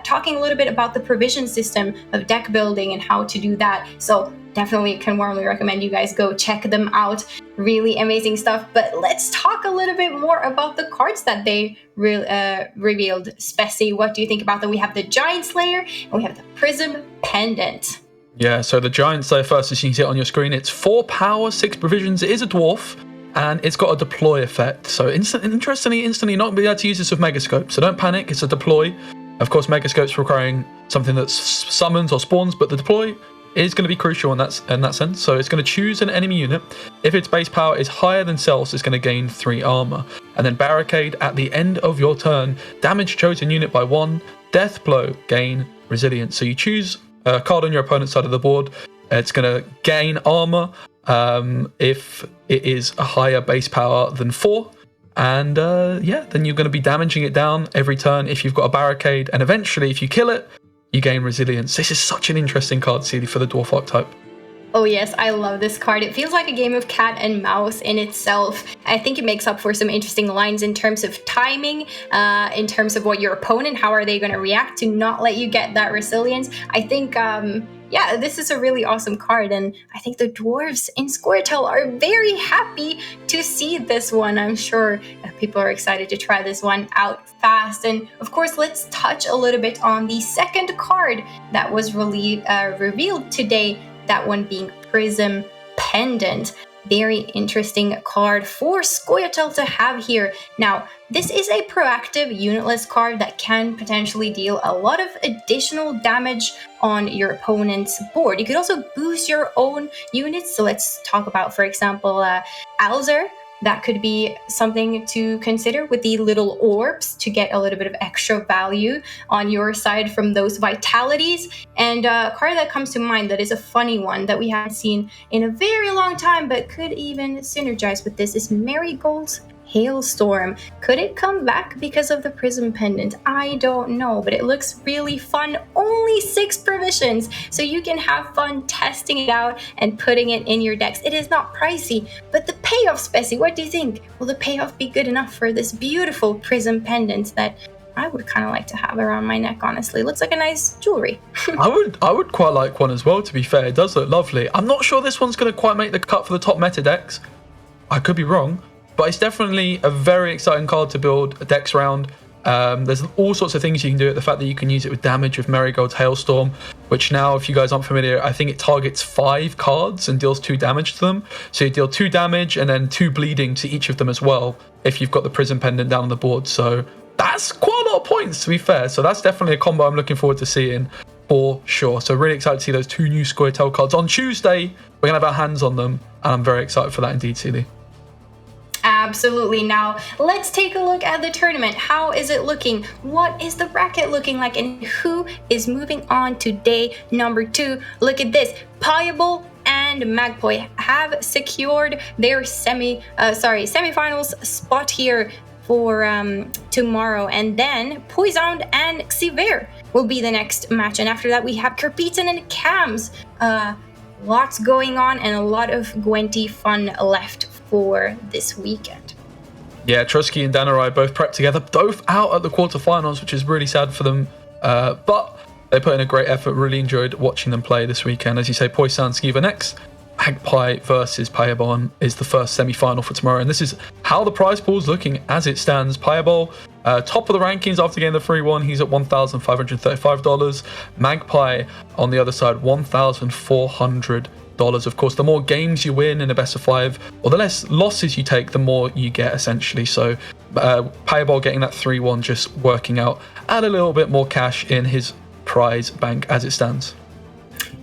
talking a little bit about the provision system of deck building and how to do that. So definitely can warmly recommend you guys go check them out. Really amazing stuff. But let's talk a little bit more about the cards that they revealed. Speci, what do you think about them? We have the Giant Slayer and we have the Prism Pendant. Yeah, so the Giant Slayer first, as you can see it on your screen, it's 4 power, 6 provisions. It is a dwarf, and it's got a deploy effect. So interestingly, instantly not be able to use this with Megascope. So don't panic, it's a deploy. Of course, Megascope's requiring something that summons or spawns, but the deploy is going to be crucial in that sense. So it's going to choose an enemy unit. If its base power is higher than Cells, it's going to gain 3 armor. And then Barricade at the end of your turn, damage chosen unit by 1, Death Blow, gain resilience. So you choose a card on your opponent's side of the board. It's going to gain armor if it is a higher base power than 4. And yeah, then you're going to be damaging it down every turn if you've got a Barricade. And eventually, if you kill it, you gain resilience. This is such an interesting card, CD, for the Dwarf archetype. Oh yes, I love this card. It feels like a game of cat and mouse in itself. I think it makes up for some interesting lines in terms of timing, in terms of what your opponent, how are they going to react to not let you get that resilience. I think, yeah, this is a really awesome card, and I think the dwarves in Squirtle are very happy to see this one. I'm sure people are excited to try this one out fast. And of course, let's touch a little bit on the second card that was revealed today, that one being Prism Pendant. Very interesting card for Squirtle to have here. Now, this is a proactive unitless card that can potentially deal a lot of additional damage on your opponent's board. You could also boost your own units. So let's talk about, for example, Alzer. That could be something to consider with the little orbs to get a little bit of extra value on your side from those vitalities. And a card that comes to mind that is a funny one that we haven't seen in a very long time but could even synergize with this is Marigold's Hailstorm. Could it come back because of the Prism Pendant? I don't know, but it looks really fun. Only 6 provisions, so you can have fun testing it out and putting it in your decks. It is not pricey, but the payoff, Speci, what do you think? Will the payoff be good enough for this beautiful Prism Pendant that I would kind of like to have around my neck, honestly? Looks like a nice jewelry. I would quite like one as well, to be fair. It does look lovely. I'm not sure this one's going to quite make the cut for the top meta decks. I could be wrong. But it's definitely a very exciting card to build decks around. There's all sorts of things you can do. The fact that you can use it with damage with Marigold's Hailstorm, which now, if you guys aren't familiar, I think it targets 5 cards and deals 2 damage to them. So you deal 2 damage and then 2 bleeding to each of them as well, if you've got the Prism Pendant down on the board. So that's quite a lot of points, to be fair. So that's definitely a combo I'm looking forward to seeing for sure. So really excited to see those 2 new Squirtle cards. On Tuesday, we're going to have our hands on them, and I'm very excited for that indeed, CD. Absolutely. Now, let's take a look at the tournament. How is it looking? What is the bracket looking like? And who is moving on to day number 2? Look at this. Payable and Magpie have secured their semifinals spot here for tomorrow. And then Poisoned and Xiver will be the next match. And after that, we have Kerpitan and Cams. Lots going on and a lot of Gwenty fun left for this weekend. Yeah, Trusky and Danarai both prepped together, both out at the quarterfinals, which is really sad for them. But they put in a great effort. Really enjoyed watching them play this weekend. As you say, Poisson Skiva next. Magpie versus Payabon is the first semi-final for tomorrow. And this is how the prize pool is looking as it stands. Payabon, top of the rankings after getting the 3-1. He's at $1,535. Magpie, on the other side, $1,400. Of course, the more games you win in a best of 5, or the less losses you take, the more you get, essentially. So Payabon getting that 3-1 just working out, add a little bit more cash in his prize bank as it stands.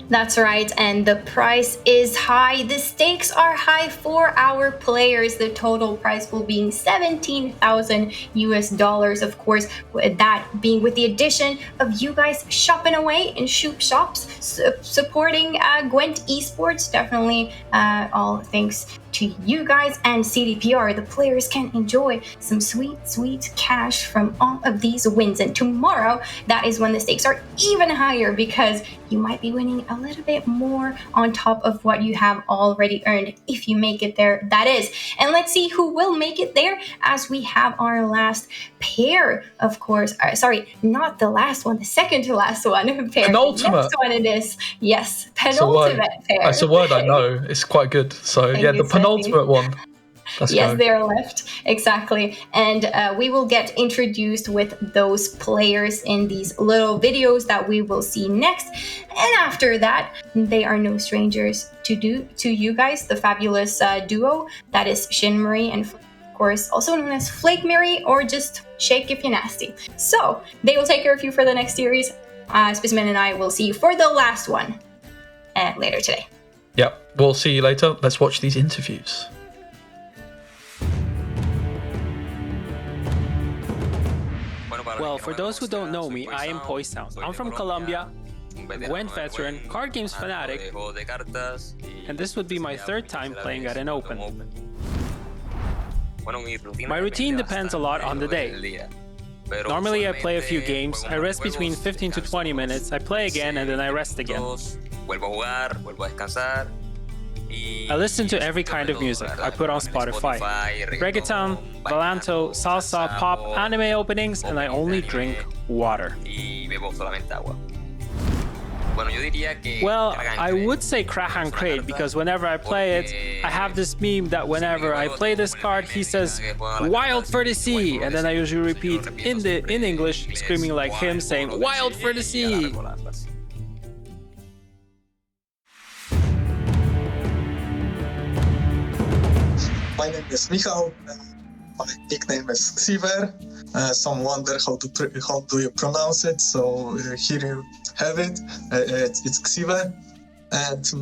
That's right, and the price is high. The stakes are high for our players. The total prize will be 17,000 US dollars, of course, that being with the addition of you guys shopping away in Shoop Shops, supporting GWENT Esports. Definitely all thanks to you guys and CDPR. The players can enjoy some sweet cash from all of these wins. And tomorrow, that is when the stakes are even higher, because you might be winning a little bit more on top of what you have already earned if you make it there, that is. And let's see who will make it there as we have our last pair, of course. Sorry, not the last one, the second to last one. Pair. Penultimate. The next one it is. Yes, penultimate pair. It's a word I know. It's quite good. So Thank yeah, you, the penultimate one. Let's yes, go. they're left. Exactly. And we will get introduced with those players in these little videos that we will see next. And after that, they are no strangers to you guys, the fabulous duo that is Shin Marie and, of course, also known as Flake Mary, or just Shake if you're nasty. So they will take care of you for the next series. Specimen and I will see you for the last one later today. Yep, we'll see you later. Let's watch these interviews. Well, for those who don't know me, I am Poisound. I'm from Colombia, GWENT veteran, card games fanatic, and this would be my third time playing at an Open. My routine depends a lot on the day. Normally I play a few games, I rest between 15 to 20 minutes, I play again and then I rest again. I listen to every kind of music I put on Spotify. Reggaeton, Valanto, salsa, pop, anime openings, and I only drink water. Well, I would say Krahan Crate, because whenever I play it, I have this meme that whenever I play this card, he says, "Wild for the sea!" And then I usually repeat in English, screaming like him, saying, "Wild for the sea!" My name is Michał. My nickname is Xiver. Some wonder how do you pronounce it, so here you have it. It's Xiver, and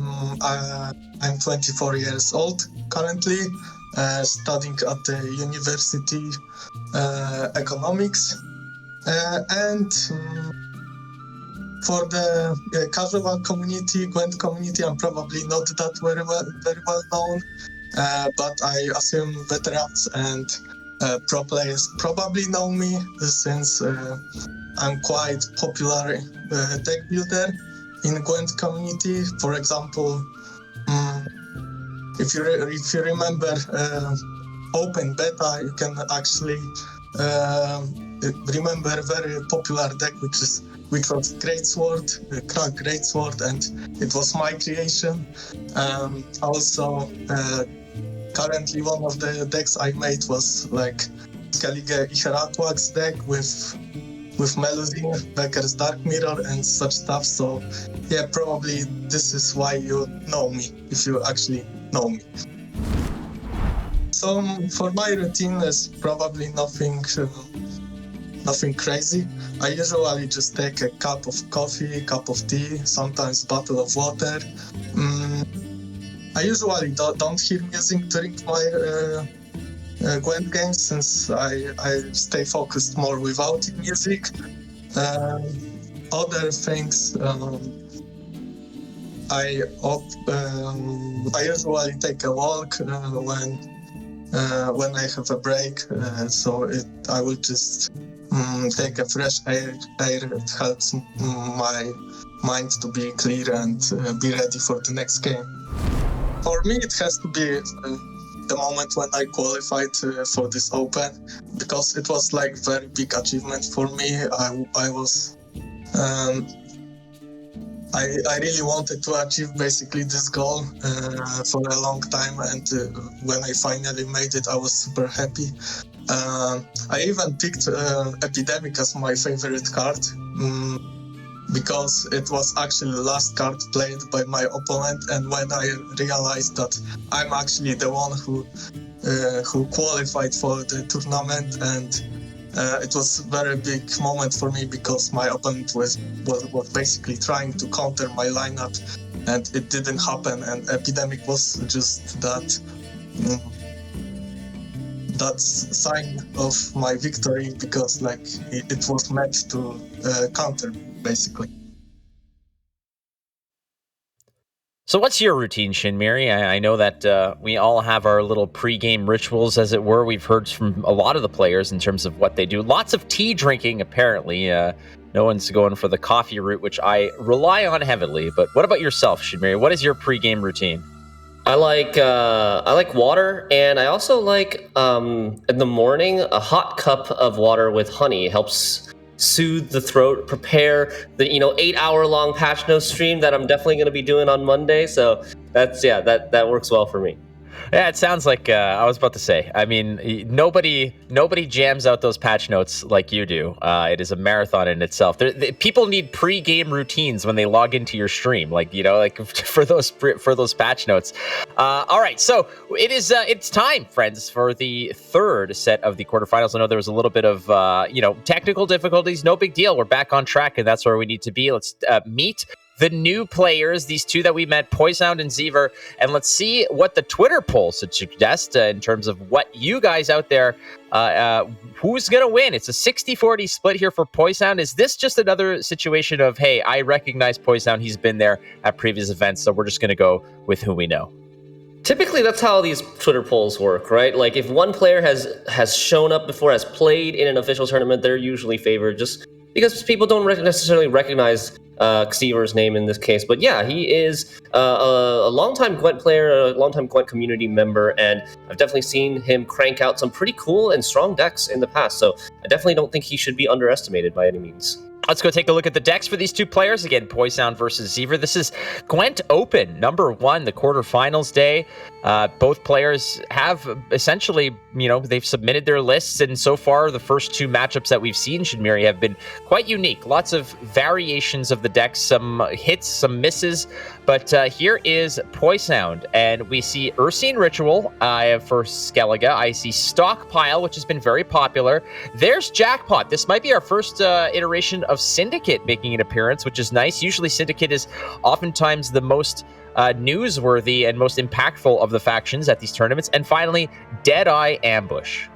I'm 24 years old currently, studying at the university economics, and for the casual community, GWENT community, I'm probably not that very well known. But I assume veterans and pro players probably know me, since I'm quite popular deck builder in GWENT community. For example, if you remember Open Beta, you can actually remember a very popular deck which was Greatsword, Crack Greatsword, and it was my creation. Also, currently one of the decks I made was like Skellige Icheraquax deck with Melusine, Becker's Dark Mirror, and such stuff. So yeah, probably this is why you know me, if you actually know me. So for my routine, is probably nothing crazy. I usually just take a cup of coffee, cup of tea, sometimes a bottle of water. I usually don't hear music during my GWENT games, since I stay focused more without music. Other things, I usually take a walk when I have a break, so I will just take a fresh air. It helps my mind to be clear and be ready for the next game. For me, it has to be the moment when I qualified for this Open, because it was like very big achievement for me. I really wanted to achieve basically this goal for a long time, and when I finally made it, I was super happy. I even picked Epidemic as my favorite card, because it was actually the last card played by my opponent, and when I realized that I'm actually the one who qualified for the tournament, and it was a very big moment for me because my opponent was basically trying to counter my lineup, and it didn't happen. And Epidemic was just that sign of my victory, because like it was meant to counter basically. So what's your routine, Shinmiri? I know that we all have our little pre-game rituals, as it were. We've heard from a lot of the players in terms of what they do. Lots of tea drinking, apparently. No one's going for the coffee route, which I rely on heavily. But what about yourself, Shinmiri? What is your pre-game routine? I like water, and I also like in the morning a hot cup of water with honey. It helps soothe the throat, prepare the 8-hour-long patch note stream that I'm definitely going to be doing on Monday. So that works well for me. Yeah, it sounds like I was about to say. I mean, nobody jams out those patch notes like you do. It is a marathon in itself. People need pre-game routines when they log into your stream, like for those patch notes. All right, so it's time, friends, for the third set of the quarterfinals. I know there was a little bit of technical difficulties. No big deal. We're back on track, and that's where we need to be. Let's meet the new players, these two that we met, Poisound and Xever, and let's see what the Twitter poll suggest in terms of what you guys out there, who's going to win. It's a 60-40 split here for Poisound. Is this just another situation of, hey, I recognize Poisound, he's been there at previous events, so we're just going to go with who we know? Typically, that's how these Twitter polls work, right? Like, if one player has shown up before, has played in an official tournament, they're usually favored just because people don't necessarily recognize Xever's name in this case. But yeah, he is a longtime Gwent player, a longtime Gwent community member, and I've definitely seen him crank out some pretty cool and strong decks in the past. So I definitely don't think he should be underestimated by any means. Let's go take a look at the decks for these two players. Again, Poisound versus Xever. This is Gwent Open, number 1, the quarterfinals day. Both players have essentially, they've submitted their lists, and so far the first two matchups that we've seen, Shinmiri, have been quite unique. Lots of variations of the decks, some hits, some misses, but here is Poisound, and we see Ursine Ritual for Skellige. I see Stockpile, which has been very popular. There's Jackpot. This might be our first iteration of Syndicate making an appearance, which is nice. Usually Syndicate is oftentimes the most newsworthy and most impactful of the factions at these tournaments. And finally, Deadeye Ambush.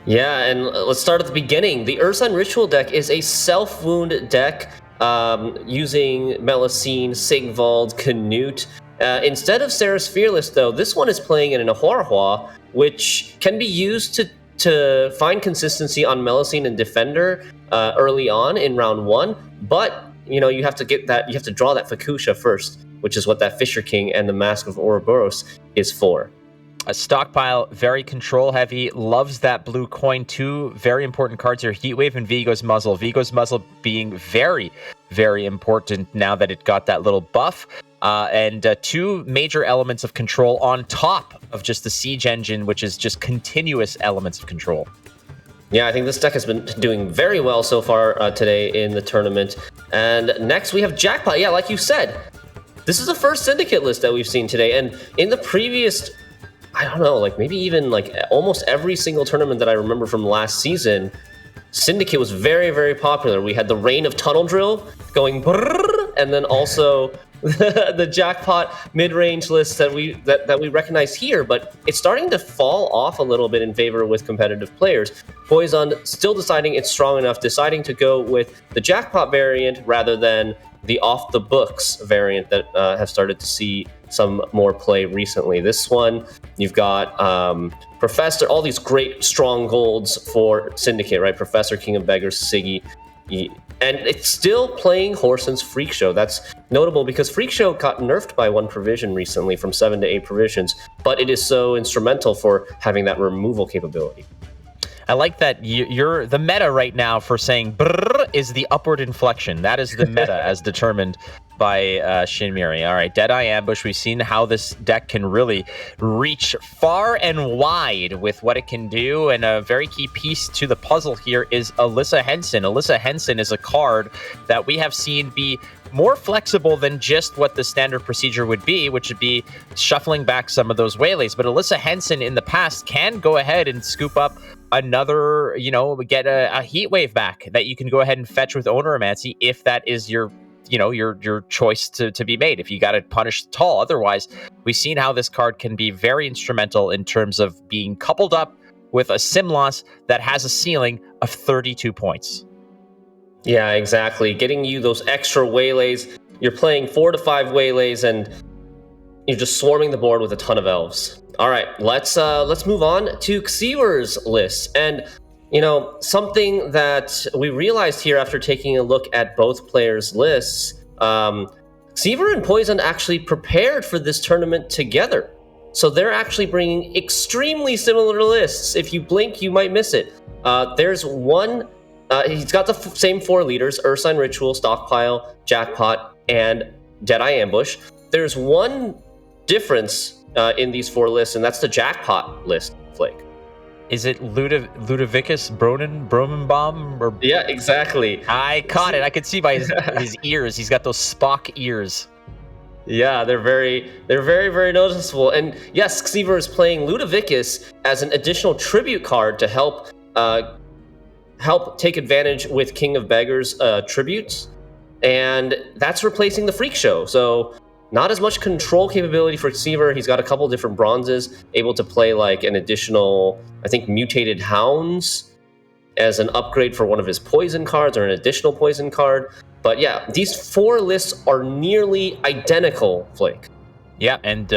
Yeah, and let's start at the beginning. The Ursine Ritual deck is a self-wound deck using Melusine, Sigvald, Canute. Instead of Sarah's Fearless, though, this one is playing in an Ahorhua, which can be used to find consistency on Melusine and Defender early on in round 1, but you have to draw that Fukusha first, which is what that Fisher King and the Mask of Ouroboros is for. A Stockpile, very control heavy, loves that blue coin. Two very important cards here, Heatwave and Vigo's Muzzle. Vigo's Muzzle being very, very important now that it got that little buff. And two major elements of control on top of just the Siege Engine, which is just continuous elements of control. Yeah, I think this deck has been doing very well so far today in the tournament. And next we have Jackpot. Yeah, like you said, this is the first Syndicate list that we've seen today. And in the previous, I don't know, maybe even almost every single tournament that I remember from last season, Syndicate was very, very popular. We had the Reign of Tunnel Drill going brrr, and then also the Jackpot mid-range list that we recognize here, but it's starting to fall off a little bit in favor with competitive players. Poison still deciding it's strong enough, deciding to go with the Jackpot variant rather than the off-the-books variant that have started to see some more play recently. This one, you've got Professor, all these great strongholds for Syndicate, right? Professor, King of Beggars, Siggy, and it's still playing Whoreson's Freak Show. That's notable because Freak Show got nerfed by 1 provision recently from 7 to 8 provisions, but it is so instrumental for having that removal capability. I like that you're the meta right now for saying brrr is the upward inflection. That is the meta as determined by Shinmiri. All right, Deadeye Ambush. We've seen how this deck can really reach far and wide with what it can do, and a very key piece to the puzzle here is Alyssa Henson. Alyssa Henson is a card that we have seen be more flexible than just what the standard procedure would be, which would be shuffling back some of those waylays. But Alyssa Henson in the past can go ahead and scoop up another, get a heat wave back that you can go ahead and fetch with Owneromancy if that is your choice to be made, if you got to punish tall. Otherwise, we've seen how this card can be very instrumental in terms of being coupled up with a sim loss that has a ceiling of 32 points. Yeah, exactly. Getting you those extra waylays. You're playing 4 to 5 waylays and you're just swarming the board with a ton of elves. All right, let's move on to Xever's list. And something that we realized here after taking a look at both players' lists, Xever and Poison actually prepared for this tournament together. So they're actually bringing extremely similar lists. If you blink, you might miss it. There's one, he's got the same 4 leaders: Ursine Ritual, Stockpile, Jackpot, and Deadeye Ambush. There's one difference in these 4 lists, and that's the Jackpot list, Flake. Is it Ludovicus Bromenbaum? Or... Yeah, exactly. I caught it. I could see by his ears. He's got those Spock ears. Yeah, they're very, very noticeable. And yes, Xever is playing Ludovicus as an additional tribute card to help take advantage with King of Beggars tributes, and that's replacing the Freak Show. So not as much control capability for Xever. He's got a couple different bronzes, able to play like an additional, I think, Mutated Hounds as an upgrade for one of his poison cards or an additional poison card. But yeah, these 4 lists are nearly identical, Flake. Yeah, and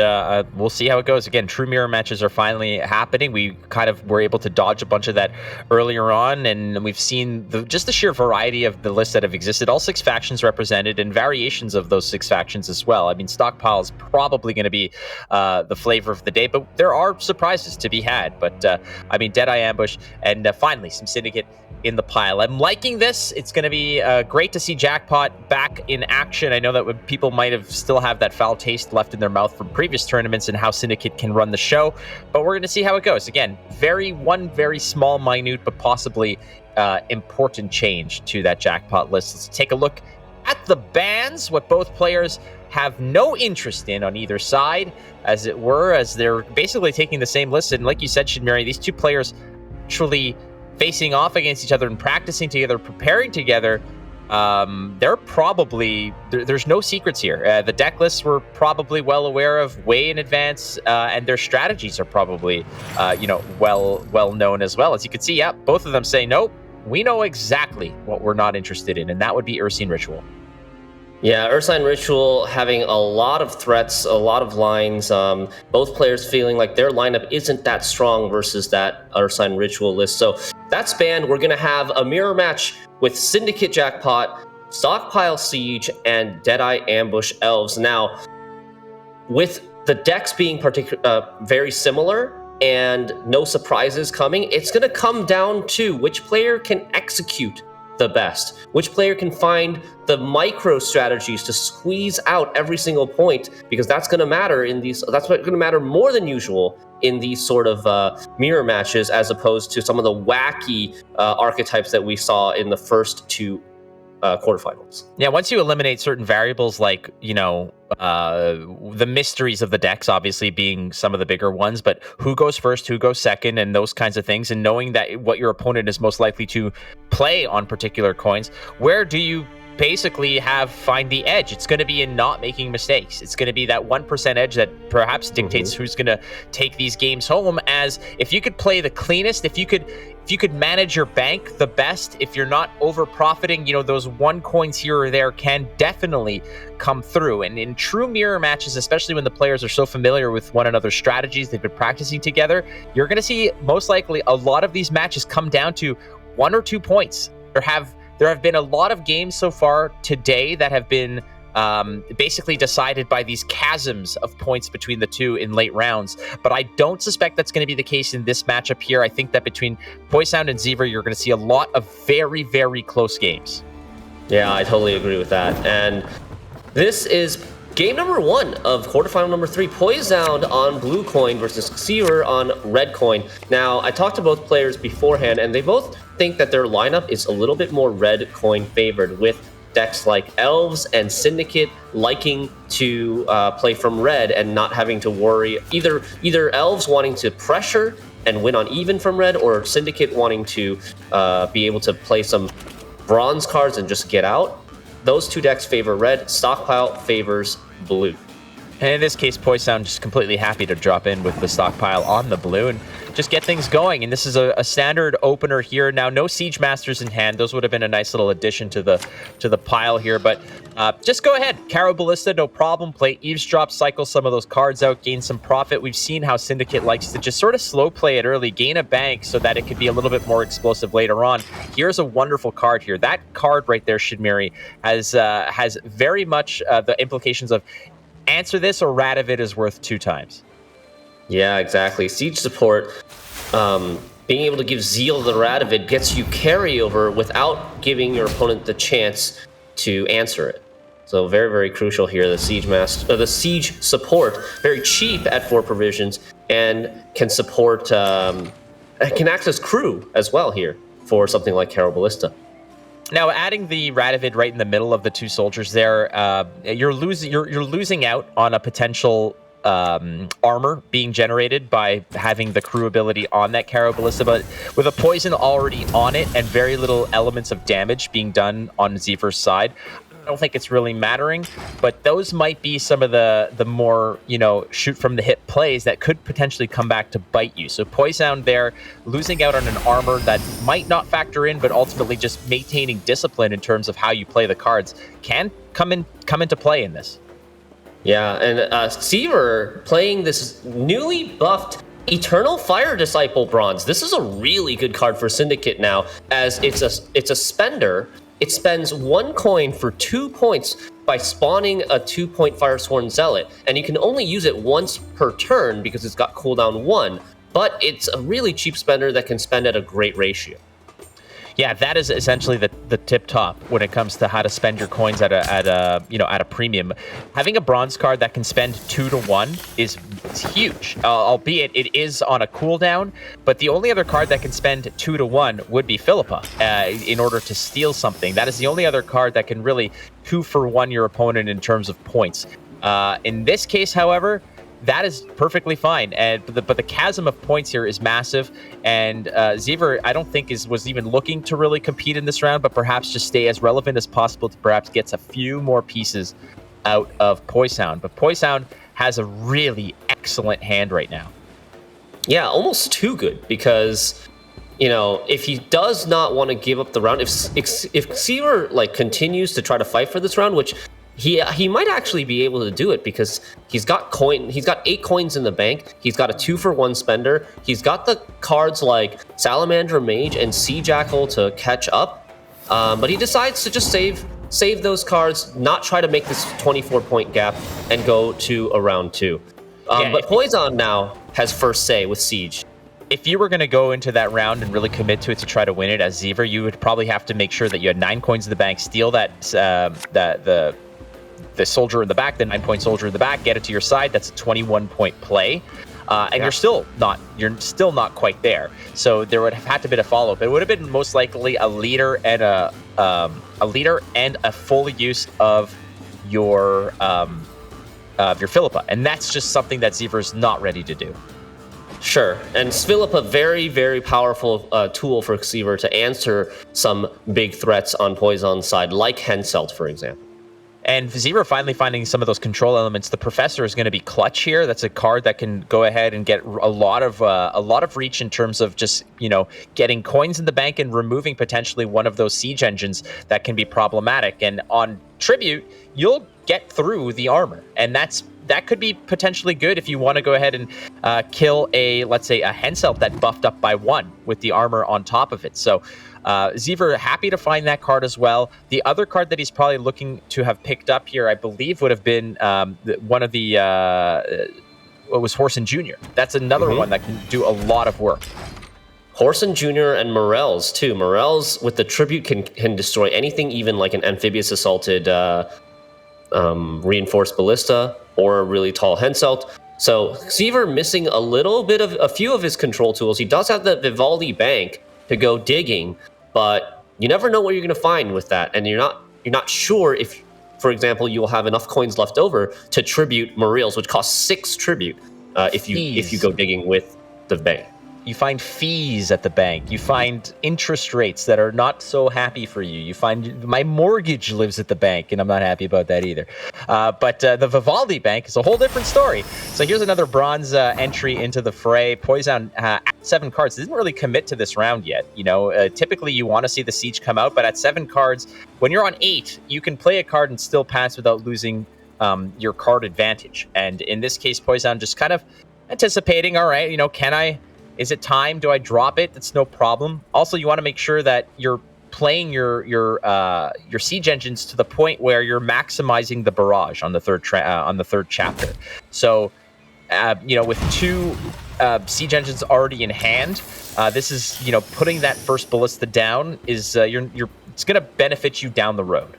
we'll see how it goes. Again, true mirror matches are finally happening. We kind of were able to dodge a bunch of that earlier on, and we've seen just the sheer variety of the lists that have existed. All 6 factions represented, and variations of those 6 factions as well. I mean, Stockpile is probably going to be the flavor of the day, but there are surprises to be had. But, I mean, Deadeye Ambush, and finally, some Syndicate in the pile. I'm liking this. It's going to be great to see Jackpot back in action. I know that people might have still have that foul taste left in their mouth from previous tournaments and how Syndicate can run the show, but we're going to see how it goes. Again, one very small, minute, but possibly important change to that Jackpot list. Let's take a look at the bans, what both players have no interest in on either side, as it were, as they're basically taking the same list. And like you said, Shinmeri, these 2 players actually facing off against each other and practicing together, preparing together. They're probably, there's no secrets here. The deck lists we're probably well aware of way in advance, and their strategies are probably, well known as well. As you can see, yeah, both of them say, nope, we know exactly what we're not interested in, and that would be Ursine Ritual. Yeah, Ursine Ritual having a lot of threats, a lot of lines. Both players feeling like their lineup isn't that strong versus that Ursine Ritual list. So that's banned. We're going to have a mirror match with Syndicate Jackpot, Stockpile Siege, and Deadeye Ambush Elves. Now, with the decks being very similar and no surprises coming, it's going to come down to which player can execute the best, which player can find the micro strategies to squeeze out every single point, because that's going to matter in these. That's what's going to matter more than usual in these sort of mirror matches, as opposed to some of the wacky archetypes that we saw in the first 2 quarterfinals. Yeah, once you eliminate certain variables like, the mysteries of the decks, obviously being some of the bigger ones, but who goes first, who goes second, and those kinds of things, and knowing that what your opponent is most likely to play on particular coins, where do you basically find the edge? It's going to be in not making mistakes. It's going to be that 1% edge that perhaps dictates who's going to take these games home. As if you could play the cleanest, if you could manage your bank the best, if you're not over profiting, those 1 coins here or there can definitely come through. And in true mirror matches, especially when the players are so familiar with one another's strategies, they've been practicing together, you're going to see most likely a lot of these matches come down to 1 or 2 points. There have been a lot of games so far today that have been basically decided by these chasms of points between the 2 in late rounds. But I don't suspect that's going to be the case in this matchup here. I think that between Poisound and Xever, you're going to see a lot of very, very close games. Yeah, I totally agree with that. And this is game number 1 of quarterfinal number 3. Poisound on blue coin versus Xever on red coin. Now, I talked to both players beforehand, and they both think that their lineup is a little bit more red coin favored, with decks like Elves and Syndicate liking to play from red and not having to worry, either Elves wanting to pressure and win on even from red, or Syndicate wanting to be able to play some bronze cards and just get out. Those two decks favor red, Stockpile favors blue. And in this case, Poison just completely happy to drop in with the Stockpile on the blue and just get things going. And this is a standard opener here. Now, no Siege Masters in hand. Those would have been a nice little addition to the pile here. But just go ahead. Caro Ballista, no problem. Play Eavesdrop, cycle some of those cards out, gain some profit. We've seen how Syndicate likes to just sort of slow play it early, gain a bank so that it could be a little bit more explosive later on. Here's a wonderful card here. That card right there, Shidmiri, has very much the implications of answer this or Radovid is worth 2 times. Yeah, exactly. Siege support, being able to give Zeal to Radovid gets you carryover without giving your opponent the chance to answer it. So very, very crucial here. The Siege support, very cheap at 4 provisions and can support, can act as crew as well here for something like Caro Ballista. Now, adding the Radovid right in the middle of the 2 soldiers there, you're losing out on a potential armor being generated by having the crew ability on that Caro Ballista, but with a poison already on it and very little elements of damage being done on Xeever's side, I don't think it's really mattering, but those might be some of the more, shoot from the hip plays that could potentially come back to bite you. So Poison there, losing out on an armor that might not factor in, but ultimately just maintaining discipline in terms of how you play the cards can come into play in this. Yeah, and Xeever playing this newly buffed Eternal Fire Disciple bronze. This is a really good card for Syndicate now, as it's a spender. It spends 1 coin for 2 points by spawning a 2-point Firesworn Zealot, and you can only use it once per turn because it's got cooldown 1, but it's a really cheap spender that can spend at a great ratio. Yeah, that is essentially the tip top when it comes to how to spend your coins at a premium. Having a bronze card that can spend 2 to 1 is huge. Albeit it is on a cooldown, but the only other card that can spend 2 to 1 would be Philippa in order to steal something. That is the only other card that can really 2 for 1 your opponent in terms of points. In this case, however, that is perfectly fine, but the chasm of points here is massive, and Xeever, I don't think was even looking to really compete in this round, but perhaps just stay as relevant as possible to perhaps get a few more pieces out of Poison. But Poison has a really excellent hand right now. Yeah, almost too good, because if he does not want to give up the round, if Xeever continues to try to fight for this round, which he might actually be able to do it because he's got 8 coins in the bank. He's got a 2 for 1 spender. He's got the cards like Salamander Mage and Sea Jackal to catch up. But he decides to just save those cards, not try to make this 24-point gap and go to a round 2. But Poison now has first say with Siege. If you were going to go into that round and really commit to it to try to win it as Xeever, you would probably have to make sure that you had 9 coins in the bank, steal the soldier in the back, the 9-point soldier in the back, get it to your side. That's a 21-point play, and you're still not quite there. So there would have had to be a follow-up. It would have been most likely a leader and a full use of your Philippa, and that's just something that Xeever is not ready to do. Sure, and Philippa, very, very powerful tool for Xeever to answer some big threats on Poison's side, like Henselt, for example. And Xeever finally finding some of those control elements. The Professor is going to be clutch here. That's a card that can go ahead and get a lot of reach in terms of just getting coins in the bank and removing potentially one of those siege engines that can be problematic. And on Tribute, you'll get through the armor, and that could be potentially good if you want to go ahead and kill let's say a Henselt that buffed up by 1 with the armor on top of it. So Xeever happy to find that card as well. The other card that he's probably looking to have picked up here, I believe, would have been one of the what was Horson Jr. That's another one that can do a lot of work. Horson Jr. and Morels too. Morels with the tribute can destroy anything, even like an amphibious assaulted reinforced ballista or a really tall Henselt. So Xeever missing a few of his control tools. He does have the Vivaldi Bank to go digging, but you never know what you're going to find with that, and you're you're not sure if, for example, you will have enough coins left over to tribute Mariels, which costs 6 tribute if you go digging with the bank. You find fees at the bank. You find interest rates that are not so happy for you. You find my mortgage lives at the bank, and I'm not happy about that either. But the Vivaldi Bank is a whole different story. So here's another bronze entry into the fray. Poison at 7 cards didn't really commit to this round yet. You know, typically you want to see the siege come out, but at 7 cards, when you're on 8, you can play a card and still pass without losing your card advantage. And in this case, Poison just kind of anticipating, all right, you know, is it time? Do I drop it? That's no problem. Also, you want to make sure that you're playing your siege engines to the point where you're maximizing the barrage on the third chapter. So, you know, with 2 siege engines already in hand, this is, you know, putting that first ballista down is it's going to benefit you down the road.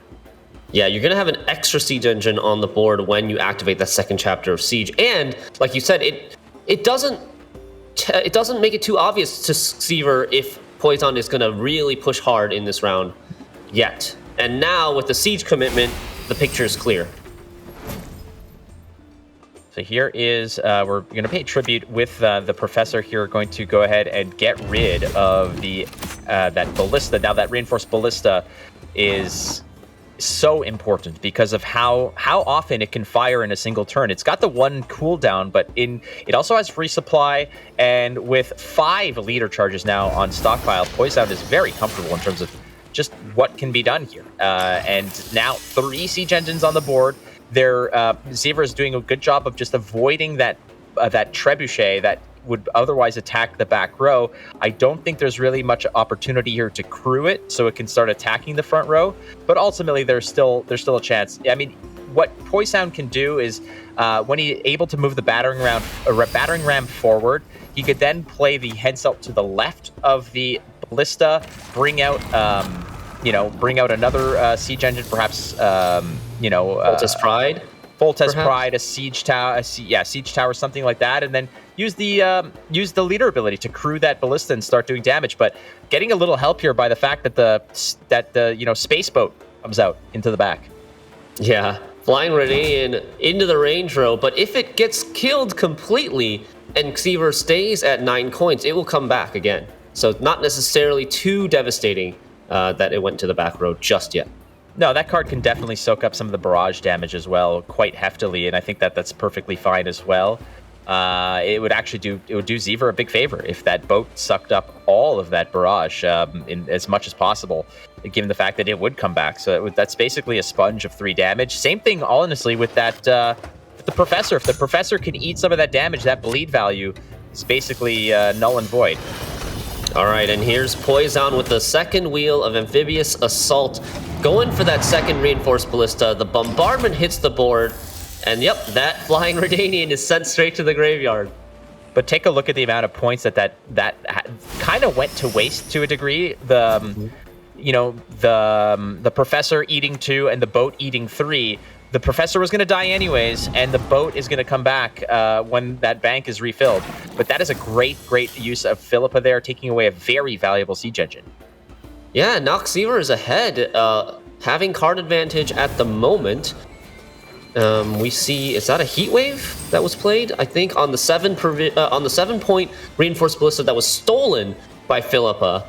Yeah, you're going to have an extra siege engine on the board when you activate that second chapter of siege, and like you said, it doesn't make it too obvious to Seaver if Poison is going to really push hard in this round yet. And now, with the siege commitment, the picture is clear. So here is, we're going to pay tribute with the Professor here, going to go ahead and get rid of that ballista. Now, that reinforced ballista is so important because of how often it can fire in a single turn. It's got the 1 cooldown, but it also has free supply, and with 5 leader charges now on stockpile, Poison is very comfortable in terms of just what can be done here. And now 3 siege engines on the board. Xavier is doing a good job of just avoiding that trebuchet that would otherwise attack the back row. I don't think there's really much opportunity here to crew it so it can start attacking the front row, but ultimately there's still a chance. I mean, what Poison can do is when he's able to move the battering ram forward, he could then play the Henselt to the left of the ballista, bring out another siege engine, perhaps Voltus Pride. Voltes Pride, a siege tower, siege tower, something like that, and then use the leader ability to crew that ballista and start doing damage. But getting a little help here by the fact that the space boat comes out into the back. Yeah, flying Redanian into the range row, but if it gets killed completely and Xavier stays at 9 coins, it will come back again. So not necessarily too devastating that it went to the back row just yet. No, that card can definitely soak up some of the barrage damage as well, quite heftily, and I think that's perfectly fine as well. It would do Xavier a big favor if that boat sucked up all of that barrage in as much as possible, given the fact that it would come back. So that's basically a sponge of 3 damage. Same thing, honestly, with that with the Professor. If the Professor can eat some of that damage, that bleed value is basically null and void. All right, and here's Poison with the second wheel of Amphibious Assault, going for that second reinforced ballista. The bombardment hits the board, and yep, that flying Redanian is sent straight to the graveyard. But take a look at the amount of points that kind of went to waste to a degree. The Professor eating 2 and the boat eating 3. The Professor was going to die anyways, and the boat is going to come back when that bank is refilled. But that is a great use of Philippa there, taking away a very valuable siege engine. Yeah, now Xavier is ahead, having card advantage at the moment. We see, is that a heat wave that was played? I think on the 7-point reinforced ballista that was stolen by Philippa,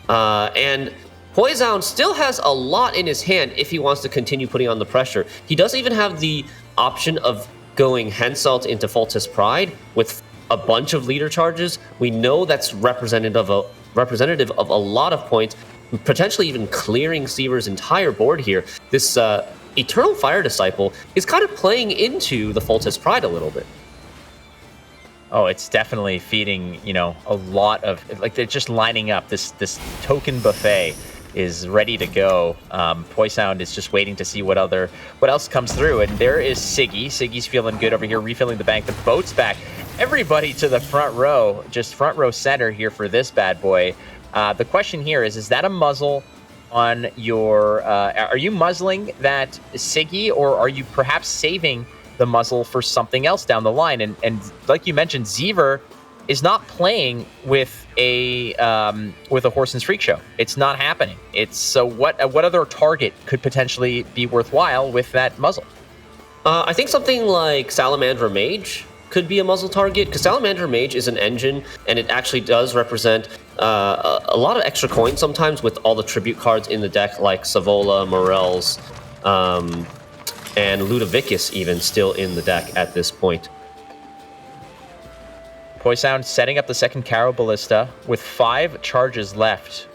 and Poison still has a lot in his hand if he wants to continue putting on the pressure. He does even have the option of going Henselt into Voltus Pride with a bunch of leader charges. We know that's representative of a lot of points, potentially even clearing Xavier's entire board here. This Eternal Fire Disciple is kind of playing into the Voltus Pride a little bit. Oh, it's definitely feeding, a lot of, they're just lining up. This token buffet is ready to go. Poison is just waiting to see what else comes through. And there is Siggy. Siggy's feeling good over here, refilling the bank. The boat's back. Everybody to the front row, just front row center here for this bad boy. The question here is that a muzzle on your, are you muzzling that Siggy, or are you perhaps saving the muzzle for something else down the line? And like you mentioned, Xavier is not playing with a horse and freak show. It's not happening. It's so what other target could potentially be worthwhile with that muzzle? I think something like Salamander Mage could be a muzzle target, because Salamander Mage is an engine, and it actually does represent a lot of extra coins sometimes with all the tribute cards in the deck, like Savola, Morels, and Ludovicus even still in the deck at this point. Poisound setting up the second Caro Ballista with 5 charges left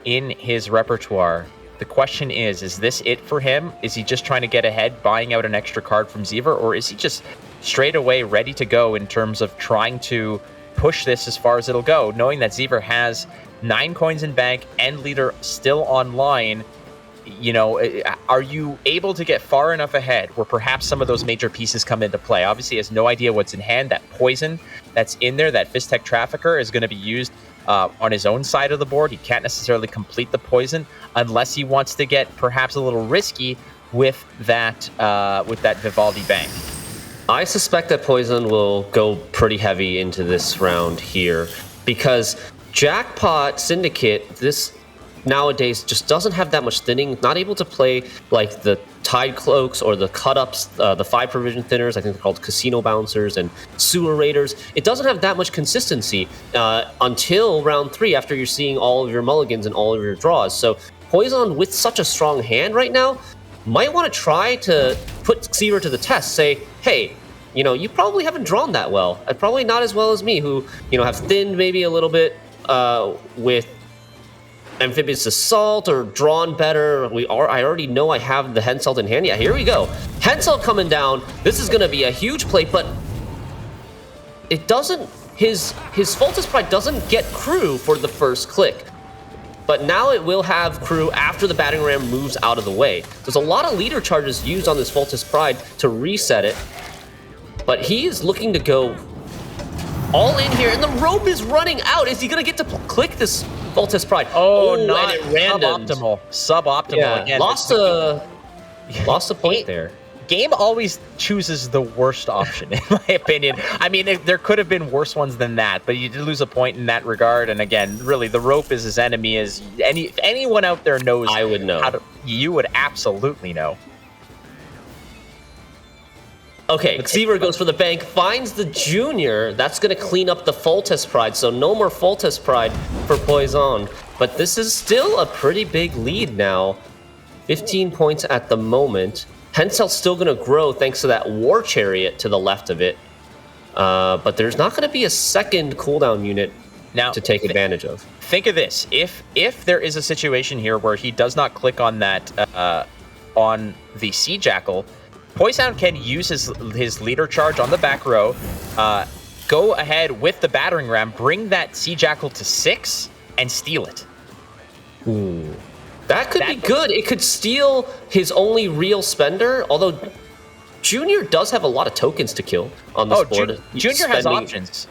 in his repertoire. The question is this it for him? Is he just trying to get ahead, buying out an extra card from Xever, or is he just straight away ready to go in terms of trying to push this as far as it'll go, knowing that Xever has 9 coins in bank and leader still online? You know, are you able to get far enough ahead where perhaps some of those major pieces come into play? Obviously, he has no idea what's in hand. That poison that's in there, that Fistech Trafficker, is going to be used on his own side of the board. He can't necessarily complete the poison unless he wants to get perhaps a little risky with that Vivaldi Bank. I suspect that poison will go pretty heavy into this round here, because Jackpot Syndicate, this nowadays just doesn't have that much thinning, not able to play like the Tide Cloaks or the Cut-Ups, the 5 provision thinners, I think they're called Casino Bouncers and Sewer Raiders. It doesn't have that much consistency until round 3, after you're seeing all of your mulligans and all of your draws. So Poison, with such a strong hand right now, might want to try to put Xever to the test, say, hey, you know, you probably haven't drawn that well, probably not as well as me, who, you know, have thinned maybe a little bit with Amphibious Assault, or drawn better. I already know I have the Henselt in hand. Yeah, here we go. Henselt coming down. This is going to be a huge play, but it doesn't. His Foltest Pride doesn't get crew for the first click, but now it will have crew after the battering ram moves out of the way. There's a lot of leader charges used on this Foltest Pride to reset it, but he is looking to go all in here, and the rope is running out. Is he going to get to click this Foltest Pride? Oh, not suboptimal. Suboptimal yeah, again. Lost a point there. Game always chooses the worst option, in my opinion. I mean, there could have been worse ones than that, but you did lose a point in that regard. And again, really, the rope is his enemy. If anyone out there knows, I would know. You would absolutely know. Okay, Xever goes for the bank, finds the Junior. That's going to clean up the Foltest Pride, so no more Foltest Pride for Poison. But this is still a pretty big lead now. 15 points at the moment. Henselt's still going to grow thanks to that War Chariot to the left of it. But there's not going to be a second cooldown unit now to take advantage of. Think of this. If there is a situation here where he does not click on that, on the Sea Jackal, Poison can use his leader charge on the back row, go ahead with the battering ram, bring that Sea Jackal to 6, and steal it. Ooh. That could be good. It could steal his only real spender, although Junior does have a lot of tokens to kill on this board. Junior has options.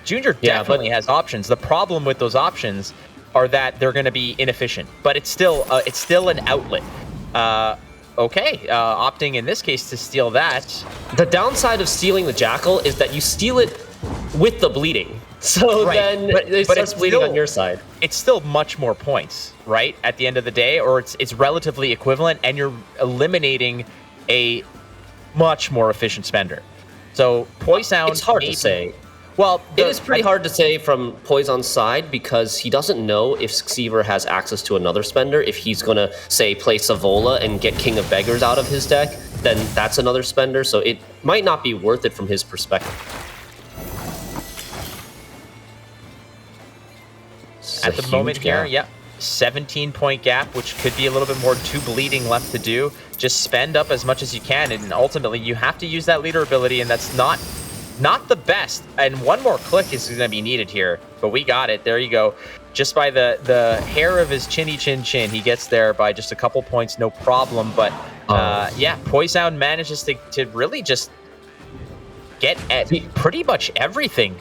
Junior definitely has options. The problem with those options are that they're going to be inefficient, but it's still an outlet. Opting in this case to steal that. The downside of stealing the Jackal is that you steal it with the bleeding. So then it starts bleeding on your side. It's still much more points, right? At the end of the day, or it's relatively equivalent, and you're eliminating a much more efficient spender. So Poison, it's hard to say. Well, it is pretty hard to say from Poison's side, because he doesn't know if Xever has access to another spender. If he's going to, say, play Savola and get King of Beggars out of his deck, then that's another spender, so it might not be worth it from his perspective. At the moment here, 17-point gap, which could be a little bit more 2 bleeding left to do. Just spend up as much as you can, and ultimately you have to use that leader ability, and that's not the best. And one more click is going to be needed here, but we got it. There you go. Just by the hair of his chinny chin, he gets there by just a couple points, no problem. But Poison manages to really just get at pretty much everything.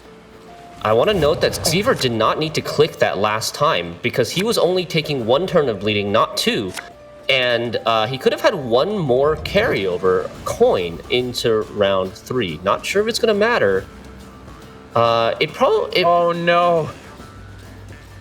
I want to note that Xever did not need to click that last time, because he was only taking 1 turn of bleeding, not 2. And he could have had 1 more carryover coin into round 3. Not sure if it's going to matter. Oh no.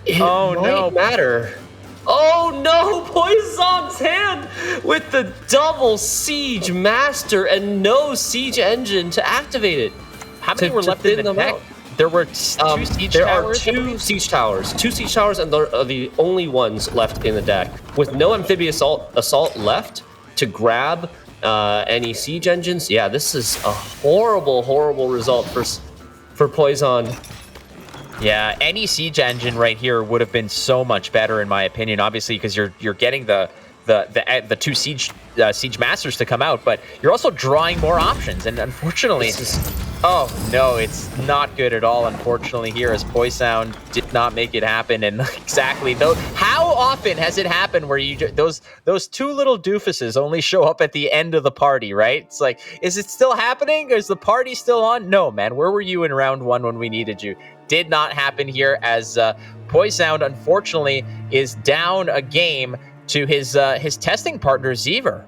It might matter. Oh no, Poison's hand with the double Siege Master and no Siege Engine to activate it. How many were left in the deck? There were two Siege Towers? There are two Siege Towers. Two Siege Towers, and they're the only ones left in the deck. With no Amphibious Assault left to grab any Siege Engines, yeah, this is a horrible result for Poison. Yeah, any Siege Engine right here would have been so much better in my opinion, obviously, because you're getting the two Siege Masters to come out, but you're also drawing more options, and unfortunately, oh no, it's not good at all, unfortunately, here, as Poison did not make it happen, and exactly, though, how often has it happened where those two little doofuses only show up at the end of the party, right? It's like, is it still happening? Is the party still on? No, man, where were you in round one when we needed you? Did not happen here, as Poison, unfortunately, is down a game to his testing partner, Xever.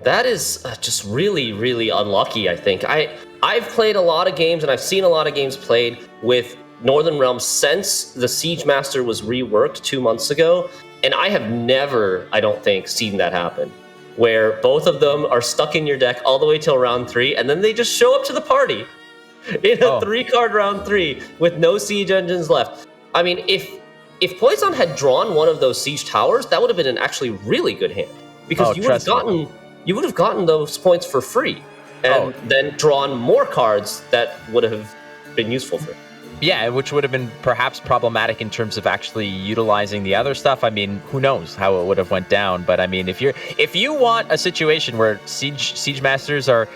That is just really unlucky, I think. I've played a lot of games, and I've seen a lot of games played with Northern Realms since the Siege Master was reworked 2 months ago, and I have never, I don't think, seen that happen, where both of them are stuck in your deck all the way till round 3, and then they just show up to the party in a 3-card round 3 with no Siege Engines left. I mean, if Poison had drawn one of those Siege Towers, that would have been an actually really good hand, because you would have gotten those points for free, and then drawn more cards that would have been useful for it. Yeah, which would have been perhaps problematic in terms of actually utilizing the other stuff. I mean, who knows how it would have went down? But I mean, if you want a situation where Siege Masters are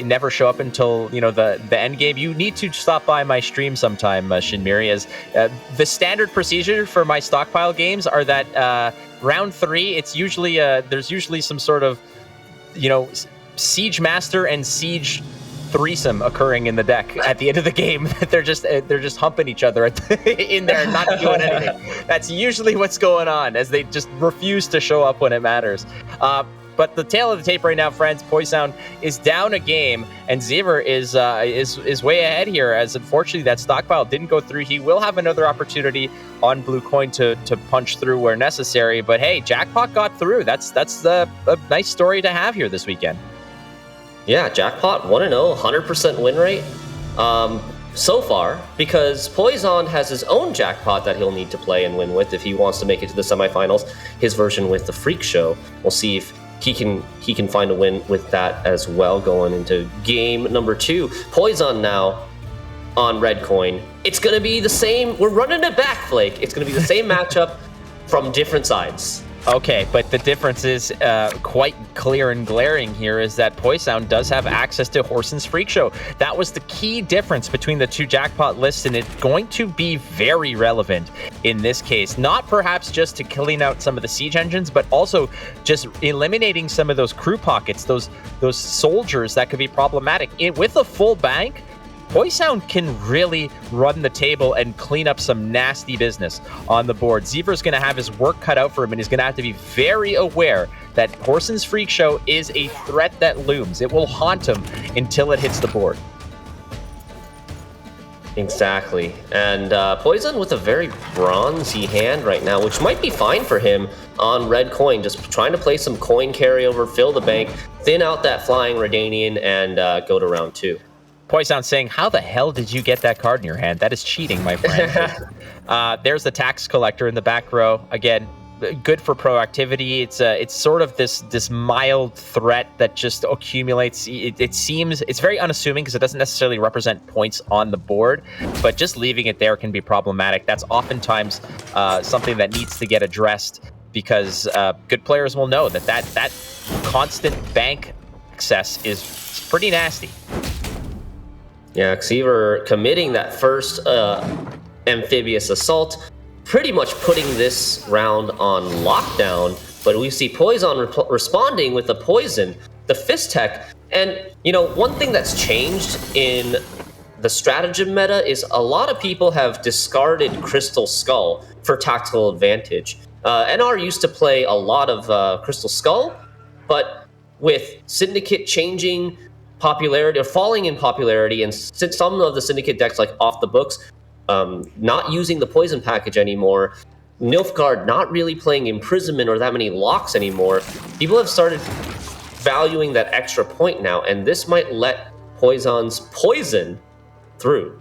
never show up until the end game, you need to stop by my stream sometime, Shinmiri. As the standard procedure for my stockpile games are that round 3, it's usually there's usually some sort of Siege Master and Siege threesome occurring in the deck at the end of the game. they're just humping each other in there, not doing anything. That's usually what's going on, as they just refuse to show up when it matters. But the tail of the tape right now, friends, Poison is down a game, and Xever is way ahead here, as unfortunately that stockpile didn't go through. He will have another opportunity on Blue Coin to punch through where necessary, but hey, Jackpot got through. That's a nice story to have here this weekend. Yeah, Jackpot 1-0, 100% win rate so far, because Poison has his own Jackpot that he'll need to play and win with if he wants to make it to the semifinals. His version with the Freak Show. We'll see if he can find a win with that as well going into game number 2. Poison now on Red Coin. It's going to be the same. We're running it back, Flake. It's going to be the same matchup from different sides. Okay, but the difference is quite clear and glaring here, is that Poison does have access to Horson's Freak Show. That was the key difference between the two Jackpot lists, and it's going to be very relevant in this case. Not perhaps just to killing out some of the Siege Engines, but also just eliminating some of those crew pockets, those soldiers that could be problematic. With a full bank, Poison can really run the table and clean up some nasty business on the board. Xever's going to have his work cut out for him, and he's going to have to be very aware that Horson's Freak Show is a threat that looms. It will haunt him until it hits the board. Exactly. And Poison with a very bronzy hand right now, which might be fine for him on Red Coin. Just trying to play some coin carryover, fill the bank, thin out that Flying Redanian, and go to round 2. Poison saying, how the hell did you get that card in your hand? That is cheating, my friend. There's the Tax Collector in the back row. Again, good for proactivity. It's sort of this mild threat that just accumulates. It seems, it's very unassuming because it doesn't necessarily represent points on the board, but just leaving it there can be problematic. That's oftentimes something that needs to get addressed, because good players will know that constant bank access is pretty nasty. Yeah, Xever committing that first amphibious assault, pretty much putting this round on lockdown. But we see Poison responding with the poison, the Fist Tech. And, one thing that's changed in the stratagem meta is a lot of people have discarded Crystal Skull for tactical advantage. NR used to play a lot of Crystal Skull, but with Syndicate changing, popularity or falling in popularity, and since some of the Syndicate decks like off the books, not using the poison package anymore, Nilfgaard not really playing Imprisonment or that many locks anymore, people have started valuing that extra point now, and this might let Poison's poison through.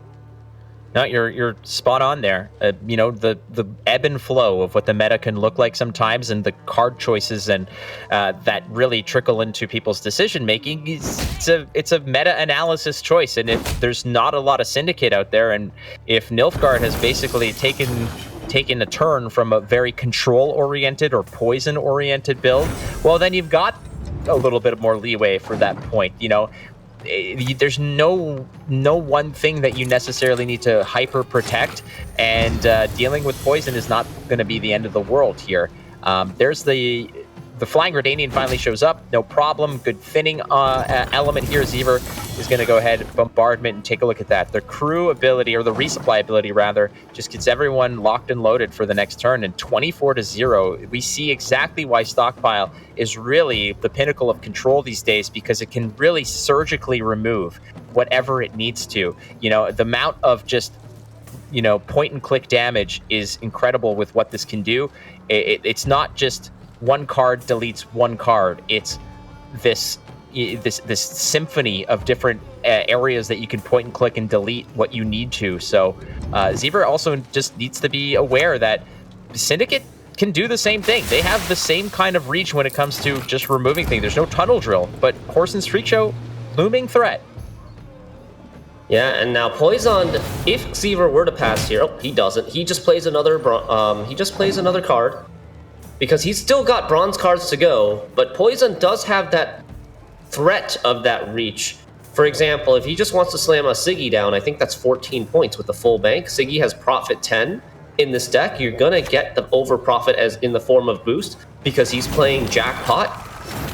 No, you're spot on there. You know, the ebb and flow of what the meta can look like sometimes, and the card choices and that really trickle into people's decision making. It's a meta analysis choice, and if there's not a lot of Syndicate out there, and if Nilfgaard has basically taken a turn from a very control oriented or poison oriented build, well, then you've got a little bit more leeway for that point. You know, there's no one thing that you necessarily need to hyper protect, and dealing with poison is not going to be the end of the world here. There's the Flying Redanian finally shows up, no problem. Good thinning element here. Xever is going to go ahead, bombardment, and take a look at that. The crew ability, or the resupply ability rather, just gets everyone locked and loaded for the next turn. And 24-0, we see exactly why Stockpile is really the pinnacle of control these days, because it can really surgically remove whatever it needs to. You know, the amount of just, you know, point and click damage is incredible with what this can do. It's not just one card deletes one card. It's this symphony of different areas that you can point and click and delete what you need to. So Xever also just needs to be aware that Syndicate can do the same thing. They have the same kind of reach when it comes to just removing things. There's no tunnel drill, but Horson's Freak Show, looming threat. Yeah, and now Poison, if Xever were to pass here, oh, he doesn't. He just plays another card, because he's still got bronze cards to go, but Poison does have that threat of that reach. For example, if he just wants to slam a Siggy down, I think that's 14 points with the full bank. Siggy has profit 10 in this deck. You're gonna get the over profit as in the form of boost, because he's playing Jackpot.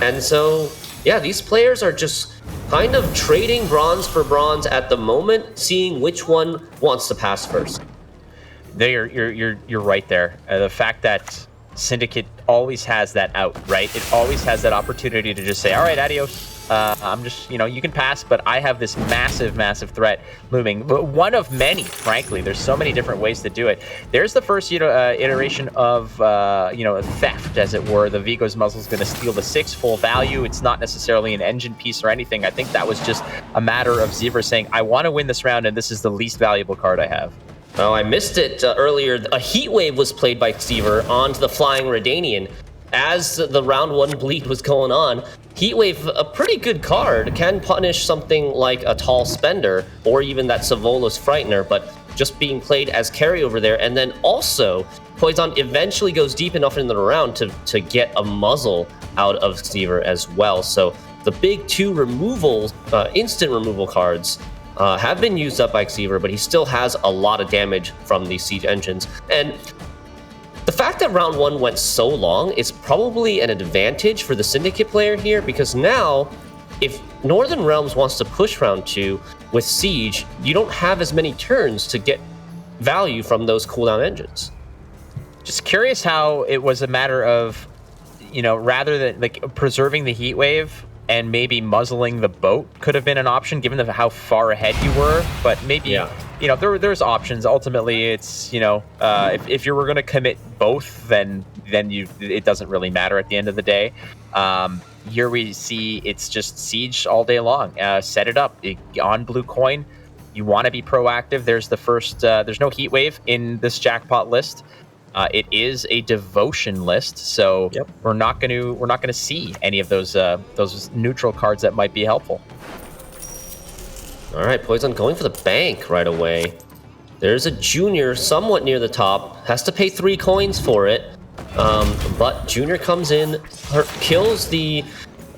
And so, yeah, these players are just kind of trading bronze for bronze at the moment, seeing which one wants to pass first. You're right there. The fact that Syndicate always has that out, right? It always has that opportunity to just say, all right, adios. I'm just, you know, you can pass, but I have this massive threat looming. But one of many, frankly. There's so many different ways to do it. There's the first iteration of, you know, theft, as it were. The Vigo's Muzzle is going to steal the 6 full value. It's not necessarily an engine piece or anything. I think that was just a matter of Xever saying, I want to win this round, and this is the least valuable card I have. Oh, I missed it earlier. A Heat Wave was played by Xever onto the Flying Redanian. As the round 1 bleed was going on, Heat Wave, a pretty good card, can punish something like a Tall Spender or even that Savola's Frightener, but just being played as carryover there. And then also, Poison eventually goes deep enough in the round to get a muzzle out of Xever as well. So the big 2 removals, instant removal cards, have been used up by Xever, but he still has a lot of damage from these siege engines. And the fact that round 1 went so long is probably an advantage for the Syndicate player here, because now, if Northern Realms wants to push round 2 with siege, you don't have as many turns to get value from those cooldown engines. Just curious how it was a matter of, you know, rather than like preserving the Heat Wave and maybe muzzling the boat could have been an option, given how far ahead you were. But maybe, you know, there's options. Ultimately, it's, you know, if you were going to commit both, then it doesn't really matter at the end of the day. Here we see it's just siege all day long. Set it up on blue coin. You want to be proactive. There's the first. There's no Heat Wave in this jackpot list. It is a devotion list, so we're not going to see any of those neutral cards that might be helpful. All right, Poison going for the bank right away. There's a Junior somewhat near the top. Has to pay 3 coins for it, but Junior comes in, kills the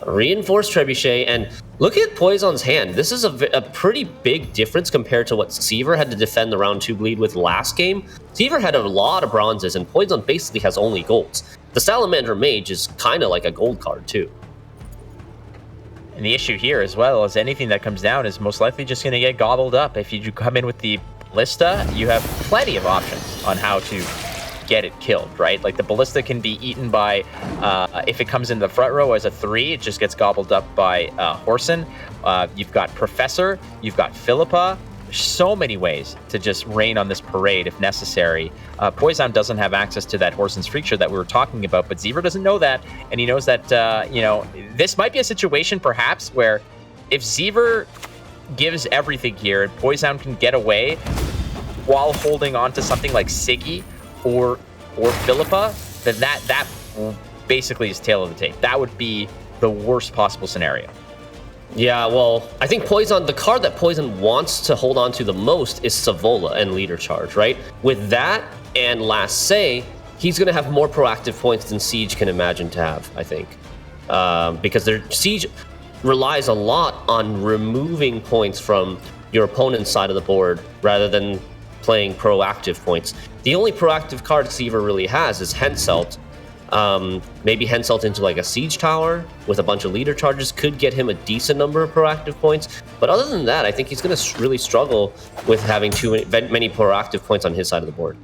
reinforced trebuchet, and look at Poison's hand. This is a pretty big difference compared to what Xever had to defend the round 2 bleed with last game. Xever had a lot of bronzes, and Poison basically has only golds. The Salamander Mage is kind of like a gold card too. And the issue here, as well, is anything that comes down is most likely just going to get gobbled up. If you come in with the Ballista, you have plenty of options on how to get it killed, right? Like the Ballista can be eaten by, if it comes in the front row as a 3, it just gets gobbled up by Horson. You've got Professor, you've got Philippa. There's so many ways to just rain on this parade if necessary. Poison doesn't have access to that Horson's Freak Show that we were talking about, but Xever doesn't know that, and he knows that, you know, this might be a situation perhaps where if Xever gives everything here and Poison can get away while holding on to something like Siggy or Philippa, then that basically is tail of the tape. That would be the worst possible scenario. Yeah, well, I think Poison, the card that Poison wants to hold on to the most is Savola and Leader Charge, right? With that and Last Say, he's going to have more proactive points than Siege can imagine to have, I think. Because their Siege relies a lot on removing points from your opponent's side of the board rather than playing proactive points. The only proactive card Xever really has is Henselt. Maybe Henselt into like a Siege Tower with a bunch of Leader Charges could get him a decent number of proactive points. But other than that, I think he's going to really struggle with having too many proactive points on his side of the board.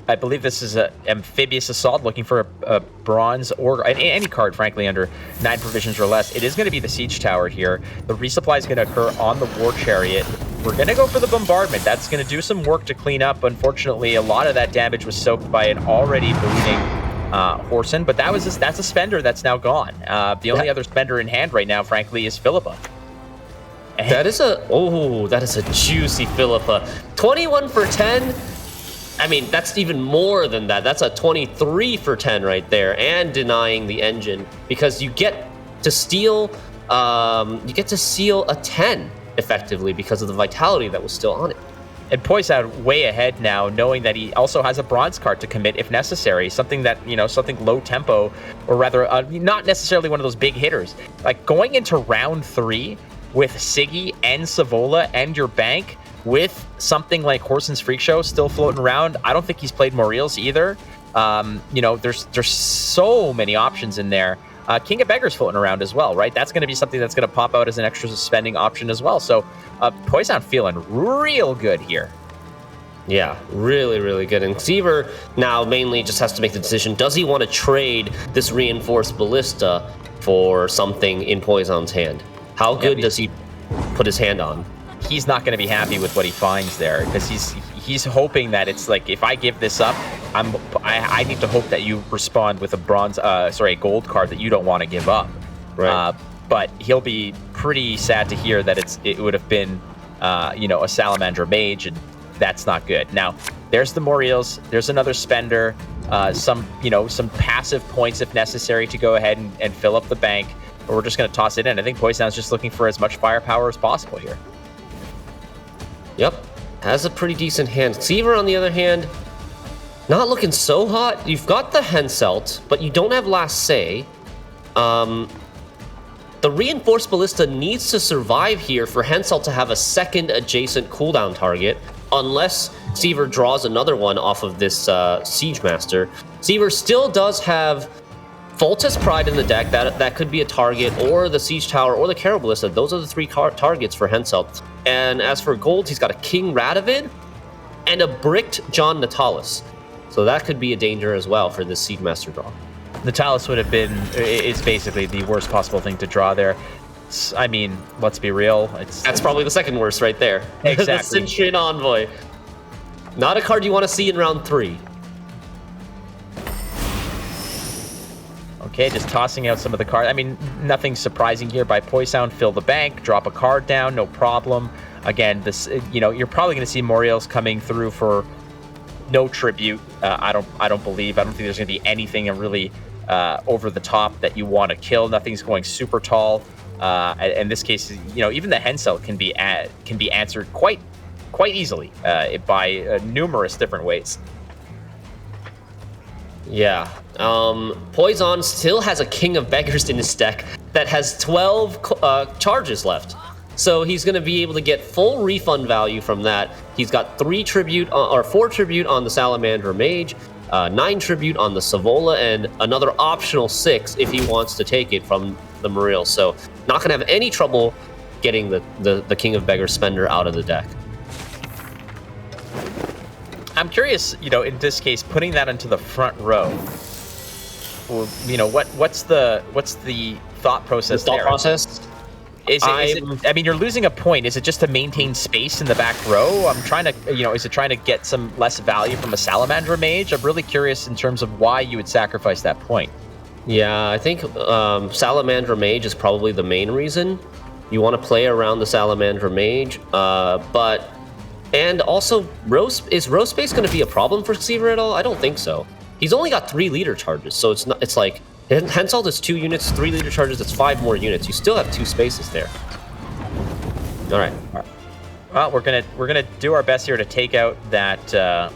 I believe this is an Amphibious Assault, looking for a bronze or any card, frankly, under 9 provisions or less. It is going to be the Siege Tower here. The resupply is going to occur on the War Chariot. We're going to go for the Bombardment. That's going to do some work to clean up. Unfortunately, a lot of that damage was soaked by an already bleeding Horson, but that's a spender that's now gone. The only other spender in hand right now, frankly, is Philippa. That is a juicy Philippa. 21 for 10. I mean, that's even more than that. That's a 23 for 10 right there, and denying the engine because you get to steal. A 10 effectively because of the vitality that was still on it. And Poison way ahead now, knowing that he also has a bronze card to commit if necessary. Something that, you know, something low tempo, or rather, not necessarily one of those big hitters. Like going into round 3 with Siggy and Savola and your bank with something like Horson's Freak Show still floating around. I don't think he's played Moriels either. You know, there's so many options in there. King of Beggars floating around as well, right? That's going to be something that's going to pop out as an extra spending option as well. So Poison feeling real good here. Yeah, really, really good. And Xever now mainly just has to make the decision. Does he want to trade this reinforced Ballista for something in Poison's hand? How good does he put his hand on? He's not going to be happy with what he finds there because he's hoping that it's like, if I give this up, I need to hope that you respond with a gold card that you don't want to give up. Right. But he'll be pretty sad to hear that it would have been, you know, a Salamander Mage, and that's not good. Now, there's the Moriels. There's another spender. Some passive points if necessary to go ahead and fill up the bank. Or we're just going to toss it in. I think Poison's just looking for as much firepower as possible here. Yep, has a pretty decent hand. Xever, on the other hand, not looking so hot. You've got the Henselt, but you don't have Last Say. The Reinforced Ballista needs to survive here for Henselt to have a second adjacent cooldown target, unless Xever draws another one off of this Siege Master. Xever still does have Voltus Pride in the deck. That could be a target, or the Siege Tower, or the Carol Ballista. Those are the 3 targets for Henselt. And as for gold, he's got a King Radovid and a bricked John Natalis. So that could be a danger as well for this Siege Master draw. Natalis is basically the worst possible thing to draw there. I mean, let's be real. That's probably the second worst right there. Exactly. The Centurion Envoy. Not a card you want to see in round 3. Okay, just tossing out some of the cards. I mean, nothing surprising here by Poison. Fill the bank, drop a card down, no problem. Again, this, you know, you're probably going to see Moriels coming through for no tribute. I don't believe. I don't think there's going to be anything really over the top that you want to kill. Nothing's going super tall. In this case, you know, even the Henselt can be answered quite easily by numerous different ways. Yeah. Poison still has a King of Beggars in his deck that has 12 charges left. So he's going to be able to get full refund value from that. He's got 4 tribute on the Salamander Mage, 9 tribute on the Savola, and another optional 6 if he wants to take it from the Moriel. So not going to have any trouble getting the King of Beggars spender out of the deck. I'm curious, in this case, putting that into the front row. Well, what's the thought process The thought there? process? Is it, I mean, you're losing a point. Is it just to maintain space in the back row? I'm trying to, is it trying to get some less value from a Salamander Mage? I'm really curious in terms of why you would sacrifice that point. Yeah, I think Salamander Mage is probably the main reason. You want to play around the Salamander Mage, and also, is row space going to be a problem for Xever at all? I don't think so. He's only got 3 leader charges, so it's like Henselt is 2 units, 3 leader charges, that's 5 more units. You still have 2 spaces there. All right. Well, we're gonna do our best here to take out that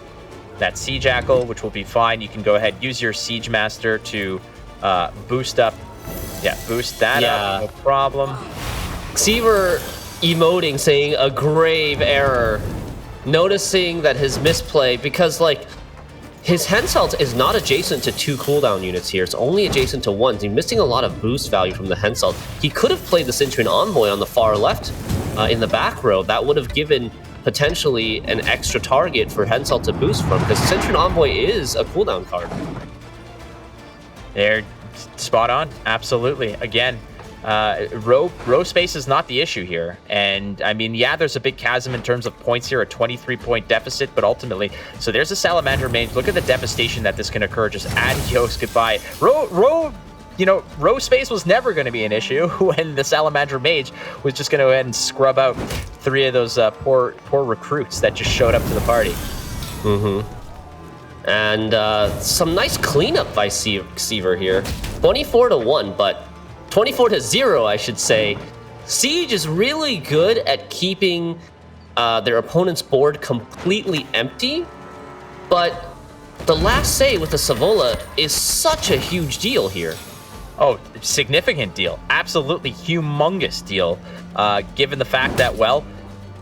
Siege Jackal, which will be fine. You can go ahead, use your Siege Master to boost up. Yeah, boost that up, no problem. Xever emoting, saying a grave error, noticing that his misplay, because like his Henselt is not adjacent to 2 cooldown units here. It's only adjacent to 1. He's missing a lot of boost value from the Henselt. He could have played the Centurion Envoy on the far left in the back row. That would have given potentially an extra target for Henselt to boost from, because Centurion Envoy is a cooldown card. They're spot on. Absolutely. Again, row space is not the issue here. And I mean, yeah, there's a big chasm in terms of points here, a 23-point deficit, but ultimately, so there's a Salamander Mage. Look at the devastation that this can occur. Just adios, goodbye. Row space was never going to be an issue when the Salamander Mage was just going to go ahead and scrub out 3 of those poor recruits that just showed up to the party. And some nice cleanup by Xever here. 24-1, but 24-0, I should say. Siege is really good at keeping their opponent's board completely empty, but the last say with the Savola is such a huge deal here. Oh, significant deal. Absolutely humongous deal, given the fact that, well,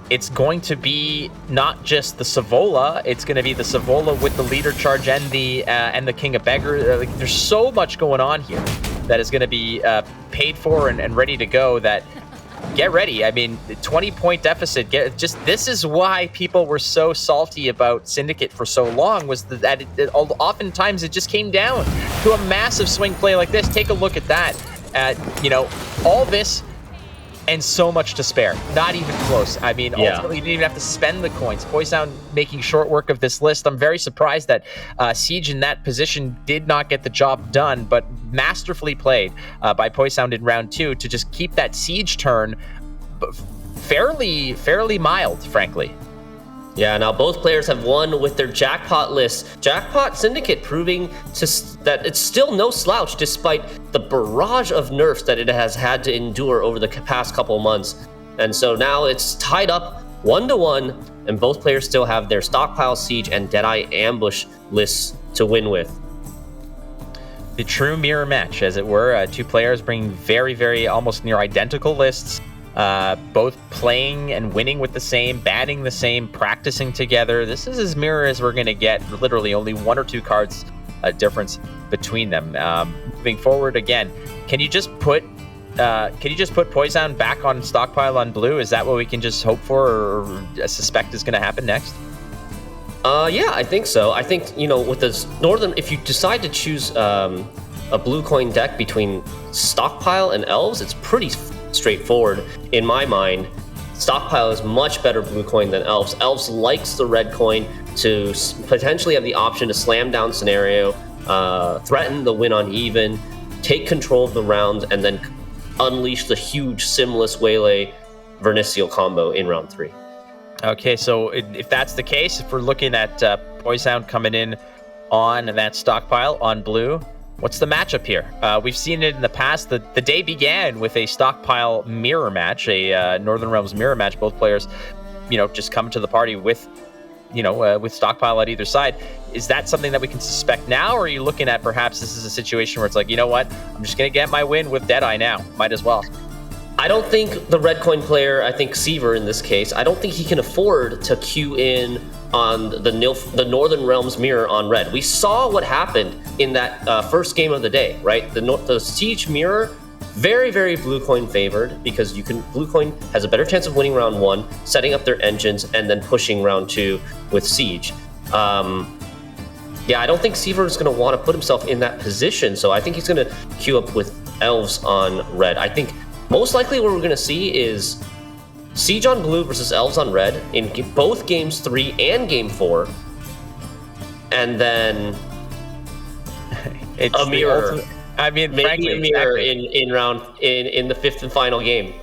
it's going to be not just the Savola, it's going to be the Savola with the leader charge and the King of Beggar. There's so much going on here that is going to be paid for and ready to go. That get ready. I mean, 20-point deficit. This is why people were so salty about Syndicate for so long, was that oftentimes it just came down to a massive swing play like this. Take a look at that. All this and so much to spare. Not even close. I mean, ultimately, you didn't even have to spend the coins. Poisoun making short work of this list. I'm very surprised that Siege in that position did not get the job done, but masterfully played by Poisoun in round 2 to just keep that Siege turn fairly mild, frankly. Yeah, now both players have won with their jackpot list. Jackpot Syndicate proving that it's still no slouch despite the barrage of nerfs that it has had to endure over the past couple months. And so now it's tied up 1-1, and both players still have their Stockpile Siege and Deadeye Ambush lists to win with. The true mirror match, as it were. 2 players bringing very almost near identical lists. Both playing and winning with the same, banning the same, practicing together. This is as mirror as we're going to get. Literally only 1 or 2 cards difference between them. Moving forward again, can you just put Poisoun back on Stockpile on blue? Is that what we can just hope for or suspect is going to happen next? Yeah, I think so. I think, with this Northern, if you decide to choose a blue coin deck between Stockpile and Elves, it's pretty straightforward in my mind. Stockpile is much better blue coin than Elves. Elves likes the red coin to potentially have the option to slam down scenario, threaten the win on even, take control of the round, and then unleash the huge Simless Waylay Vernicial combo in round 3. Okay, so if that's the case, if we're looking at Poisoun coming in on that Stockpile on blue, what's the matchup here? We've seen it in the past. The day began with a Stockpile mirror match, a Northern Realms mirror match. Both players, just come to the party with Stockpile at either side. Is that something that we can suspect now, or are you looking at perhaps this is a situation where it's like, you know what, I'm just going to get my win with Deadeye now. Might as well. I don't think the red coin player, I think Xever in this case, I don't think he can afford to queue in on the Northern Realms mirror on red. We saw what happened in that first game of the day, right? The Siege mirror, very blue coin favored, because blue coin has a better chance of winning round 1, setting up their engines, and then pushing round 2 with Siege. Yeah, I don't think Seaver is going to want to put himself in that position, so I think he's going to queue up with Elves on red. I think most likely what we're going to see is Siege on blue versus Elves on red in both games 3 and game 4, and then a mirror. I mean, maybe frankly, a mirror exactly. in the 5th and final game.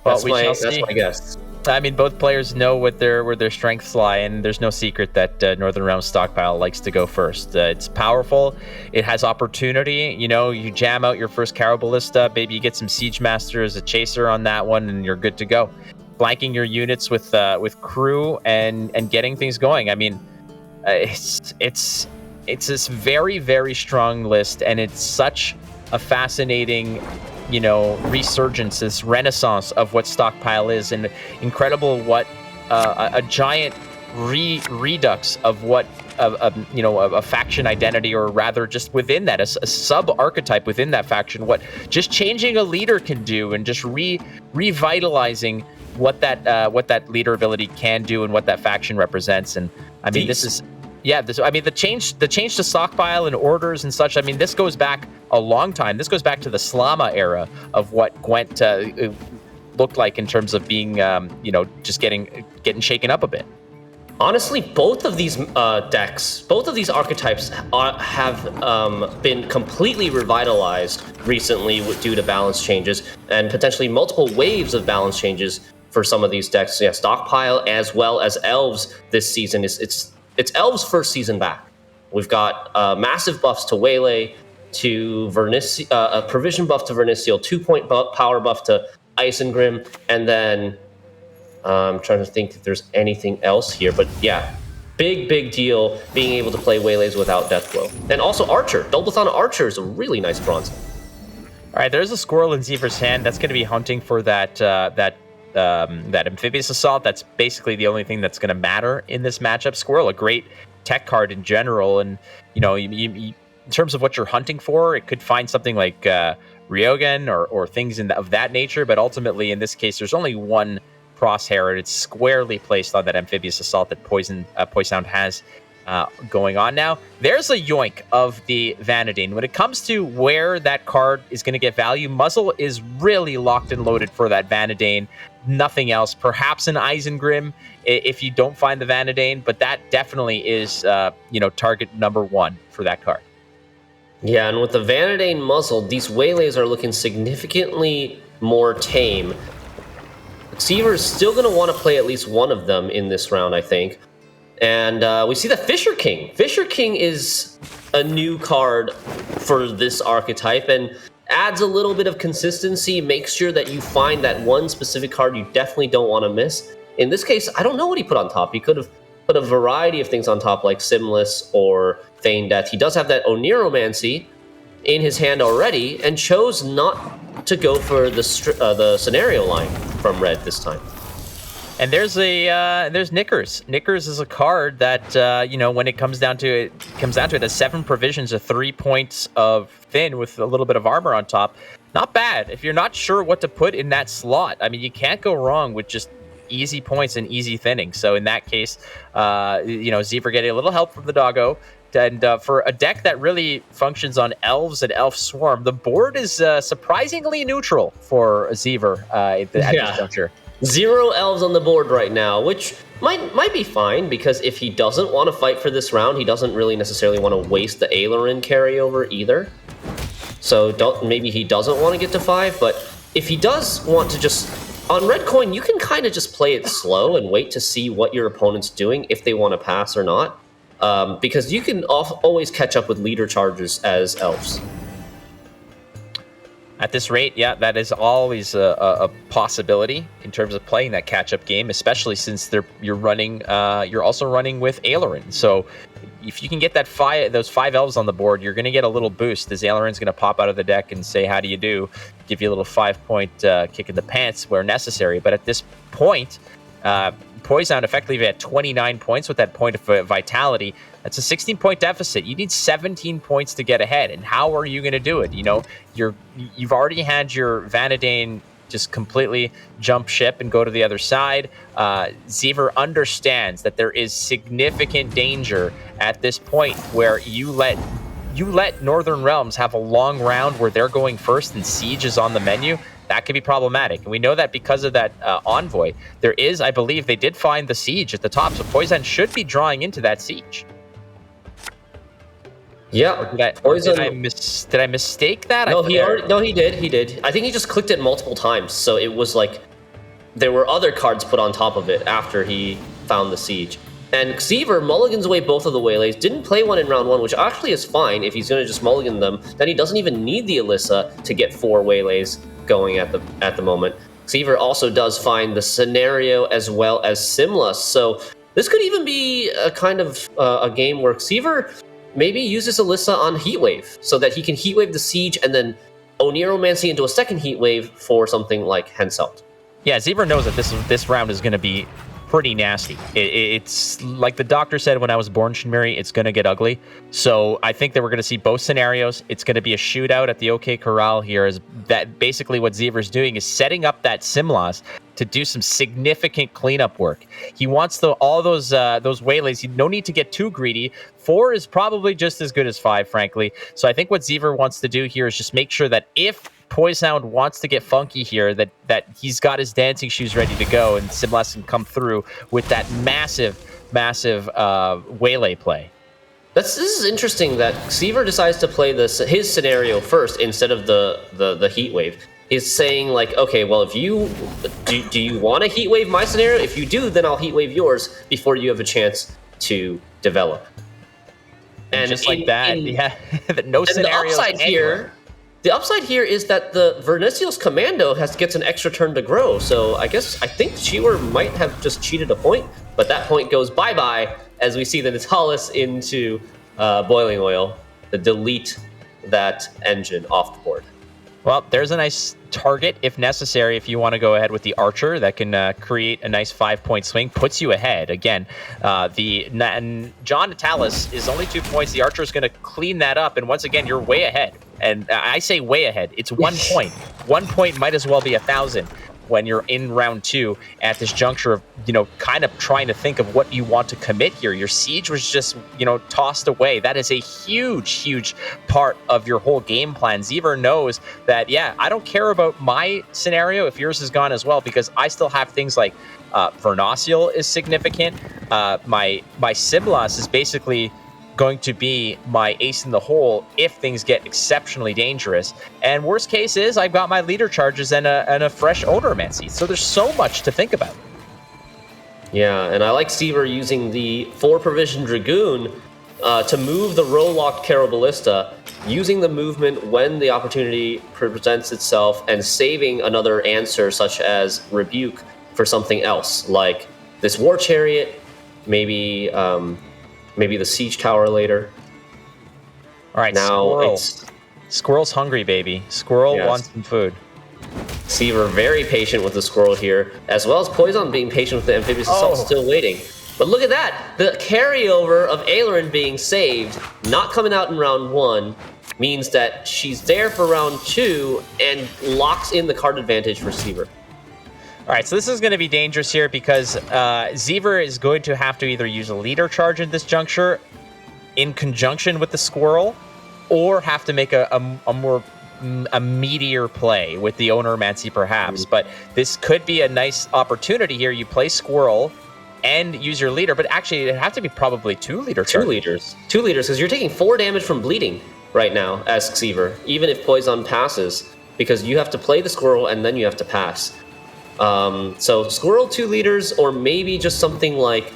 Well, That's see. my guess. I mean, both players know where their strengths lie, and there's no secret that Northern Realm Stockpile likes to go first. It's powerful. It has opportunity. You know, you jam out your first Caro Ballista, maybe you get some Siege Master as a chaser on that one, and you're good to go. Flanking your units with crew and getting things going. I mean, it's this very, very strong list, and it's such a fascinating, you know, resurgence, this renaissance of what Stockpile is, and incredible what a giant redux of what a faction identity, or rather just within that, a sub archetype within that faction, what just changing a leader can do, and just revitalizing what that leader ability can do and what that faction represents. And I mean, the change to Stockpile and orders and such, I mean, this goes back a long time. This goes back to the Slama era of what Gwent looked like in terms of being, just getting shaken up a bit. Honestly, both of these decks, both of these archetypes have been completely revitalized recently due to balance changes, and potentially multiple waves of balance changes for some of these decks. Yeah, Stockpile as well as Elves this season. It's Elves' first season back. We've got massive buffs to Waylay, to a provision buff to Vernicial, 2-point power buff to Isengrim, and then I'm trying to think if there's anything else here. But yeah, big deal being able to play Waylays without Deathblow. And also Archer. Doublethon Archer is a really nice bronze. All right, there's a squirrel in Xeever's hand. That's going to be hunting for that Amphibious Assault. That's basically the only thing that's going to matter in this matchup. Squirrel, a great tech card in general, and you, in terms of what you're hunting for, it could find something like Ryogen or things of that nature, but ultimately in this case there's only one crosshair, and it's squarely placed on that Amphibious Assault that Poisound has going on now. There's a yoink of the Vanadine. When it comes to where that card is going to get value, Muzzle is really locked and loaded for that Vanadine. Nothing else. Perhaps an Isengrim if you don't find the Vanadine, but that definitely is target number one for that card. Yeah, and with the Vanadine Muzzle, these Waylays are looking significantly more tame. Seaver is still going to want to play at least one of them in this round, I think. And we see the Fisher King. Fisher King is a new card for this archetype and adds a little bit of consistency, makes sure that you find that one specific card you definitely don't want to miss. In this case, I don't know what he put on top. He could have put a variety of things on top, like Simless or Feign Death. He does have that Oniromancy in his hand already, and chose not to go for the scenario line from red this time. And there's Knickers. Knickers is a card that when it comes down to it, has 7 provisions of 3 points of thin with a little bit of armor on top. Not bad if you're not sure what to put in that slot. I mean, you can't go wrong with just easy points and easy thinning. So in that case, Xeever getting a little help from the doggo. And for a deck that really functions on Elves and Elf Swarm, the board is surprisingly neutral for Xeever at this juncture. 0 Elves on the board right now, which might be fine, because if he doesn't want to fight for this round, he doesn't really necessarily want to waste the Aileron carryover either. So maybe he doesn't want to get to 5, but if he does want to just... On red coin, you can kind of just play it slow and wait to see what your opponent's doing, if they want to pass or not. Because you can always catch up with leader charges as Elves. At this rate, yeah, that is always a possibility in terms of playing that catch-up game, especially since you're also running with Aileron. So if you can get those 5 Elves on the board, you're going to get a little boost, as Aileron's going to pop out of the deck and say, how do you do? Give you a little 5-point kick in the pants where necessary. But at this point, Poison effectively at 29 points with that point of vitality. That's a 16-point deficit. You need 17 points to get ahead. And how are you going to do it? You've already had your Vanadine just completely jump ship and go to the other side. Xever understands that there is significant danger at this point where you let Northern Realms have a long round where they're going first and Siege is on the menu. That could be problematic. And we know that because of that Envoy, there is, I believe, they did find the Siege at the top. So Poison should be drawing into that Siege. Yeah. Did I mistake that? No, he did. I think he just clicked it multiple times. So it was like there were other cards put on top of it after he found the Siege. And Xever mulligans away both of the Waylays, didn't play one in round 1, which actually is fine if he's going to just mulligan them. Then he doesn't even need the Alyssa to get 4 Waylays going at the moment. Xever also does find the Scenario as well as Simlas. So this could even be a kind of a game where Xever maybe uses Alyssa on Heatwave so that he can Heatwave the Siege and then Oneiromancy into a second Heatwave for something like Henselt. Yeah, Xever knows that this round is going to be pretty nasty. It's like the doctor said when I was born, Shinmiri, it's going to get ugly. So I think that we're going to see both scenarios. It's going to be a shootout at the OK Corral here. Is that basically what Xever's doing is setting up that Simlas to do some significant cleanup work. He wants all those Waylays. No need to get too greedy. 4 is probably just as good as 5, frankly. So I think what Xever wants to do here is just make sure that if Poishound wants to get funky here, that he's got his dancing shoes ready to go, and Simlas can come through with that massive Waylay play. This is interesting that Xever decides to play his scenario first instead of the heat wave. He's saying like, okay, well, if you do you want to heat wave my scenario? If you do, then I'll heat wave yours before you have a chance to develop. And just like that, yeah, no scenarios anywhere. The upside here is that the Vernicial's Commando gets an extra turn to grow, so I think Cheewer might have just cheated a point, but that point goes bye-bye as we see the Natalis into Boiling Oil, to delete that engine off the board. Well, there's a nice target if necessary if you want to go ahead with the Archer. That can create a nice 5-point swing, puts you ahead. Again, John Natalis is only 2 points. The Archer is going to clean that up, and once again, you're way ahead. And I say way ahead. It's 1 point. 1 point might as well be 1,000 when you're in round 2 at this juncture of, kind of trying to think of what you want to commit here. Your Siege was just, tossed away. That is a huge, huge part of your whole game plan. Xever knows that, yeah, I don't care about my scenario if yours is gone as well, because I still have things like Vernacial is significant. My Simlas is basically going to be my ace in the hole if things get exceptionally dangerous. And worst case is I've got my leader charges and a fresh Oneiromancy. So there's so much to think about. Yeah, and I like Xever using the 4 Provision Dragoon to move the row-locked Caraballista, using the movement when the opportunity presents itself, and saving another answer such as Rebuke for something else, like this War Chariot, maybe the Siege Tower later. All right, now Squirrel's hungry, baby. Squirrel wants some food. Xever very patient with the Squirrel here, as well as Poison being patient with the Amphibious Assault, still waiting. But look at that! The carryover of Aileron being saved, not coming out in round 1, means that she's there for round 2 and locks in the card advantage for Xever. All right, so this is going to be dangerous here because Xever is going to have to either use a leader charge at this juncture in conjunction with the Squirrel, or have to make a more meteor play with the Oneiromancy perhaps. But this could be a nice opportunity here. You play Squirrel and use your leader, but actually it'd have to be probably 2 leader charges. 2 leaders, because you're taking 4 damage from bleeding right now as Xever, even if Poison passes, because you have to play the Squirrel and then you have to pass. So Squirrel 2 leaders, or maybe just something like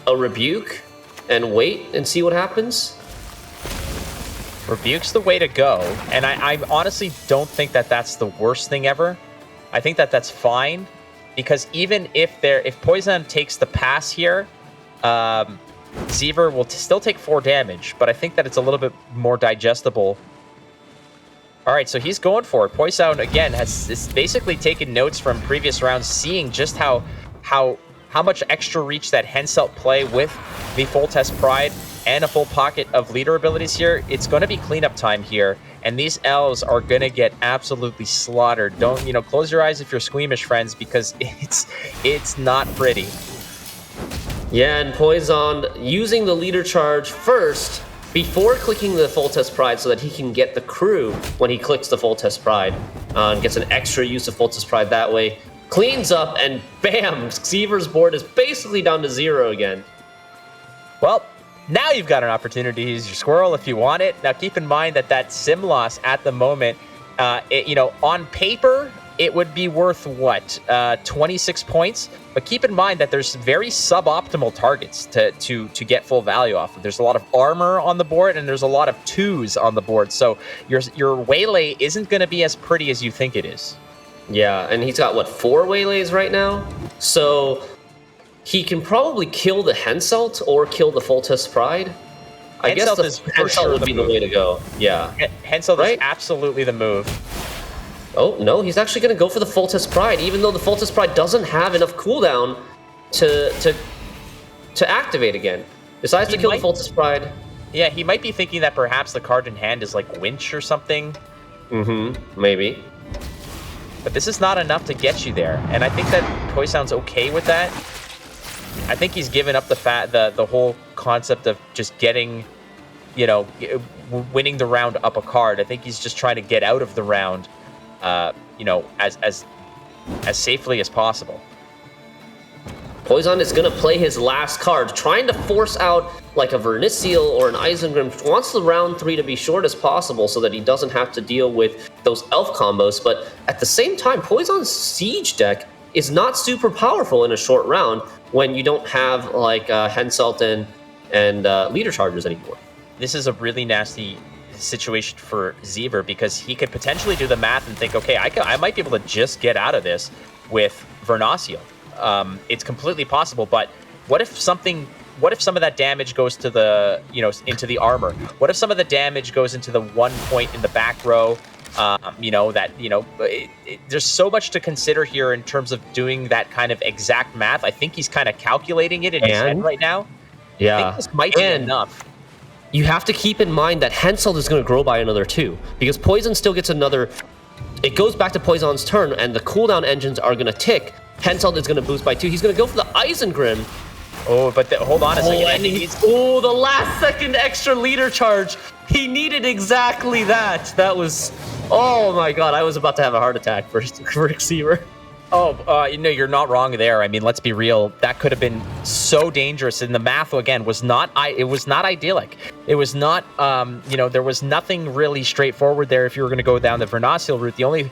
a Rebuke and wait and see what happens. Rebuke's the way to go, and I honestly don't think that that's the worst thing ever. I think that that's fine, because even if Poison takes the pass here, Xever will still take 4 damage, but I think that it's a little bit more digestible. All right, so he's going for it. Poison, again, has basically taken notes from previous rounds, seeing just how much extra reach that Henselt play with the Full Test Pride and a full pocket of leader abilities here, it's going to be cleanup time here. And these elves are going to get absolutely slaughtered. Don't, you know, close your eyes if you're squeamish, friends, because it's not pretty. Yeah, and Poison using the leader charge first before clicking the full test pride so that he can get the crew when he clicks the full test pride and gets an extra use of full test pride that way. Cleans up and bam, Xever's board is basically down to 0 again. Well, now you've got an opportunity to use your squirrel if you want it. Now keep in mind that sim loss at the moment, you know, on paper, it would be worth what, 26 points? But keep in mind that there's very suboptimal targets to get full value off of. There's a lot of armor on the board and there's a lot of 2s on the board. So your waylay isn't going to be as pretty as you think it is. Yeah, and he's got, what, 4 waylays right now? So he can probably kill the Henselt or kill the full test pride. I guess the Henselt would be the way to go. Yeah. Henselt is absolutely the move. Oh, no, he's actually going to go for the full test pride, even though the full test pride doesn't have enough cooldown to activate again. Decides to kill the full test pride. Yeah, he might be thinking that perhaps the card in hand is like Winch or something. Mm-hmm, maybe. But this is not enough to get you there. And I think that Poison's okay with that. I think he's given up the whole concept of just getting, you know, winning the round up a card. I think he's just trying to get out of the round, you know, as safely as possible. Poison is going to play his last card, trying to force out like a Verniciel or an Isengrim. Wants the round 3 to be short as possible so that he doesn't have to deal with those elf combos. But at the same time, Poison's Siege deck is not super powerful in a short round when you don't have like Henselt and leader chargers anymore. This is a really nasty situation for Xever because he could potentially do the math and think, okay, I might be able to just get out of this with Verniciel. It's completely possible, but what if some of that damage goes to the, you know, into the armor? What if some of the damage goes into the 1 point in the back row? You know, there's so much to consider here in terms of doing that kind of exact math. I think he's kind of calculating it in his head right now. Yeah. I think this might be enough. You have to keep in mind that Henselt is going to grow by another 2 because Poison still gets another. It goes back to Poison's turn and the cooldown engines are going to tick. Henselt is going to boost by 2. He's going to go for the Isengrim. Oh, but hold on a second. And the last second extra leader charge. He needed exactly that. That was, oh my god, I was about to have a heart attack for Xever. Oh, you know, you're not wrong there. I mean, let's be real. That could have been so dangerous. And the math, again, was not idyllic. It was not, you know, there was nothing really straightforward there if you were going to go down the Verniciel route. The only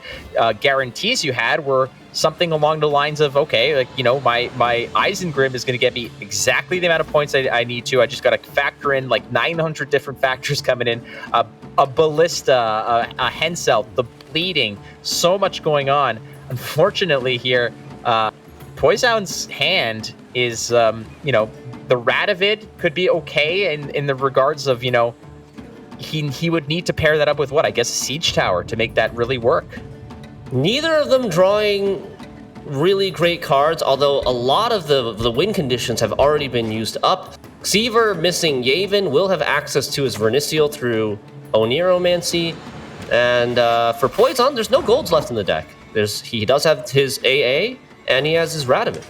guarantees you had were something along the lines of, okay, like, you know, my Isengrim is going to get me exactly the amount of points I need to. I just got to factor in like 900 different factors coming in. A Ballista, a Henselt, the bleeding, so much going on. Unfortunately here, Poison's hand is, you know, the Radovid could be okay in the regards of, you know, he would need to pair that up with what? I guess a Siege Tower to make that really work. Neither of them drawing really great cards, although a lot of the win conditions have already been used up. Xever missing Yavin will have access to his Verniciel through Oniromancy. And for Poison, there's no golds left in the deck. He does have his AA, and he has his Radovid.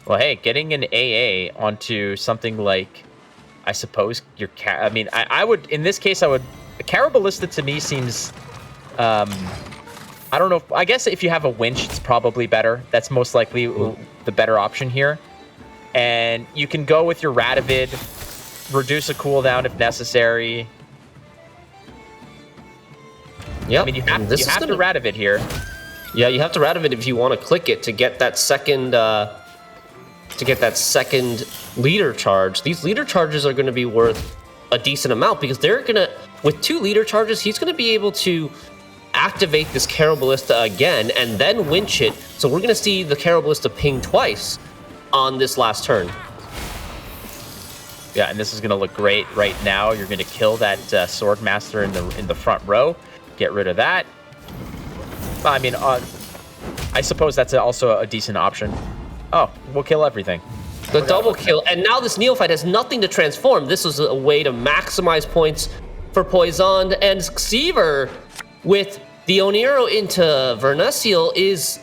Well, hey, getting an AA onto something like, I suppose, your I mean, I would, in this case, Caraballista to me seems, I don't know, I guess if you have a Winch, it's probably better. That's most likely the better option here. And you can go with your Radovid, reduce a cooldown if necessary. Yeah, I mean, you have to Radovid here. Yeah, you have to Radovid if you want to click it to get that second leader charge. These leader charges are going to be worth a decent amount because they're going to, with 2 leader charges, he's going to be able to activate this Caraballista again and then winch it. So we're going to see the Caraballista ping twice on this last turn. Yeah, and this is going to look great right now. You're going to kill that Swordmaster in the front row. Get rid of that. I mean, I suppose that's also a decent option. Oh, we'll kill everything. The double kill, and now this Neophyte has nothing to transform. This was a way to maximize points for Poison, and Xever with the Oniro into Vernaciel is...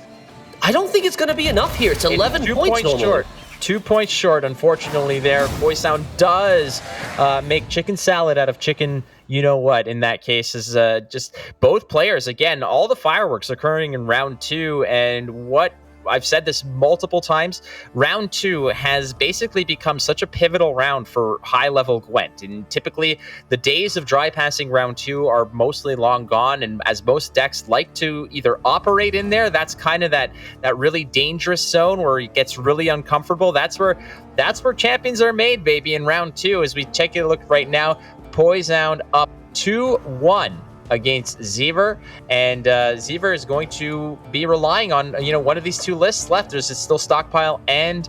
I don't think it's going to be enough here. It's 11 points normally. Short. 2 points short, unfortunately, there. Poison does make chicken salad out of chicken, you know what, in that case, is just both players. Again, all the fireworks occurring in round 2, and what I've said this multiple times, round 2 has basically become such a pivotal round for high-level Gwent. And typically, the days of dry passing round 2 are mostly long gone. And as most decks like to either operate in there, that's kind of that really dangerous zone where it gets really uncomfortable. That's where champions are made, baby, in round 2. As we take a look right now, Poison up 2-1. Against Xever, and Xever is going to be relying on one of these two lists left. There's still Stockpile and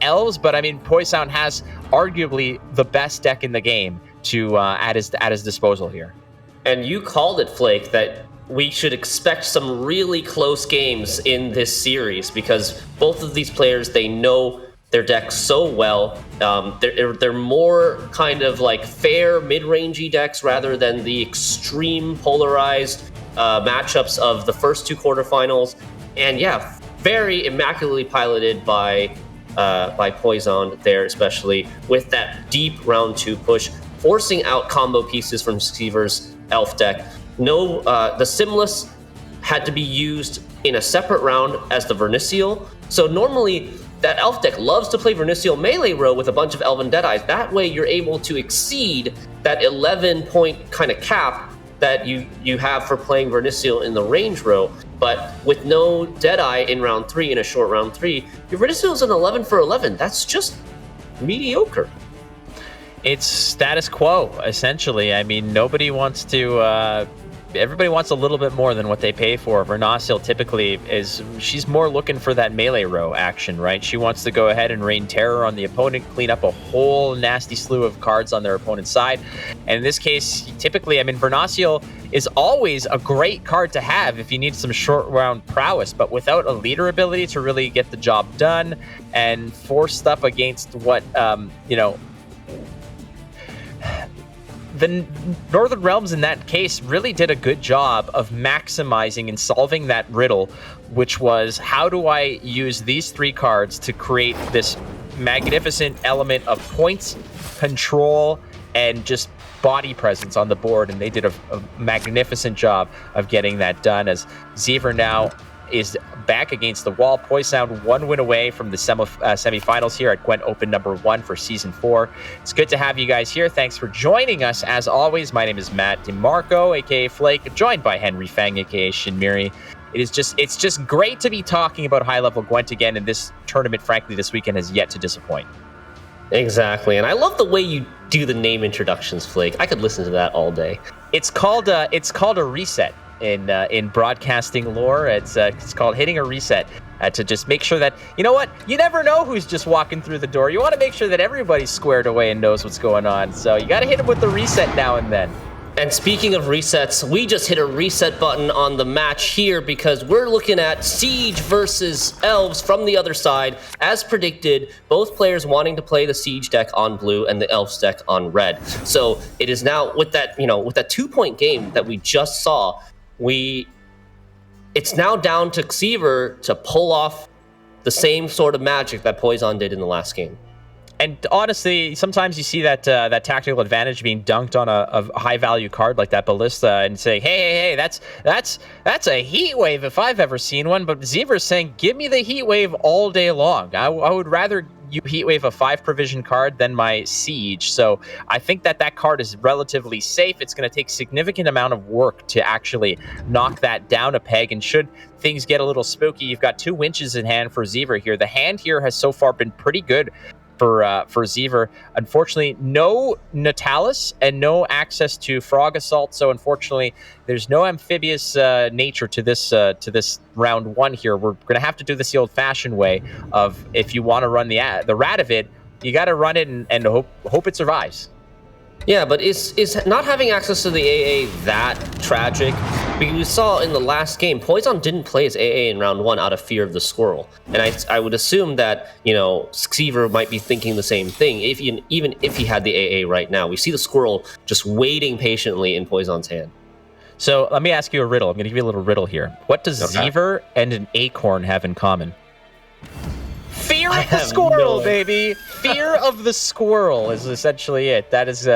Elves, but I mean Poison has arguably the best deck in the game to at his disposal here. And you called it, Flake, that we should expect some really close games in this series because both of these players, they know their decks so well. They're more kind of like fair mid-rangey decks rather than the extreme polarized matchups of the first 2 quarterfinals. And yeah, very immaculately piloted by Poison there, especially with that deep round 2 push, forcing out combo pieces from Xever's Elf deck. No, the Simless had to be used in a separate round as the Vernaciel. So normally, that Elf deck loves to play Vernaciel melee row with a bunch of Elven Deadeyes. That way you're able to exceed that 11-point kind of cap that you have for playing Vernaciel in the range row. But with no Deadeye in round 3, in a short round 3, your Vernaciel is an 11 for 11. That's just mediocre. It's status quo, essentially. I mean, nobody wants to... everybody wants a little bit more than what they pay for. Vernaciel typically she's more looking for that melee row action, right? She wants to go ahead and rain terror on the opponent, clean up a whole nasty slew of cards on their opponent's side. And in this case, typically, I mean, Vernaciel is always a great card to have if you need some short round prowess, but without a leader ability to really get the job done and forced up against what, the Northern Realms in that case really did a good job of maximizing and solving that riddle, which was how do I use these 3 cards to create this magnificent element of points, control, and just body presence on the board. And they did a magnificent job of getting that done as Xever now is back against the wall. Poison 1 win away from the semifinals here at Gwent Open number 1 for Season 4. It's good to have you guys here. Thanks for joining us. As always, my name is Matt DeMarco, aka Flake, joined by Henry Fang, aka Shinmiri. It's just great to be talking about high-level Gwent again, and this tournament, frankly, this weekend has yet to disappoint. Exactly, and I love the way you do the name introductions, Flake. I could listen to that all day. It's called a reset. In broadcasting lore, it's called hitting a reset to just make sure that, you know what, you never know who's just walking through the door. You want to make sure that everybody's squared away and knows what's going on. So you got to hit them with the reset now and then. And speaking of resets, we just hit a reset button on the match here because we're looking at Siege versus Elves from the other side. As predicted, both players wanting to play the Siege deck on blue and the Elves deck on red. So it is now with that 2-point game that we just saw, it's now down to Xever to pull off the same sort of magic that Poison did in the last game. And honestly, sometimes you see that tactical advantage being dunked on a high value card like that Ballista and say, hey, that's a heat wave if I've ever seen one. But Xever's saying, give me the heat wave all day long. I would rather you heat wave a 5 provision card than my Siege. So I think that card is relatively safe. It's going to take significant amount of work to actually knock that down a peg. And should things get a little spooky, you've got 2 winches in hand for Xever here. The hand here has so far been pretty good for Xever. Unfortunately, no Natalis and no access to Frog Assault. So unfortunately, there's no amphibious nature to this round 1 here. We're going to have to do this the old-fashioned way of if you want to run the Radovid, you got to run it and hope it survives. Yeah, but is not having access to the AA that tragic? Because we saw in the last game, Poison didn't play his AA in round 1 out of fear of the squirrel. And I would assume that, you know, Xever might be thinking the same thing, even if he had the AA right now. We see the squirrel just waiting patiently in Poison's hand. So let me ask you a riddle. I'm going to give you a little riddle here. What does Xever and an acorn have in common? Fear of the squirrel, baby! Fear of the squirrel is essentially it. That is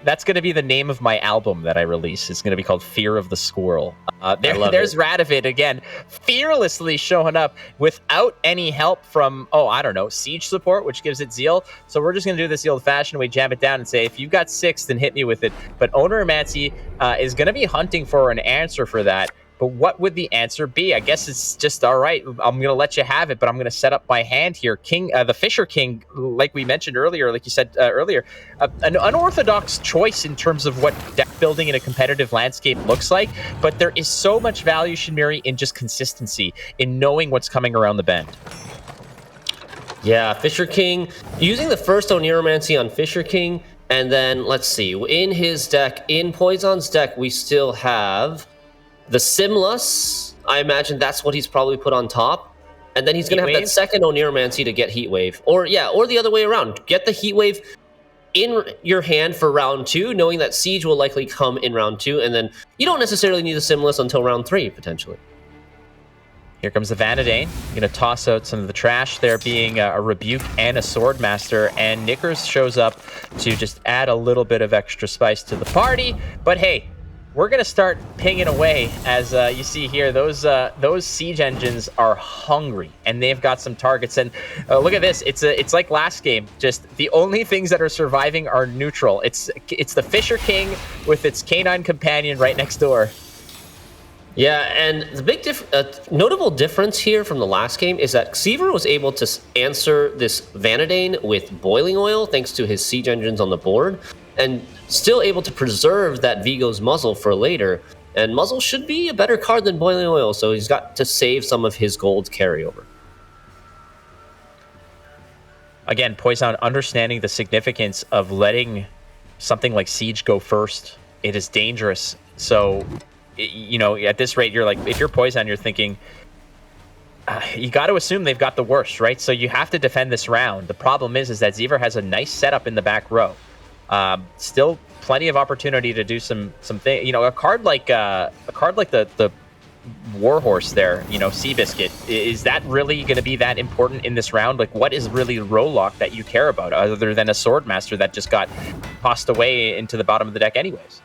that's going to be the name of my album that I release. It's going to be called Fear of the Squirrel. There's Radovid again, fearlessly showing up without any help from, I don't know, Siege support, which gives it Zeal. So we're just going to do this the old-fashioned way, jam it down and say, if you've got 6, then hit me with it. But Owner Mancy is going to be hunting for an answer for that. But what would the answer be? I guess it's just, all right, I'm going to let you have it, but I'm going to set up my hand here. The Fisher King, like we mentioned earlier, like you said earlier, an unorthodox choice in terms of what deck building in a competitive landscape looks like. But there is so much value, Shinmiri, in just consistency, in knowing what's coming around the bend. Yeah, Fisher King, using the first Oniromancy on Fisher King, and then, let's see, in his deck, in Poison's deck, we still have the Simless. I imagine that's what he's probably put on top. And then he's going to have that second Oniromancy to get Heatwave. Or the other way around. Get the Heatwave in your hand for round 2, knowing that Siege will likely come in round 2. And then you don't necessarily need the Simless until round 3, potentially. Here comes the Vanadane. Going to toss out some of the trash, there being a Rebuke and a Swordmaster. And Knickers shows up to just add a little bit of extra spice to the party. But hey, we're going to start pinging away. As you see here, those Siege engines are hungry, and they've got some targets. And look at this. It's like last game. Just the only things that are surviving are neutral. It's the Fisher King with its canine companion right next door. Yeah, and the big notable difference here from the last game is that Xever was able to answer this Vanadane with Boiling Oil thanks to his Siege engines on the board, and still able to preserve that Vigo's Muzzle for later. And Muzzle should be a better card than Boiling Oil, so he's got to save some of his gold carryover. Again, Poison understanding the significance of letting something like Siege go first. It is dangerous. So, you know, at this rate, you're like, if you're Poison, you're thinking, you got to assume they've got the worst, right? So you have to defend this round. The problem is that Xever has a nice setup in the back row. Still plenty of opportunity to do some thing. You know, a card like the Warhorse there, you know, Seabiscuit, is that really going to be that important in this round? Like, what is really row lock that you care about other than a Swordmaster that just got tossed away into the bottom of the deck anyways?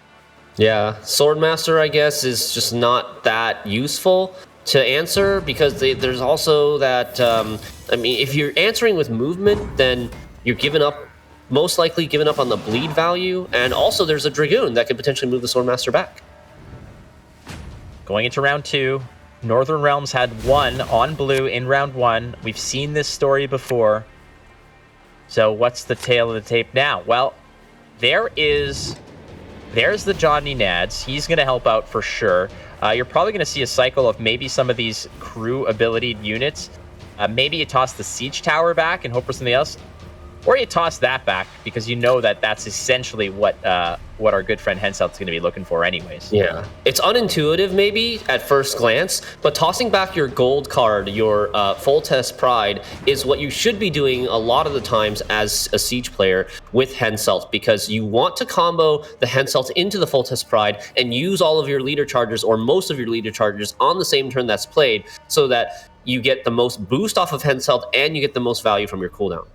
Yeah, Swordmaster, I guess, is just not that useful to answer because there's also that, I mean, if you're answering with movement, then you're most likely giving up on the bleed value, and also there's a Dragoon that could potentially move the Swordmaster back. Going into round 2, Northern Realms had 1 on blue in round 1. We've seen this story before. So what's the tail of the tape now? Well, there's the Johnny Nads. He's going to help out for sure. You're probably going to see a cycle of maybe some of these crew ability units. Maybe you toss the Siege Tower back and hope for something else. Or you toss that back because you know that that's essentially what our good friend Henselt's going to be looking for anyways. Yeah. It's unintuitive maybe at first glance, but tossing back your gold card, your Full Test Pride, is what you should be doing a lot of the times as a Siege player with Henselt, because you want to combo the Henselt into the Full Test Pride and use all of your leader chargers or most of your leader chargers on the same turn that's played so that you get the most boost off of Henselt and you get the most value from your cooldown.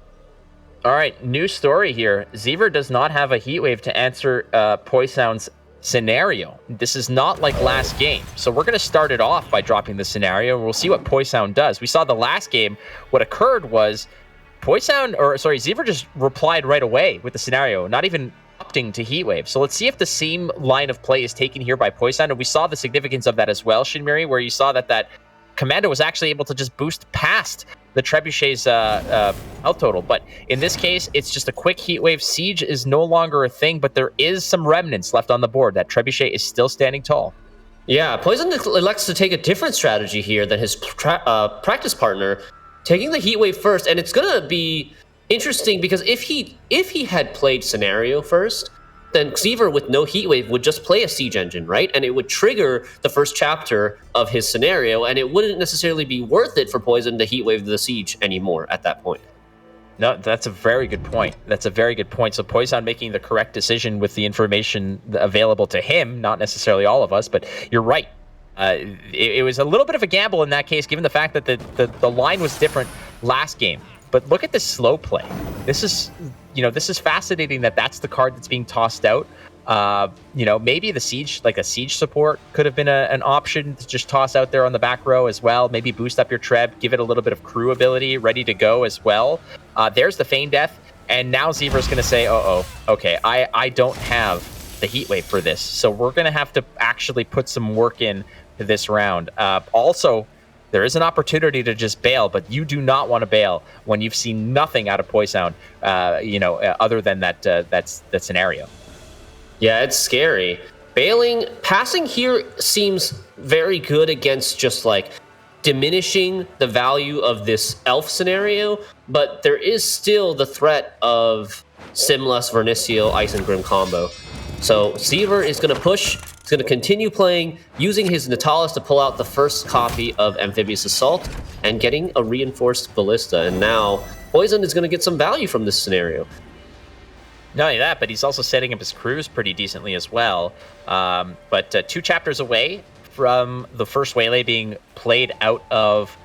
All right, new story here. Xever does not have a Heatwave to answer Poison's scenario. This is not like last game. So we're going to start it off by dropping the scenario, and we'll see what Poison does. We saw the last game. What occurred was Xever just replied right away with the scenario, not even opting to Heatwave. So let's see if the same line of play is taken here by Poison. And we saw the significance of that as well, Shinmiri, where you saw that Commando was actually able to just boost past the Trebuchet's health total. But in this case, it's just a quick Heatwave. Siege is no longer a thing, but there is some remnants left on the board. That Trebuchet is still standing tall. Yeah, Poison elects to take a different strategy here than his practice partner, taking the Heatwave first. And it's going to be interesting because if he had played Scenario first, then Xever with no Heat Wave would just play a Siege Engine, right? And it would trigger the first chapter of his scenario, and it wouldn't necessarily be worth it for Poison to Heat Wave the Siege anymore at that point. No, that's a very good point. That's a very good point. So Poison making the correct decision with the information available to him, not necessarily all of us, but you're right. It was a little bit of a gamble in that case, given the fact that the line was different last game. But look at this slow play. This is fascinating that that's the card that's being tossed out. Maybe the siege, like a siege support, could have been an option to just toss out there on the back row as well. Maybe boost up your Treb, give it a little bit of crew ability, ready to go as well. There's the Feign Death, and now Xever's going to say, okay, I don't have the Heat Wave for this, so we're going to have to actually put some work in to this round. Also, there is an opportunity to just bail, but you do not want to bail when you've seen nothing out of Poison, other than that scenario. Yeah, it's scary. Passing here seems very good against just like diminishing the value of this elf scenario, but there is still the threat of Simless, Vernicio, Ice and Grim combo. So Xever is going to push. He's going to continue playing, using his Natalis to pull out the first copy of Amphibious Assault and getting a reinforced Ballista. And now Poison is going to get some value from this scenario. Not only that, but he's also setting up his crews pretty decently as well. But 2 chapters away from the first Waylay being played out of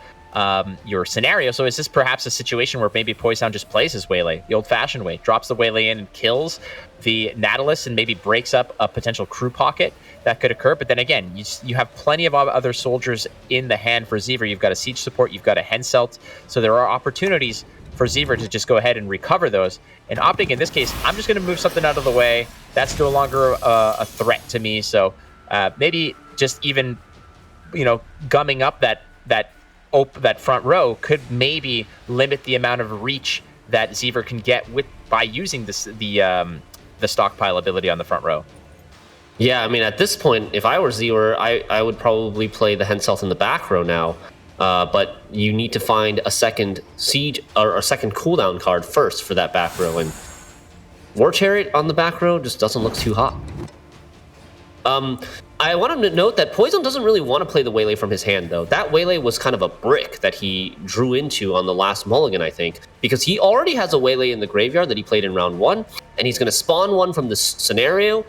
your scenario. So is this perhaps a situation where maybe Poison just plays his Waylay the old-fashioned way, drops the Waylay in and kills the Nautilus and maybe breaks up a potential crew pocket that could occur? But then again, you have plenty of other soldiers in the hand for Xever. You've got a siege support, you've got a Henselt, so there are opportunities for Xever to just go ahead and recover those. And opting in this case, I'm just going to move something out of the way. That's no longer a threat to me. So maybe just even, gumming up that front row could maybe limit the amount of reach that Xever can get by using the stockpile ability on the front row. Yeah, I mean, at this point, if I were Xever, I would probably play the Henselt in the back row now. But you need to find a second siege or a second cooldown card first for that back row, and War Chariot on the back row just doesn't look too hot. I want to note that Poison doesn't really want to play the Waylay from his hand, though. That Waylay was kind of a brick that he drew into on the last mulligan, I think, because he already has a Waylay in the graveyard that he played in round 1, and he's going to spawn one from this scenario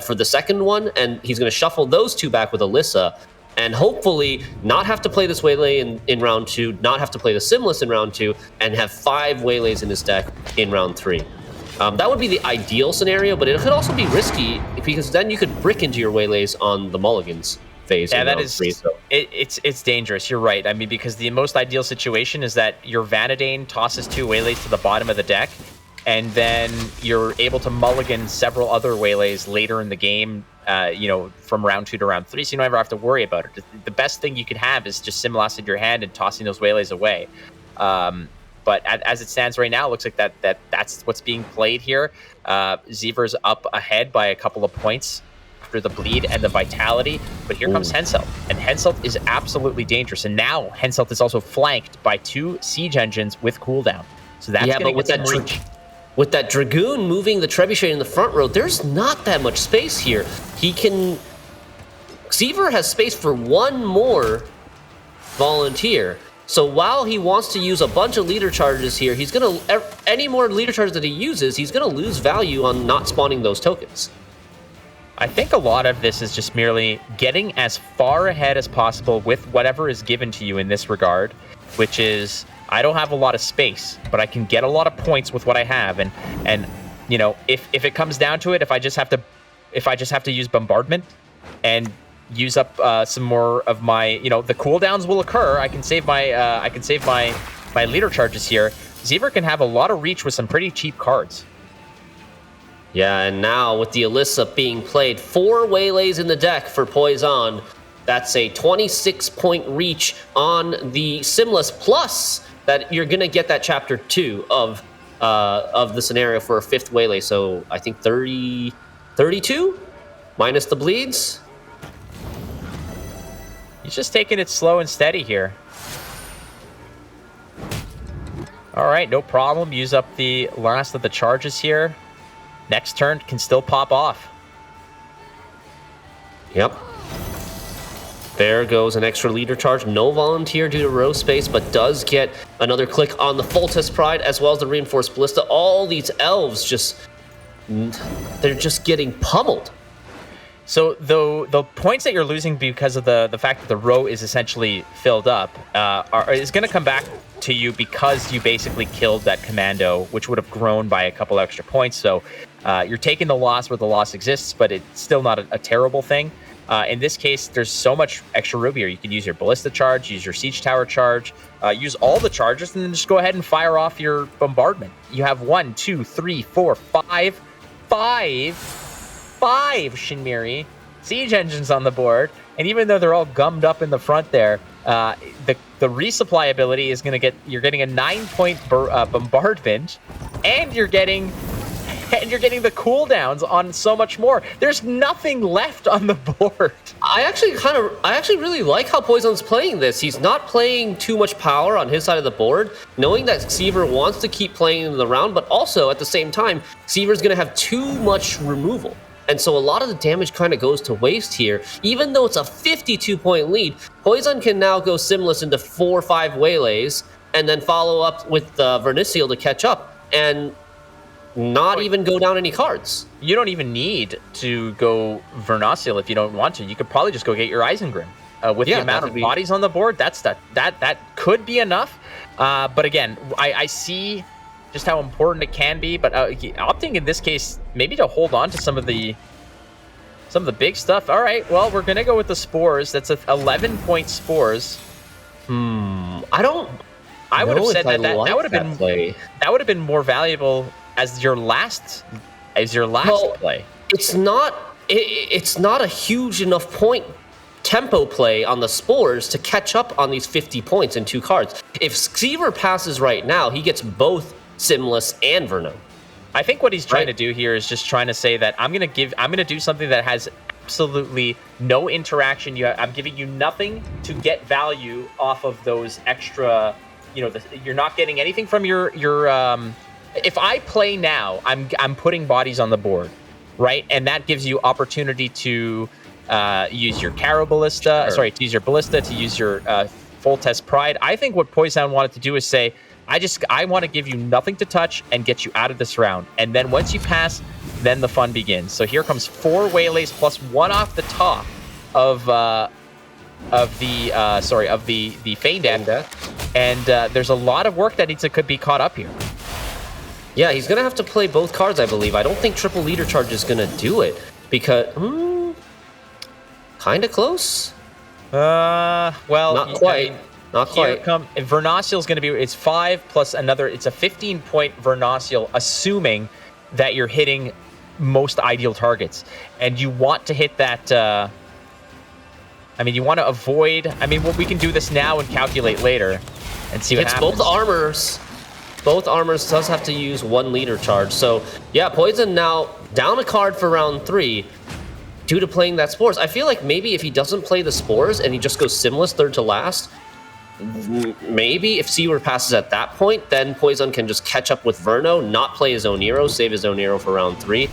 for the second one, and he's going to shuffle those 2 back with Alyssa, and hopefully not have to play this Waylay in round 2, not have to play the Simless in round 2, and have 5 Waylays in his deck in round 3. That would be the ideal scenario, but it could also be risky because then you could brick into your Waylays on the mulligans phase. Yeah, that is, it's dangerous. You're right. I mean, because the most ideal situation is that your Vanadane tosses 2 Waylays to the bottom of the deck, and then you're able to mulligan several other Waylays later in the game, from round 2 to round 3, so you don't ever have to worry about it. The best thing you could have is just Simless in your hand and tossing those Waylays away. But as it stands right now, it looks like that's what's being played here. Xever's up ahead by a couple of points after the bleed and the vitality, but here comes Henselt, and Henselt is absolutely dangerous. And now Henselt is also flanked by 2 siege engines with cooldown, so that's going to get some reach. With that Dragoon moving the Trebuchet in the front row, there's not that much space here. Xever has space for 1 more volunteer. So while he wants to use a bunch of leader charges here, he's going to, any more leader charges that he uses, he's going to lose value on not spawning those tokens. I think a lot of this is just merely getting as far ahead as possible with whatever is given to you in this regard, which is, I don't have a lot of space, but I can get a lot of points with what I have. And if it comes down to it, if I just have to use bombardment and use up some more of my, the cooldowns will occur. I can save my leader charges here. Xever can have a lot of reach with some pretty cheap cards. Yeah, and now with the Alyssa being played, 4 Waylays in the deck for Poison. That's a 26-point reach on the Simless, plus that you're gonna get that chapter 2 of the scenario for a 5th Waylay. So I think 32 minus the bleeds. He's just taking it slow and steady here. All right, no problem. Use up the last of the charges here. next turn can still pop off. Yep. There goes an extra leader charge. No volunteer due to row space, but does get another click on the full test pride as well as the reinforced ballista. All these elves they're just getting pummeled. So the points that you're losing because of the fact that the row is essentially filled up is going to come back to you because you basically killed that commando, which would have grown by a couple extra points. So you're taking the loss where the loss exists, but it's still not a terrible thing. In this case, there's so much extra room here. You can use your ballista charge, use your siege tower charge, use all the charges, and then just go ahead and fire off your bombardment. You have 1, 2, 3, 4, 5 Shinmiri siege engines on the board, and even though they're all gummed up in the front there, the resupply ability is you're getting a 9-point bombardment, and you're getting the cooldowns on so much more. There's nothing left on the board. I actually really like how Poison's playing this. He's not playing too much power on his side of the board, knowing that Xever wants to keep playing the round, but also at the same time, Xever's going to have too much removal. And so a lot of the damage kind of goes to waste here. Even though it's a 52-point lead, Poison can now go Simless into 4 or 5 waylays, and then follow up with Vernicial to catch up, and not even go down any cards. You don't even need to go Vernociel if you don't want to. You could probably just go get your Eisengrim. With the amount of bodies on the board, that could be enough. But again, I see just how important it can be, but opting in this case maybe to hold on to some of the big stuff. All right, well, we're gonna go with the spores. That's a 11-point spores. I would have said that would have been more valuable as your last play. It's not a huge enough point tempo play on the spores to catch up on these 50 points in 2 cards. If Xever passes right now, he gets both Simless and Verno. I think what he's trying to do here is just trying to say that I'm gonna do something that has absolutely no interaction. I'm giving you nothing to get value off of those extra. You're not getting anything from your. If I play now, I'm putting bodies on the board, right? And that gives you opportunity to use your Caro Ballista. Sorry, to use your Ballista, to use your full test pride. I think what Poison wanted to do is say, I want to give you nothing to touch and get you out of this round. And then once you pass, then the fun begins. So here comes 4 waylays plus 1 off the top of the Feign Death. And there's a lot of work that could be caught up here. Yeah, he's going to have to play both cards, I believe. I don't think triple leader charge is going to do it because kind of close. Well, not quite. Not quite. Vernociel is going to be, it's 5 plus another, it's a 15-point Vernociel, assuming that you're hitting most ideal targets. And you want to hit that, you want to avoid, we can do this now and calculate later and see what happens. It's both armors. Both armors does have to use 1 leader charge. So, yeah, Poison now down a card for round 3 due to playing that Spores. I feel like maybe if he doesn't play the Spores and he just goes Simless third to last, maybe if Xever passes at that point, then Poison can just catch up with Verno, not play his own hero, save his own hero for round 3.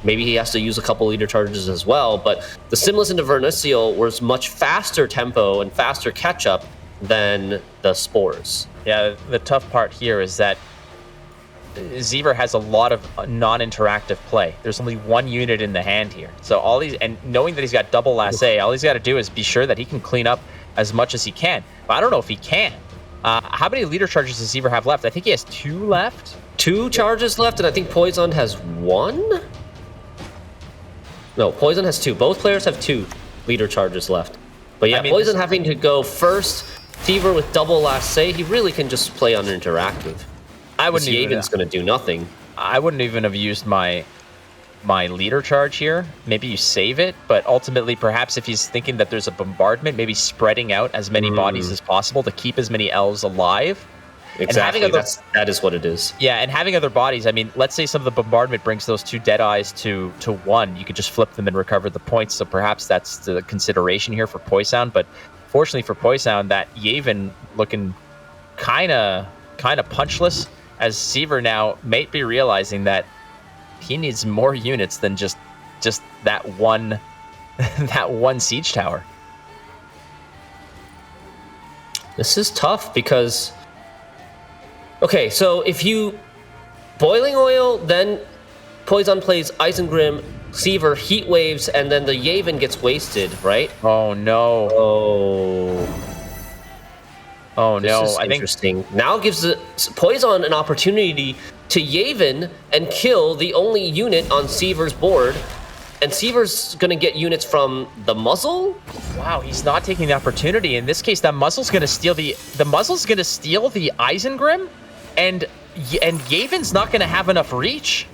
Maybe he has to use a couple leader charges as well, but the Simless into Verniciel was much faster tempo and faster catch up than the Spores. Yeah, the tough part here is that Xever has a lot of non-interactive play. There's only 1 unit in the hand here. So and knowing that he's got double lassé, all he's got to do is be sure that he can clean up as much as he can. But I don't know if he can. How many leader charges does Xever have left? I think he has 2 left. 2 charges left, and I think Poison has 1? No, Poison has 2. Both players have 2 leader charges left. But yeah, Poison having to go first, Xever with double lassé, he really can just play uninteractive. Yaven's going to do nothing. I wouldn't even have used my leader charge here. Maybe you save it, but ultimately, perhaps if he's thinking that there's a bombardment, maybe spreading out as many bodies as possible to keep as many elves alive. Exactly, that is what it is. Yeah, and having other bodies, let's say some of the bombardment brings those 2 Deadeyes to 1. You could just flip them and recover the points, so perhaps that's the consideration here for Poison. But fortunately for Poison, that Yaven looking kind of punchless, as Xever now might be realizing that he needs more units than just that one that one siege tower. This is tough because, okay, so if you Boiling Oil, then Poison plays Isengrim, Seaver, Heat Waves, and then the Yavin gets wasted, right? Oh no. Oh This no. is I think interesting. Now gives the Poison an opportunity to Yavin and kill the only unit on Seaver's board. And Seaver's gonna get units from the muzzle? Wow, he's not taking the opportunity. In this case, that muzzle's gonna steal the Isengrim, and Yavin's not gonna have enough reach.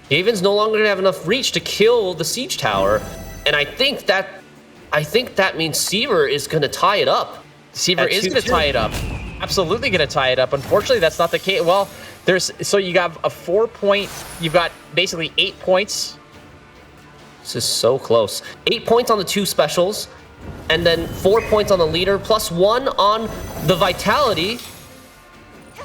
Yavin's no longer gonna have enough reach to kill the siege tower, and I think that means Seaver is gonna tie it up. Seaver is gonna tie it up. Absolutely gonna tie it up. Unfortunately, that's not the case. Well, so you got a 4-point. You've got basically 8 points. This is so close. 8 points on the 2 specials, and then 4 points on the leader, plus 1 on the vitality.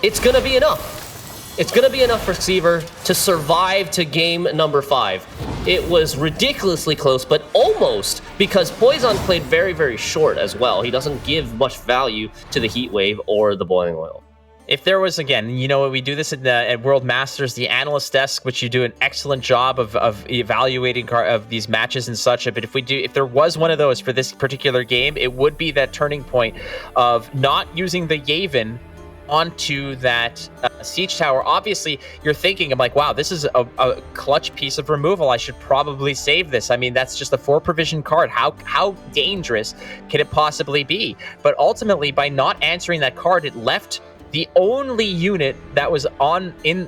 It's gonna be enough. It's gonna be enough for Seaver to survive to game number 5. It was ridiculously close, but almost, because Poison played very, very short as well. He doesn't give much value to the Heat Wave or the Boiling Oil. If there was, again, you know, we do this at World Masters, the analyst desk, which you do an excellent job of evaluating of these matches and such. But if there was one of those for this particular game, it would be that turning point of not using the Yavin onto that siege tower. Obviously, you're thinking, I'm like, wow, this is a clutch piece of removal. I should probably save this. I mean, that's just a 4 provision card. How dangerous can it possibly be? But ultimately, by not answering that card, it left the only unit that was in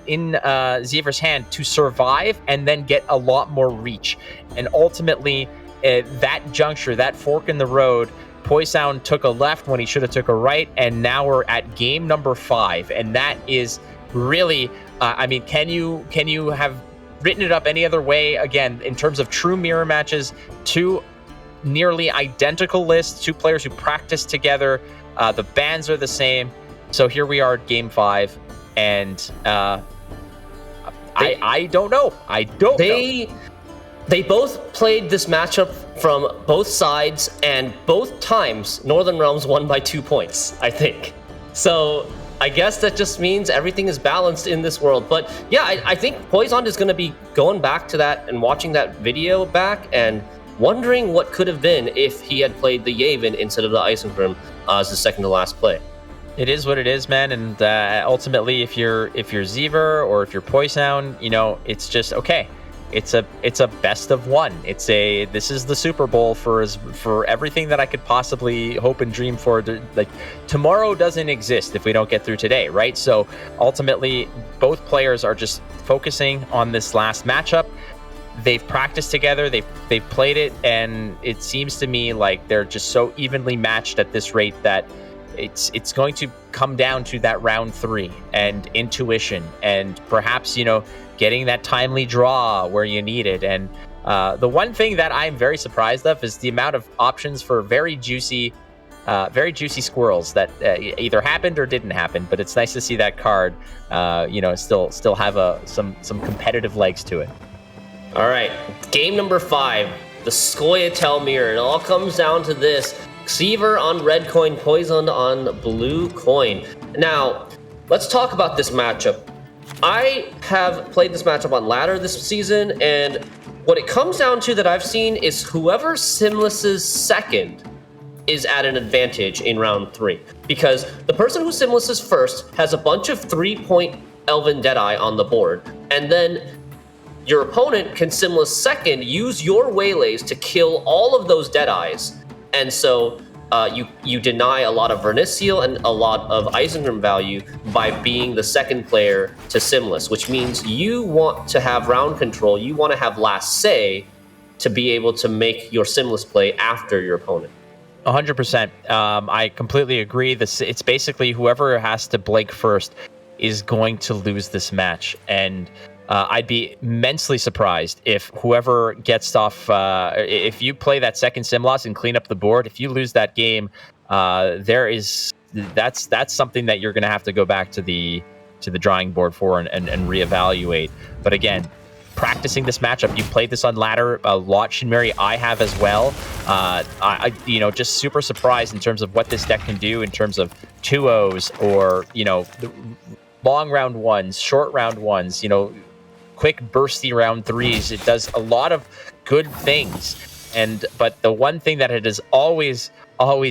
Seaver's hand to survive and then get a lot more reach. And ultimately, that juncture, that fork in the road, Poison took a left when he should have took a right, and now we're at game number 5, and that is really, I mean, can you have written it up any other way? Again, in terms of true mirror matches, 2 nearly identical lists, 2 players who practice together, the bans are the same. So here we are at game 5, and I don't know. I don't know. They both played this matchup from both sides, and both times Northern Realms won by 2 points, I think. So I guess that just means everything is balanced in this world. But yeah, I think Poison is going to be going back to that and watching that video back and wondering what could have been if he had played the Yavin instead of the Isengrim as the second to last play. It is what it is, man, and ultimately, if you're Xever or if you're Poison, you know, it's just okay. It's a best of 1. This is the Super Bowl for everything that I could possibly hope and dream for. Like, tomorrow doesn't exist if we don't get through today, right? So ultimately, both players are just focusing on this last matchup. They've practiced together, they've played it, and it seems to me like they're just so evenly matched at this rate that it's going to come down to that round 3 and intuition and perhaps, you know, getting that timely draw where you need it. And the one thing that I'm very surprised of is the amount of options for very juicy squirrels that either happened or didn't happen. But it's nice to see that card, you know, still have some competitive legs to it. All right, game number 5, the Scoia'tael Mirror. It all comes down to this. Xever on red coin, Poison on blue coin. Now, let's talk about this matchup. I have played this matchup on ladder this season, and what it comes down to that I've seen is whoever Simlesses second is at an advantage in round 3. Because the person who Simlesses first has a bunch of 3-point Elven Deadeye on the board, and then your opponent can Simless second, use your waylays to kill all of those Deadeyes. And so you deny a lot of Verniciel and a lot of Isengrim value by being the second player to Simless, which means you want to have round control, you want to have last say to be able to make your Simless play after your opponent. 100%. I completely agree. It's basically whoever has to blink first is going to lose this match. And I'd be immensely surprised if whoever gets off, if you play that second Simloss and clean up the board, if you lose that game, that's something that you're going to have to go back to the to the drawing board for and reevaluate. But again, practicing this matchup, you've played this on ladder a lot, Shinmeri. I have as well. I just super surprised in terms of what this deck can do in terms of 2-0s or, the long round ones, short round ones, quick bursty round 3s. It does a lot of good things. But the one thing that it has always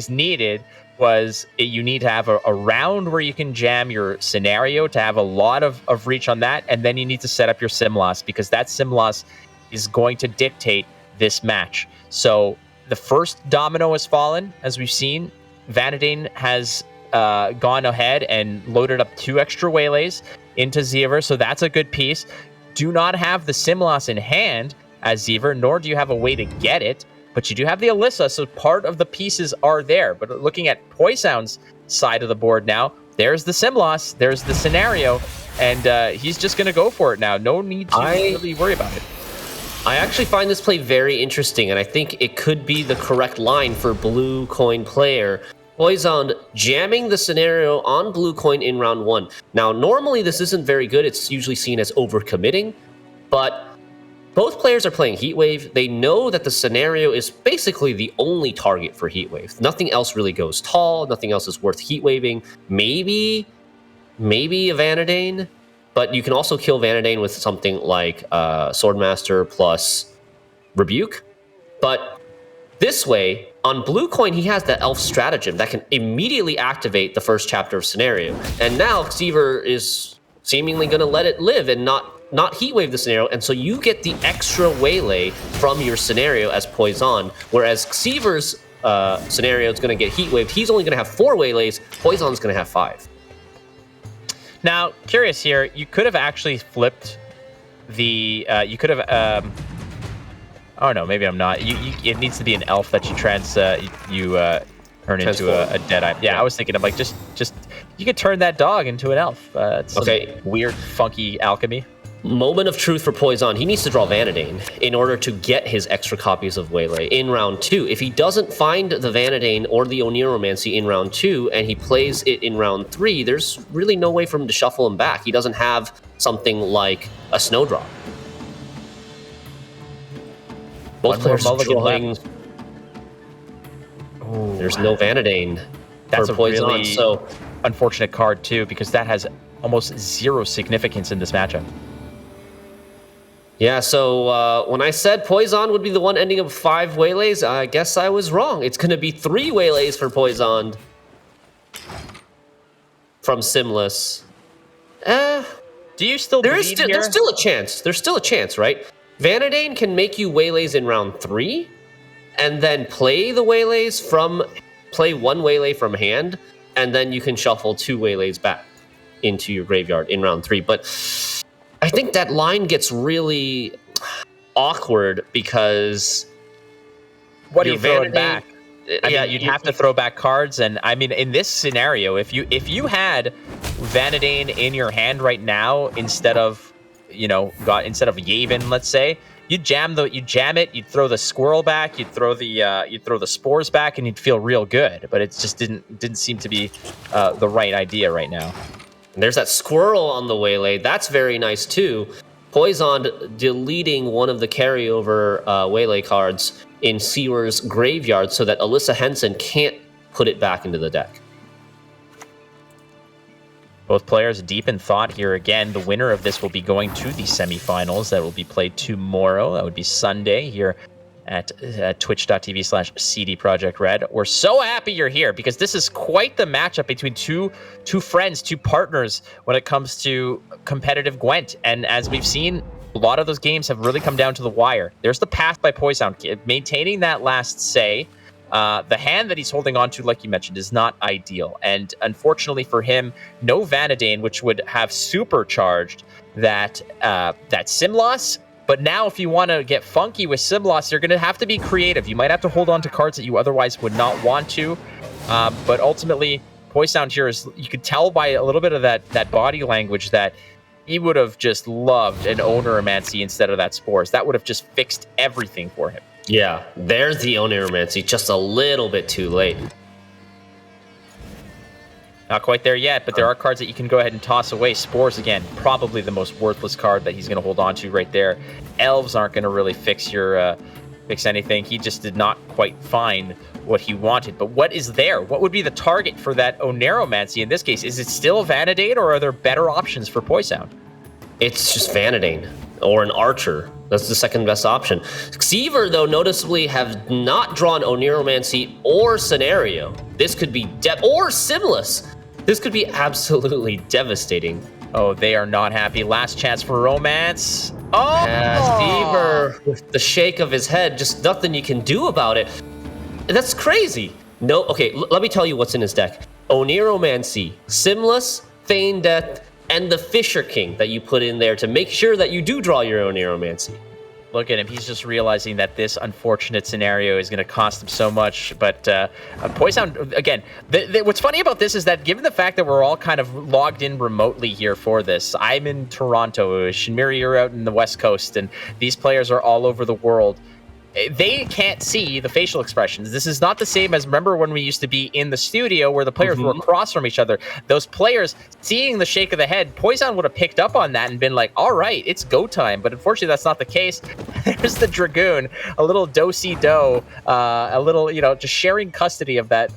needed was you need to have a round where you can jam your scenario to have a lot of reach on that, and then you need to set up your sim loss, because that sim loss is going to dictate this match. So the first domino has fallen, as we've seen. Vanadane has gone ahead and loaded up 2 extra waylays into Xever, so that's a good piece. Do not have the sim loss in hand as Xever, nor do you have a way to get it. But you do have the Alyssa, so part of the pieces are there. But looking at Poison's side of the board now, there's the sim loss, there's the scenario, and he's just going to go for it now. No need to really worry about it. I actually find this play very interesting, and I think it could be the correct line for blue coin player. Poison jamming the scenario on blue coin in round 1. Now, normally this isn't very good. It's usually seen as overcommitting, but both players are playing Heatwave. They know that the scenario is basically the only target for Heatwave. Nothing else really goes tall. Nothing else is worth Heatwaving. Maybe a Vanadane, but you can also kill Vanadane with something like Swordmaster plus Rebuke. But this way, on blue coin, he has that elf stratagem that can immediately activate the first chapter of scenario. And now Xever is seemingly going to let it live and not Heatwave the scenario, and so you get the extra waylay from your scenario as Poison, whereas Xever's scenario is going to get Heatwaved. He's only going to have 4 waylays, Poison's going to have 5. Now, curious here, you could have actually flipped the, oh no, maybe I'm not. It needs to be an elf that you turn into a Deadeye. Yeah, I was thinking of like, just you could turn that dog into an elf. It's okay. Weird, funky alchemy. Moment of truth for Poison. He needs to draw Vanadane in order to get his extra copies of Waylay in round 2. If he doesn't find the Vanadane or the Oniromancy in round 2 and he plays it in round 3, there's really no way for him to shuffle him back. He doesn't have something like a Snowdrop. Both players are drawing. Oh, there's no Vanadane. That's for a Poison, really so unfortunate card too, because that has almost 0 significance in this matchup. Yeah, so when I said Poison would be the one ending up 5 waylays, I guess I was wrong. It's going to be 3 waylays for Poison from Simless. Do you still There's still a chance. There's still a chance, right? Vanadane can make you waylays in round 3, and then play the waylays play 1 waylay from hand, and then you can shuffle 2 waylays back into your graveyard in round 3. But I think that line gets really awkward because what are you throwing back? You'd have to throw back cards, and I mean, in this scenario, if you had Vanadane in your hand right now instead of Yavin, let's say, you'd jam it, you'd throw the squirrel back, you'd throw the spores back, and you'd feel real good. But it just didn't seem to be the right idea right now. And there's that squirrel on the waylay. That's very nice too. Poison deleting one of the carryover waylay cards in Sewer's graveyard so that Alyssa Henson can't put it back into the deck. Both players deep in thought here. Again, the winner of this will be going to the semifinals that will be played tomorrow. That would be Sunday here at twitch.tv/CD Projekt Red. We're so happy you're here because this is quite the matchup between two friends, 2 partners when it comes to competitive Gwent. And as we've seen, a lot of those games have really come down to the wire. There's the path by Poison, maintaining that last say. The hand that he's holding on to, like you mentioned, is not ideal. And unfortunately for him, no Vanadane, which would have supercharged that sim loss. But now if you want to get funky with sim loss, you're going to have to be creative. You might have to hold on to cards that you otherwise would not want to. But ultimately, Poison here is, you could tell by a little bit of that body language that he would have just loved an Oniromancy instead of that Spores. That would have just fixed everything for him. Yeah, there's the Oniromancy, just a little bit too late. Not quite there yet, but there are cards that you can go ahead and toss away. Spores, again, probably the most worthless card that he's going to hold on to right there. Elves aren't going to really fix your fix anything. He just did not quite find what he wanted. But what is there? What would be the target for that Oneromancy in this case? Is it still Vanadane, or are there better options for Poisound? It's just Vanadane or an Archer. That's the second best option. Xever, though, noticeably have not drawn Oneromancy or Scenario. This could be or Simless. This could be absolutely devastating. Oh, they are not happy. Last chance for Romance. Oh! Xever, with the shake of his head, just nothing you can do about it. That's crazy. No, okay, let me tell you what's in his deck. Oneromancy, Simless, Feign Death, and the Fisher King that you put in there to make sure that you do draw your Oneromancy. Look at him. He's just realizing that this unfortunate scenario is going to cost him so much. But Poisound, again, what's funny about this is that given the fact that we're all kind of logged in remotely here for this, I'm in Toronto, Shinmiri, you're out in the West Coast, and these players are all over the world. They can't see the facial expressions. This is not the same as, remember when we used to be in the studio where the players were across from each other. Those players seeing the shake of the head, Poison would have picked up on that and been like, all right, it's go time. But unfortunately, that's not the case. There's the Dragoon, a little do-si-do, a little, just sharing custody of that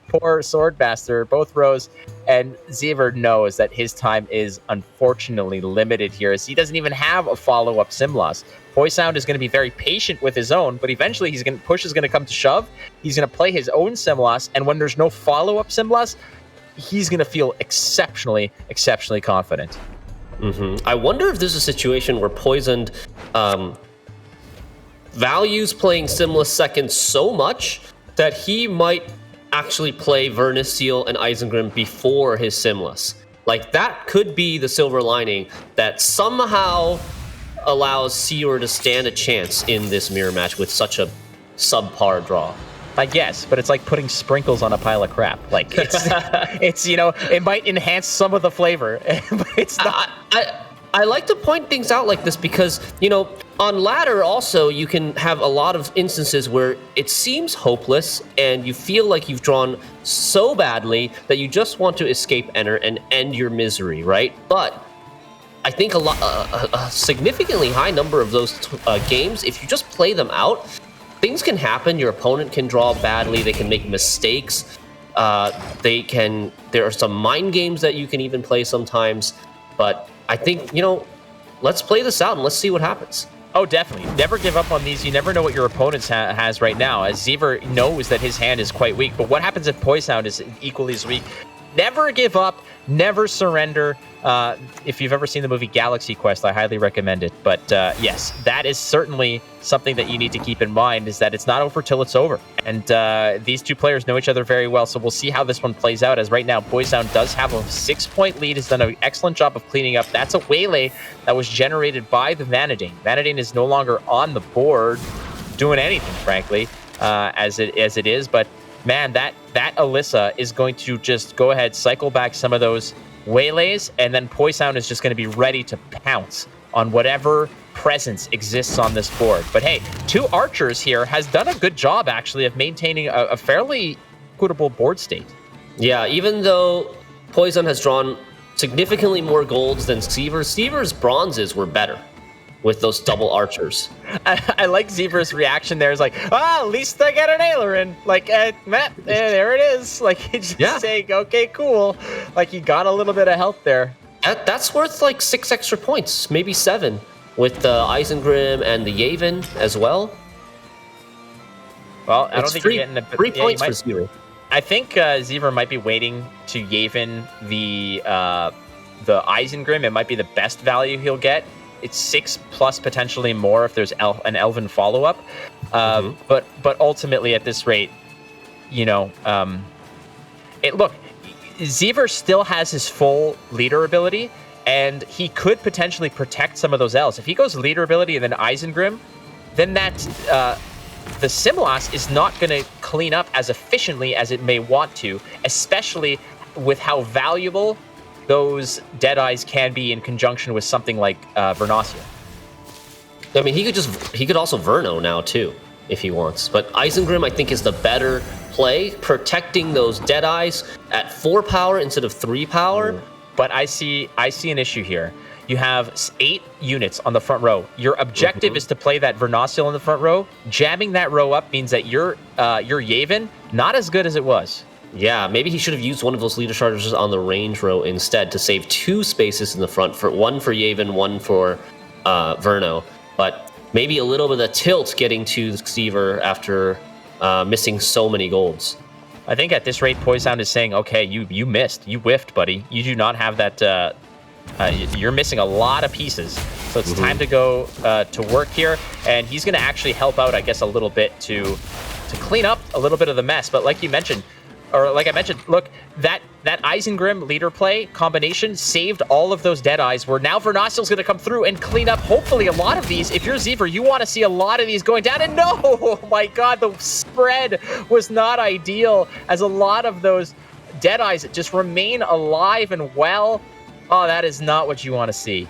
poor Swordmaster, both rows. And Xever knows that his time is unfortunately limited here, as he doesn't even have a follow-up Simloss. Poisound is going to be very patient with his own, but eventually push is going to come to shove. He's going to play his own Simloss, and when there's no follow-up Simloss, he's going to feel exceptionally confident. I wonder if there's a situation where Poisoned values playing Simless second so much that he might actually play Verniseal and Isengrim before his Simless. Like, that could be the silver lining that somehow allows Sewer to stand a chance in this mirror match with such a subpar draw. I guess, but it's like putting sprinkles on a pile of crap. Like, it's it might enhance some of the flavor, but it's not. I like to point things out like this because, on ladder also, you can have a lot of instances where it seems hopeless and you feel like you've drawn so badly that you just want to escape enter and end your misery, right? But I think a significantly high number of those games, if you just play them out, things can happen. Your opponent can draw badly. They can make mistakes. There are some mind games that you can even play sometimes. But I think, let's play this out and let's see what happens. Oh, definitely. Never give up on these. You never know what your opponent has right now, as Xever knows that his hand is quite weak. But what happens if Poisound is equally as weak? Never give up. Never surrender. If you've ever seen the movie Galaxy Quest, I highly recommend it. But yes, that is certainly something that you need to keep in mind, is that it's not over till it's over. And these two players know each other very well, so we'll see how this one plays out, as right now Poisound does have a 6-point lead, has done an excellent job of cleaning up. That's a waylay that was generated by the Vanadane. Vanadane is no longer on the board doing anything, frankly, as it is, but man, that Alyssa is going to just go ahead, cycle back some of those waylays, and then Poisound is just going to be ready to pounce on whatever presence exists on this board. But hey, two archers here has done a good job, actually, of maintaining a fairly equitable board state. Yeah, even though Poison has drawn significantly more golds than Xever's bronzes were better with those double archers. I like Xever's reaction there. Is like, at least I get an Aileron. Like, Matt, there it is. Like, he's just saying, okay, cool. Like, he got a little bit of help there. That's worth like 6 extra points, maybe 7, with the Isengrim and the Yavin as well. Well, I don't think you're getting the 3 points for Xever. I think Xever might be waiting to Yavin the Isengrim. It might be the best value he'll get. It's 6 plus potentially more if there's an Elven follow-up. But ultimately at this rate, look, Xever still has his full leader ability, and he could potentially protect some of those elves. If he goes leader ability and then Isengrim, then that the Simloss is not going to clean up as efficiently as it may want to, especially with how valuable those Deadeyes can be in conjunction with something like Vernacia. I mean, he could also Verno now too, if he wants. But Isengrim, I think, is the better play, protecting those Deadeyes at 4 power instead of 3 power. But I see an issue here. You have 8 units on the front row. Your objective is to play that Vernaciel in the front row. Jamming that row up means that your Yavin not as good as it was. Yeah, maybe he should have used one of those leader chargers on the range row instead to save 2 spaces in the front, for one for Yavin, one for Verno. But maybe a little bit of tilt getting to Xever after missing so many golds. I think at this rate, Poisound is saying, okay, you missed. You whiffed, buddy. You do not have that... you're missing a lot of pieces. So it's time to go to work here. And he's going to actually help out, I guess, a little bit to clean up a little bit of the mess. But like I mentioned, look, that Isengrim leader play combination saved all of those Deadeyes, where now Vernaciel's going to come through and clean up, hopefully, a lot of these. If you're Xever, you want to see a lot of these going down. And no, oh my God, the spread was not ideal, as a lot of those Deadeyes just remain alive and well. Oh, that is not what you want to see.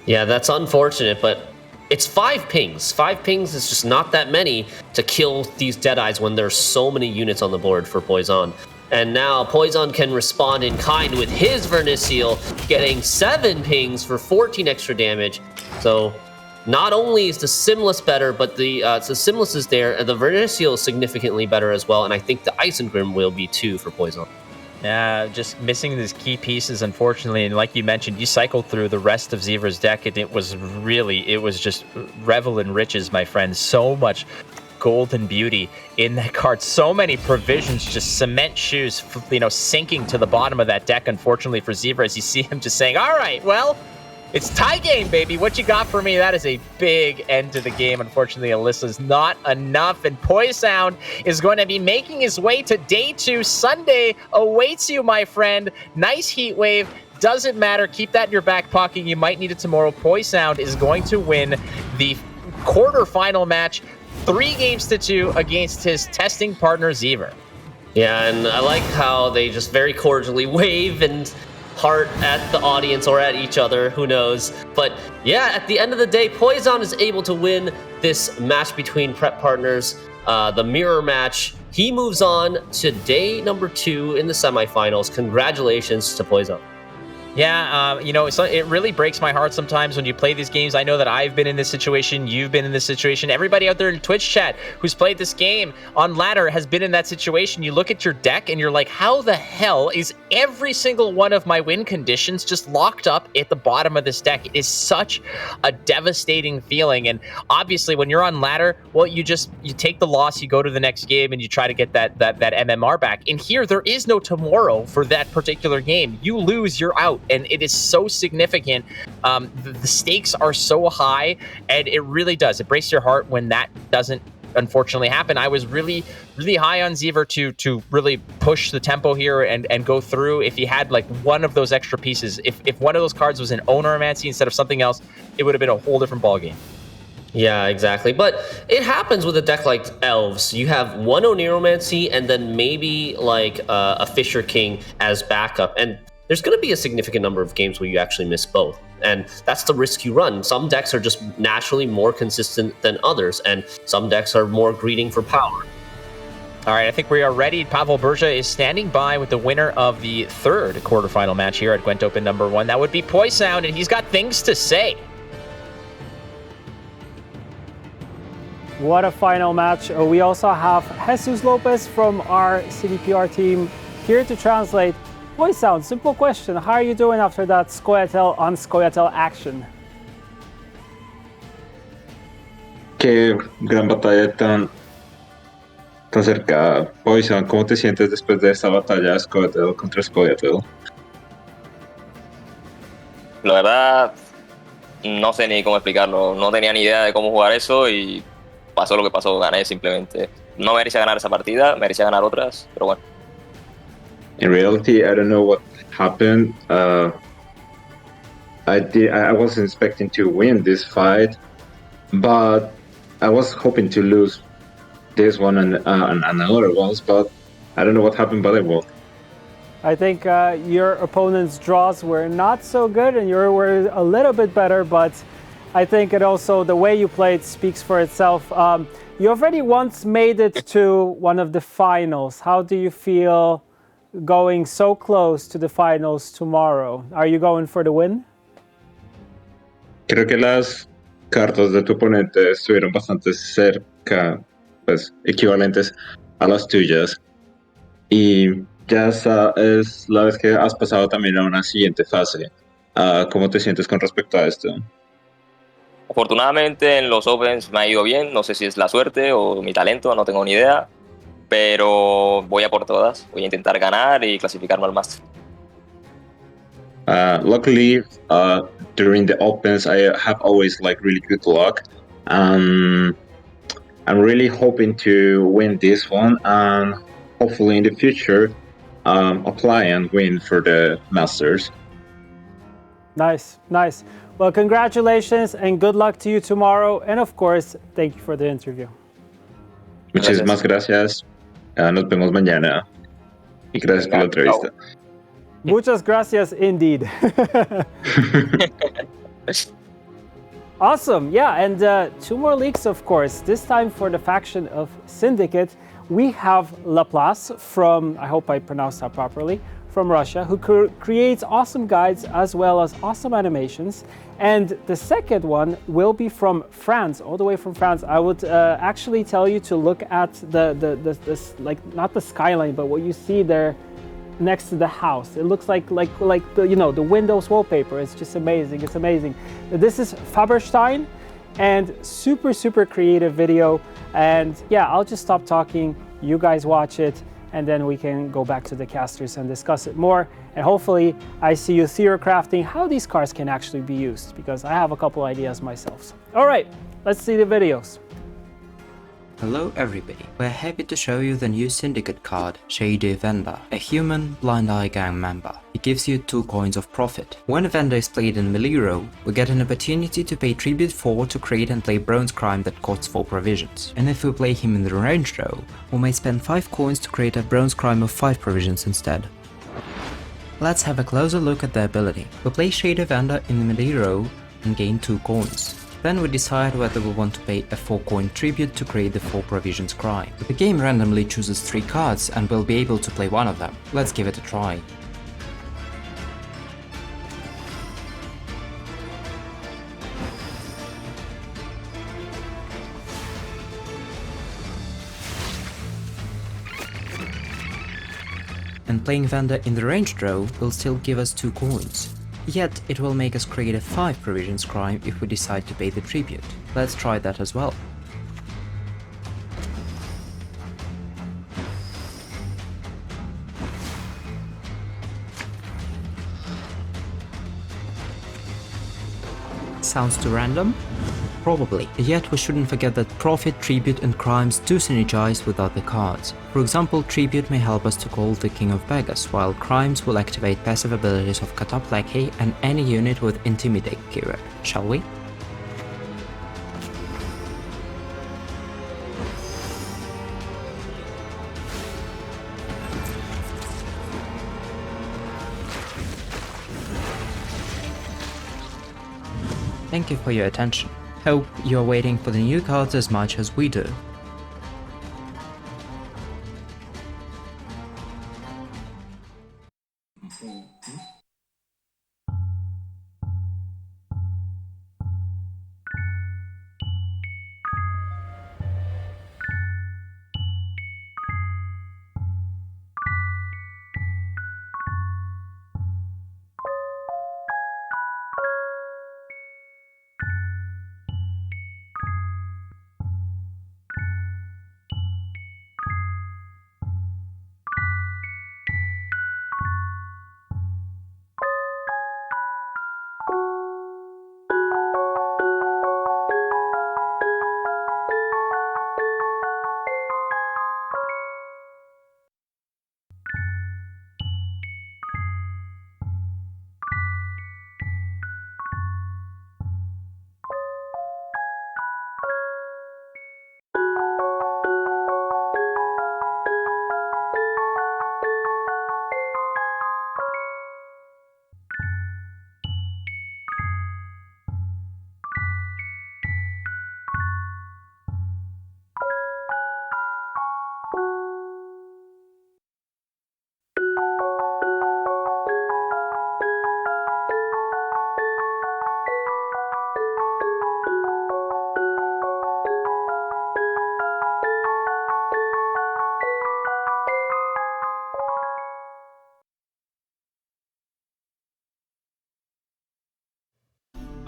Yeah, that's unfortunate, but it's 5 pings. 5 pings is just not that many to kill these Deadeyes when there's so many units on the board for Poison. And now Poison can respond in kind with his Vernaciel, getting 7 pings for 14 extra damage. So not only is the Simless better, but the Simless is there, and the Vernaciel is significantly better as well, and I think the Isengrim will be too for Poison. Yeah, just missing these key pieces, unfortunately. And like you mentioned, you cycled through the rest of Xever's deck, and it was just revel in riches, my friend. So much golden beauty in that card. So many provisions, just cement shoes, sinking to the bottom of that deck, unfortunately for Xever, as you see him just saying, all right, well, it's tie game, baby. What you got for me? That is a big end to the game. Unfortunately, Alyssa's not enough, and Poisound is going to be making his way to day 2. Sunday awaits you, my friend. Nice heat wave. Doesn't matter. Keep that in your back pocket. You might need it tomorrow. Poisound is going to win the quarterfinal match, 3-2 against his testing partner, Xever. Yeah, and I like how they just very cordially wave and heart at the audience or at each other, who knows. But yeah, at the end of the day, Poison is able to win this match between prep partners, the mirror match. He moves on to day number 2 in the semifinals. Congratulations to Poison. Yeah, so it really breaks my heart sometimes when you play these games. I know that I've been in this situation, you've been in this situation. Everybody out there in Twitch chat who's played this game on ladder has been in that situation. You look at your deck and you're like, how the hell is every single one of my win conditions just locked up at the bottom of this deck? It is such a devastating feeling. And obviously when you're on ladder, well, you take the loss, you go to the next game, and you try to get that MMR back. And here, there is no tomorrow for that particular game. You lose, you're out. And it is so significant. The stakes are so high, and it really does. It breaks your heart when that doesn't unfortunately happen. I was really, really high on Xever to really push the tempo here and go through. If he had like one of those extra pieces, if one of those cards was an Oneiromancy instead of something else, it would have been a whole different ballgame. Yeah, exactly. But it happens with a deck like Elves. You have one Oneiromancy and then maybe like a Fisher King as backup. And there's going to be a significant number of games where you actually miss both. And that's the risk you run. Some decks are just naturally more consistent than others, and some decks are more greeding for power. All right, I think we are ready. Pavel Burza is standing by with the winner of the 3rd quarterfinal match here at Gwent Open number 1. That would be Poisound, and he's got things to say. What a final match. We also have Jesus Lopez from our CDPR team here to translate. Poisound, simple question. How are you doing after that Scoia'tael on Scoia'tael action? Qué gran batalla tan cerca. Poison, ¿cómo te sientes después de esta batalla Scoia'tael contra Scoia'tael? La verdad, no sé ni cómo explicarlo. No tenía ni idea de cómo jugar eso y pasó lo que pasó. Gané simplemente. No merecía ganar esa partida, merecía ganar otras, pero bueno. In reality, I don't know what happened. I wasn't expecting to win this fight, but I was hoping to lose this one and other ones, but I don't know what happened, but I won. I think your opponent's draws were not so good and yours were a little bit better, but I think it also, the way you played speaks for itself. You already once made it to one of the finals. How do you feel going so close to the finals tomorrow? Are you going for the win? Creo que las cartas de tu oponente estuvieron bastante cerca, pues equivalentes a las tuyas. Y ya es la vez que has pasado también a una siguiente fase. ¿Cómo te sientes con respecto a esto? Afortunadamente en los Opens me ha ido bien, no sé si es la suerte o mi talento, no tengo ni idea, pero voy a por todas, voy a intentar ganar y clasificarme al Master. Luckily, during the Opens, I have always really good luck. I'm really hoping to win this one and hopefully in the future apply and win for the Masters. Nice, nice. Well, congratulations and good luck to you tomorrow. And of course, thank you for the interview. Muchísimas gracias. Nos vemos mañana. Y gracias por la entrevista. Muchas gracias indeed. Awesome, yeah, and 2 more leaks, of course. This time for the faction of Syndicate, we have Laplace from, I hope I pronounced that properly, from Russia, who creates awesome guides as well as awesome animations. And the second one will be from France, all the way from France. I would actually tell you to look at this, like not the skyline, but what you see there next to the house. It looks like the, you know, the Windows wallpaper. It's just amazing. It's amazing. This is Faberstein, and super creative video. And yeah, I'll just stop talking. You guys watch it, and then we can go back to the casters and discuss it more. And hopefully I see you theorycrafting how these cards can actually be used, because I have a couple ideas myself. All right, let's see the videos. Hello everybody, we're happy to show you the new Syndicate card, Shady Vendor, a human Blind Eye Gang member. He gives you 2 coins of profit. When a vendor is played in melee row, we get an opportunity to pay tribute 4 to create and play bronze crime that costs 4 provisions. And if we play him in the ranged row, we may spend 5 coins to create a bronze crime of 5 provisions instead. Let's have a closer look at the ability. We play Shady Vendor in the melee row and gain 2 coins. Then we decide whether we want to pay a 4-coin tribute to create the 4 provisions crime. The game randomly chooses 3 cards and we'll be able to play one of them. Let's give it a try. And playing Vendor in the ranged row will still give us 2 coins. Yet it will make us create a 5 provisions crime if we decide to pay the tribute. Let's try that as well. Sounds too random? Probably. Yet we shouldn't forget that Profit, Tribute and Crimes do synergize with other cards. For example, Tribute may help us to call the King of Beggars, while Crimes will activate passive abilities of Kataplaki and any unit with Intimidate keyword. Shall we? Thank you for your attention. Hope you're waiting for the new cards as much as we do.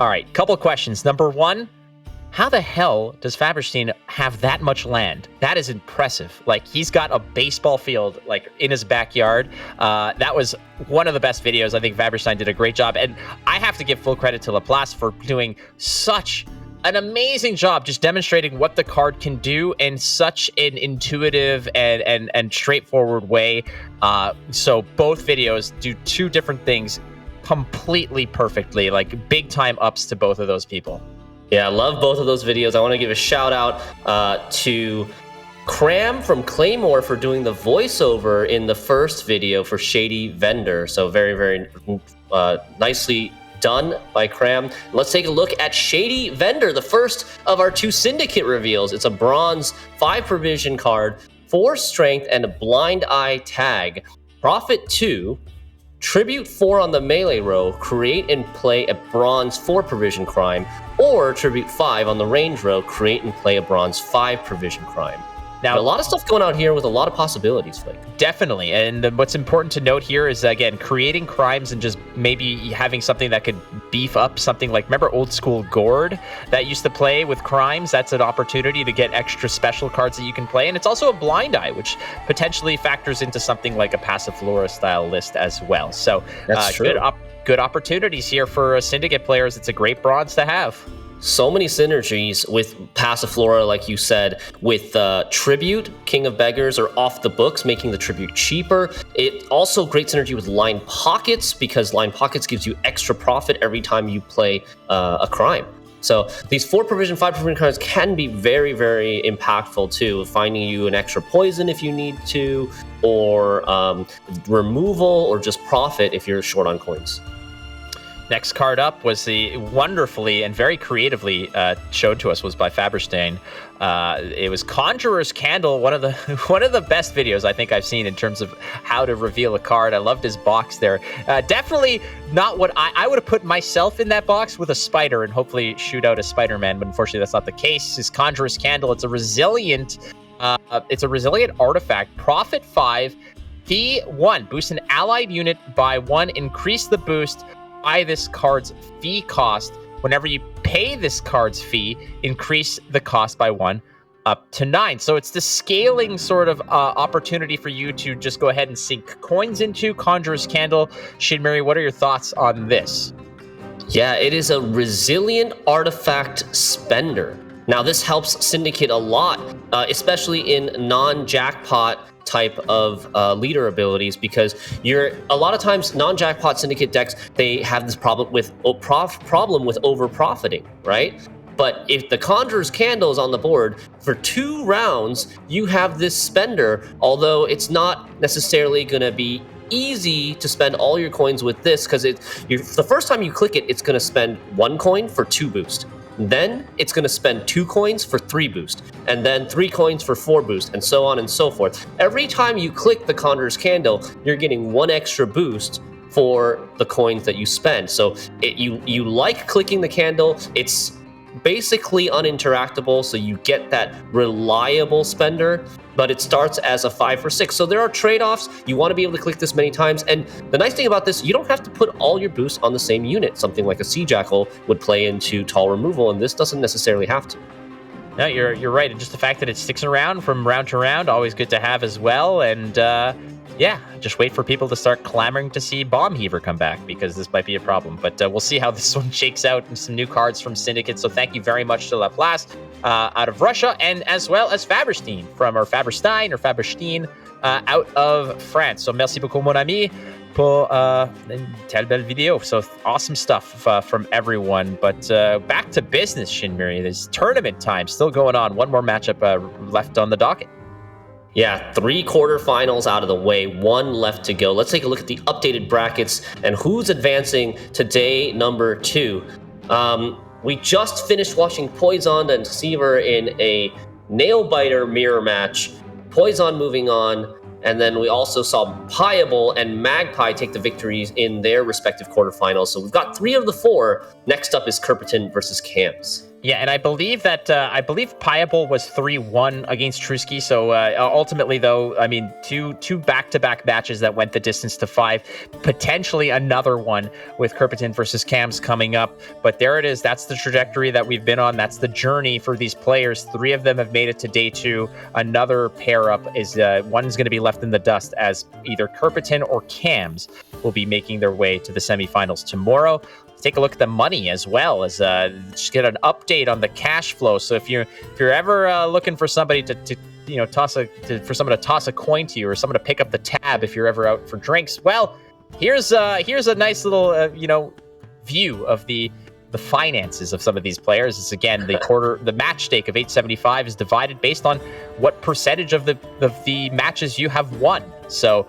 All right, couple questions. Number one, how the hell does Faberstein have that much land? That is impressive. Like, he's got a baseball field, like, in his backyard. That was one of the best videos. I think Faberstein did a great job. And I have to give full credit to Laplace for doing such an amazing job just demonstrating what the card can do in such an intuitive and straightforward way. So both videos do two different things completely perfectly. Like, big time ups to both of those people. Yeah, I love both of those videos. I want to give a shout out to Cram from Claymore for doing the voiceover in the first video for Shady Vendor. So very, very nicely done by Cram. Let's take a look at Shady Vendor, the first of our 2 Syndicate reveals. It's a bronze 5 provision card, 4 strength, and a blind eye tag. Profit 2. Tribute 4 on the melee row, create and play a bronze 4 provision crime, or Tribute 5 on the range row, create and play a bronze 5 provision crime. Now, a lot of stuff going on here with a lot of possibilities, Flake. Definitely. And what's important to note here is, again, creating crimes and just maybe having something that could beef up something like, remember old school Gord that used to play with crimes? That's an opportunity to get extra special cards that you can play. And it's also a blind eye, which potentially factors into something like a Passiflora style list as well. So That's true. Good opportunities here for Syndicate players. It's a great bronze to have. So many synergies with Passiflora, like you said, with Tribute, King of Beggars, are off the books, making the Tribute cheaper. It also great synergy with Line Pockets, because Line Pockets gives you extra profit every time you play a crime. So these 4 provision, 5 provision cards can be very, very impactful too, finding you an extra poison if you need to, or removal, or just profit if you're short on coins. Next card up was the wonderfully and very creatively showed to us was by Faberstein. It was Conjurer's Candle, one of the best videos I think I've seen in terms of how to reveal a card. I loved his box there. Definitely not what I would have put myself in that box with a spider and hopefully shoot out a Spider-Man, but unfortunately that's not the case. His Conjurer's Candle, it's a resilient artifact. Profit 5, fee 1. Boost an allied unit by 1. Increase the boost by this card's fee cost. Whenever you pay this card's fee, increase the cost by 1 up to 9. So it's the scaling sort of opportunity for you to just go ahead and sink coins into. Conjurer's Candle. Shinmiri, what are your thoughts on this? Yeah, it is a resilient artifact spender. Now, this helps Syndicate a lot, especially in non-jackpot type of leader abilities, because a lot of times non-jackpot Syndicate decks, they have this problem with over profiting, right? But if the Conjurer's Candle is on the board for 2 rounds, you have this spender, although it's not necessarily going to be easy to spend all your coins with this, because the first time you click it, it's going to spend 1 coin for 2 boost. Then it's going to spend 2 coins for 3 boost, and then 3 coins for 4 boost, and so on and so forth. Every time you click the Conjurer's Candle, you're getting 1 extra boost for the coins that you spend. So you like clicking the candle. It's basically uninteractable, so you get that reliable spender, but it starts as a 5 for 6. So there are trade-offs. You want to be able to click this many times, and the nice thing about this, you don't have to put all your boosts on the same unit. Something like a Sea Jackal would play into tall removal, and this doesn't necessarily have to. No, you're right. And just the fact that it sticks around from round to round, always good to have as well. And yeah, just wait for people to start clamoring to see Bomb Heaver come back, because this might be a problem. But we'll see how this one shakes out, and some new cards from Syndicate. So thank you very much to Laplace out of Russia, and as well as Faberstein out of France. So merci beaucoup, mon ami, pour une telle belle vidéo. So awesome stuff from everyone. But back to business, Shinmiri. There's tournament time still going on. One more matchup left on the docket. Yeah, 3 quarterfinals out of the way, 1 left to go. Let's take a look at the updated brackets and who's advancing to day number 2. We just finished watching Poison and Seaver in a nail-biter mirror match. Poison moving on, and then we also saw Piable and Magpie take the victories in their respective quarterfinals. So we've got 3 of the 4. Next up is Kerpiton versus Camps. Yeah, and I believe that Piable was 3-1 against Trusky. So ultimately, though, I mean, two back-to-back matches that went the distance to 5. Potentially another one with Kerpetin versus Cams coming up. But there it is. That's the trajectory that we've been on. That's the journey for these players. 3 of them have made it to day 2. Another pair up is one's going to be left in the dust as either Kerpetin or Cams will be making their way to the semifinals tomorrow. Take a look at the money as well as just get an update on the cash flow. So if you're ever looking for somebody to for someone to toss a coin to you, or someone to pick up the tab if you're ever out for drinks, well, here's a nice little view of the finances of some of these players. It's again the match stake of 875 is divided based on what percentage of the matches you have won. So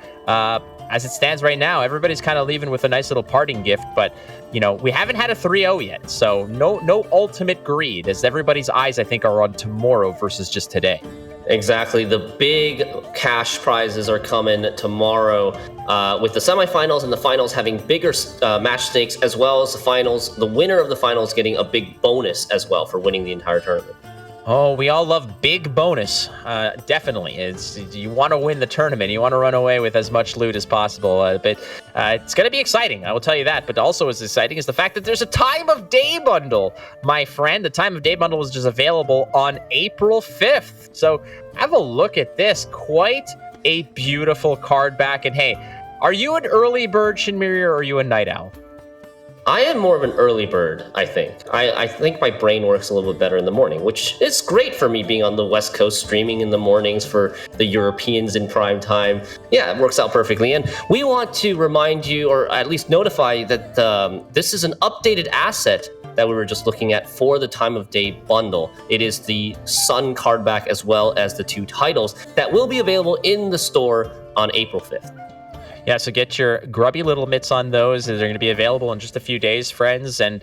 as it stands right now, everybody's kind of leaving with a nice little parting gift, but we haven't had a 3-0 yet, so no ultimate greed, as everybody's eyes, I think, are on tomorrow versus just today. Exactly. The big cash prizes are coming tomorrow, with the semifinals and the finals having bigger match stakes, as well as the finals. The winner of the finals getting a big bonus as well for winning the entire tournament. Oh, we all love big bonus. Definitely. You want to win the tournament. You want to run away with as much loot as possible. But it's going to be exciting, I will tell you that. But also as exciting is the fact that there's a time of day bundle, my friend. The time of day bundle was just available on April 5th. So have a look at this. Quite a beautiful card back. And hey, are you an early bird, Shinmiri, or are you a night owl? I am more of an early bird, I think. I think my brain works a little bit better in the morning, which is great for me being on the West Coast, streaming in the mornings for the Europeans in prime time. Yeah, it works out perfectly. And we want to remind you, or at least notify, that this is an updated asset that we were just looking at for the time of day bundle. It is the Sun card back as well as the 2 titles that will be available in the store on April 5th. Yeah, so get your grubby little mitts on those. They're going to be available in just a few days, friends. And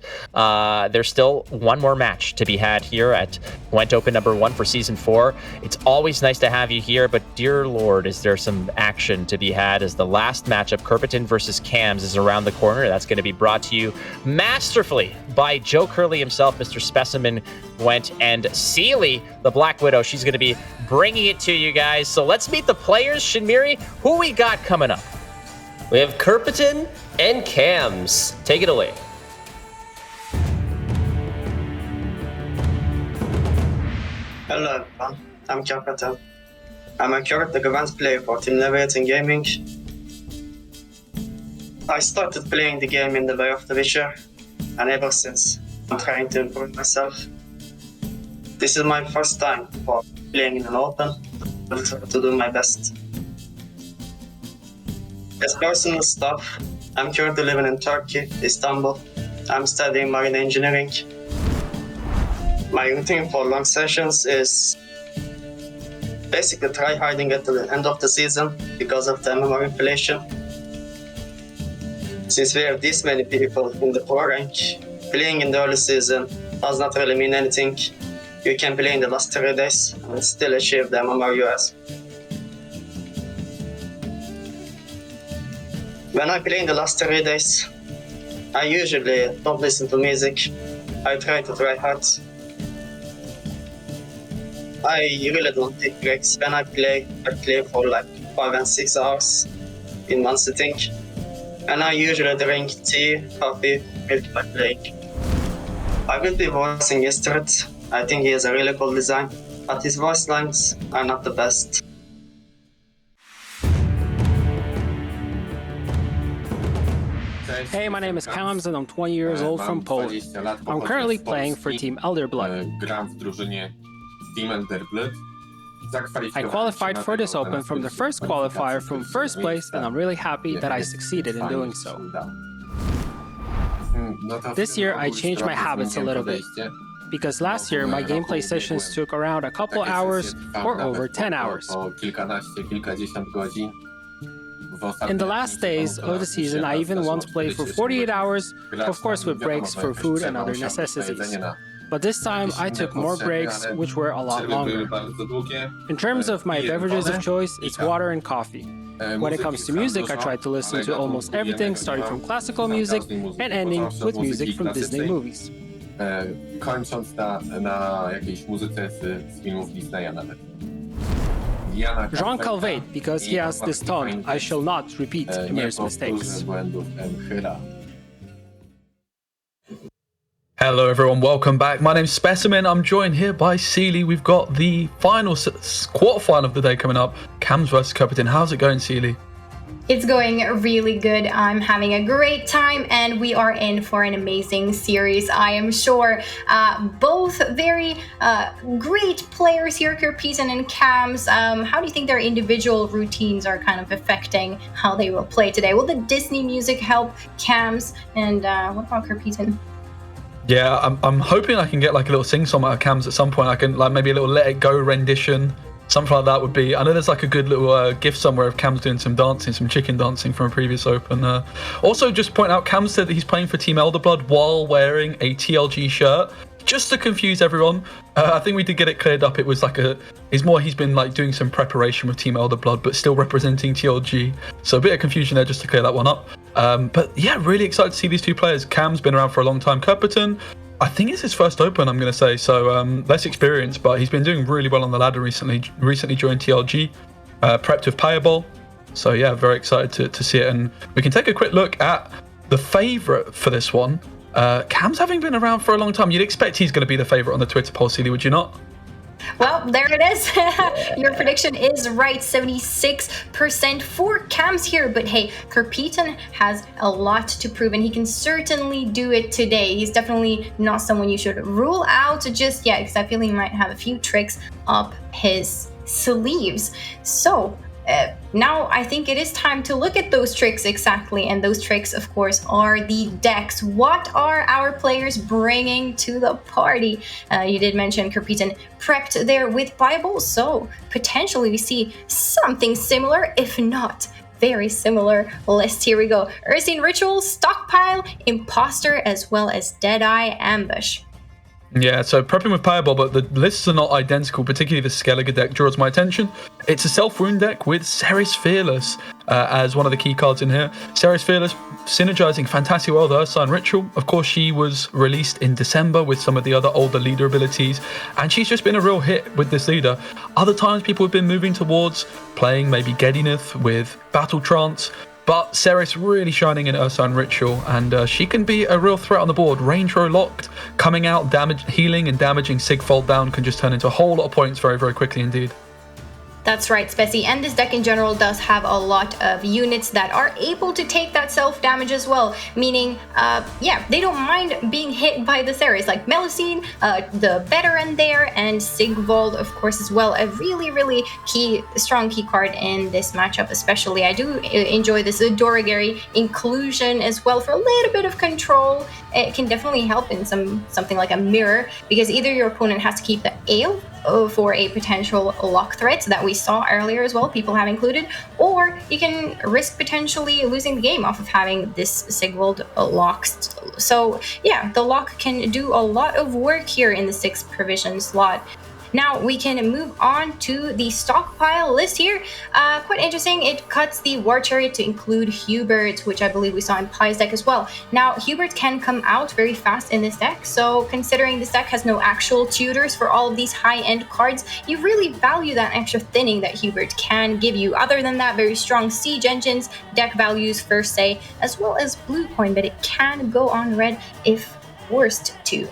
there's still one more match to be had here at GWENT Open number 1 for Season 4. It's always nice to have you here, but dear Lord, is there some action to be had as the last matchup, Kerpetin versus Cams, is around the corner. That's going to be brought to you masterfully by Joe Curley himself, Mr. Specimen Gwent, and Seely, the Black Widow. She's going to be bringing it to you guys. So let's meet the players. Shinmiri, who we got coming up? We have Kerpetin and Cams. Take it away. Hello everyone, I'm Kerpetin. I'm a current GWENT player for Team Leviathan Gaming. I started playing the game in the way of the Witcher, and ever since I'm trying to improve myself. This is my first time for playing in an open. I'll try to do my best. As personal stuff, I'm currently living in Turkey, Istanbul. I'm studying marine engineering. My routine for long sessions is basically try harding at the end of the season because of the MMR inflation. Since we have this many people in the pro rank, playing in the early season does not really mean anything. You can play in the last 3 days and still achieve the MMR US. When I play in the last 3 days, I usually don't listen to music. I try to try hard. I really don't take breaks when I play. I play for like 5 and 6 hours in one sitting. And I usually drink tea, coffee, milk by playing. I will be voicing Yesterday. I think he has a really cool design, but his voice lines are not the best. Hey, my name is Cams and I'm 20 years old from Poland. I'm currently playing for Team Elderblood. I qualified for this Open from the first qualifier from first place, and I'm really happy that I succeeded in doing so. This year I changed my habits a little bit, because last year my gameplay sessions took around a couple hours or over 10 hours. In the last days of the season, I even once played for 48 hours, of course with breaks for food and other necessities. But this time, I took more breaks, which were a lot longer. In terms of my beverages of choice, it's water and coffee. When it comes to music, I try to listen to almost everything, starting from classical music and ending with music from Disney movies. kończąc na jakiejś muzyce z filmów Disneya nawet. Jean Calveit, because he has this taunt, I shall not repeat Mir's mistakes. Hello everyone, welcome back. My name's Specimen. I'm joined here by Seely. We've got the final quarterfinal of the day coming up. Cams versus Copenhagen. How's it going, Seely? It's going really good. I'm having a great time and we are in for an amazing series, I am sure. Both very great players here, Kirpeaton and Cams. How do you think their individual routines are kind of affecting how they will play today? Will the Disney music help Cams? And what about Kirpeaton? Yeah, I'm hoping I can get like a little sing-song out of Cams at some point. I can like maybe a little Let It Go rendition. Something like that would be. I know there's like a good little GIF somewhere of Cam's doing some dancing, some chicken dancing from a previous Open. Also, just point out, Cam said that he's playing for Team Elderblood while wearing a TLG shirt. Just to confuse everyone, I think we did get it cleared up. It was like he's been like doing some preparation with Team Elderblood, but still representing TLG. So a bit of confusion there, just to clear that one up. But yeah, really excited to see these two players. Cam's been around for a long time. Copenhagen, I think it's his first Open, I'm going to say, so less experience, but he's been doing really well on the ladder recently. Recently joined TLG, prepped with Payable. So yeah, very excited to see it. And we can take a quick look at the favourite for this one. Cam's having been around for a long time. You'd expect he's going to be the favourite on the Twitter poll, Seely, would you not? Well, there it is. Your prediction is right, 76% for Cams here. But hey, Kirpeaton has a lot to prove, and he can certainly do it today. He's definitely not someone you should rule out just yet, because I feel he might have a few tricks up his sleeves. So now I think it is time to look at those tricks exactly, and those tricks of course are the decks. What are our players bringing to the party? You did mention Kirpeaton prepped there with Bible, so potentially we see something similar, if not very similar list. Here we go. Ursine Ritual, Stockpile, Imposter, as well as Deadeye Ambush. Yeah, so prepping with Payable, but the lists are not identical, particularly the Skellige deck draws my attention. It's a self-rune deck with Ceres Fearless as one of the key cards in here. Ceres Fearless synergizing fantastically well with Ursine Ritual. Of course, she was released in December with some of the other older leader abilities, and she's just been a real hit with this leader. Other times people have been moving towards playing maybe Gedineth with Battle Trance, but Ceres really shining in Ursine Ritual, and she can be a real threat on the board. Range row locked, coming out, healing and damaging Sigfold down can just turn into a whole lot of points very, very quickly indeed. That's right, Speci, and this deck in general does have a lot of units that are able to take that self-damage as well, meaning, yeah, they don't mind being hit by the Ceres, like Melusine, the veteran there, and Sigvold, of course, as well. A really, really strong key card in this matchup, especially. I do enjoy this Doragary inclusion as well for a little bit of control. It can definitely help in something like a mirror, because either your opponent has to keep the Ale for a potential lock threat that we saw earlier as well, people have included, or you can risk potentially losing the game off of having this Sigvold locked. So yeah, the lock can do a lot of work here in the 6th provision slot. Now we can move on to the Stockpile list here. Quite interesting. It cuts the War Chariot to include Hubert, which I believe we saw in Pai's deck as well. Now Hubert can come out very fast in this deck, so considering this deck has no actual tutors for all of these high-end cards, you really value that extra thinning that Hubert can give you. Other than that, very strong siege engines, deck values first say, as well as blue coin, but it can go on red if forced to.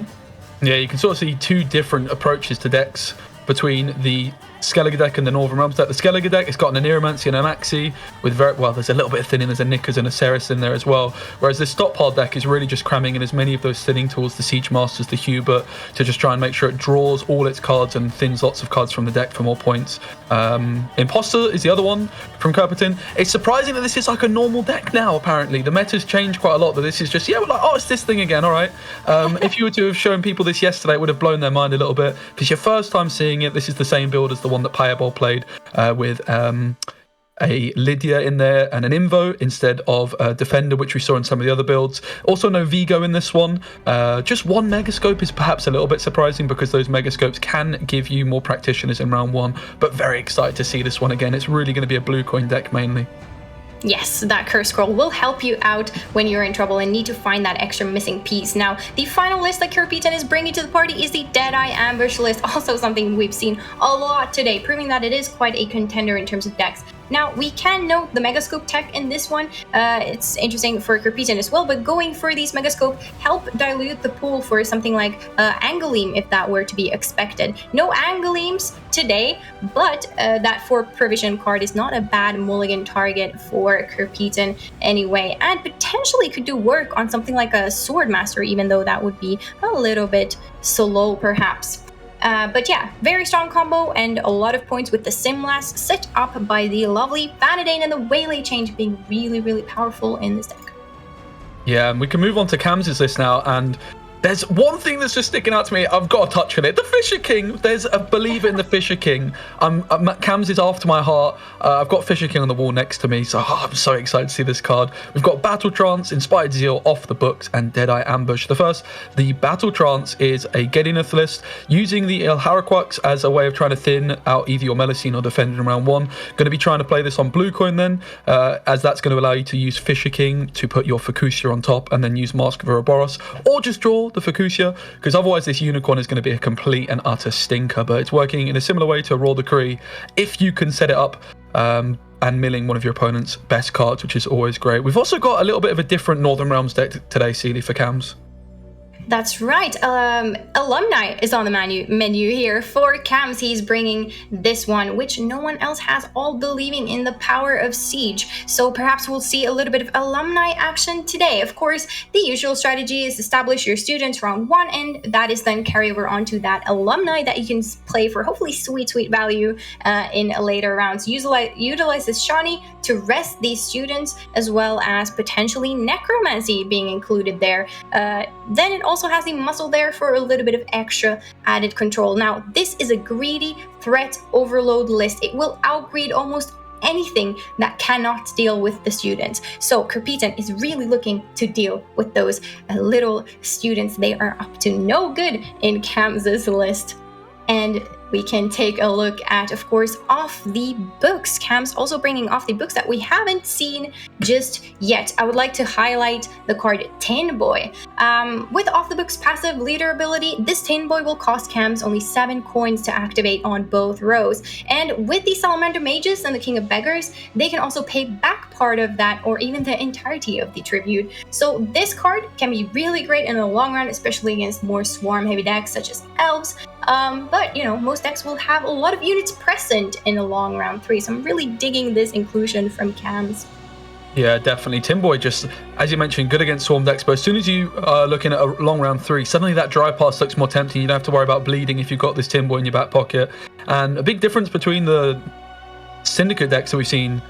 Yeah, you can sort of see two different approaches to decks between the Skellige deck and the Northern Realms deck. The Skellige deck, it's got an Aneromancy and a Maxi with there's a little bit of thinning, there's a Nickers and a Ceres in there as well. Whereas the Stockpile deck is really just cramming in as many of those thinning tools, the Siege Masters, the Hubert, to just try and make sure it draws all its cards and thins lots of cards from the deck for more points. Imposter is the other one from Copenhagen. It's surprising that this is like a normal deck now, apparently. The meta's changed quite a lot, that this is just, yeah, we're like, oh, it's this thing again, all right. If you were to have shown people this yesterday, it would have blown their mind a little bit. If it's your first time seeing it, this is the same build as the one that Payable played with a Lydia in there and an Invo instead of a Defender, which we saw in some of the other builds. Also no Vigo in this one. Just one Megascope is perhaps a little bit surprising, because those Megascopes can give you more practitioners in round 1, but very excited to see this one again. It's really going to be a blue coin deck mainly. Yes, that curse scroll will help you out when you're in trouble and need to find that extra missing piece. Now, the final list that Kurpitan is bringing to the party is the Deadeye Ambush list, also something we've seen a lot today, proving that it is quite a contender in terms of decks. Now, we can note the Megascope tech in this one. It's interesting for Kurpitan as well, but going for these Megascope help dilute the pool for something like Angleem, if that were to be expected. No Angleems today, but that 4 provision card is not a bad mulligan target for Kurpitan anyway, and potentially could do work on something like a Swordmaster, even though that would be a little bit slow perhaps. But yeah, very strong combo and a lot of points with the Simlas set up by the lovely Vanadane, and the Waylay change being really, really powerful in this deck. Yeah, and we can move on to Cam's list now, and there's one thing that's just sticking out to me. I've got to touch on it. The Fisher King. There's a believer in the Fisher King. Cam's is after my heart. I've got Fisher King on the wall next to me, so I'm so excited to see this card. We've got Battle Trance, Inspired Zeal off the books, and Deadeye Ambush. The Battle Trance is a Gedineth list using the Ilharaquax as a way of trying to thin out either your Melusine or Defender in round 1. Going to be trying to play this on blue coin then, as that's going to allow you to use Fisher King to put your Fukusia on top and then use Mask of Ouroboros, or just draw the Fukusia, because otherwise this unicorn is going to be a complete and utter stinker. But it's working in a similar way to a Raw Decree if you can set it up and milling one of your opponent's best cards, which is always great. We've also got a little bit of a different Northern Realms deck today, Seely, for Cams. That's right. Alumni is on the menu here for Cams. He's bringing this one, which no one else has, all believing in the power of Siege. So perhaps we'll see a little bit of Alumni action today. Of course, the usual strategy is establish your students round 1, and that is then carry over onto that Alumni that you can play for hopefully sweet value in later rounds. Utilize this Shani to rest these students, as well as potentially Necromancy being included there. Then it also has the muscle there for a little bit of extra added control. Now, this is a greedy threat overload list. It will outgreed almost anything that cannot deal with the students. So Kurpitan is really looking to deal with those little students. They are up to no good in Cam's list. And we can take a look at, of course, off the books. Cam's also bringing off the books that we haven't seen just yet. I would like to highlight the card Tin Boy. With off the books passive leader ability, this Tin Boy will cost Cam's only 7 coins to activate on both rows. And with the Salamander Mages and the King of Beggars, they can also pay back part of that or even the entirety of the tribute. So this card can be really great in the long run, especially against more swarm heavy decks such as Elves. But, you know, most decks will have a lot of units present in a long round 3, so I'm really digging this inclusion from Cams. Yeah, definitely. Tin Boy, just as you mentioned, good against swarm decks, but as soon as you are looking at a long round 3, suddenly that dry pass looks more tempting. You don't have to worry about bleeding if you've got this Tin Boy in your back pocket. And a big difference between the Syndicate decks that we've seen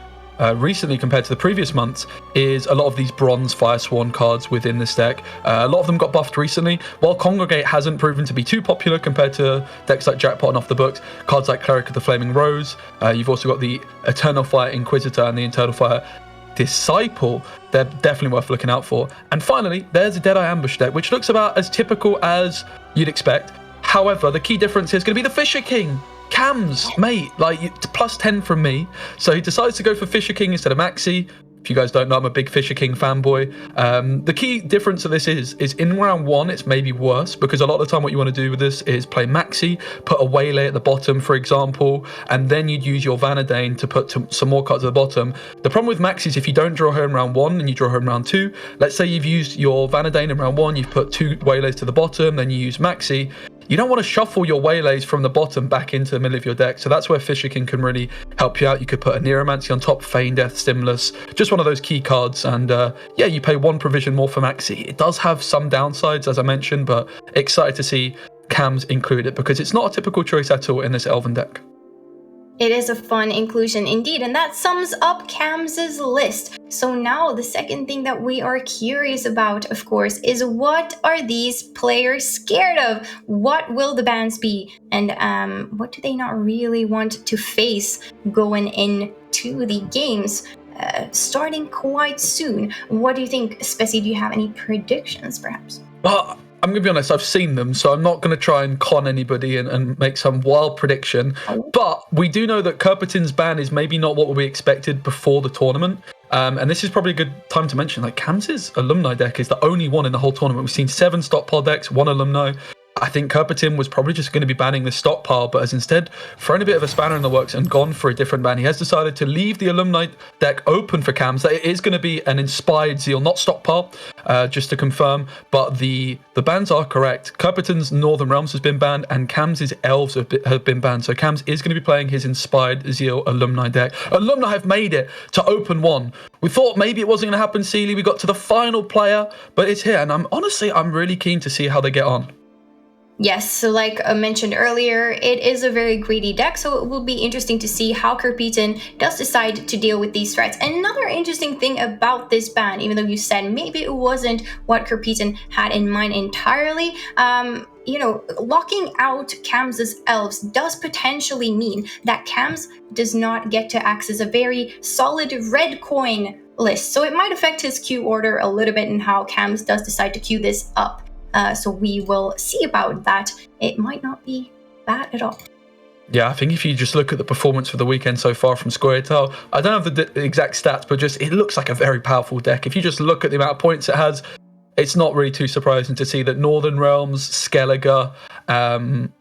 recently compared to the previous months is a lot of these bronze Firesworn cards within this deck. A lot of them got buffed recently. While Congregate hasn't proven to be too popular compared to decks like Jackpot and Off the Books, cards like Cleric of the Flaming Rose, you've also got the Eternal Fire Inquisitor and the Eternal Fire Disciple. They're definitely worth looking out for. And finally, there's a Deadeye Ambush deck, which looks about as typical as you'd expect. However, the key difference is going to be the Fisher King. Cams, mate, like plus 10 from me. So he decides to go for Fisher King instead of Maxi. If you guys don't know, I'm a big Fisher King fanboy. The key difference of this is in round 1, it's maybe worse, because a lot of the time what you want to do with this is play Maxi, put a Waylay at the bottom, for example, and then you'd use your Vanadane to put some more cards at the bottom. The problem with Maxi is if you don't draw her in round 1 and you draw her in round 2, let's say you've used your Vanadane in round 1, you've put 2 Waylays to the bottom, then you use Maxi. You don't want to shuffle your Waylays from the bottom back into the middle of your deck, so that's where Fisher King can really help you out. You could put a Neuromancy on top, Feign Death, Stimulus, just one of those key cards, and yeah, you pay 1 provision more for Maxi. It does have some downsides, as I mentioned, but excited to see Cams include it, because it's not a typical choice at all in this Elven deck. It is a fun inclusion indeed, and that sums up Cam's list. So now the second thing that we are curious about, of course, is what are these players scared of? What will the bans be? And what do they not really want to face going into the games starting quite soon? What do you think, Speci? Do you have any predictions, perhaps? Well, I'm going to be honest, I've seen them, so I'm not going to try and con anybody and make some wild prediction. But we do know that Kurpitan's ban is maybe not what we expected before the tournament. And this is probably a good time to mention, like, Cam's alumni deck is the only one in the whole tournament. We've seen 7 stockpile decks, 1 alumni. I think Kerpetin was probably just going to be banning the stockpile, but has instead thrown a bit of a spanner in the works and gone for a different ban. He has decided to leave the alumni deck open for Cams. That it is going to be an inspired Zeal, not stockpile, just to confirm. But the bans are correct. Kerpetin's Northern Realms has been banned, and Cams' Elves have been banned. So Cams is going to be playing his inspired Zeal alumni deck. Alumni have made it to Open 1. We thought maybe it wasn't going to happen, Sealy. We got to the final player, but it's here. And I'm really keen to see how they get on. Yes, so like I mentioned earlier, it is a very greedy deck, so it will be interesting to see how Kerpetin does decide to deal with these threats. Another interesting thing about this ban, even though you said maybe it wasn't what Kerpetin had in mind entirely, locking out Cams' Elves does potentially mean that Cams does not get to access a very solid red coin list. So it might affect his queue order a little bit and how Cams does decide to queue this up. So we will see about that. It might not be bad at all. Yeah, I think if you just look at the performance for the weekend so far from Squirtle, I don't have the exact stats, but just it looks like a very powerful deck. If you just look at the amount of points it has, it's not really too surprising to see that Northern Realms, Skellige, and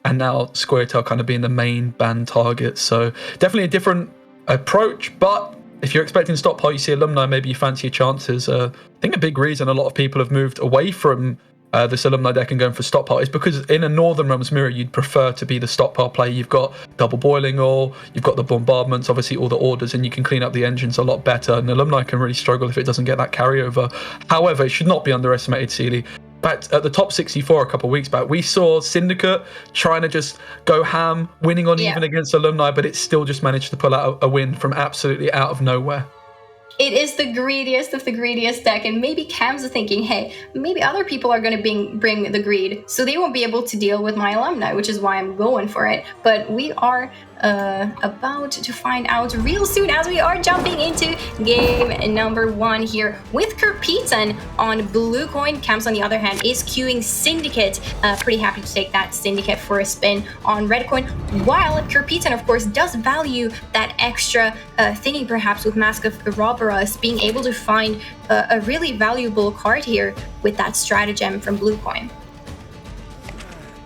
now Squirtle kind of being the main ban target. So definitely a different approach, but if you're expecting stockpile, you see alumni, maybe you fancy your chances. I think a big reason a lot of people have moved away from this alumni deck and going for stockpile is because in a Northern Realms mirror, you'd prefer to be the stockpile player. You've got double boiling ore, you've got the bombardments, obviously all the orders, and you can clean up the engines a lot better. And alumni can really struggle if it doesn't get that carryover. However, it should not be underestimated, Sealy. But at the top 64 a couple of weeks back, we saw Syndicate trying to just go ham, winning on even against alumni, but it still just managed to pull out a win from absolutely out of nowhere. It is the greediest of the greediest deck, and maybe Cams is thinking, hey, maybe other people are going to bring the greed, so they won't be able to deal with my alumni, which is why I'm going for it. But we are about to find out real soon as we are jumping into game number 1 here with Kerpetin on blue coin. Cams, on the other hand, is queuing Syndicate. Pretty happy to take that Syndicate for a spin on red coin, while Kerpetin, of course, does value that extra thingy, perhaps with Mask of Ouroboros, being able to find a really valuable card here with that stratagem from blue coin.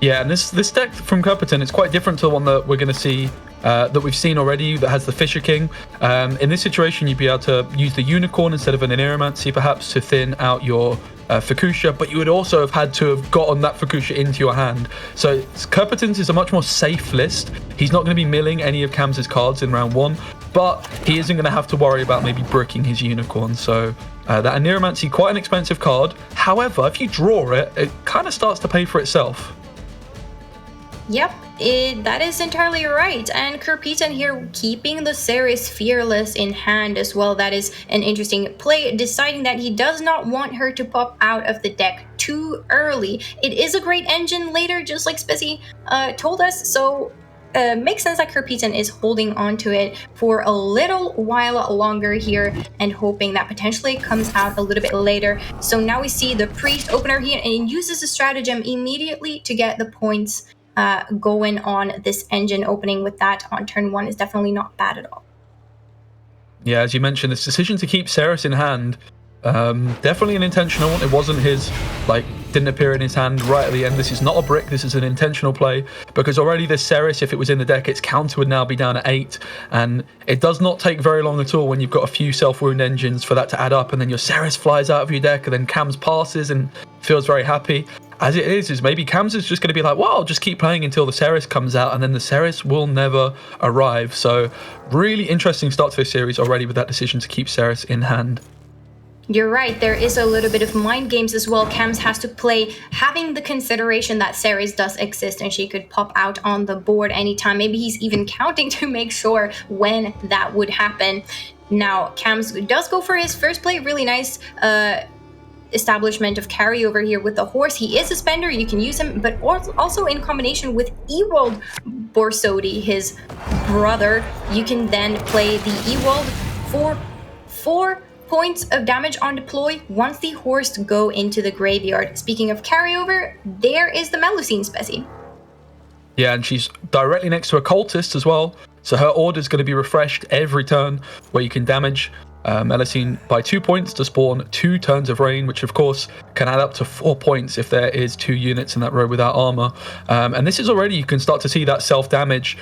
Yeah, and this deck from Kerpetin is quite different to the one that we're going to see that we've seen already that has the Fisher King. In this situation, you'd be able to use the Unicorn instead of an Aneromancy, perhaps, to thin out your Fukusha, but you would also have had to have gotten that Fukusha into your hand. So Kerpetin's is a much more safe list. He's not going to be milling any of Cams' cards in round 1, but he isn't going to have to worry about maybe bricking his Unicorn. So that Aneromancy, quite an expensive card. However, if you draw it, it kind of starts to pay for itself. Yep, that is entirely right. And Kerpetin here keeping the Ceres Fearless in hand as well. That is an interesting play, deciding that he does not want her to pop out of the deck too early. It is a great engine later, just like Spezi told us, so makes sense that Kerpetin is holding on to it for a little while longer here and hoping that potentially it comes out a little bit later. So now we see the Priest opener here, and he uses the stratagem immediately to get the points going on this engine. Opening with that on turn 1 is definitely not bad at all. Yeah, as you mentioned, this decision to keep Ceres in hand, definitely an intentional one. It wasn't his, didn't appear in his hand right at the end. This is not a brick, this is an intentional play, because already this Ceres, if it was in the deck, its counter would now be down at 8, and it does not take very long at all when you've got a few self-wound engines for that to add up, and then your Ceres flies out of your deck, and then Cams passes and feels very happy. As it is maybe Cams is just going to be like, well, I'll just keep playing until the Ceres comes out, and then the Ceres will never arrive. So really interesting start to this series already with that decision to keep Ceres in hand. You're right, there is a little bit of mind games as well. Cams has to play having the consideration that Ceres does exist and she could pop out on the board anytime. Maybe he's even counting to make sure when that would happen. Now, Cams does go for his first play. Really nice establishment of carryover here with the horse. He is a spender, you can use him, but also in combination with Ewald Borsodi, his brother, you can then play the Ewald for 4 points of damage on deploy once the horse go into the graveyard. Speaking of carryover, there is the Melusine Spezi. Yeah, and she's directly next to a cultist as well, so her order is going to be refreshed every turn where you can damage Melusine by 2 points to spawn 2 turns of rain, which of course can add up to 4 points if there is 2 units in that row without armor. And this is already, you can start to see that self-damage.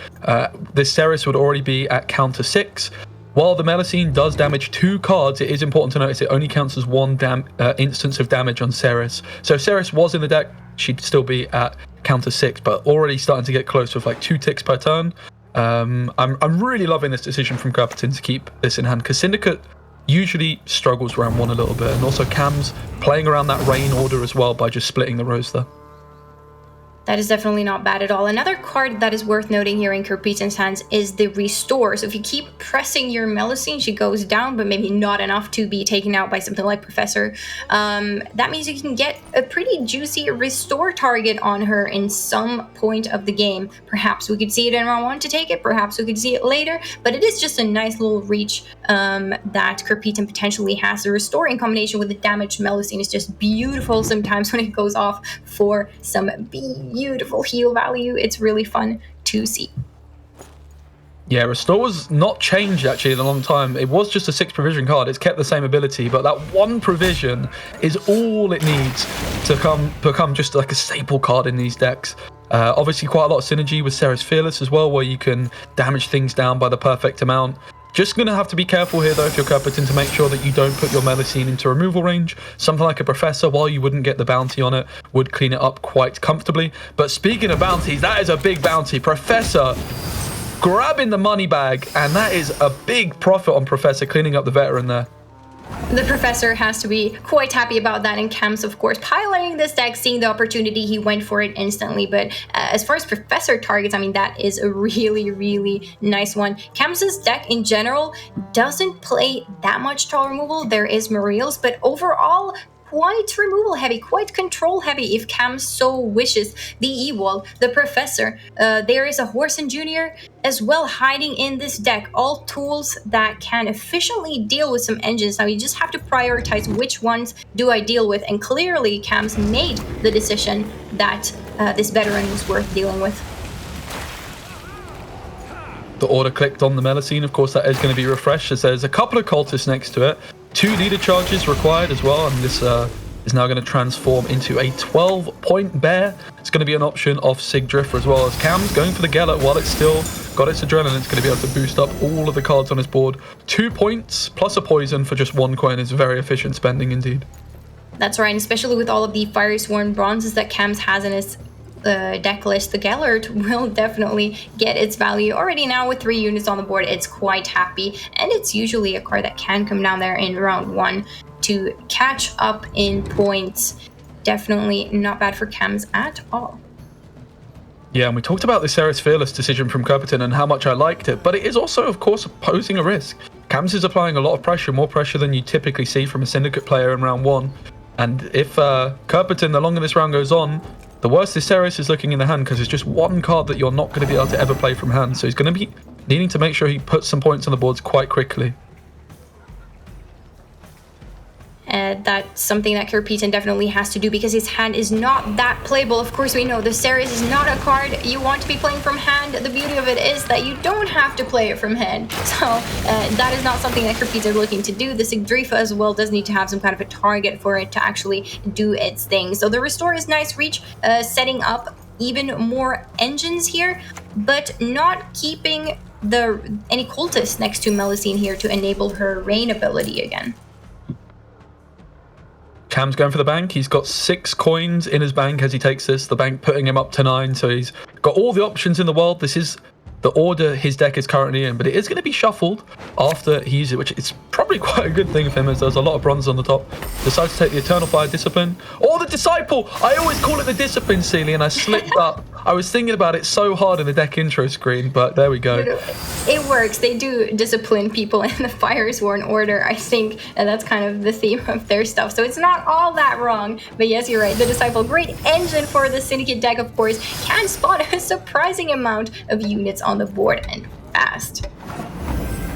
This Ceres would already be at counter 6. While the Melusine does damage 2 cards, it is important to notice it only counts as 1 instance of damage on Ceres. So if Ceres was in the deck, she'd still be at counter 6, but already starting to get close with like 2 ticks per turn. I'm really loving this decision from Kerpetin to keep this in hand, because Syndicate usually struggles round 1 a little bit, and also Cam's playing around that rain order as well by just splitting the rows there. That is definitely not bad at all. Another card that is worth noting here in Kerpetin's hands is the Restore. So if you keep pressing your Melusine, she goes down, but maybe not enough to be taken out by something like Professor. That means you can get a pretty juicy Restore target on her in some point of the game. Perhaps we could see it in round 1 to take it, perhaps we could see it later, but it is just a nice little reach that Kerpetin potentially has. The Restore in combination with the damaged Melusine is just beautiful sometimes when it goes off for some beautiful heal value. It's really fun to see. Yeah, Restore was not changed actually in a long time. It was just a 6 provision card. It's kept the same ability, but that 1 provision is all it needs to become just like a staple card in these decks. Obviously quite a lot of synergy with Ceres Fearless as well, where you can damage things down by the perfect amount. Just going to have to be careful here though if you're Kerpetin to make sure that you don't put your Melusine into removal range. Something like a Professor, while you wouldn't get the bounty on it, would clean it up quite comfortably. But speaking of bounties, that is a big bounty. Professor grabbing the money bag, and that is a big profit on Professor, cleaning up the veteran there. The Professor has to be quite happy about that, and Cam's, of course, piloting this deck, seeing the opportunity, he went for it instantly. But as far as Professor targets, I mean, that is a really, really nice one. Cam's deck in general doesn't play that much troll removal. There is Mariels, but overall, quite removal heavy, quite control heavy if Cam so wishes. The E-Wall, the Professor, there is a Horson Jr. as well hiding in this deck. All tools that can efficiently deal with some engines. Now you just have to prioritize which ones do I deal with, and clearly Cam's made the decision that this veteran was worth dealing with. The order clicked on the Melusine, of course that is going to be refreshed as there's a couple of cultists next to it. 2 leader charges required as well, and this is now going to transform into a 12-point bear. It's going to be an option of Sig Drifter as well, as Cam's going for the Gellert while it's still got its adrenaline. It's going to be able to boost up all of the cards on his board. 2 points plus a poison for just 1 coin is very efficient spending indeed. That's right, and especially with all of the Firesworn bronzes that Cam's has in his deck list, the Gellert will definitely get its value already now with 3 units on the board. It's quite happy, and it's usually a card that can come down there in round 1 to catch up in points. Definitely not bad for Cam's at all. Yeah, and we talked about the Ceres Fearless decision from Kerpetin and how much I liked it, but it is also, of course, posing a risk. Cam's is applying a lot of pressure, more pressure than you typically see from a Syndicate player in round 1. And if Kerpetin, the longer this round goes on, the worse this Ceres is looking in the hand, because it's just 1 card that you're not going to be able to ever play from hand. So he's going to be needing to make sure he puts some points on the boards quite quickly. That's something that Kerpetin definitely has to do, because his hand is not that playable. Of course, we know the Ceres is not a card you want to be playing from hand. The beauty of it is that you don't have to play it from hand. So that is not something that Kerpetin is looking to do. The Sigdrifa as well does need to have some kind of a target for it to actually do its thing. So the Restore is nice reach, setting up even more engines here, but not keeping any cultists next to Melusine here to enable her rain ability again. Cam's going for the bank. He's got 6 coins in his bank as he takes this. The bank putting him up to 9, so he's got all the options in the world. This is the order his deck is currently in, but it is going to be shuffled after he uses it, which is probably quite a good thing for him, as there's a lot of bronze on the top. Decides to take the Eternal Fire Discipline. Or the Disciple! I always call it the Discipline, Sealy, and I slipped up. I was thinking about it so hard in the deck intro screen, but there we go. It works. They do discipline people in the Firesworn order, I think, and that's kind of the theme of their stuff. So it's not all that wrong. But yes, you're right. The Disciple, great engine for the Syndicate deck, of course, can spot a surprising amount of units on the board and fast.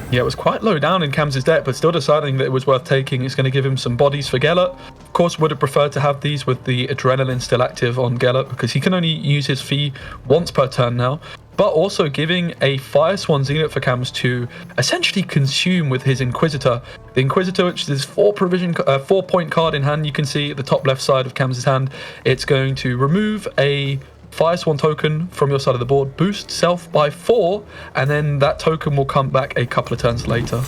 Yeah, it was quite low down in Cam's deck, but still deciding that it was worth taking. It's going to give him some bodies for Gellert. Of course, would have preferred to have these with the adrenaline still active on Gellert, because he can only use his fee once per turn now. but also giving a Fire Swan Zenith for Cams to essentially consume with his Inquisitor. The Inquisitor, which is this 4-point card in hand, you can see at the top left side of Cams' hand. It's going to remove a Fire Swan token from your side of the board, boost self by 4, and then that token will come back a couple of turns later.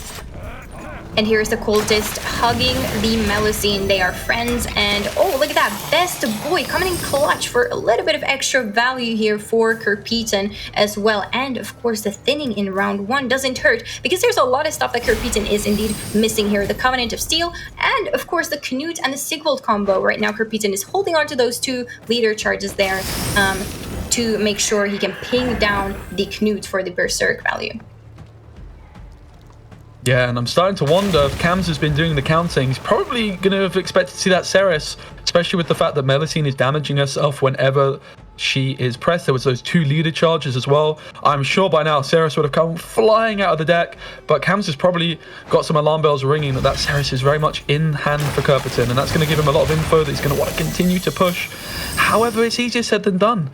And here's the cultist hugging the Melusine. They are friends, and oh, look at that, best boy coming in clutch for a little bit of extra value here for Kerpeton as well. And of course, the thinning in round 1 doesn't hurt, because there's a lot of stuff that Kerpeton is indeed missing here. The Covenant of Steel, and of course the Knut and the Sigvald combo. Right now, Kerpeton is holding on to those 2 leader charges there to make sure he can ping down the Knut for the Berserk value. Yeah, and I'm starting to wonder if Cams has been doing the counting. He's probably going to have expected to see that Ceres, especially with the fact that Melusine is damaging herself whenever she is pressed. There was those 2 leader charges as well. I'm sure by now Ceres would have come flying out of the deck, but Cams has probably got some alarm bells ringing that Ceres is very much in hand for Kerpeton, and that's going to give him a lot of info that he's going to want to continue to push. However, it's easier said than done.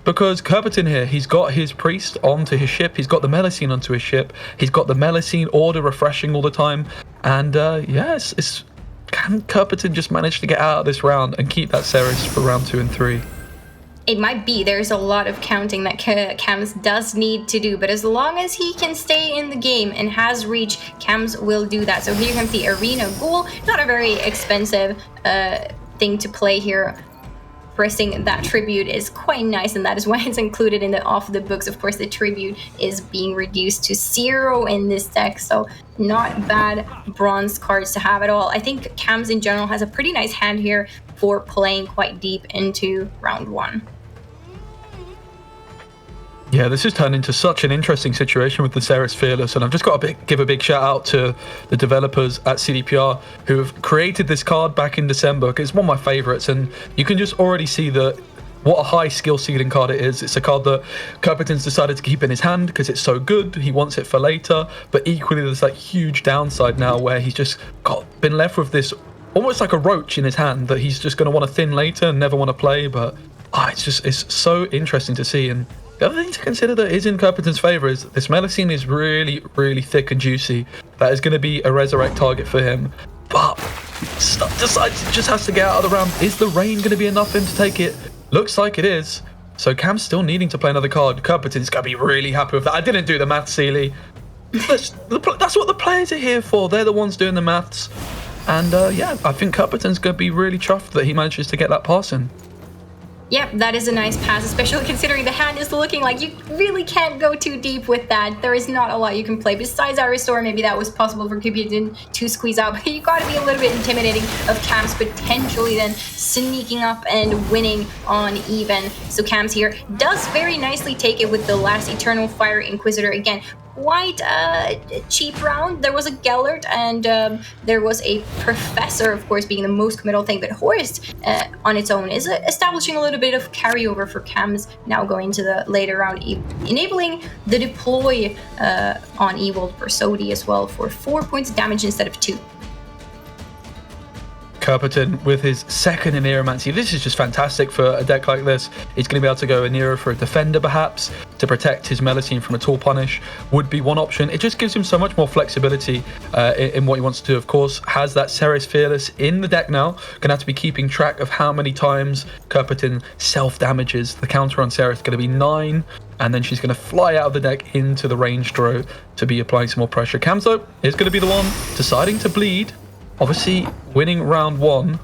Because Kerpeton here, he's got his Priest onto his ship, he's got the Melusine onto his ship, he's got the Melusine order refreshing all the time, and yes, can Kerpeton just manage to get out of this round and keep that Ceres for round 2 and 3? It might be. There's a lot of counting that Cams does need to do, but as long as he can stay in the game and has reach, Cams will do that. So here comes the Arena Ghoul, not a very expensive thing to play here. Pressing that tribute is quite nice, and that is why it's included in the off the books. Of course, the tribute is being reduced to 0 in this deck, so not bad bronze cards to have at all. I think Cams in general has a pretty nice hand here for playing quite deep into round 1. Yeah, this has turned into such an interesting situation with the Ceres Fearless, and I've just got to give a big shout out to the developers at CDPR who have created this card back in December, because it's one of my favorites, and you can just already see what a high skill ceiling card it is. It's a card that Kerpeton's decided to keep in his hand because it's so good, he wants it for later, but equally there's that huge downside now where he's just been left with this almost like a roach in his hand that he's just going to want to thin later and never want to play. But it's so interesting to see. And the other thing to consider that is in Kerpeton's favour is this Melusine is really, really thick and juicy. That is going to be a resurrect target for him. But decides he just has to get out of the round. Is the rain going to be enough for him to take it? Looks like it is. So Cam's still needing to play another card. Kerpeton's going to be really happy with that. I didn't do the maths, Sealy. That's what the players are here for. They're the ones doing the maths. And yeah, I think Kerpeton's going to be really chuffed that he manages to get that pass in. Yep, that is a nice pass, especially considering the hand is looking like you really can't go too deep with that. There is not a lot you can play. Besides our restore, maybe that was possible for Kerpeton to squeeze out, but you gotta be a little bit intimidating of Cam's potentially then sneaking up and winning on even. So Cam's here does very nicely take it with the last Eternal Fire Inquisitor. Again, quite a cheap round. There was a Gellert and there was a Professor, of course, being the most committal thing, but Horst on its own is establishing a little bit of carryover for Cams now going to the later round, enabling the deploy on Ewald Bersodi as well for 4 points of damage instead of 2. Kerpeton with his second Aneromancy. This is just fantastic for a deck like this. He's going to be able to go Anero for a defender perhaps to protect his Melusine from a tool punish would be one option. It just gives him so much more flexibility in what he wants to do. Of course, has that Ceres Fearless in the deck now. Going to have to be keeping track of how many times Kerpeton self-damages. The counter on Ceres is going to be 9. And then she's going to fly out of the deck into the ranged row to be applying some more pressure. Camzo is going to be the one deciding to bleed. Obviously, winning round 1.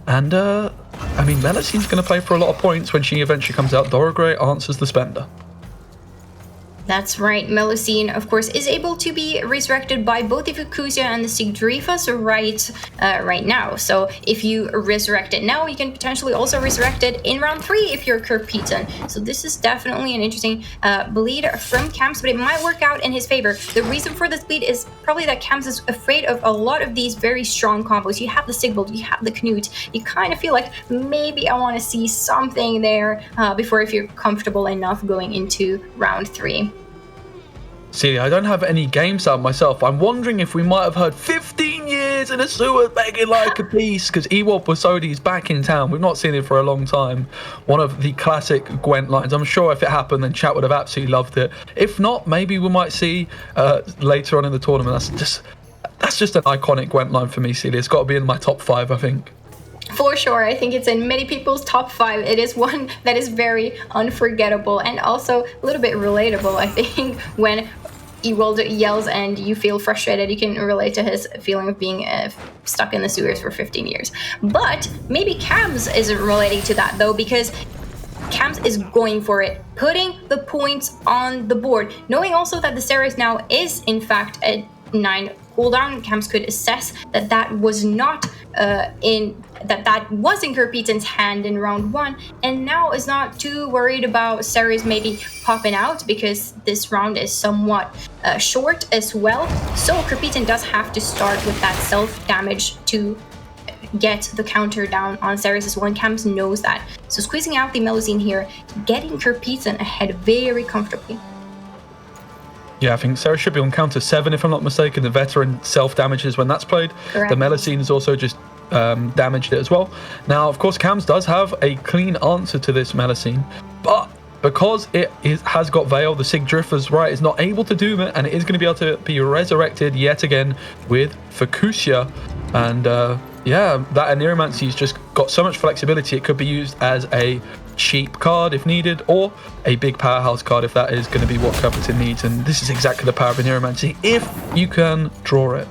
And, I mean, Melusine's going to play for a lot of points when she eventually comes out. Dora Grey answers the spender. That's right, Melusine, of course, is able to be resurrected by both the Fukusia and the Sigdrifas right now. So if you resurrect it now, you can potentially also resurrect it in round 3 if you're Kerpeton. So this is definitely an interesting bleed from Cams, but it might work out in his favor. The reason for this bleed is probably that Cams is afraid of a lot of these very strong combos. You have the Sigvald, you have the Knut. You kind of feel like maybe I want to see something there before I feel comfortable enough going into round 3. See, I don't have any games out myself. I'm wondering if we might have heard 15 years is in the sewers begging like a beast because Ewald Bosodi's back in town. We've not seen it for a long time. One of the classic Gwent lines. I'm sure if it happened, then chat would have absolutely loved it. If not, maybe we might see later on in the tournament. That's just an iconic Gwent line for me, Celia. It's got to be in my top 5, I think. For sure, I think it's in many people's top 5. It is one that is very unforgettable and also a little bit relatable, I think, when Ewald yells and you feel frustrated. You can relate to his feeling of being stuck in the sewers for 15 years. But maybe Cams isn't relating to that, though, because Cams is going for it, putting the points on the board, knowing also that the Ceres now is, in fact, a 9 cooldown. Cams could assess that that was not that was in Kerpeten's hand in round 1, and now is not too worried about Ceres maybe popping out because this round is somewhat short as well. So Kerpeten does have to start with that self-damage to get the counter down on Ceres as well, and Cams knows that. So squeezing out the Melusine here, getting Kerpeten ahead very comfortably. Yeah, I think Ceres should be on counter 7 if I'm not mistaken. The veteran self-damages when that's played. Correct. The Melusine is also just damaged it as well. Now, of course, Cams does have a clean answer to this Melusine, but because it has got Veil, the Sig Drifter's right is not able to doom it, and it is going to be able to be resurrected yet again with Fukusia. And yeah, that Aniromancy's just got so much flexibility. It could be used as a cheap card if needed, or a big powerhouse card if that is going to be what Kerpeten needs. And this is exactly the power of Aniromancy if you can draw it.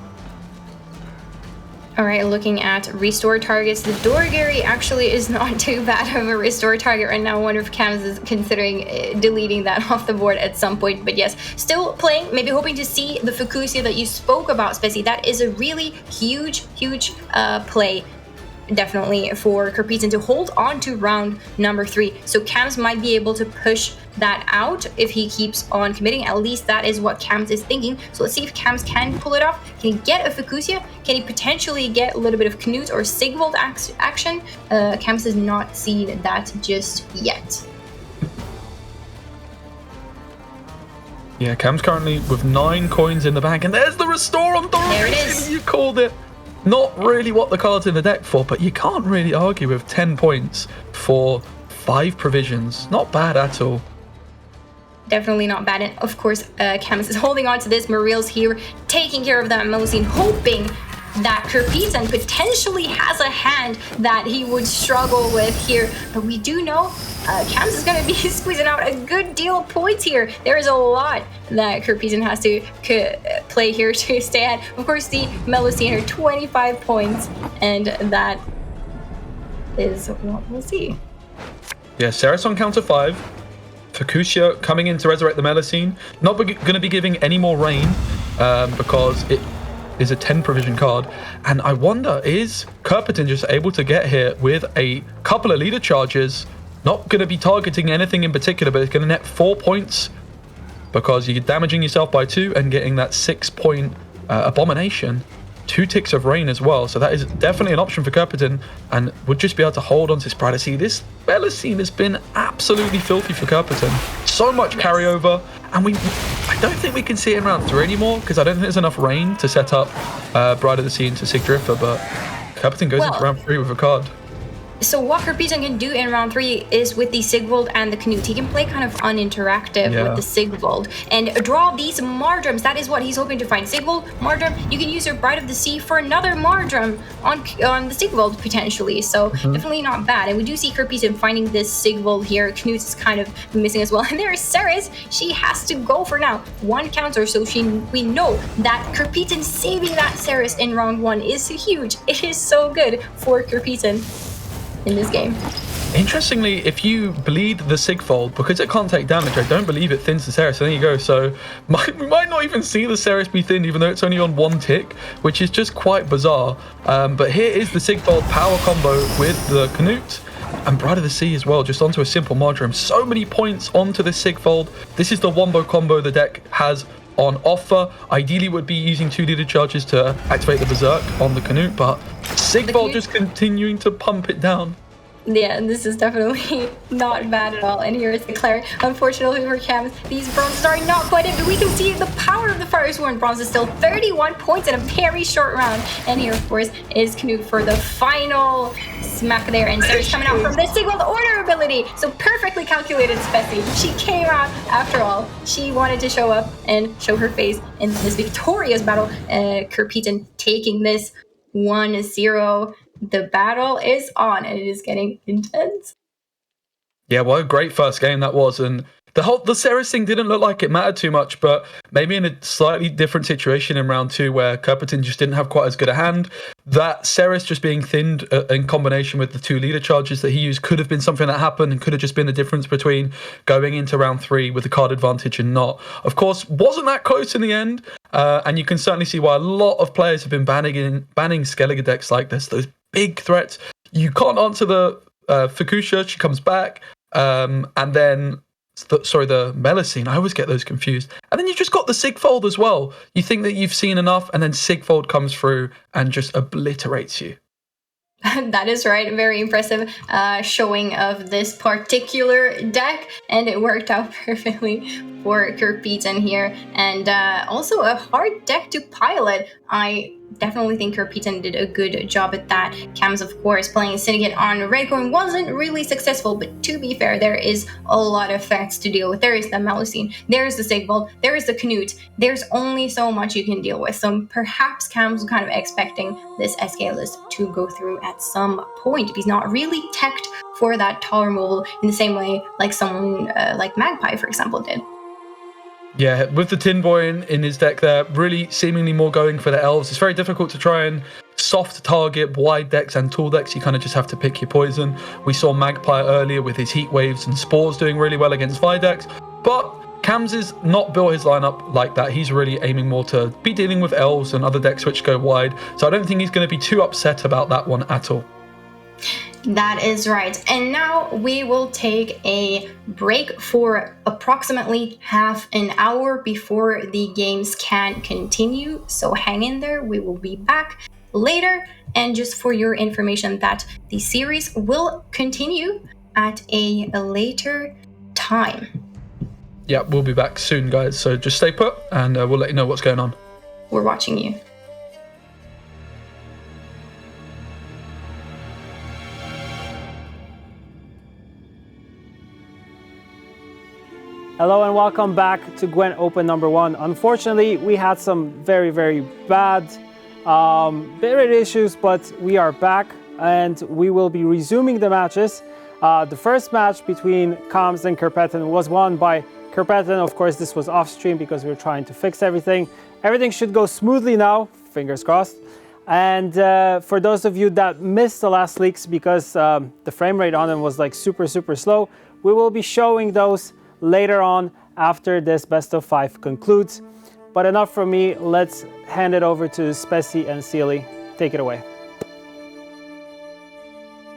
All right, looking at restore targets, the Dorgary actually is not too bad of a restore target right now. One of Cams is considering deleting that off the board at some point. But yes, still playing, maybe hoping to see the Fukusia that you spoke about, Spezi. That is a really huge play, definitely, for Kerpeten to hold on to round number 3. So Cams might be able to push that out if he keeps on committing. At least that is what Cams is thinking. So let's see if Cams can pull it off. Can he get a Fukusia? Can he potentially get a little bit of Knut or Sigvald action? Cams has not seen that just yet. Yeah, Cam's currently with 9 coins in the bank, and there's the restore on Dorgary. There it is. You called it. Not really what the card's in the deck for, but you can't really argue with 10 points for 5 provisions. Not bad at all. Definitely not bad. And of course, Cams is holding on to this. Mariel's here, taking care of that Melusine, hoping that Kerpeten potentially has a hand that he would struggle with here. But we do know Cams is going to be squeezing out a good deal of points here. There is a lot that Kerpeten has to play here to stay ahead. Of course, the Melusine are 25 points, and that is what we'll see. Yeah, Ceres on counter 5. Fukusia coming in to resurrect the Melusine. Not going to be giving any more rain because it is a 10 provision card. And I wonder, is Kerpeten just able to get here with a couple of leader charges? Not going to be targeting anything in particular, but it's going to net 4 points because you're damaging yourself by 2 and getting that 6-point abomination. 2 ticks of rain as well, so that is definitely an option for Kerpeten, and would just be able to hold on to his pride. See, this Melusine has been absolutely filthy for Kerpeten. So much carryover, and I don't think we can see it in round 3 anymore because I don't think there's enough rain to set up Bride of the Sea into Sig Drifter, but Kerpeten goes into round 3 with a card. So what Kerpeten can do in round 3 is with the Sigvald and the Knut. He can play kind of uninteractive with the Sigvald and draw these Mardrums. That is what he's hoping to find. Sigvald, Mardrum, you can use your Bride of the Sea for another Mardrum on the Sigvald potentially. So definitely not bad. And we do see Kerpeten finding this Sigvald here. Knut is kind of missing as well. And there's Ceres. She has to go for now. 1 counter, so we know that Kerpeten saving that Ceres in round 1 is huge. It is so good for Kerpeten in this game. Interestingly, if you bleed the Sigvald, because it can't take damage, I don't believe it thins the Ceres. So there you go. So we might not even see the Ceres be thinned, even though it's only on 1 tick, which is just quite bizarre. But here is the Sigvald power combo with the Knut and Bride of the Sea as well, just onto a simple Mardrum. So many points onto this Sigvald. This is the wombo combo the deck has on offer. Ideally would be using 2 leader charges to activate the Berserk on the Knut, but Sigvald just continuing to pump it down. Yeah, this is definitely not bad at all. And here is the Claire. Unfortunately for Cam, these bronzes are not quite it, but we can see the power of the Firesworn bronze is still 31 points in a very short round. And here, of course, is Knut for the final smack there. And Sarah's coming out from the Signaled Order ability. So perfectly calculated, Spessy. She came out after all. She wanted to show up and show her face in this victorious battle. Kerpeton taking this 1-0. The battle is on and it is getting intense. Yeah, what a great first game that was, and the Ceres thing didn't look like it mattered too much, but maybe in a slightly different situation in round 2 where Kerpeton just didn't have quite as good a hand, that Ceres just being thinned in combination with the 2 leader charges that he used could have been something that happened and could have just been the difference between going into round 3 with the card advantage and not. Of course, wasn't that close in the end, and you can certainly see why a lot of players have been banning Skellige decks like this, those big threats. You can't answer the Fukusha, she comes back, and then the Melusine, I always get those confused. And then you've just got the Sigfold as well. You think that you've seen enough, and then Sigfold comes through and just obliterates you. That is right. Very impressive showing of this particular deck, and it worked out perfectly for Kerpeton here. And also a hard deck to pilot. I definitely think Kerpeton did a good job at that. Cam's, of course, playing Syndicate on Redcoin wasn't really successful, but to be fair, there is a lot of threats to deal with. There is the Melusine, there is the Sigvold, there is the Knut. There's only so much you can deal with. So perhaps Cam's kind of expecting this SK list to go through at some point if he's not really teched for that tower removal in the same way like someone like Magpie, for example, did. Yeah, with the Tin Boy in his deck there, really seemingly more going for the elves. It's very difficult to try and soft target wide decks and tool decks. You kind of just have to pick your poison. We saw Magpie earlier with his Heat Waves and Spores doing really well against Vi decks, but Cams is not built his lineup like that. He's really aiming more to be dealing with elves and other decks which go wide, so I don't think he's going to be too upset about that one at all. That is right. And now we will take a break for approximately half an hour before the games can continue. So hang in there. We will be back later. And just for your information that the series will continue at a later time. Yeah, we'll be back soon, guys. So just stay put and we'll let you know what's going on. We're watching you. Hello and welcome back to Gwent Open number 1. Unfortunately, we had some very, very bad bitrate issues, but we are back and we will be resuming the matches. The first match between Kams and Kerpeton was won by Kerpeton. Of course, this was off stream because we were trying to fix everything. Everything should go smoothly now, fingers crossed. And for those of you that missed the last leaks because the frame rate on them was like super, super slow, we will be showing those later on after this best of 5 concludes. But enough from me, let's hand it over to Spessy and Sealy. Take it away.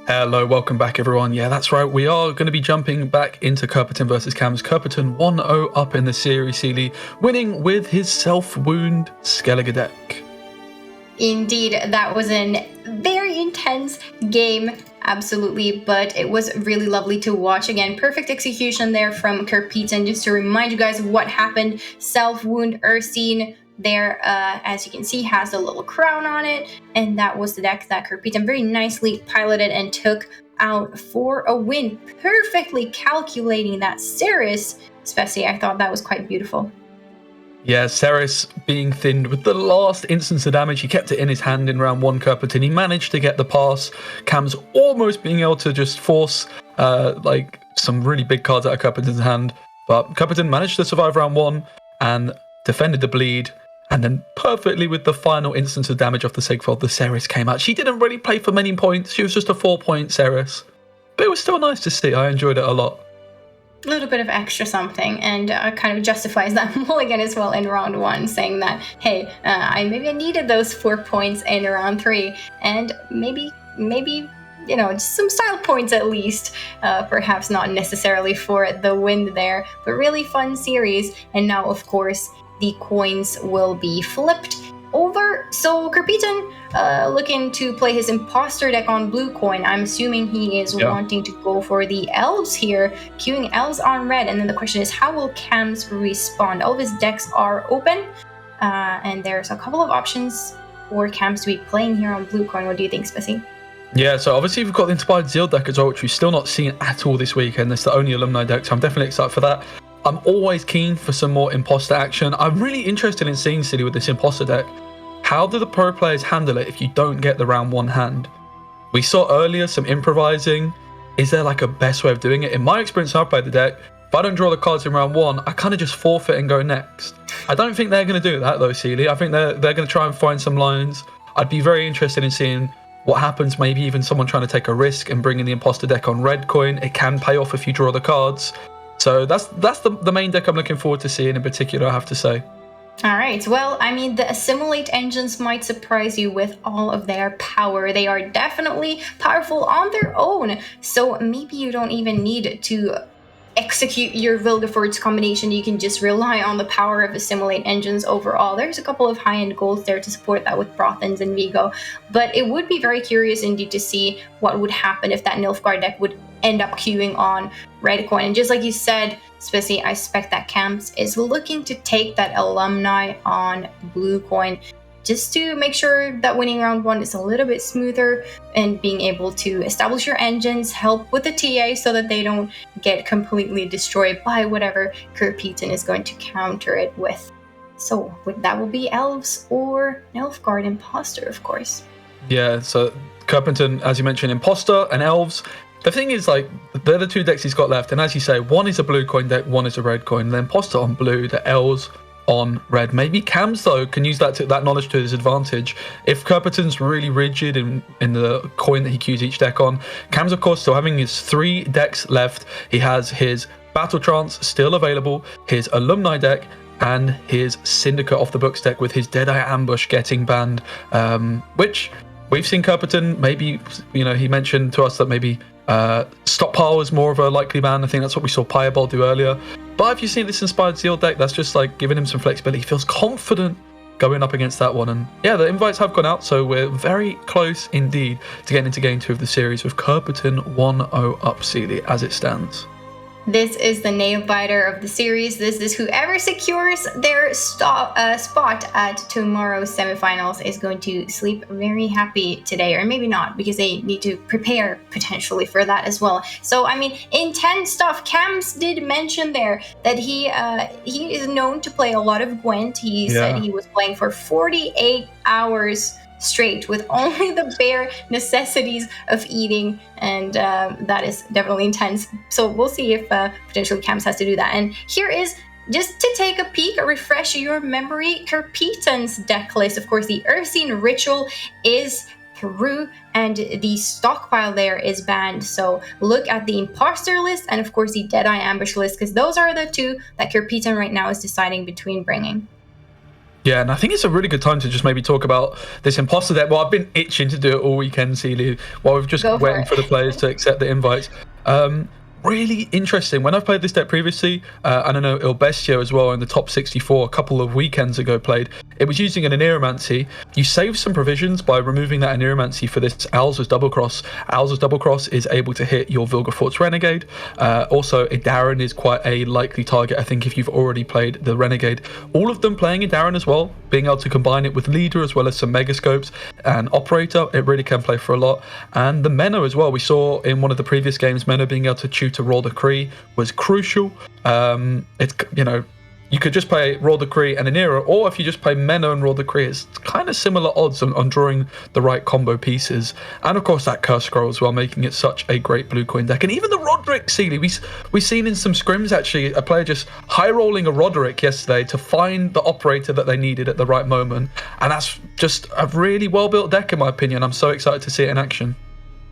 Hello, welcome back everyone. Yeah, that's right, we are going to be jumping back into Kerpeton versus Cams. Kerpeton 1-0 up in the series, Sealy, winning with his self-wound Skellige deck. Indeed, that was a very intense game, absolutely, but it was really lovely to watch. Again, perfect execution there from Kerpeton. Just to remind you guys of what happened, self-wound Ursine there, as you can see, has a little crown on it, and that was the deck that Kerpeton very nicely piloted and took out for a win, perfectly calculating that Ceres. Especially, I thought that was quite beautiful. Yeah, Ceres being thinned with the last instance of damage. He kept it in his hand in round 1, Kerpeton. He managed to get the pass. Cam's almost being able to just force like some really big cards out of Kerpeton's hand. But Kerpeton managed to survive round 1 and defended the bleed. And then perfectly with the final instance of damage off the Sigfold, the Ceres came out. She didn't really play for many points. She was just a 4-point Ceres. But it was still nice to see. I enjoyed it a lot. A little bit of extra something, and kind of justifies that mulligan as well in round 1, saying that, hey, I needed those 4 points in round 3, and maybe you know, just some style points at least, perhaps not necessarily for the win there, but really fun series. And now, of course, the coins will be flipped over. So Kerpitan looking to play his imposter deck on blue coin. I'm assuming he is wanting to go for the elves here, queuing elves on red. And then the question is, how will Cams respond? All of his decks are open, and there's a couple of options for Cams to be playing here on blue coin. What do you think, Spessy? Yeah, so obviously we've got the Inspired Zeal deck as well, which we've still not seen at all this weekend. It's the only alumni deck, so I'm definitely excited for that. I'm always keen for some more imposter action. I'm really interested in seeing Silly with this imposter deck. How do the pro players handle it if you don't get the round 1 hand? We saw earlier some improvising. Is there like a best way of doing it? In my experience, I've played the deck. If I don't draw the cards in round 1, I kind of just forfeit and go next. I don't think they're going to do that though, Sealy. I think they're going to try and find some lines. I'd be very interested in seeing what happens, maybe even someone trying to take a risk and bringing the imposter deck on red coin. It can pay off if you draw the cards. So that's the main deck I'm looking forward to seeing in particular, I have to say. All right. Well, I mean, the Assimilate engines might surprise you with all of their power. They are definitely powerful on their own. So maybe you don't even need to execute your Vilgefortz combination. You can just rely on the power of Assimilate engines overall. There's a couple of high-end goals there to support that with Brothens and Vigo. But it would be very curious indeed to see what would happen if that Nilfgaard deck would end up queuing on red coin. And just like you said, Spissy, I expect that Camps is looking to take that alumni on blue coin just to make sure that winning round 1 is a little bit smoother and being able to establish your engines, help with the TA so that they don't get completely destroyed by whatever Kerpitan is going to counter it with. So that will be Elves or Nilfgaard Imposter, of course. Yeah, so Kerpitan, as you mentioned, Imposter and Elves. The thing is, like, they're the 2 decks he's got left, and as you say, one is a blue coin deck, one is a red coin. The Imposter on blue, the Elves on red. Maybe Cams though can use that knowledge to his advantage. If Kerpitan's really rigid in the coin that he queues each deck on, Cams of course still having his 3 decks left. He has his Battle Trance still available, his Alumni deck, and his Syndicate off the books deck with his Deadeye Ambush getting banned, which we've seen Kerpitan, maybe, you know, he mentioned to us that maybe Stockpile is more of a likely ban. I think that's what we saw Pyreball do earlier. But if you see this Inspired Zeal deck, that's just like giving him some flexibility. He feels confident going up against that one. And yeah, the invites have gone out, so we're very close indeed to getting into game 2 of the series with Kerpitan 1-0 up Sealy as it stands. This is the nail biter of the series. This is whoever secures their spot at tomorrow's semifinals is going to sleep very happy today, or maybe not, because they need to prepare potentially for that as well. So, I mean, intense stuff. Cams did mention there that he is known to play a lot of Gwent. He said he was playing for 48 hours straight with only the bare necessities of eating, and that is definitely intense. So we'll see if potentially Cams has to do that. And here is, just to take a peek, refresh your memory, Kerpitan's deck list. Of course, the Ursine Ritual is through and the Stockpile there is banned. So look at the Imposter list and of course the Deadeye Ambush list, because those are the 2 that Kerpitan right now is deciding between bringing. Yeah, and I think it's a really good time to just maybe talk about this Imposter deck. Well, I've been itching to do it all weekend, Celia, while we've just waiting for the players to accept the invites. Really interesting. When I've played this deck previously, I don't know, Il Bestio as well in the top 64 a couple of weekends ago played, it was using an Aneromancy. You save some provisions by removing that Aneromancy for this Owl's Double Cross. Owl's Double Cross is able to hit your Vilgefortz Renegade. Also, Idaran is quite a likely target, I think, if you've already played the Renegade. All of them playing Idaran as well, being able to combine it with Leader as well as some Megascopes and Operator, it really can play for a lot. And the Menno as well, we saw in one of the previous games, Menno being able to tutor Raw Decree was crucial. It's, you know, you could just play Raw Decree and Anira, or if you just play Menno and Raw Decree, it's kind of similar odds on drawing the right combo pieces. And of course that Curse Scroll as well, making it such a great blue coin deck. And even the Roderick, Sealy, we've seen in some scrims actually a player just high rolling a Roderick yesterday to find the Operator that they needed at the right moment. And that's just a really well built deck in my opinion. I'm so excited to see it in action.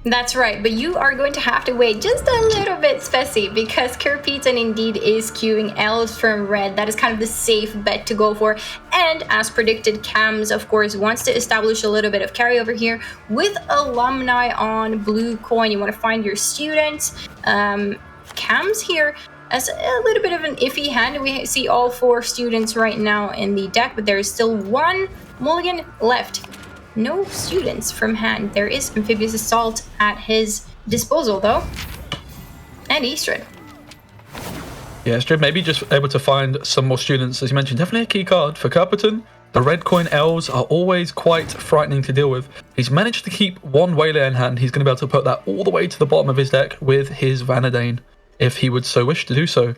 That's right, but you are going to have to wait just a little bit, Spessy, because Kerpitan indeed is queuing Elves from red. That is kind of the safe bet to go for. And as predicted, Cams, of course, wants to establish a little bit of carryover here with Alumni on blue coin. You want to find your students. Cams here as a little bit of an iffy hand. We see all 4 students right now in the deck, but there is still one mulligan left. No students from hand. There is Amphibious Assault at his disposal, though. And Eastrid. Yeah, Eastrid maybe just able to find some more students, as you mentioned. Definitely a key card for Curperton. The red coin elves are always quite frightening to deal with. He's managed to keep one Waylay in hand. He's going to be able to put that all the way to the bottom of his deck with his Vanadane, if he would so wish to do so.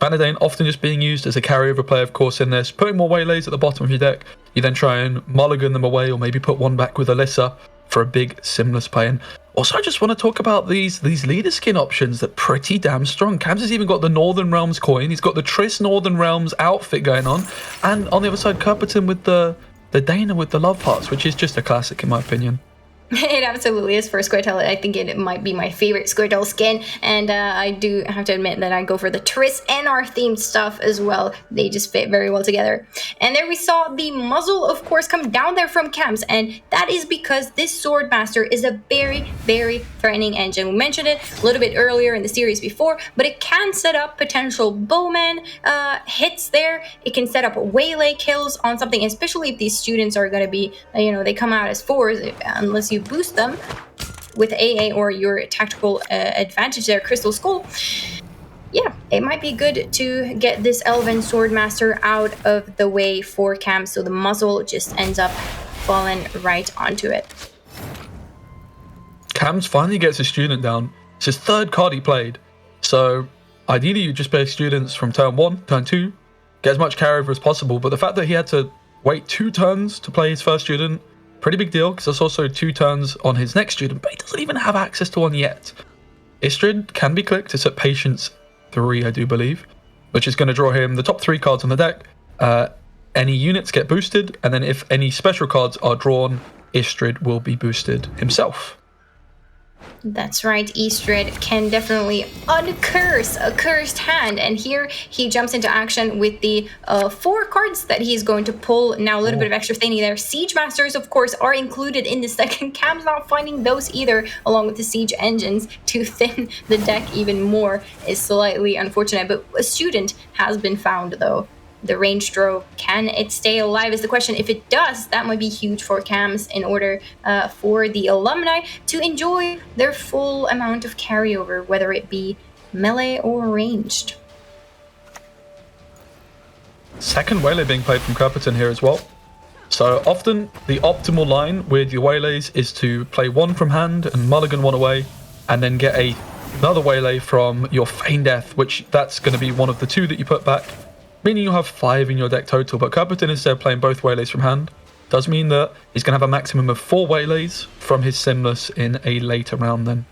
Vanadane often just being used as a carryover play, of course, in this. Putting more Waylays at the bottom of your deck, you then try and mulligan them away, or maybe put one back with Alyssa for a big Simless play. And also, I just want to talk about these leader skin options that are pretty damn strong. Cams has even got the Northern Realms coin. He's got the Triss Northern Realms outfit going on. And on the other side, Curperton with the Dana with the love hearts, which is just a classic in my opinion. It absolutely is for Squirtle. I think it might be my favorite Squirtle skin, and I do have to admit that I go for the Triss and our themed stuff as well. They just fit very well together. And there we saw the muzzle, of course, come down there from Camps, and that is because this Swordmaster is a very, very threatening engine. We mentioned it a little bit earlier in the series before, but it can set up potential bowman hits there. It can set up waylay kills on something, especially if these students are going to be, they come out as 4s, unless you boost them with AA or your tactical advantage there, Crystal Skull. Yeah, it might be good to get this Elven Swordmaster out of the way for Cam, so the muzzle just ends up falling right onto it. Cam's finally gets his student down. It's his 3rd card he played. So ideally you just play students from turn 1, turn 2, get as much carryover as possible, but the fact that he had to wait 2 turns to play his first student, pretty big deal, because there's also 2 turns on his next student, but he doesn't even have access to one yet. Istrid can be clicked. It's at Patience 3, I do believe, which is going to draw him the top 3 cards on the deck. Any units get boosted, and then if any special cards are drawn, Istrid will be boosted himself. That's right, Eastrid can definitely uncurse a cursed hand, and here he jumps into action with the 4 cards that he's going to pull. Now a little bit of extra thinning there. Siege Masters, of course, are included in this deck, and Cam's not finding those either, along with the Siege Engines to thin the deck even more is slightly unfortunate, but a student has been found though. The range draw, can it stay alive is the question. If it does, that might be huge for Cams in order for the alumni to enjoy their full amount of carryover, whether it be melee or ranged. Second Waylay being played from Curperton here as well. So often the optimal line with your Waylays is to play 1 from hand and mulligan 1 away, and then get another Waylay from your Feign Death, which that's going to be one of the 2 that you put back, meaning you'll have 5 in your deck total. But Curperton, instead of playing both Waylays from hand, does mean that he's going to have a maximum of 4 Waylays from his Simless in a later round then.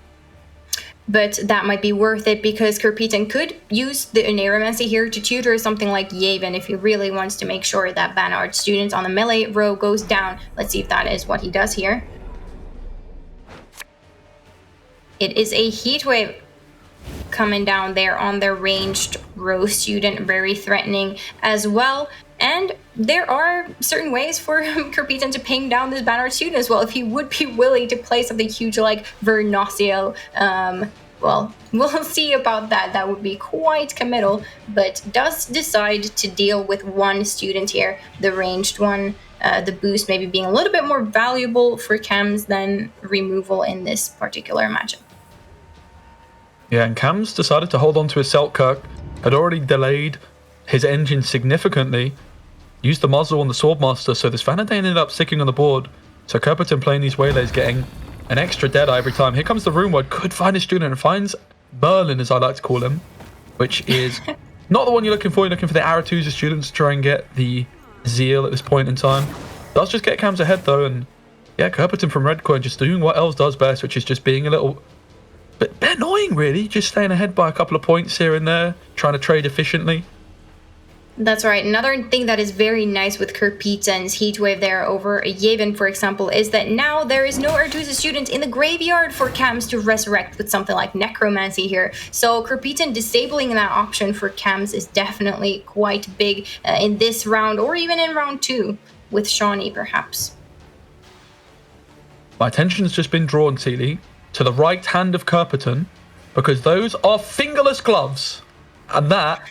But that might be worth it, because Curpeton could use the Neuromancy here to tutor something like Yavin if he really wants to make sure that Banard students on the melee row goes down. Let's see if that is what he does here. It is a Heatwave coming down there on their ranged row student, very threatening as well. And there are certain ways for Curpeton to ping down this Banner student as well, if he would be willing to play something huge like Vernociel. Well, we'll see about that. That would be quite committal, but does decide to deal with 1 student here, the ranged one. The boost maybe being a little bit more valuable for Cams than removal in this particular matchup. Yeah, and Cam's decided to hold on to his Selkirk, had already delayed his engine significantly, used the muzzle on the Swordmaster, so this Vanadane ended up sticking on the board. So Curperton playing these Waylays, getting an extra Deadeye every time. Here comes the Rune Word, could find a student, and finds Merlin, as I like to call him, which is not the one you're looking for. You're looking for the Arathusa students to try and get the Zeal at this point in time. Does just get Cams ahead though, and yeah, Curperton from Redcoin just doing what Elves does best, which is just being a little bit annoying, really. Just staying ahead by a couple of points here and there, trying to trade efficiently. That's right. Another thing that is very nice with Curpeton's Heatwave there over Yavin, for example, is that now there is no Arathusa student in the graveyard for Cams to resurrect with something like Necromancy here. So Curpeton disabling that option for Cams is definitely quite big in this round, or even in round 2 with Shawnee, perhaps. My attention's just been drawn, Seeley, to the right hand of Curperton, because those are fingerless gloves, and that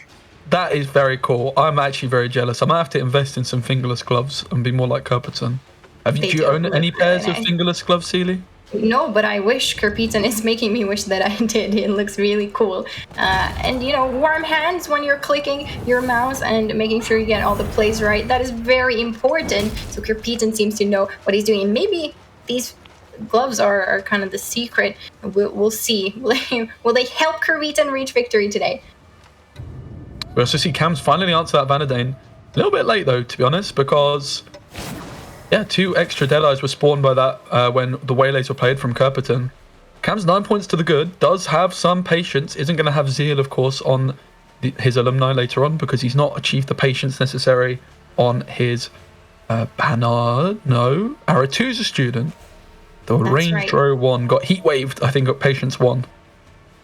That is very cool. I'm actually very jealous. I might have to invest in some fingerless gloves and be more like Kerperton. Do you own any pairs of fingerless gloves, Sealy? No, but I wish Kerpeton is making me wish that I did. It looks really cool. And you know, warm hands when you're clicking your mouse and making sure you get all the plays right. That is very important. So Kerpeton seems to know what he's doing. And maybe these gloves are kind of the secret. We'll see. Will they help Kerpeton reach victory today? We also see Cam's finally answer that Vanadane. A little bit late though, to be honest, because yeah, 2 extra Deadeyes were spawned by that when the Waylays were played from Kerperton. Cam's 9 points to the good, does have some patience, isn't going to have zeal, of course, on his alumni later on because he's not achieved the patience necessary on his Banner. No, Aratu's a student. The Range Row 1 got heat waved, I think, got patience 1.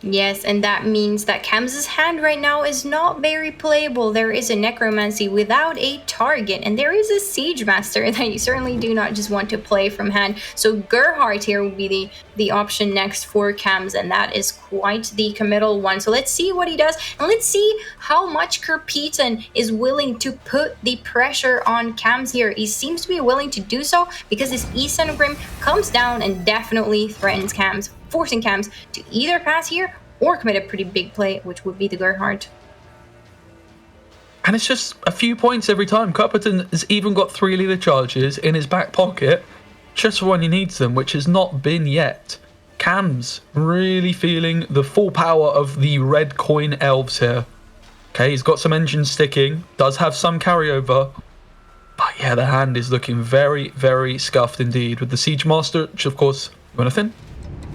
Yes, and that means that Cam's hand right now is not very playable. There is a Necromancy without a target, and there is a Siege Master that you certainly do not just want to play from hand. So Gerhardt here would be the option next for Cam's, and that is quite the committal one. So let's see what he does, and let's see how much Kerpeton is willing to put the pressure on Cam's here. He seems to be willing to do so because this Isengrim comes down and definitely threatens Cam's, forcing Cam's to either pass here or commit a pretty big play, which would be the Gerhardt. And it's just a few points every time. Kerperton has even got 3 leader charges in his back pocket just for when he needs them, which has not been yet. Cam's really feeling the full power of the red coin elves here. Okay, he's got some engines sticking, does have some carryover, but yeah, the hand is looking very, very scuffed indeed with the Siege Master, which of course, Jonathan,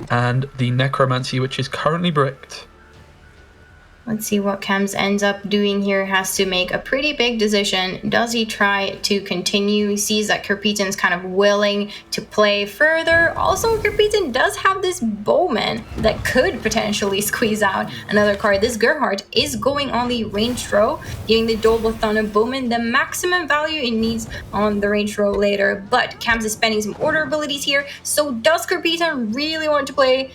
and the Necromancy, which is currently bricked. Let's see what Cam's ends up doing here. Has to make a pretty big decision. Does he try to continue? He sees that Kerpeton's kind of willing to play further. Also, Kerpeton does have this Bowman that could potentially squeeze out another card. This Gerhardt is going on the range row, giving the Dolbothana Bowman the maximum value it needs on the range row later. But Cam's is spending some order abilities here. So does Kerpeton really want to play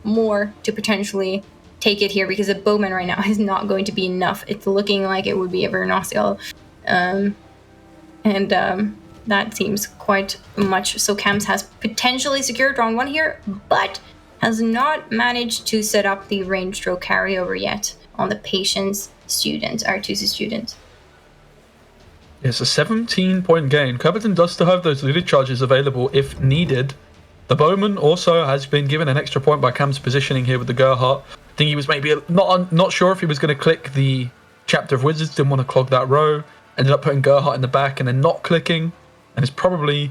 more to potentially take it here, because the Bowman right now is not going to be enough. It's looking like it would be a Vernociel. That seems quite much. So Cam's has potentially secured round 1 here, but has not managed to set up the range throw carryover yet on the Patience student, Artusi student. It's a 17-point gain. Kerperton does still have those leader charges available if needed. The Bowman also has been given an extra point by Cam's positioning here with the Gerhardt. I think he was maybe not sure if he was going to click the Chapter of Wizards, didn't want to clog that row, ended up putting Gerhardt in the back and then not clicking, and is probably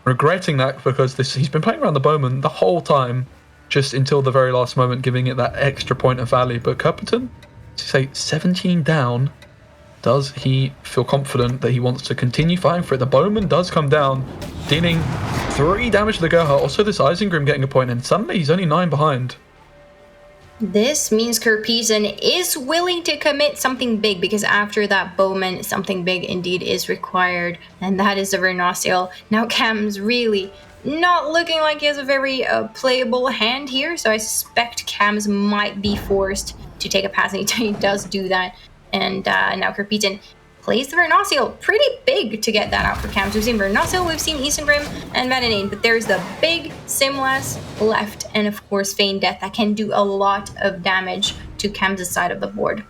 regretting that because he's been playing around the Bowman the whole time, just until the very last moment, giving it that extra point of value. But Kerperton, to say 17 down, does he feel confident that he wants to continue fighting for it? The Bowman does come down, dealing 3 damage to the Gerhardt. Also, this Isengrim getting a point, and suddenly he's only 9 behind. This means Kerpeton is willing to commit something big, because after that Bowman, something big indeed is required, and that is the Vernociel. Now Cam's really not looking like he has a very playable hand here, so I suspect Cam's might be forced to take a pass, and he does do that. And now Kerpeton plays the Vernociel. Pretty big to get that out for Cam's. We've seen Vernociel, we've seen Isengrim and Vanadane, but there's the big Simlas left, and of course Feign Death that can do a lot of damage to Cam's side of the board.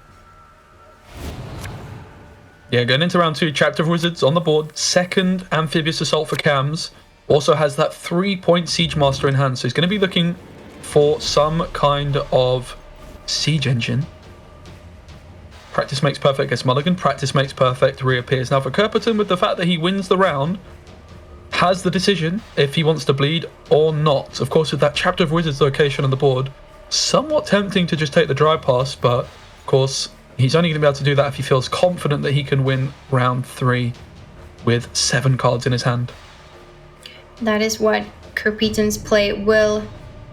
Yeah, going into round 2, Chapter of Wizards on the board. Second Amphibious Assault for Cam's. Also has that 3-point Siege Master in hand, so he's going to be looking for some kind of siege engine. Practice makes perfect against Mulligan. Practice makes perfect reappears. Now for Kerperton, with the fact that he wins the round, has the decision if he wants to bleed or not. Of course, with that Chapter of Wizards location on the board, somewhat tempting to just take the dry pass, but of course, he's only going to be able to do that if he feels confident that he can win round 3 with 7 cards in his hand. That is what Kerpeton's play will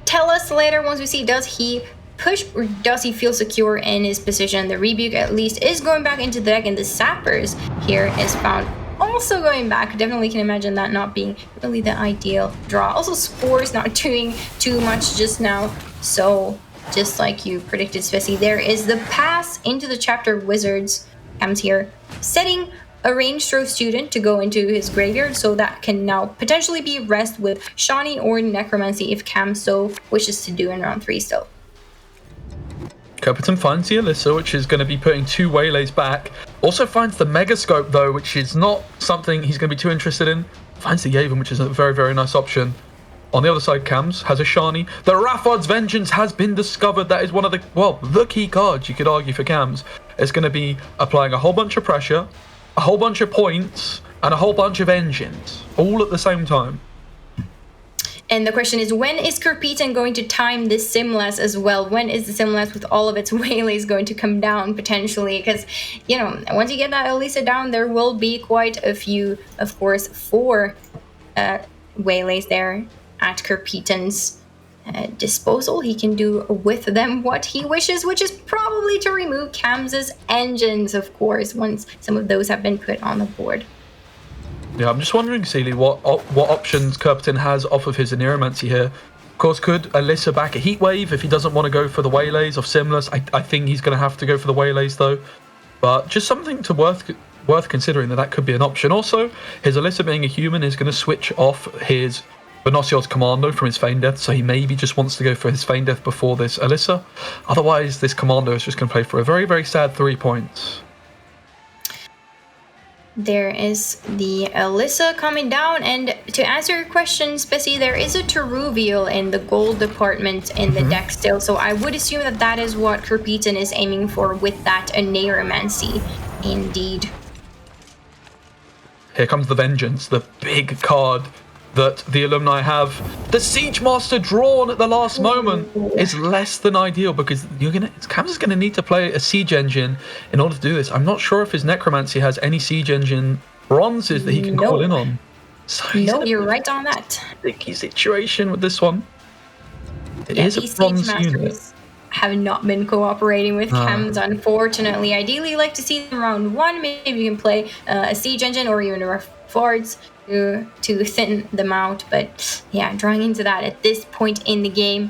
tell us later once we see, does he push or does he feel secure in his position? The Rebuke at least is going back into the deck, and the Sappers here is found also going back. Definitely can imagine that not being really the ideal draw. Also Spore's not doing too much just now, so just like you predicted, Spessy. There is the pass into the Chapter Wizards. Cam's here, setting a ranged throw student to go into his graveyard, so that can now potentially be rest with Shawnee or Necromancy if Cam so wishes to do in round 3 still. Copperton finds the Alyssa, which is going to be putting 2 Waylays back. Also finds the Megascope, though, which is not something he's going to be too interested in. Finds the Yaven, which is a very, very nice option. On the other side, Cams has a Shani. The Raffard's Vengeance has been discovered. That is one of the, well, the key cards, you could argue, for Cams. It's going to be applying a whole bunch of pressure, a whole bunch of points, and a whole bunch of engines, all at the same time. And the question is, when is Kirpitan going to time this Simlas as well? When is the Simlas with all of its Waylays going to come down potentially? Because, you know, once you get that Elisa down, there will be quite a few, of course, 4 Waylays there at Kirpitan's disposal. He can do with them what he wishes, which is probably to remove Cam's engines, of course, once some of those have been put on the board. Yeah, I'm just wondering, Sealy, what options Kirpitan has off of his Aneromancy here. Of course, could Alyssa back a Heatwave if he doesn't want to go for the Waylays of Simless? I think he's going to have to go for the Waylays, though. But just something to worth considering that could be an option. Also, his Alyssa being a human is going to switch off his Venosios Commando from his Feign Death, so he maybe just wants to go for his Feign Death before this Alyssa. Otherwise, this Commando is just going to play for a very, very sad 3 points. There is the Alyssa coming down, and to answer your question, Spessy, there is a Teruvial in the gold department in the deck still, so I would assume that that is what Kirpitan is aiming for with that Aneromancy, indeed. Here comes the Vengeance, the big card that the alumni have. The Siege Master drawn at the last moment is less than ideal, because Cams is going to need to play a Siege Engine in order to do this. I'm not sure if his Necromancy has any Siege Engine bronzes that he can call in on. So no, you're right on that. Tricky situation with this one. It is a bronze unit. Have not been cooperating with Cams, unfortunately. Ideally, you like to see them round 1. Maybe you can play a Siege Engine or even a Fords to thin them out, but yeah, drawing into that at this point in the game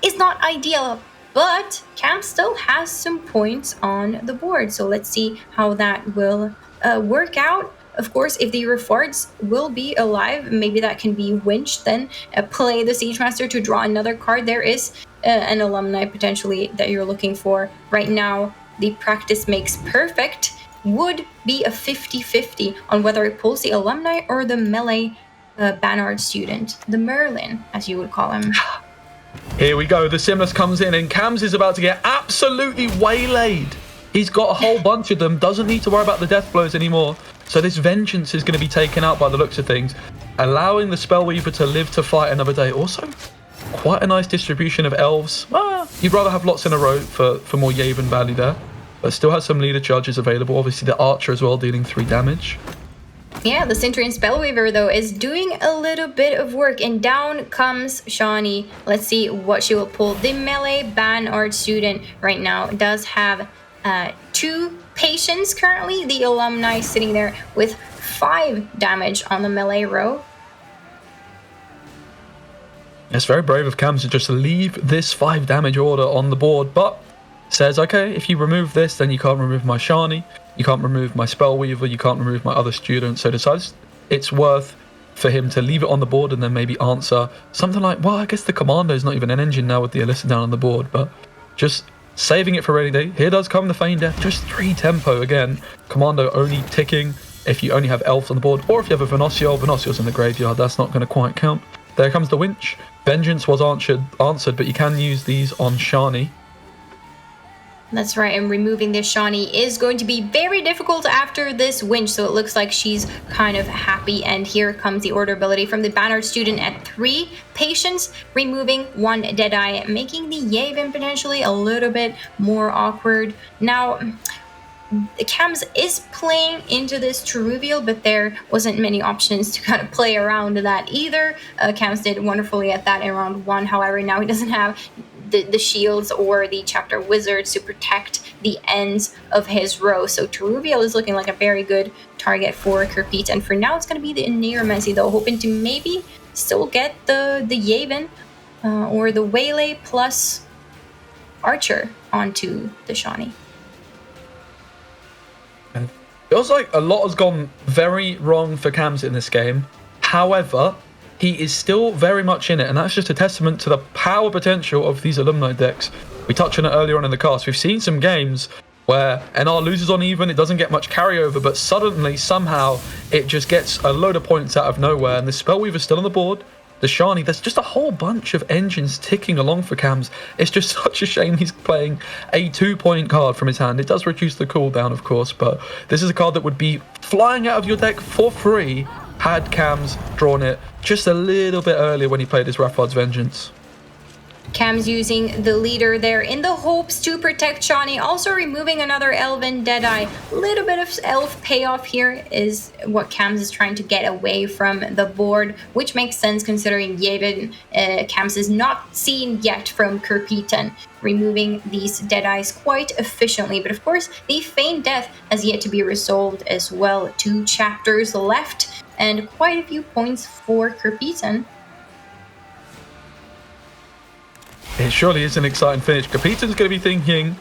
is not ideal, but Cam still has some points on the board, so let's see how that will work out. Of course, if the Refords will be alive, maybe that can be winched, then play the Siege Master to draw another card. There is an alumni potentially that you're looking for. Right now, the practice makes perfect would be a 50-50 on whether it pulls the alumni or the melee Banard student, the Merlin, as you would call him. Here we go, the Simless comes in, and Cams is about to get absolutely waylaid. He's got a whole bunch of them, doesn't need to worry about the death blows anymore. So this Vengeance is going to be taken out by the looks of things, allowing the Spellweaver to live to fight another day. Also, quite a nice distribution of elves. You'd rather have lots in a row for more Yaven value there. But still has some leader charges available. Obviously the Archer as well, dealing 3 damage. Yeah, the Centurion Spellweaver, though, is doing a little bit of work. And down comes Shawnee. Let's see what she will pull. The melee Banard student right now does have 2 patience currently. The alumni sitting there with 5 damage on the melee row. It's very brave of Cam to just leave this 5 damage order on the board, but says, okay, if you remove this, then you can't remove my Shani, you can't remove my Spellweaver, you can't remove my other students. So decides it's worth for him to leave it on the board and then maybe answer something like, well, I guess the Commando is not even an engine now with the Alyssa down on the board, but just saving it for a rainy day. Here does come the Feign Death, just 3 tempo again. Commando only ticking if you only have elves on the board, or if you have a Venosio's in the graveyard, that's not going to quite count. There comes the Winch. Vengeance was answered, but you can use these on Shani. That's right, and removing this Shawnee is going to be very difficult after this winch, so it looks like she's kind of happy. And here comes the order ability from the Banard student at 3 patience, removing 1 Deadeye, making the Yaven potentially a little bit more awkward. Now, Cams is playing into this Teruvial, but there wasn't many options to kind of play around that either. Cams did wonderfully at that in round 1, however, now he doesn't have the shields or the Chapter Wizards to protect the ends of his row. So Teruvial is looking like a very good target for Kirpit. And for now, it's going to be the Aneromancy, though, hoping to maybe still get the Yaven or the Waylay plus Archer onto the Shawnee. And feels like a lot has gone very wrong for Cams in this game. However, he is still very much in it, and that's just a testament to the power potential of these alumni decks. We touched on it earlier on in the cast. We've seen some games where NR loses on even, it doesn't get much carryover, but suddenly, somehow, it just gets a load of points out of nowhere, and the Spellweaver's still on the board. The Shani, there's just a whole bunch of engines ticking along for Cams. It's just such a shame he's playing a 2-point card from his hand. It does reduce the cooldown, of course, but this is a card that would be flying out of your deck for free had Cams drawn it just a little bit earlier when he played his Raffard's Vengeance. Cam's using the leader there in the hopes to protect Shawnee, also removing another Elven Deadeye. A little bit of elf payoff here is what Cam's is trying to get away from the board, which makes sense considering Yevon Cam's is not seen yet from Kerpitan, removing these Deadeyes quite efficiently. But of course, the Feigned Death has yet to be resolved as well. 2 chapters left and quite a few points for Kerpitan. It surely is an exciting finish. Kerpitan's going to be thinking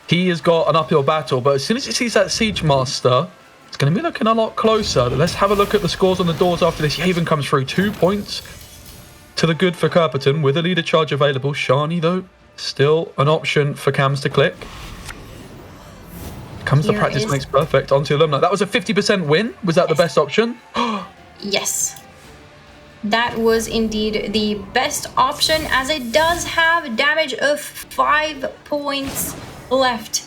he has got an uphill battle, but as soon as he sees that Siege Master, it's going to be looking a lot closer. Let's have a look at the scores on the doors after this. Yevon comes through 2 points to the good for Kerpitan with a leader charge available. Shani, though, still an option for Cams to click. Comes the practice makes perfect onto Alumni. That was a 50% win. Was that the best option? Yes. That was indeed the best option, as it does have damage of 5 points left.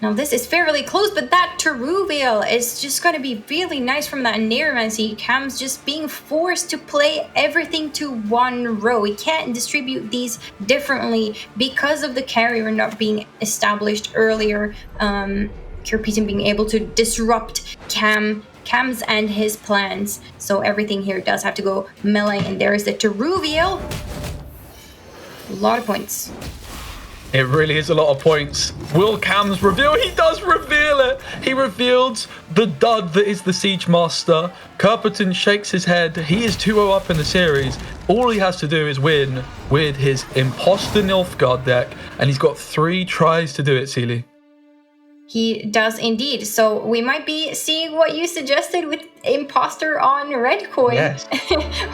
Now this is fairly close, but that Teruvial is just going to be really nice from that Neuromancy. Cam's just being forced to play everything to 1 row. He can't distribute these differently because of the carrier not being established earlier. Kerpitan being able to disrupt Cam's and his plans. So everything here does have to go melee, and there is the Teruvial. A lot of points. It really is a lot of points. Will Cams reveal? He does reveal it. He revealed the dud that is the Siege Master. Kerpitan shakes his head. He is 2-0 up in the series. All he has to do is win with his Imposter Nilfgaard deck, and he's got 3 tries to do it, Sealy. He does indeed. So we might be seeing what you suggested with Imposter on Red Coin. Yes.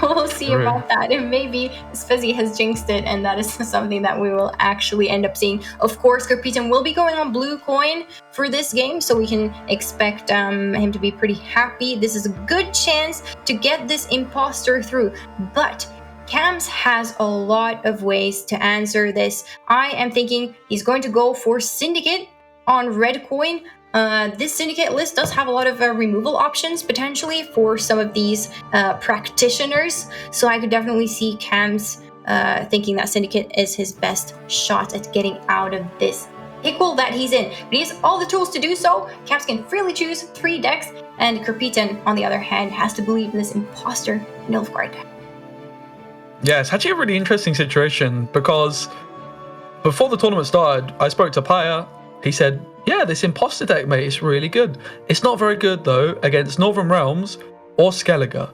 We'll see about that. And maybe Spezzy has jinxed it, and that is something that we will actually end up seeing. Of course, Kerpitan will be going on Blue Coin for this game, so we can expect him to be pretty happy. This is a good chance to get this Imposter through. But Cams has a lot of ways to answer this. I am thinking he's going to go for Syndicate on Red Coin. This Syndicate list does have a lot of removal options potentially for some of these practitioners, so I could definitely see Cams thinking that Syndicate is his best shot at getting out of this pickle that he's in. But he has all the tools to do so. Cams can freely choose 3 decks, and Kerpitan, on the other hand, has to believe in this Imposter Nilfgaard deck. Yeah, it's actually a really interesting situation, because before the tournament started, I spoke to Paya. He said, yeah, this Imposter deck, mate, is really good. It's not very good, though, against Northern Realms or Skellige.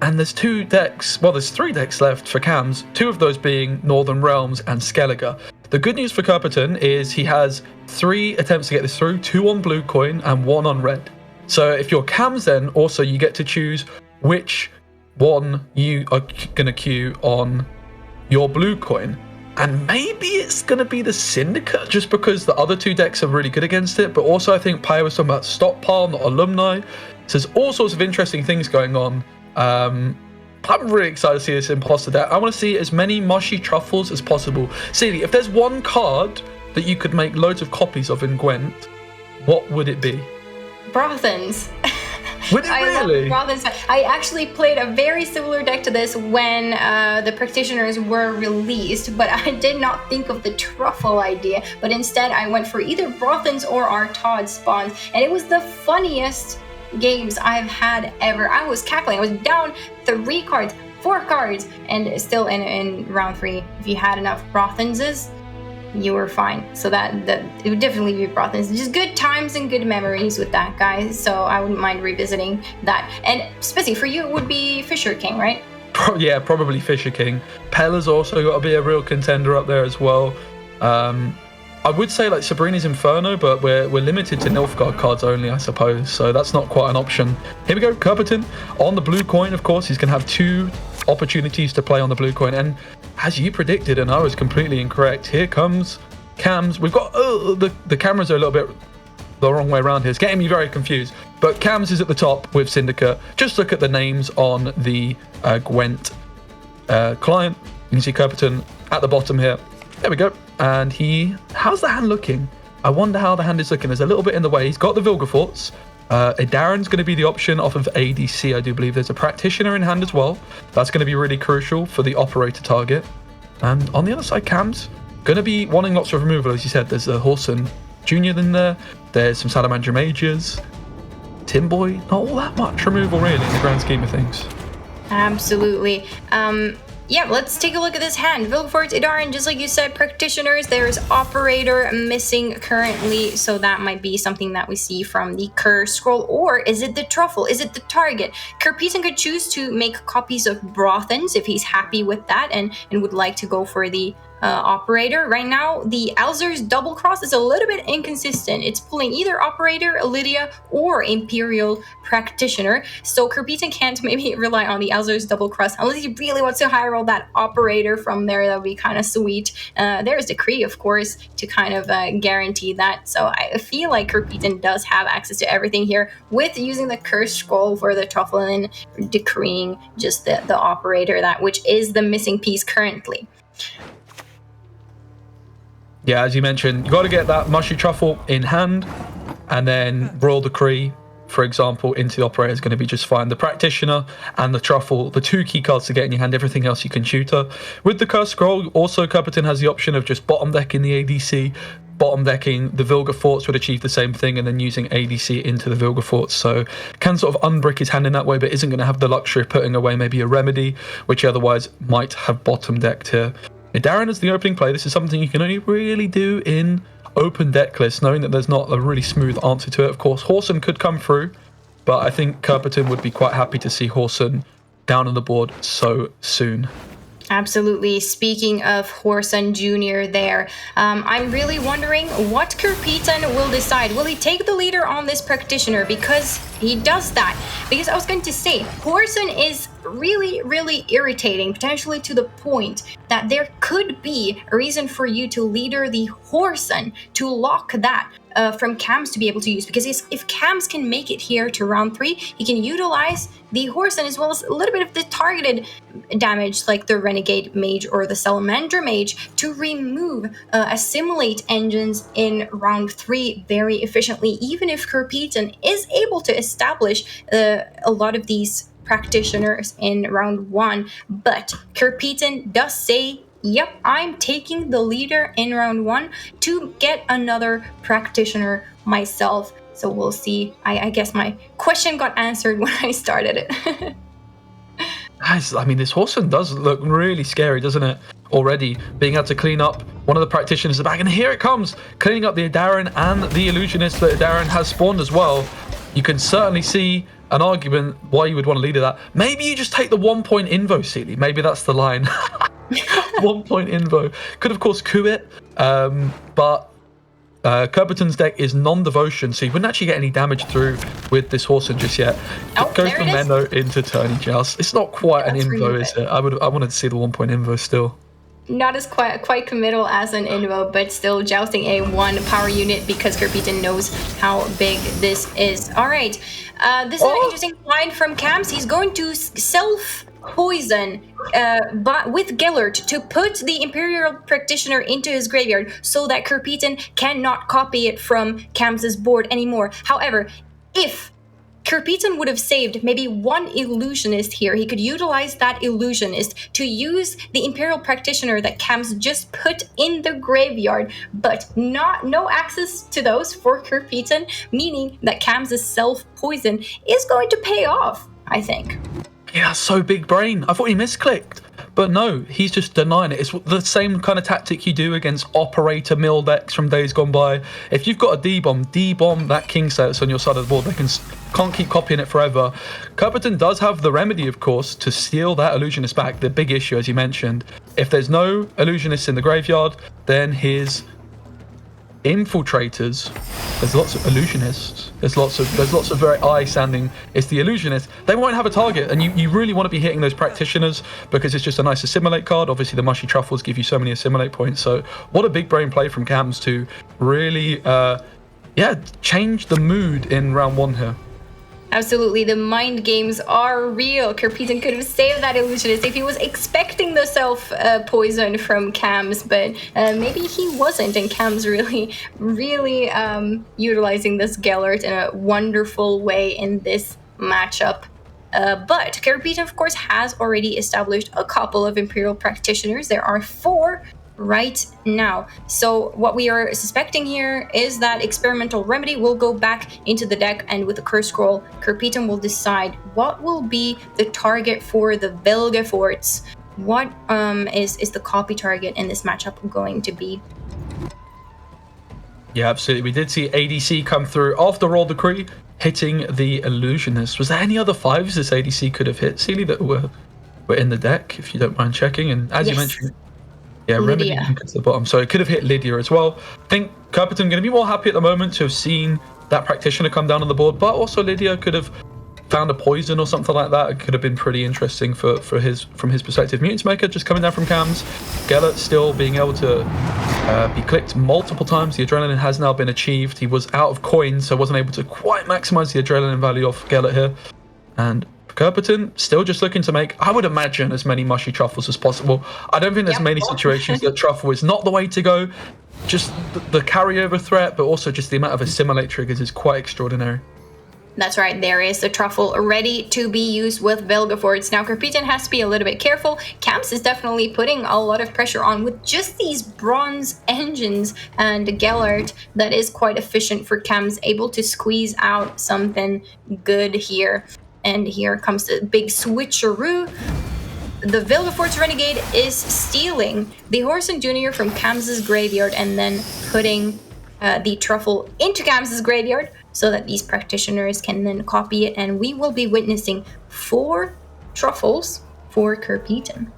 And there's 2 decks, well, there's 3 decks left for Cams, 2 of those being Northern Realms and Skellige. The good news for Kerpitan is he has 3 attempts to get this through, 2 on Blue Coin and 1 on Red. So if you're Cams, then also you get to choose which one you are going to queue on your Blue Coin. And maybe it's going to be the Syndicate, just because the other 2 decks are really good against it. But also I think Paya was talking about Stockpile, not Alumni. So there's all sorts of interesting things going on. I'm really excited to see this Imposter deck. I want to see as many mushy truffles as possible. Celie, if there's one card that you could make loads of copies of in Gwent, what would it be? Brothans. Would it really? I love Brothans. I actually played a very similar deck to this when the practitioners were released, but I did not think of the truffle idea. But instead, I went for either Brothans or our Todd spawns, and it was the funniest games I've had ever. I was cackling. I was down 3 cards, 4 cards, and still in round 3, if you had enough Brothanses, you were fine. So that it would definitely be Brothans. Just good times and good memories with that, guys. So I wouldn't mind revisiting that. And Spezzy, for you, it would be Fisher King, right? Yeah, probably Fisher King. Pella's also got to be a real contender up there as well. I would say like Sabrina's Inferno, but we're limited to Nilfgaard cards only, I suppose, so that's not quite an option. Here we go, Kirberton on the blue coin, of course. He's going to have 2 opportunities to play on the blue coin, and as you predicted, and I was completely incorrect, here comes Cams. We've got, the cameras are a little bit the wrong way around here. It's getting me very confused, but Cams is at the top with Syndicate. Just look at the names on the Gwent client. You can see Kirberton at the bottom here. There we go. And how's the hand looking? I wonder how the hand is looking. There's a little bit in the way. He's got the Vilgefortz. Darren's going to be the option off of ADC, I do believe. There's a Practitioner in hand as well. That's going to be really crucial for the Operator target. And on the other side, Cam's going to be wanting lots of removal, as you said. There's a Horson Junior in there. There's some Salamander Mages. Timboy, not all that much removal, really, in the grand scheme of things. Absolutely. Yeah, let's take a look at this hand. Vilgefortz, Idaren, just like you said, Practitioners. There's Operator missing currently, so that might be something that we see from the Curse Scroll. Or is it the Truffle? Is it the target? Kirpeton could choose to make copies of Brothens if he's happy with that and would like to go for the Operator. Right now, the Alzur's Double Cross is a little bit inconsistent. It's pulling either Operator, Lydia, or Imperial Practitioner. So Kirpeton can't maybe rely on the Alzur's Double Cross unless he really wants to high roll that Operator from there. That would be kind of sweet. There's Decree, of course, to kind of guarantee that. So I feel like Kirpeton does have access to everything here with using the Curse Scroll for the Truffle and decreeing just the Operator, that which is the missing piece currently. Yeah, as you mentioned, you got to get that Mushy Truffle in hand, and then Royal Decree, for example, into the Operator is going to be just fine. The Practitioner and the Truffle, the 2 key cards to get in your hand, everything else you can tutor. With the Curse Scroll, also Kirpeton has the option of just bottom decking the ADC, bottom decking the Vilgefortz would achieve the same thing, and then using ADC into the Vilgefortz. So can sort of unbrick his hand in that way, but isn't going to have the luxury of putting away maybe a Remedy, which he otherwise might have bottom decked here. Darren is the opening play. This is something you can only really do in open deck lists, knowing that there's not a really smooth answer to it. Of course, Horson could come through, but I think Kirpeton would be quite happy to see Horson down on the board so soon. Absolutely. Speaking of Horson Jr. there, I'm really wondering what Kirpeton will decide. Will he take the leader on this Practitioner? Because he does that. Because I was going to say, Horson is really, really irritating, potentially to the point that there could be a reason for you to leader the Horson to lock that from Cams to be able to use, because if Cams can make it here to round 3, he can utilize the Horson as well as a little bit of the targeted damage like the Renegade Mage or the Salamander Mage to remove Assimilate engines in round 3 very efficiently, even if Kirpeton is able to establish a lot of these Practitioners in round 1. But Kirpeton does say, yep, I'm taking the leader in round 1 to get another Practitioner myself. So we'll see. I guess my question got answered when I started it. I mean, this Horson does look really scary, doesn't it? Already being able to clean up one of the Practitioners in the back, and here it comes, cleaning up the Darren and the Illusionist that Darren has spawned as well. You can certainly see an argument why you would want to leader that. Maybe you just take the 1 point invo, Sealy. Maybe that's the line. 1 point invo. Could, of course, coup it, but Kirpeton's deck is non-devotion, so you wouldn't actually get any damage through with this Horson just yet. It goes from Menno into Tourney Joust. It's not quite an invo, is it? I wanted to see the 1 point invo still. Not as quite committal as an invo, but still jousting a 1 power unit because Kirpeton knows how big this is. All right, this is an interesting line from Cams. He's going to self-poison but with Gellert to put the Imperial Practitioner into his graveyard so that Kirpeton cannot copy it from Cam's board anymore. However, if Kirpeton would have saved maybe 1 Illusionist here, he could utilize that Illusionist to use the Imperial Practitioner that Cams just put in the graveyard, but no access to those for Kirpeton, meaning that Cams' self-poison is going to pay off, I think. Yeah, so big brain. I thought he misclicked. But no, he's just denying it. It's the same kind of tactic you do against Operator mill decks from days gone by. If you've got a D-bomb that King set that's on your side of the board. They can't keep copying it forever. Kirpeton does have the Remedy, of course, to steal that Illusionist back. The big issue, as you mentioned, if there's no Illusionists in the graveyard, then his infiltrators. There's lots of illusionists. There's lots of very eye-sounding. It's the illusionists. They won't have a target, and you really want to be hitting those practitioners because it's just a nice assimilate card. Obviously, the mushy truffles give you so many assimilate points. So, what a big brain play from Cams to really, change the mood in round 1 here. Absolutely, the mind games are real. Kirpitan could have saved that illusionist if he was expecting the self-poison from Cams, but maybe he wasn't, and Cams really utilizing this Gellert in a wonderful way in this matchup. But Kirpitan, of course, has already established a couple of Imperial practitioners. There are 4 right now. So what we are suspecting here is that Experimental Remedy will go back into the deck, and with the Curse Scroll, Kirpitan will decide what will be the target for the Velga Forts. What is the copy target in this matchup going to be? Yeah, absolutely. We did see ADC come through after Roll Decree, hitting the Illusionist. Was there any other 5s this ADC could have hit, Sealy, that were in the deck, if you don't mind checking? And as you mentioned, yeah, Remedy to the bottom. So it could have hit Lydia as well. I think Kirpitan going to be more happy at the moment to have seen that practitioner come down on the board, but also Lydia could have found a poison or something like that. It could have been pretty interesting from his perspective. Mutants Maker just coming down from Cams. Gellert still being able to be clicked multiple times. The adrenaline has now been achieved. He was out of coins, so wasn't able to quite maximize the adrenaline value off Gellert here. And Kirpitan still just looking to make, I would imagine, as many mushy truffles as possible. I don't think there's many situations that truffle is not the way to go. Just the carryover threat, but also just the amount of assimilate triggers is quite extraordinary. That's right, there is the truffle ready to be used with Velgafords. Now, Kirpitan has to be a little bit careful. Camps is definitely putting a lot of pressure on with just these bronze engines, and Gellert, that is quite efficient for Camps, able to squeeze out something good here. And here comes the big switcheroo. The Velgafords Renegade is stealing the Horson Jr. from Cam's graveyard and then putting the truffle into Cam's graveyard so that these practitioners can then copy it, and we will be witnessing 4 truffles for Kirpitan.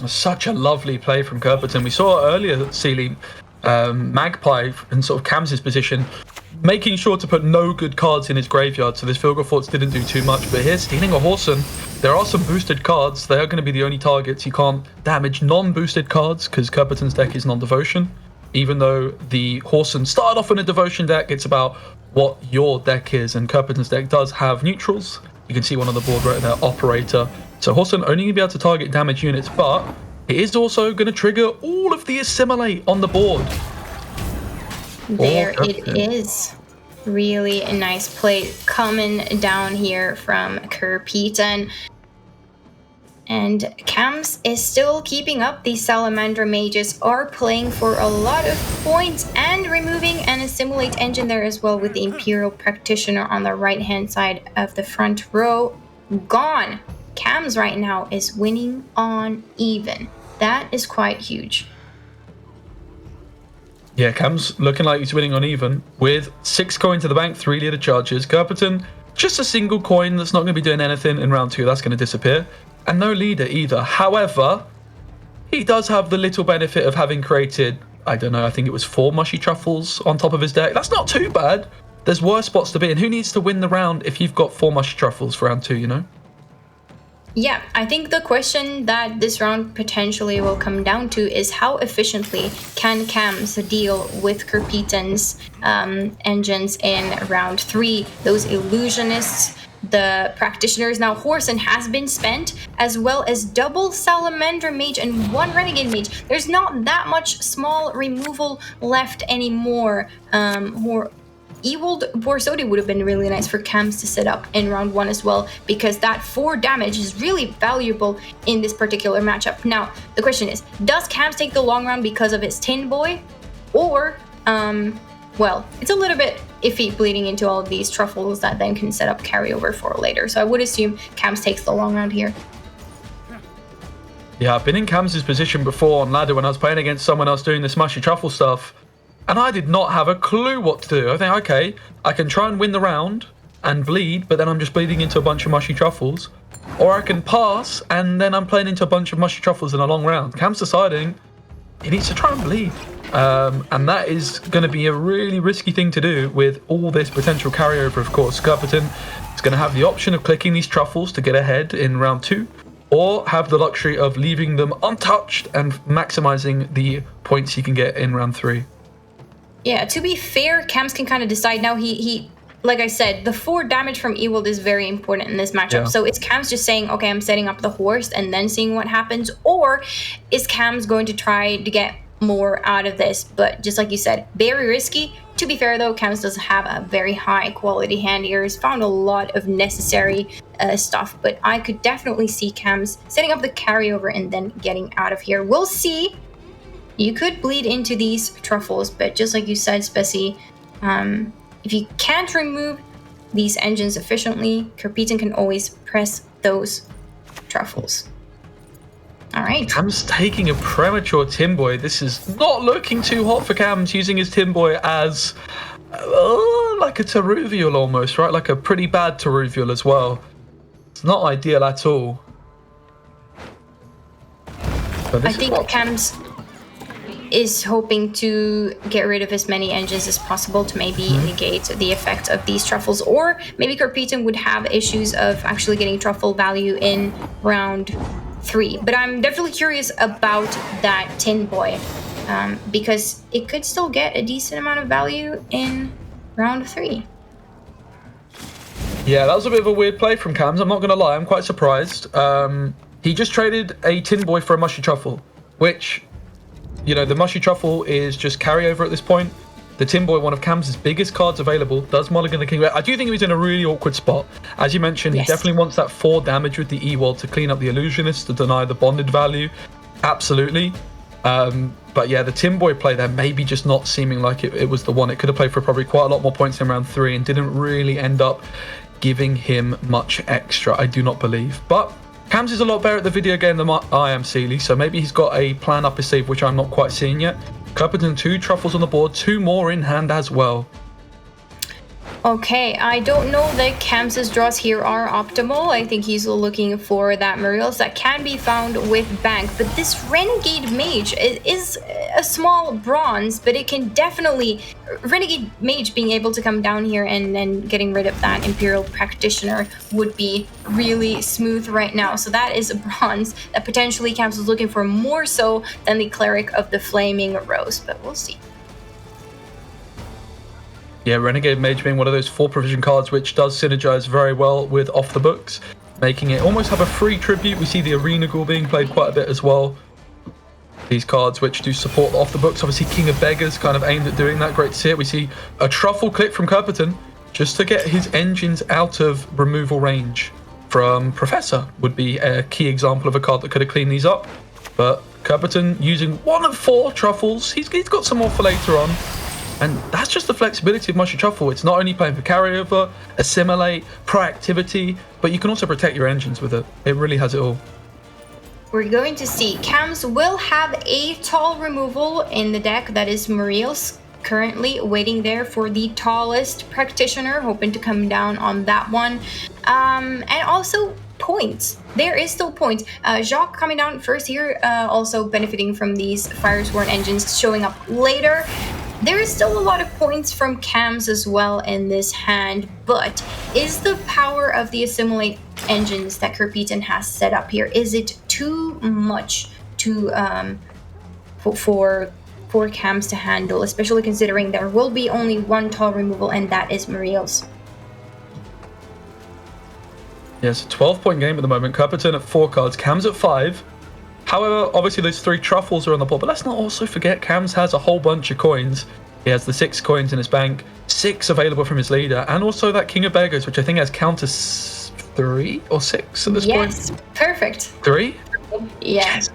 Such a lovely play from Kirpitan. We saw earlier, Sealy, Magpie in sort of Cam's position, making sure to put no good cards in his graveyard, so this Velgaforts didn't do too much. But here, stealing a Horson, there are some boosted cards. They are going to be the only targets. You can't damage non-boosted cards because Kirpitan's deck is non-devotion. Even though the Horson started off in a devotion deck, it's about what your deck is, and Kirpitan's deck does have neutrals. You can see one on the board right there, Operator. So Horson only going to be able to target damage units, but it is also going to trigger all of the assimilate on the board. There it is. Really a nice play coming down here from Kirpitan. And Cams is still keeping up. These Salamander Mages are playing for a lot of points and removing an assimilate engine there as well, with the Imperial Practitioner on the right-hand side of the front row gone. Cams right now is winning on even. That is quite huge. Yeah, Cam's looking like he's winning on even with 6 coins to the bank, 3 leader charges. Kirpitan, just a single coin that's not going to be doing anything in round 2. That's going to disappear. And no leader either. However, he does have the little benefit of having created, I don't know, I think it was 4 mushy truffles on top of his deck. That's not too bad. There's worse spots to be in. Who needs to win the round if you've got 4 mushy truffles for round 2, you know? Yeah, I think the question that this round potentially will come down to is how efficiently can Cams deal with Kirpitan's engines in round 3. Those illusionists, the practitioners. Now Horson has been spent, as well as double Salamander Mage and 1 Renegade Mage. There's not that much small removal left anymore. Ewald Borsodi would have been really nice for Cams to set up in round 1 as well, because that 4 damage is really valuable in this particular matchup. Now, the question is, does Cams take the long round because of his Tin Boy? Or, well, it's a little bit iffy bleeding into all of these truffles that then can set up carryover for later. So I would assume Cams takes the long round here. Yeah, I've been in Cam's position before on ladder when I was playing against someone else doing this mushy truffle stuff, and I did not have a clue what to do. I think, okay, I can try and win the round and bleed, but then I'm just bleeding into a bunch of mushy truffles. Or I can pass, and then I'm playing into a bunch of mushy truffles in a long round. Cam's deciding, he needs to try and bleed. And that is going to be a really risky thing to do with all this potential carryover, of course. Skirpeton is going to have the option of clicking these truffles to get ahead in round 2, or have the luxury of leaving them untouched and maximizing the points he can get in round 3. Yeah, to be fair, Cam's can kind of decide now. He like I said, the 4 damage from Ewald is very important in this matchup. Yeah. So is Cam's just saying, okay, I'm setting up the horse and then seeing what happens? Or is Cam's going to try to get more out of this? But just like you said, very risky. To be fair though, Cam's does have a very high quality hand here. He's found a lot of necessary stuff, but I could definitely see Cam's setting up the carryover and then getting out of here. We'll see. You could bleed into these truffles, but just like you said, Spessy, if you can't remove these engines efficiently, Karpetin can always press those truffles. All right. Cam's taking a premature Timboy. This is not looking too hot for Cam's, using his Timboy as like a Teruvial almost, right? Like a pretty bad Teruvial as well. It's not ideal at all. I think Cam's is hoping to get rid of as many engines as possible to maybe negate the effect of these truffles, or maybe Karpetin would have issues of actually getting truffle value in round 3. But I'm definitely curious about that Tin Boy, because it could still get a decent amount of value in round 3. Yeah, that was a bit of a weird play from Cams, I'm not going to lie, I'm quite surprised. He just traded a Tin Boy for a Mushy Truffle, which, you know, the Mushy Truffle is just carryover at this point. The Tin Boy, one of Cam's biggest cards available, does mulligan the King. I do think he's in a really awkward spot. As you mentioned, Yes. He definitely wants that 4 damage with the Ewald to clean up the Illusionist, to deny the bonded value. Absolutely. But yeah, the Tin Boy play there maybe just not seeming like it was the one. It could have played for probably quite a lot more points in round 3 and didn't really end up giving him much extra, I do not believe. But Cams is a lot better at the video game than I am, Sealy, so maybe he's got a plan up his sleeve which I'm not quite seeing yet. Karpetin 2 truffles on the board, 2 more in hand as well. Okay, I don't know that Cam's draws here are optimal. I think he's looking for that Muriels that can be found with Bank, but this Renegade Mage is a small bronze, but it can definitely... Renegade Mage being able to come down here and then getting rid of that Imperial Practitioner would be really smooth right now. So that is a bronze that potentially Cam's is looking for more so than the Cleric of the Flaming Rose, but we'll see. Yeah, Renegade Mage being one of those 4 provision cards which does synergize very well with off the books, making it almost have a free tribute. We see the Arena Ghoul being played quite a bit as well. These cards which do support the off the books. Obviously King of Beggars kind of aimed at doing that. Great to see it. We see a truffle click from Karpetin just to get his engines out of removal range from Professor would be a key example of a card that could have cleaned these up. But Karpetin using 1 of 4 truffles. He's got some more for later on. And that's just the flexibility of Mushy Truffle. It's not only playing for carryover, assimilate, proactivity, but you can also protect your engines with it. It really has it all. We're going to see Cams will have a tall removal in the deck. That is Muriels, currently waiting there for the tallest practitioner, hoping to come down on that one. And also points. There is still points. Jacques coming down first here, also benefiting from these Firesworn engines showing up later. There is still a lot of points from Cams as well in this hand, but is the power of the Assimilate engines that Karpetin has set up here, is it too much to for Cams to handle, especially considering there will be only 1 tall removal, and that is Muriels? Yeah, it's a 12-point game at the moment. Karpetin at 4 cards, Cams at 5. However, obviously those 3 truffles are on the board, but let's not also forget Cams has a whole bunch of coins. He has the 6 coins in his bank, 6 available from his leader, and also that King of Beggars, which I think has counter 3 or 6 at this point. Yes, perfect. 3? Yes.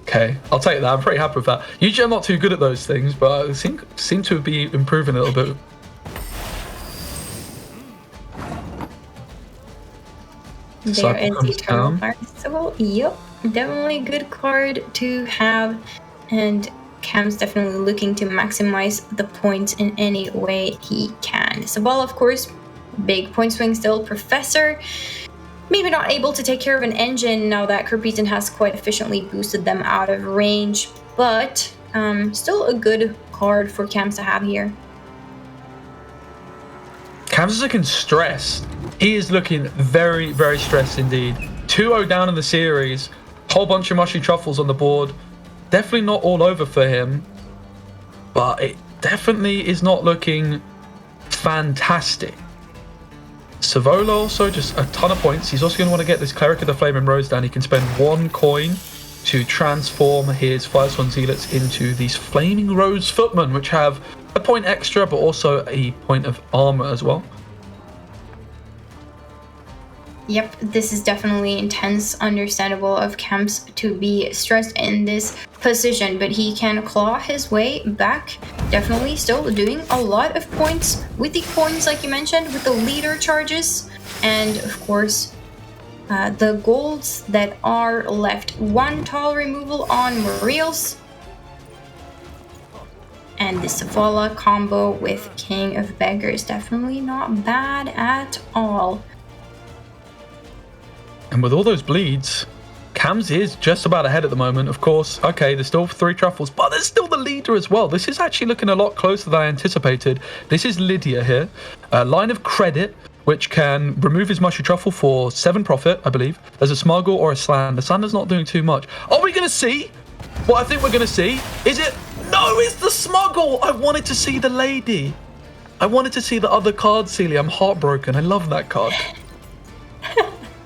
Okay, I'll take that. I'm pretty happy with that. Usually I'm not too good at those things, but I seem to be improving a little bit. There is the Eternal Festival. Yep, definitely a good card to have, and Cam's definitely looking to maximize the points in any way he can. Sabal, of course, big point swing still. Professor maybe not able to take care of an engine now that Kerpeton has quite efficiently boosted them out of range, but still a good card for Cams to have here. Cams is looking stressed. He is looking very, very stressed indeed. 2-0 down in the series. Whole bunch of mushy truffles on the board. Definitely not all over for him, but it definitely is not looking fantastic. Savola also just a ton of points. He's also going to want to get this Cleric of the Flaming Rose down. He can spend 1 coin to transform his Firesworn Zealots into these Flaming Rose Footmen, which have a point extra, but also a point of armor as well. Yep, this is definitely intense, understandable of Camps to be stressed in this position, but he can claw his way back. Definitely still doing a lot of points with the coins, like you mentioned, with the leader charges, and of course, the golds that are left. 1 tall removal on Muriels, and the Savola combo with King of Beggars. Definitely not bad at all. And with all those bleeds, Cams is just about ahead at the moment. Of course, okay, there's still 3 truffles, but there's still the leader as well. This is actually looking a lot closer than I anticipated. This is Lydia here. Line of Credit, which can remove his mushy truffle for 7 profit, I believe. There's a smuggle or a slam. The slander's not doing too much. Are we going to see what I think we're going to see? Is it? No, it's the smuggle. I wanted to see the lady. I wanted to see the other card, Celia. I'm heartbroken. I love that card.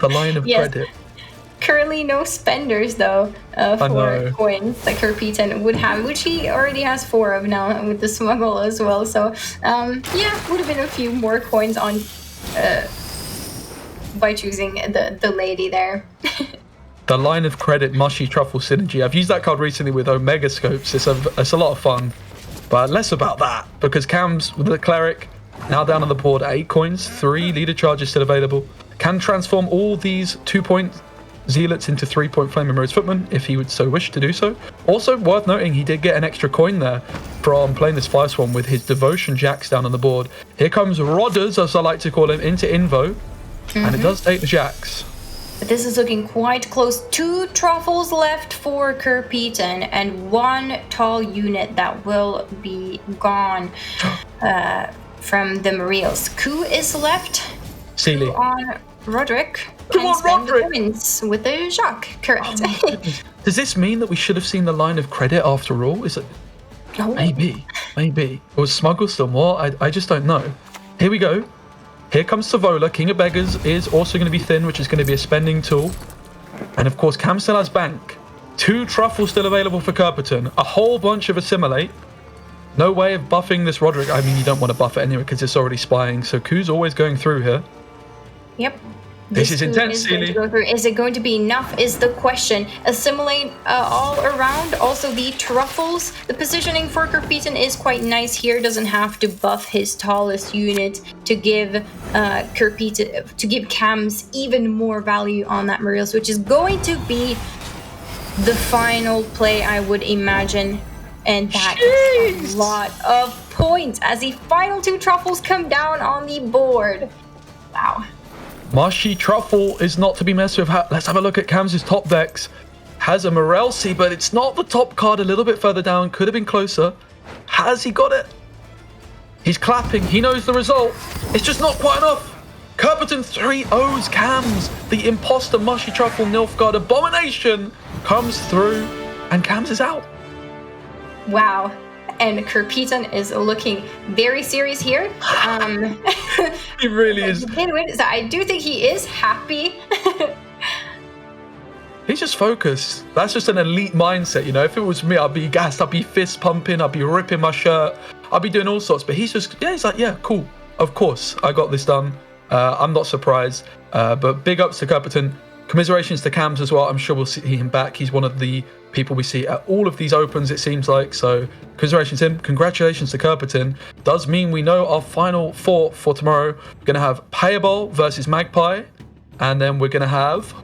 The Line of Credit. Currently no spenders though for coins that Kerpeton would have, which he already has 4 of now with the smuggle as well. So yeah, would have been a few more coins on by choosing the lady there. The Line of Credit mushy truffle synergy. I've used that card recently with Omega Scopes. It's a lot of fun, but less about that because Cams with the Cleric now down on the board at 8 coins, 3 leader charges still available. Can transform all these 2-point Zealots into 3-point Flaming Rose Footmen if he would so wish to do so. Also worth noting, he did get an extra coin there from playing this Firesworn with his Devotion Jacks down on the board. Here comes Rodders, as I like to call him, into Invo, and it does take the Jacks. But this is looking quite close. 2 truffles left for Kerpeton and 1 tall unit that will be gone from the Muriels. Ku is left. Celia. On Roderick. Come on, Roderick! With the Jacques, correct. Oh, does this mean that we should have seen the Line of Credit after all? Is it? Oh. Maybe. Or was Smuggle still more? I just don't know. Here we go. Here comes Savola. King of Beggars is also going to be thin, which is going to be a spending tool. And of course, Cam still has Bank. 2 truffles still available for Kerpeton. A whole bunch of Assimilate. No way of buffing this Roderick. I mean, you don't want to buff it anyway because it's already spying. So Ku's always going through here. Yep. This is intense, Celia. Is it going to be enough is the question. Assimilate all around. Also the truffles. The positioning for Kerpeton is quite nice here. Doesn't have to buff his tallest unit to give Kerpeton, to give Cams even more value on that Muriels, which is going to be the final play, I would imagine. And that is a lot of points as the final 2 truffles come down on the board. Wow. Mushy Truffle is not to be messed with. Let's have a look at Cam's top decks. Has a Morelsi, but it's not the top card, a little bit further down. Could have been closer. Has he got it? He's clapping. He knows the result. It's just not quite enough. Kerpeton 3-0s Cams. The imposter Mushy Truffle Nilfgaard Abomination comes through, and Cams is out. Wow. And Kerpeton is looking very serious here. He really is. So I do think he is happy. He's just focused. That's just an elite mindset, you know. If it was me, I'd be gassed. I'd be fist pumping. I'd be ripping my shirt. I'd be doing all sorts. But he's just, he's like, yeah, cool. Of course, I got this done. I'm not surprised. But big ups to Kerpeton. Commiserations to Cams as well. I'm sure we'll see him back. He's one of the people we see at all of these opens, it seems like. So commiserations to him. Congratulations to Kerpeton. Does mean we know our final 4 for tomorrow. We're going to have Payable versus Magpie. And then we're going to have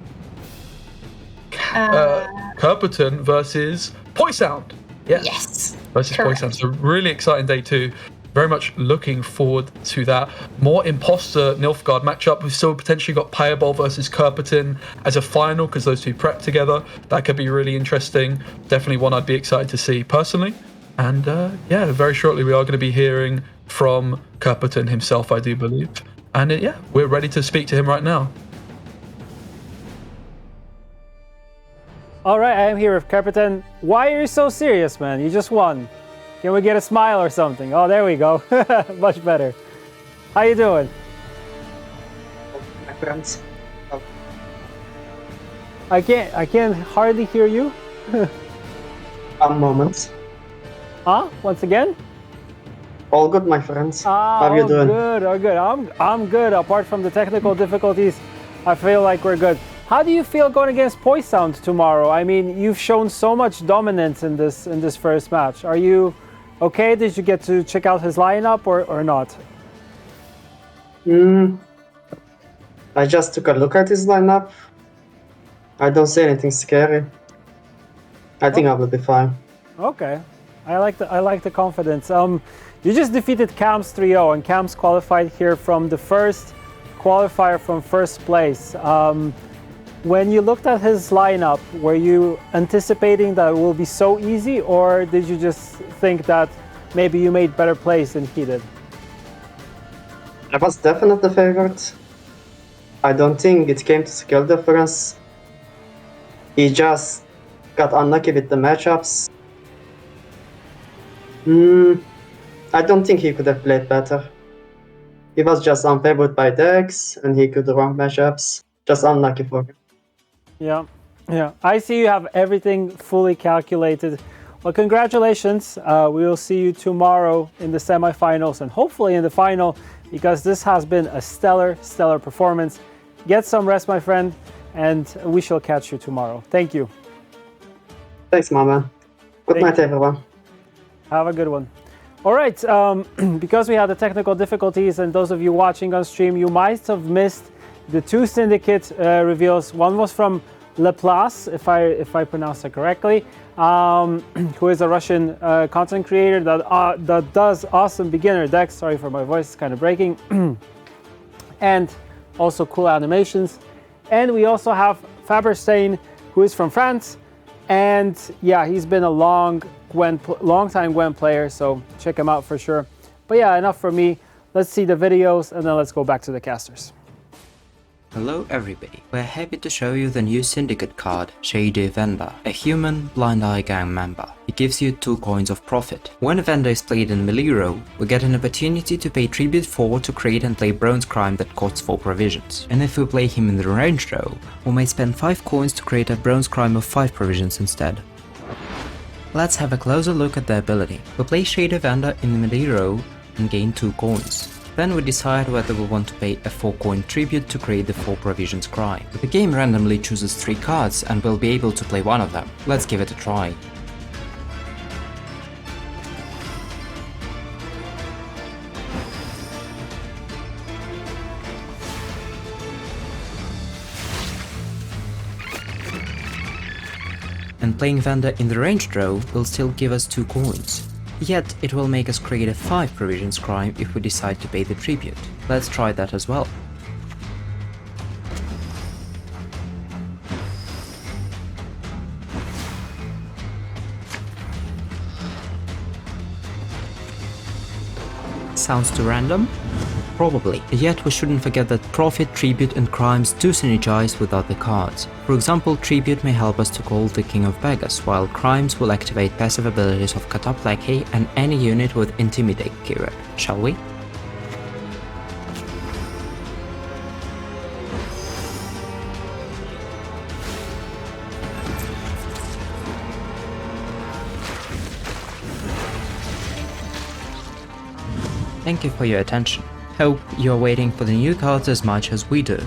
Kerpeton versus Poisound. Yes. Versus Poisound. So really exciting day 2. very much looking forward to that. More imposter Nilfgaard matchup. We've still potentially got Payabol versus Kerperton as a final because those two prep together. That could be really interesting. Definitely one I'd be excited to see personally. And yeah, very shortly we are going to be hearing from Kerperton himself, I do believe. And yeah, we're ready to speak to him right now. All right, I am here with Kerperton. Why are you so serious, man? You just won. Can we get a smile or something? Oh, there we go. Much better. How you doing? My friends. I can't hardly hear you. One moment. Huh? Once again? All good, my friends. Ah, How you doing? Good, good. I'm good. Apart from the technical difficulties, I feel like we're good. How do you feel going against Poisound tomorrow? I mean, you've shown so much dominance in this first match. Are you okay? Did you get to check out his lineup or not? I just took a look at his lineup. I don't see anything scary. I think I will be fine. Okay, I like the confidence. You just defeated Cam's 3-0, and Cam's qualified here from the first qualifier from first place. When you looked at his lineup, were you anticipating that it will be so easy, or did you just think that maybe you made better plays than he did? I was definitely favored. I don't think it came to skill difference. He just got unlucky with the matchups. I don't think he could have played better. He was just unfavored by decks, and he could do wrong matchups. Just unlucky for him. Yeah. I see you have everything fully calculated. Well, congratulations. We will see you tomorrow in the semifinals and hopefully in the final, because this has been a stellar performance. Get some rest, my friend, and we shall catch you tomorrow. Thank you. Thanks, Mama. Good night, everyone. Have a good one. All right, because we had the technical difficulties, and those of you watching on stream, you might have missed the two Syndicate reveals. One was from Laplace, if I pronounce that correctly, who is a Russian content creator that does awesome beginner decks. Sorry for my voice, it's kind of breaking. And also cool animations. And we also have Faberstein, who is from France. And yeah, he's been a long time Gwent player, so check him out for sure. But yeah, enough for me. Let's see the videos, and then let's go back to the casters. Hello everybody, we're happy to show you the new Syndicate card, Shady Vendor, a human Blind Eye Gang member. It gives you 2 coins of profit. When a vendor is played in melee row, we get an opportunity to pay tribute 4 to create and play bronze crime that costs 4 provisions. And if we play him in the ranged row, we may spend 5 coins to create a bronze crime of 5 provisions instead. Let's have a closer look at the ability. We play Shady Vendor in the melee row and gain 2 coins. Then we decide whether we want to pay a 4-coin tribute to create the 4 provisions crime. The game randomly chooses 3 cards and we'll be able to play one of them. Let's give it a try. And playing Vendor in the ranged row will still give us 2 coins. Yet it will make us create a 5 provisions crime if we decide to pay the tribute. Let's try that as well. Sounds too random? Probably. Yet we shouldn't forget that Profit, Tribute and Crimes do synergize with other cards. For example, Tribute may help us to call the King of Beggars, while Crimes will activate passive abilities of Kataplaki and any unit with Intimidate keyword. Shall we? Thank you for your attention. Hope you're waiting for the new cards as much as we do.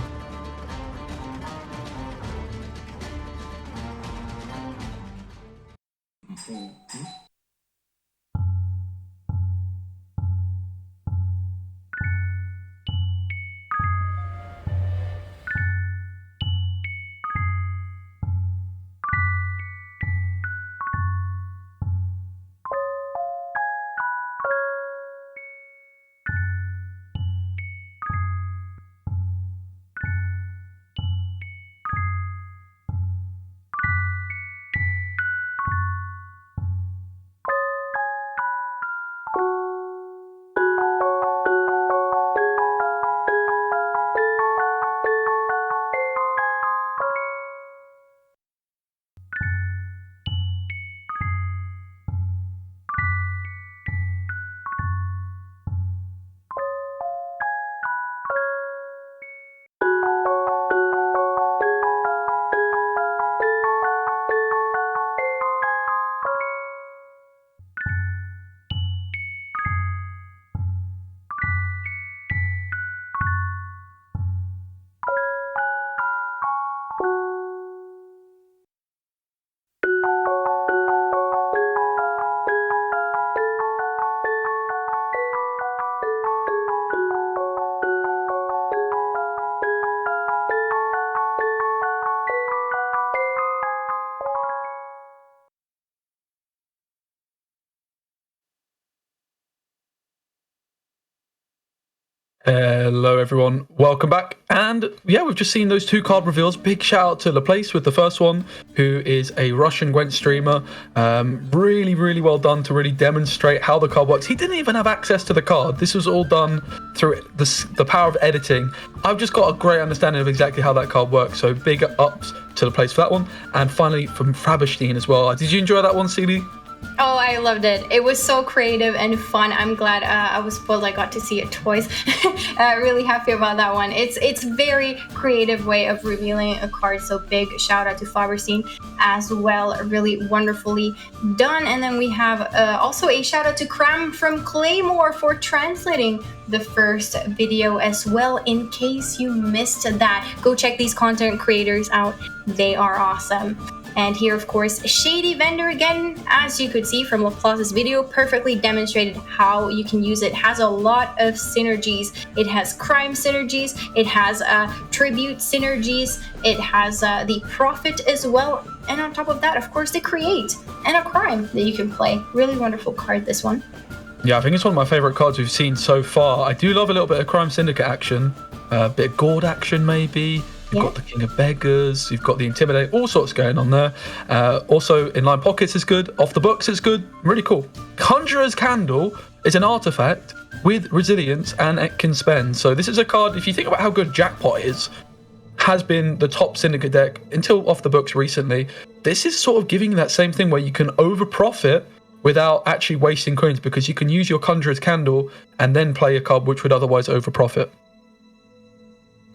Hello everyone, welcome back. And yeah, we've just seen those 2 card reveals. Big shout out to Laplace with the first one, who is a Russian Gwent streamer. Really, really well done to really demonstrate how the card works. He didn't even have access to the card. This was all done through the power of editing. I've just got a great understanding of exactly how that card works. So big ups to Laplace for that one. And finally from Faberstein as well. Did you enjoy that one, CD? Oh, I loved it. It was so creative and fun. I'm glad I was spoiled. I got to see it twice. Really happy about that one. It's very creative way of revealing a card. So big shout out to Faberstein as well. Really wonderfully done. And then we have also a shout out to Cram from Claymore for translating the first video as well. In case you missed that, go check these content creators out. They are awesome. And here, of course, Shady Vendor again, as you could see from Laplace's video, perfectly demonstrated how you can use it. Has a lot of synergies. It has crime synergies. It has tribute synergies. It has the profit as well. And on top of that, of course, the create and a crime that you can play. Really wonderful card, this one. Yeah, I think it's one of my favorite cards we've seen so far. I do love a little bit of Crime Syndicate action, a bit of Gord action maybe. You've got the King of Beggars, you've got the Intimidate, all sorts going on there. Also, Inline Pockets is good, Off the Books is good, really cool. Conjurer's Candle is an artifact with resilience and it can spend. So this is a card, if you think about how good Jackpot is, has been the top Syndicate deck until Off the Books recently. This is sort of giving you that same thing where you can over profit without actually wasting coins, because you can use your Conjurer's Candle and then play a card which would otherwise over profit.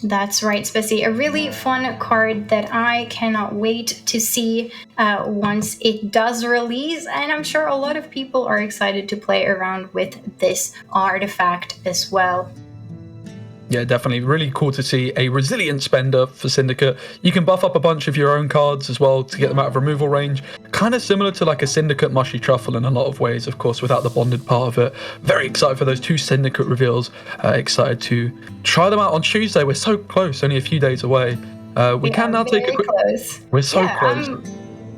That's right, Spessy. A really fun card that I cannot wait to see once it does release. And I'm sure a lot of people are excited to play around with this artifact as well. Yeah, definitely. Really cool to see a resilient spender for Syndicate. You can buff up a bunch of your own cards as well to get them out of removal range. Kind of similar to like a Syndicate Mushy Truffle in a lot of ways, of course, without the bonded part of it. Very excited for those 2 Syndicate reveals. Excited to try them out on Tuesday. We're so close, only a few days away. We can now take a quick... Close. We're so close.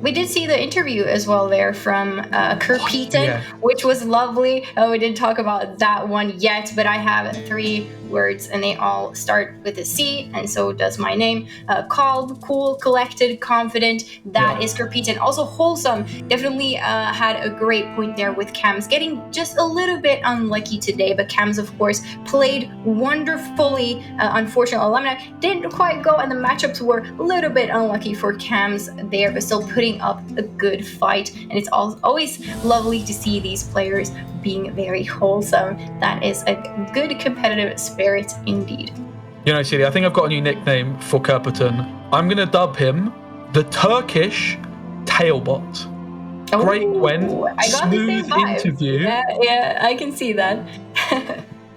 We did see the interview as well there from Kerpeaton, which was lovely. We didn't talk about that one yet, but I have 3 words and they all start with a C, and so does my name. Calm, cool, collected, confident. That is Kerpeaton. Also wholesome. Definitely had a great point there with Cams getting just a little bit unlucky today, but Cams, of course, played wonderfully. Unfortunately, Alumni didn't quite go, and the matchups were a little bit unlucky for Cams there, but still putting up a good fight. And it's always lovely to see these players being very wholesome. That is a good competitive spirit indeed. You know, CD, I think I've got a new nickname for Kerpeaton. I'm going to dub him the Turkish Tailbot. Great Gwent, smooth interview. Yeah, I can see that.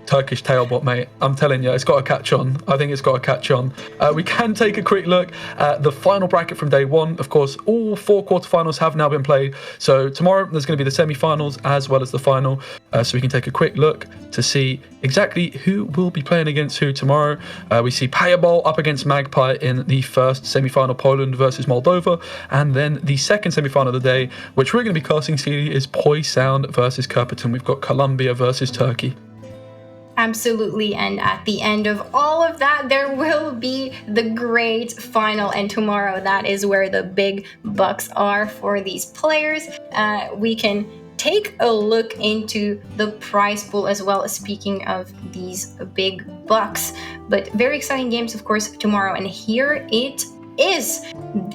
Turkish Tailbot, mate. I'm telling you, it's got to catch on. I think it's got to catch on. We can take a quick look at the final bracket from day 1. Of course, all 4 quarterfinals have now been played. So tomorrow there's going to be the semi-finals as well as the final. So we can take a quick look to see exactly who will be playing against who tomorrow. We see Payabol up against Magpie in the first semi-final, Poland versus Moldova. And then the second semi-final of the day, which we're going to be casting, CD, is Poi Sound versus Kerpeaton. We've got Colombia versus Turkey. Absolutely, and at the end of all of that, there will be the great final, and tomorrow that is where the big bucks are for these players. We can take a look into the prize pool as well, speaking of these big bucks. But very exciting games, of course, tomorrow, and here it is.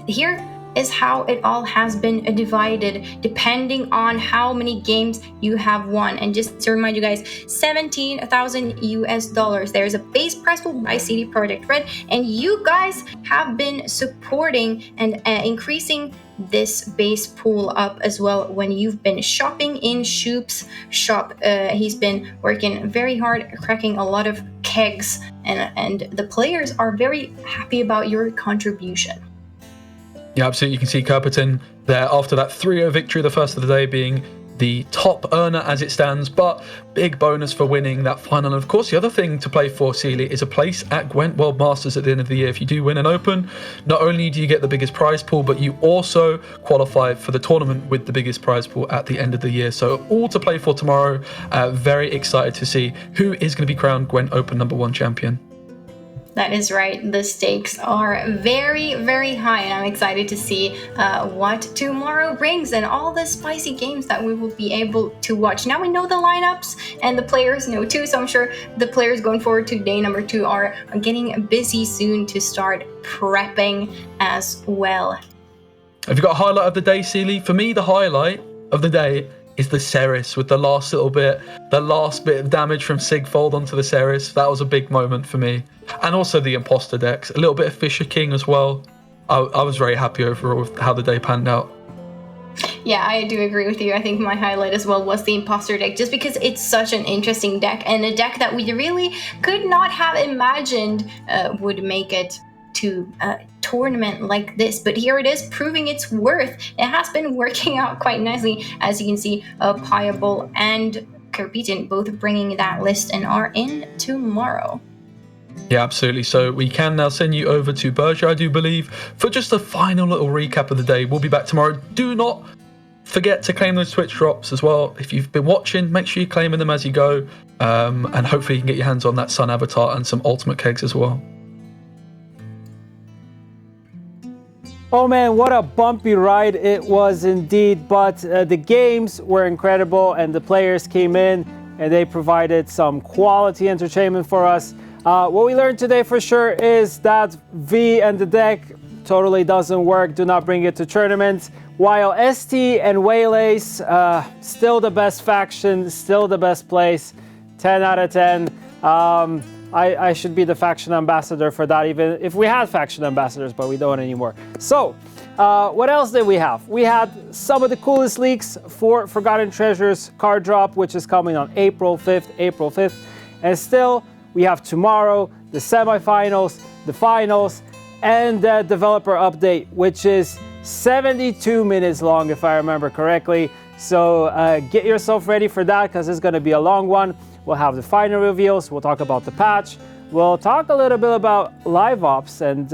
Here is how it all has been divided depending on how many games you have won. And just to remind you guys, 17,000 US dollars. There's a base prize pool by CD Projekt Red, and you guys have been supporting and increasing this base pool up as well when you've been shopping in Shoop's shop. He's been working very hard, cracking a lot of kegs, and the players are very happy about your contribution. Yeah, absolutely. You can see Kerpeaton there after that 3-0 victory, the first of the day, being the top earner as it stands, but big bonus for winning that final. And of course, the other thing to play for, Sealy, is a place at Gwent World Masters at the end of the year. If you do win an Open, not only do you get the biggest prize pool, but you also qualify for the tournament with the biggest prize pool at the end of the year. So all to play for tomorrow. Very excited to see who is going to be crowned Gwent Open #1 champion. That is right. The stakes are very, very high, and I'm excited to see what tomorrow brings and all the spicy games that we will be able to watch. Now we know the lineups, and the players know too, so I'm sure the players going forward to day number 2 are getting busy soon to start prepping as well. Have you got a highlight of the day, Sealy? For me, the highlight of the day is the Ceres with the last little bit, the last bit of damage from Sigfold onto the Ceres. That was a big moment for me. And also the imposter decks, a little bit of Fisher King as well. I was very happy overall with how the day panned out. Yeah, I do agree with you. I think my highlight as well was the imposter deck, just because it's such an interesting deck, and a deck that we really could not have imagined would make it to a tournament like this. But here it is, proving its worth. It has been working out quite nicely, as you can see. Piable and Kerpitin both bringing that list and are in tomorrow. Yeah, absolutely. So we can now send you over to Berger, I do believe, for just a final little recap of the day. We'll be back tomorrow. Do not forget to claim those Twitch drops as well. If you've been watching, make sure you're claiming them as you go. And hopefully you can get your hands on that Sun Avatar and some Ultimate Kegs as well. Oh man, what a bumpy ride it was indeed, but the games were incredible and the players came in and they provided some quality entertainment for us. What we learned today for sure is that V and the deck totally doesn't work. Do not bring it to tournaments. While ST and Waylays, still the best faction, still the best place, 10 out of 10. I should be the faction ambassador for that, even if we had faction ambassadors, but we don't anymore. So, what else did we have? We had some of the coolest leaks for Forgotten Treasures card drop, which is coming on April 5th. And still, we have tomorrow, the semifinals, the finals, and the developer update, which is 72 minutes long, if I remember correctly. So get yourself ready for that, because it's going to be a long one. We'll have the final reveals. We'll talk about the patch. We'll talk a little bit about live ops and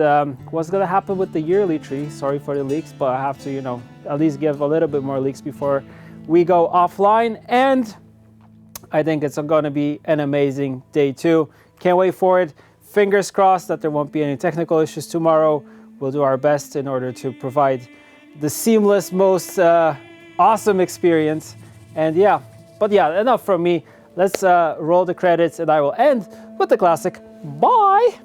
what's going to happen with the yearly tree. Sorry for the leaks, but I have to, at least give a little bit more leaks before we go offline. And I think it's going to be an amazing day too. Can't wait for it. Fingers crossed that there won't be any technical issues tomorrow. We'll do our best in order to provide the seamless, most awesome experience. And yeah, enough from me. Let's roll the credits and I will end with the classic bye.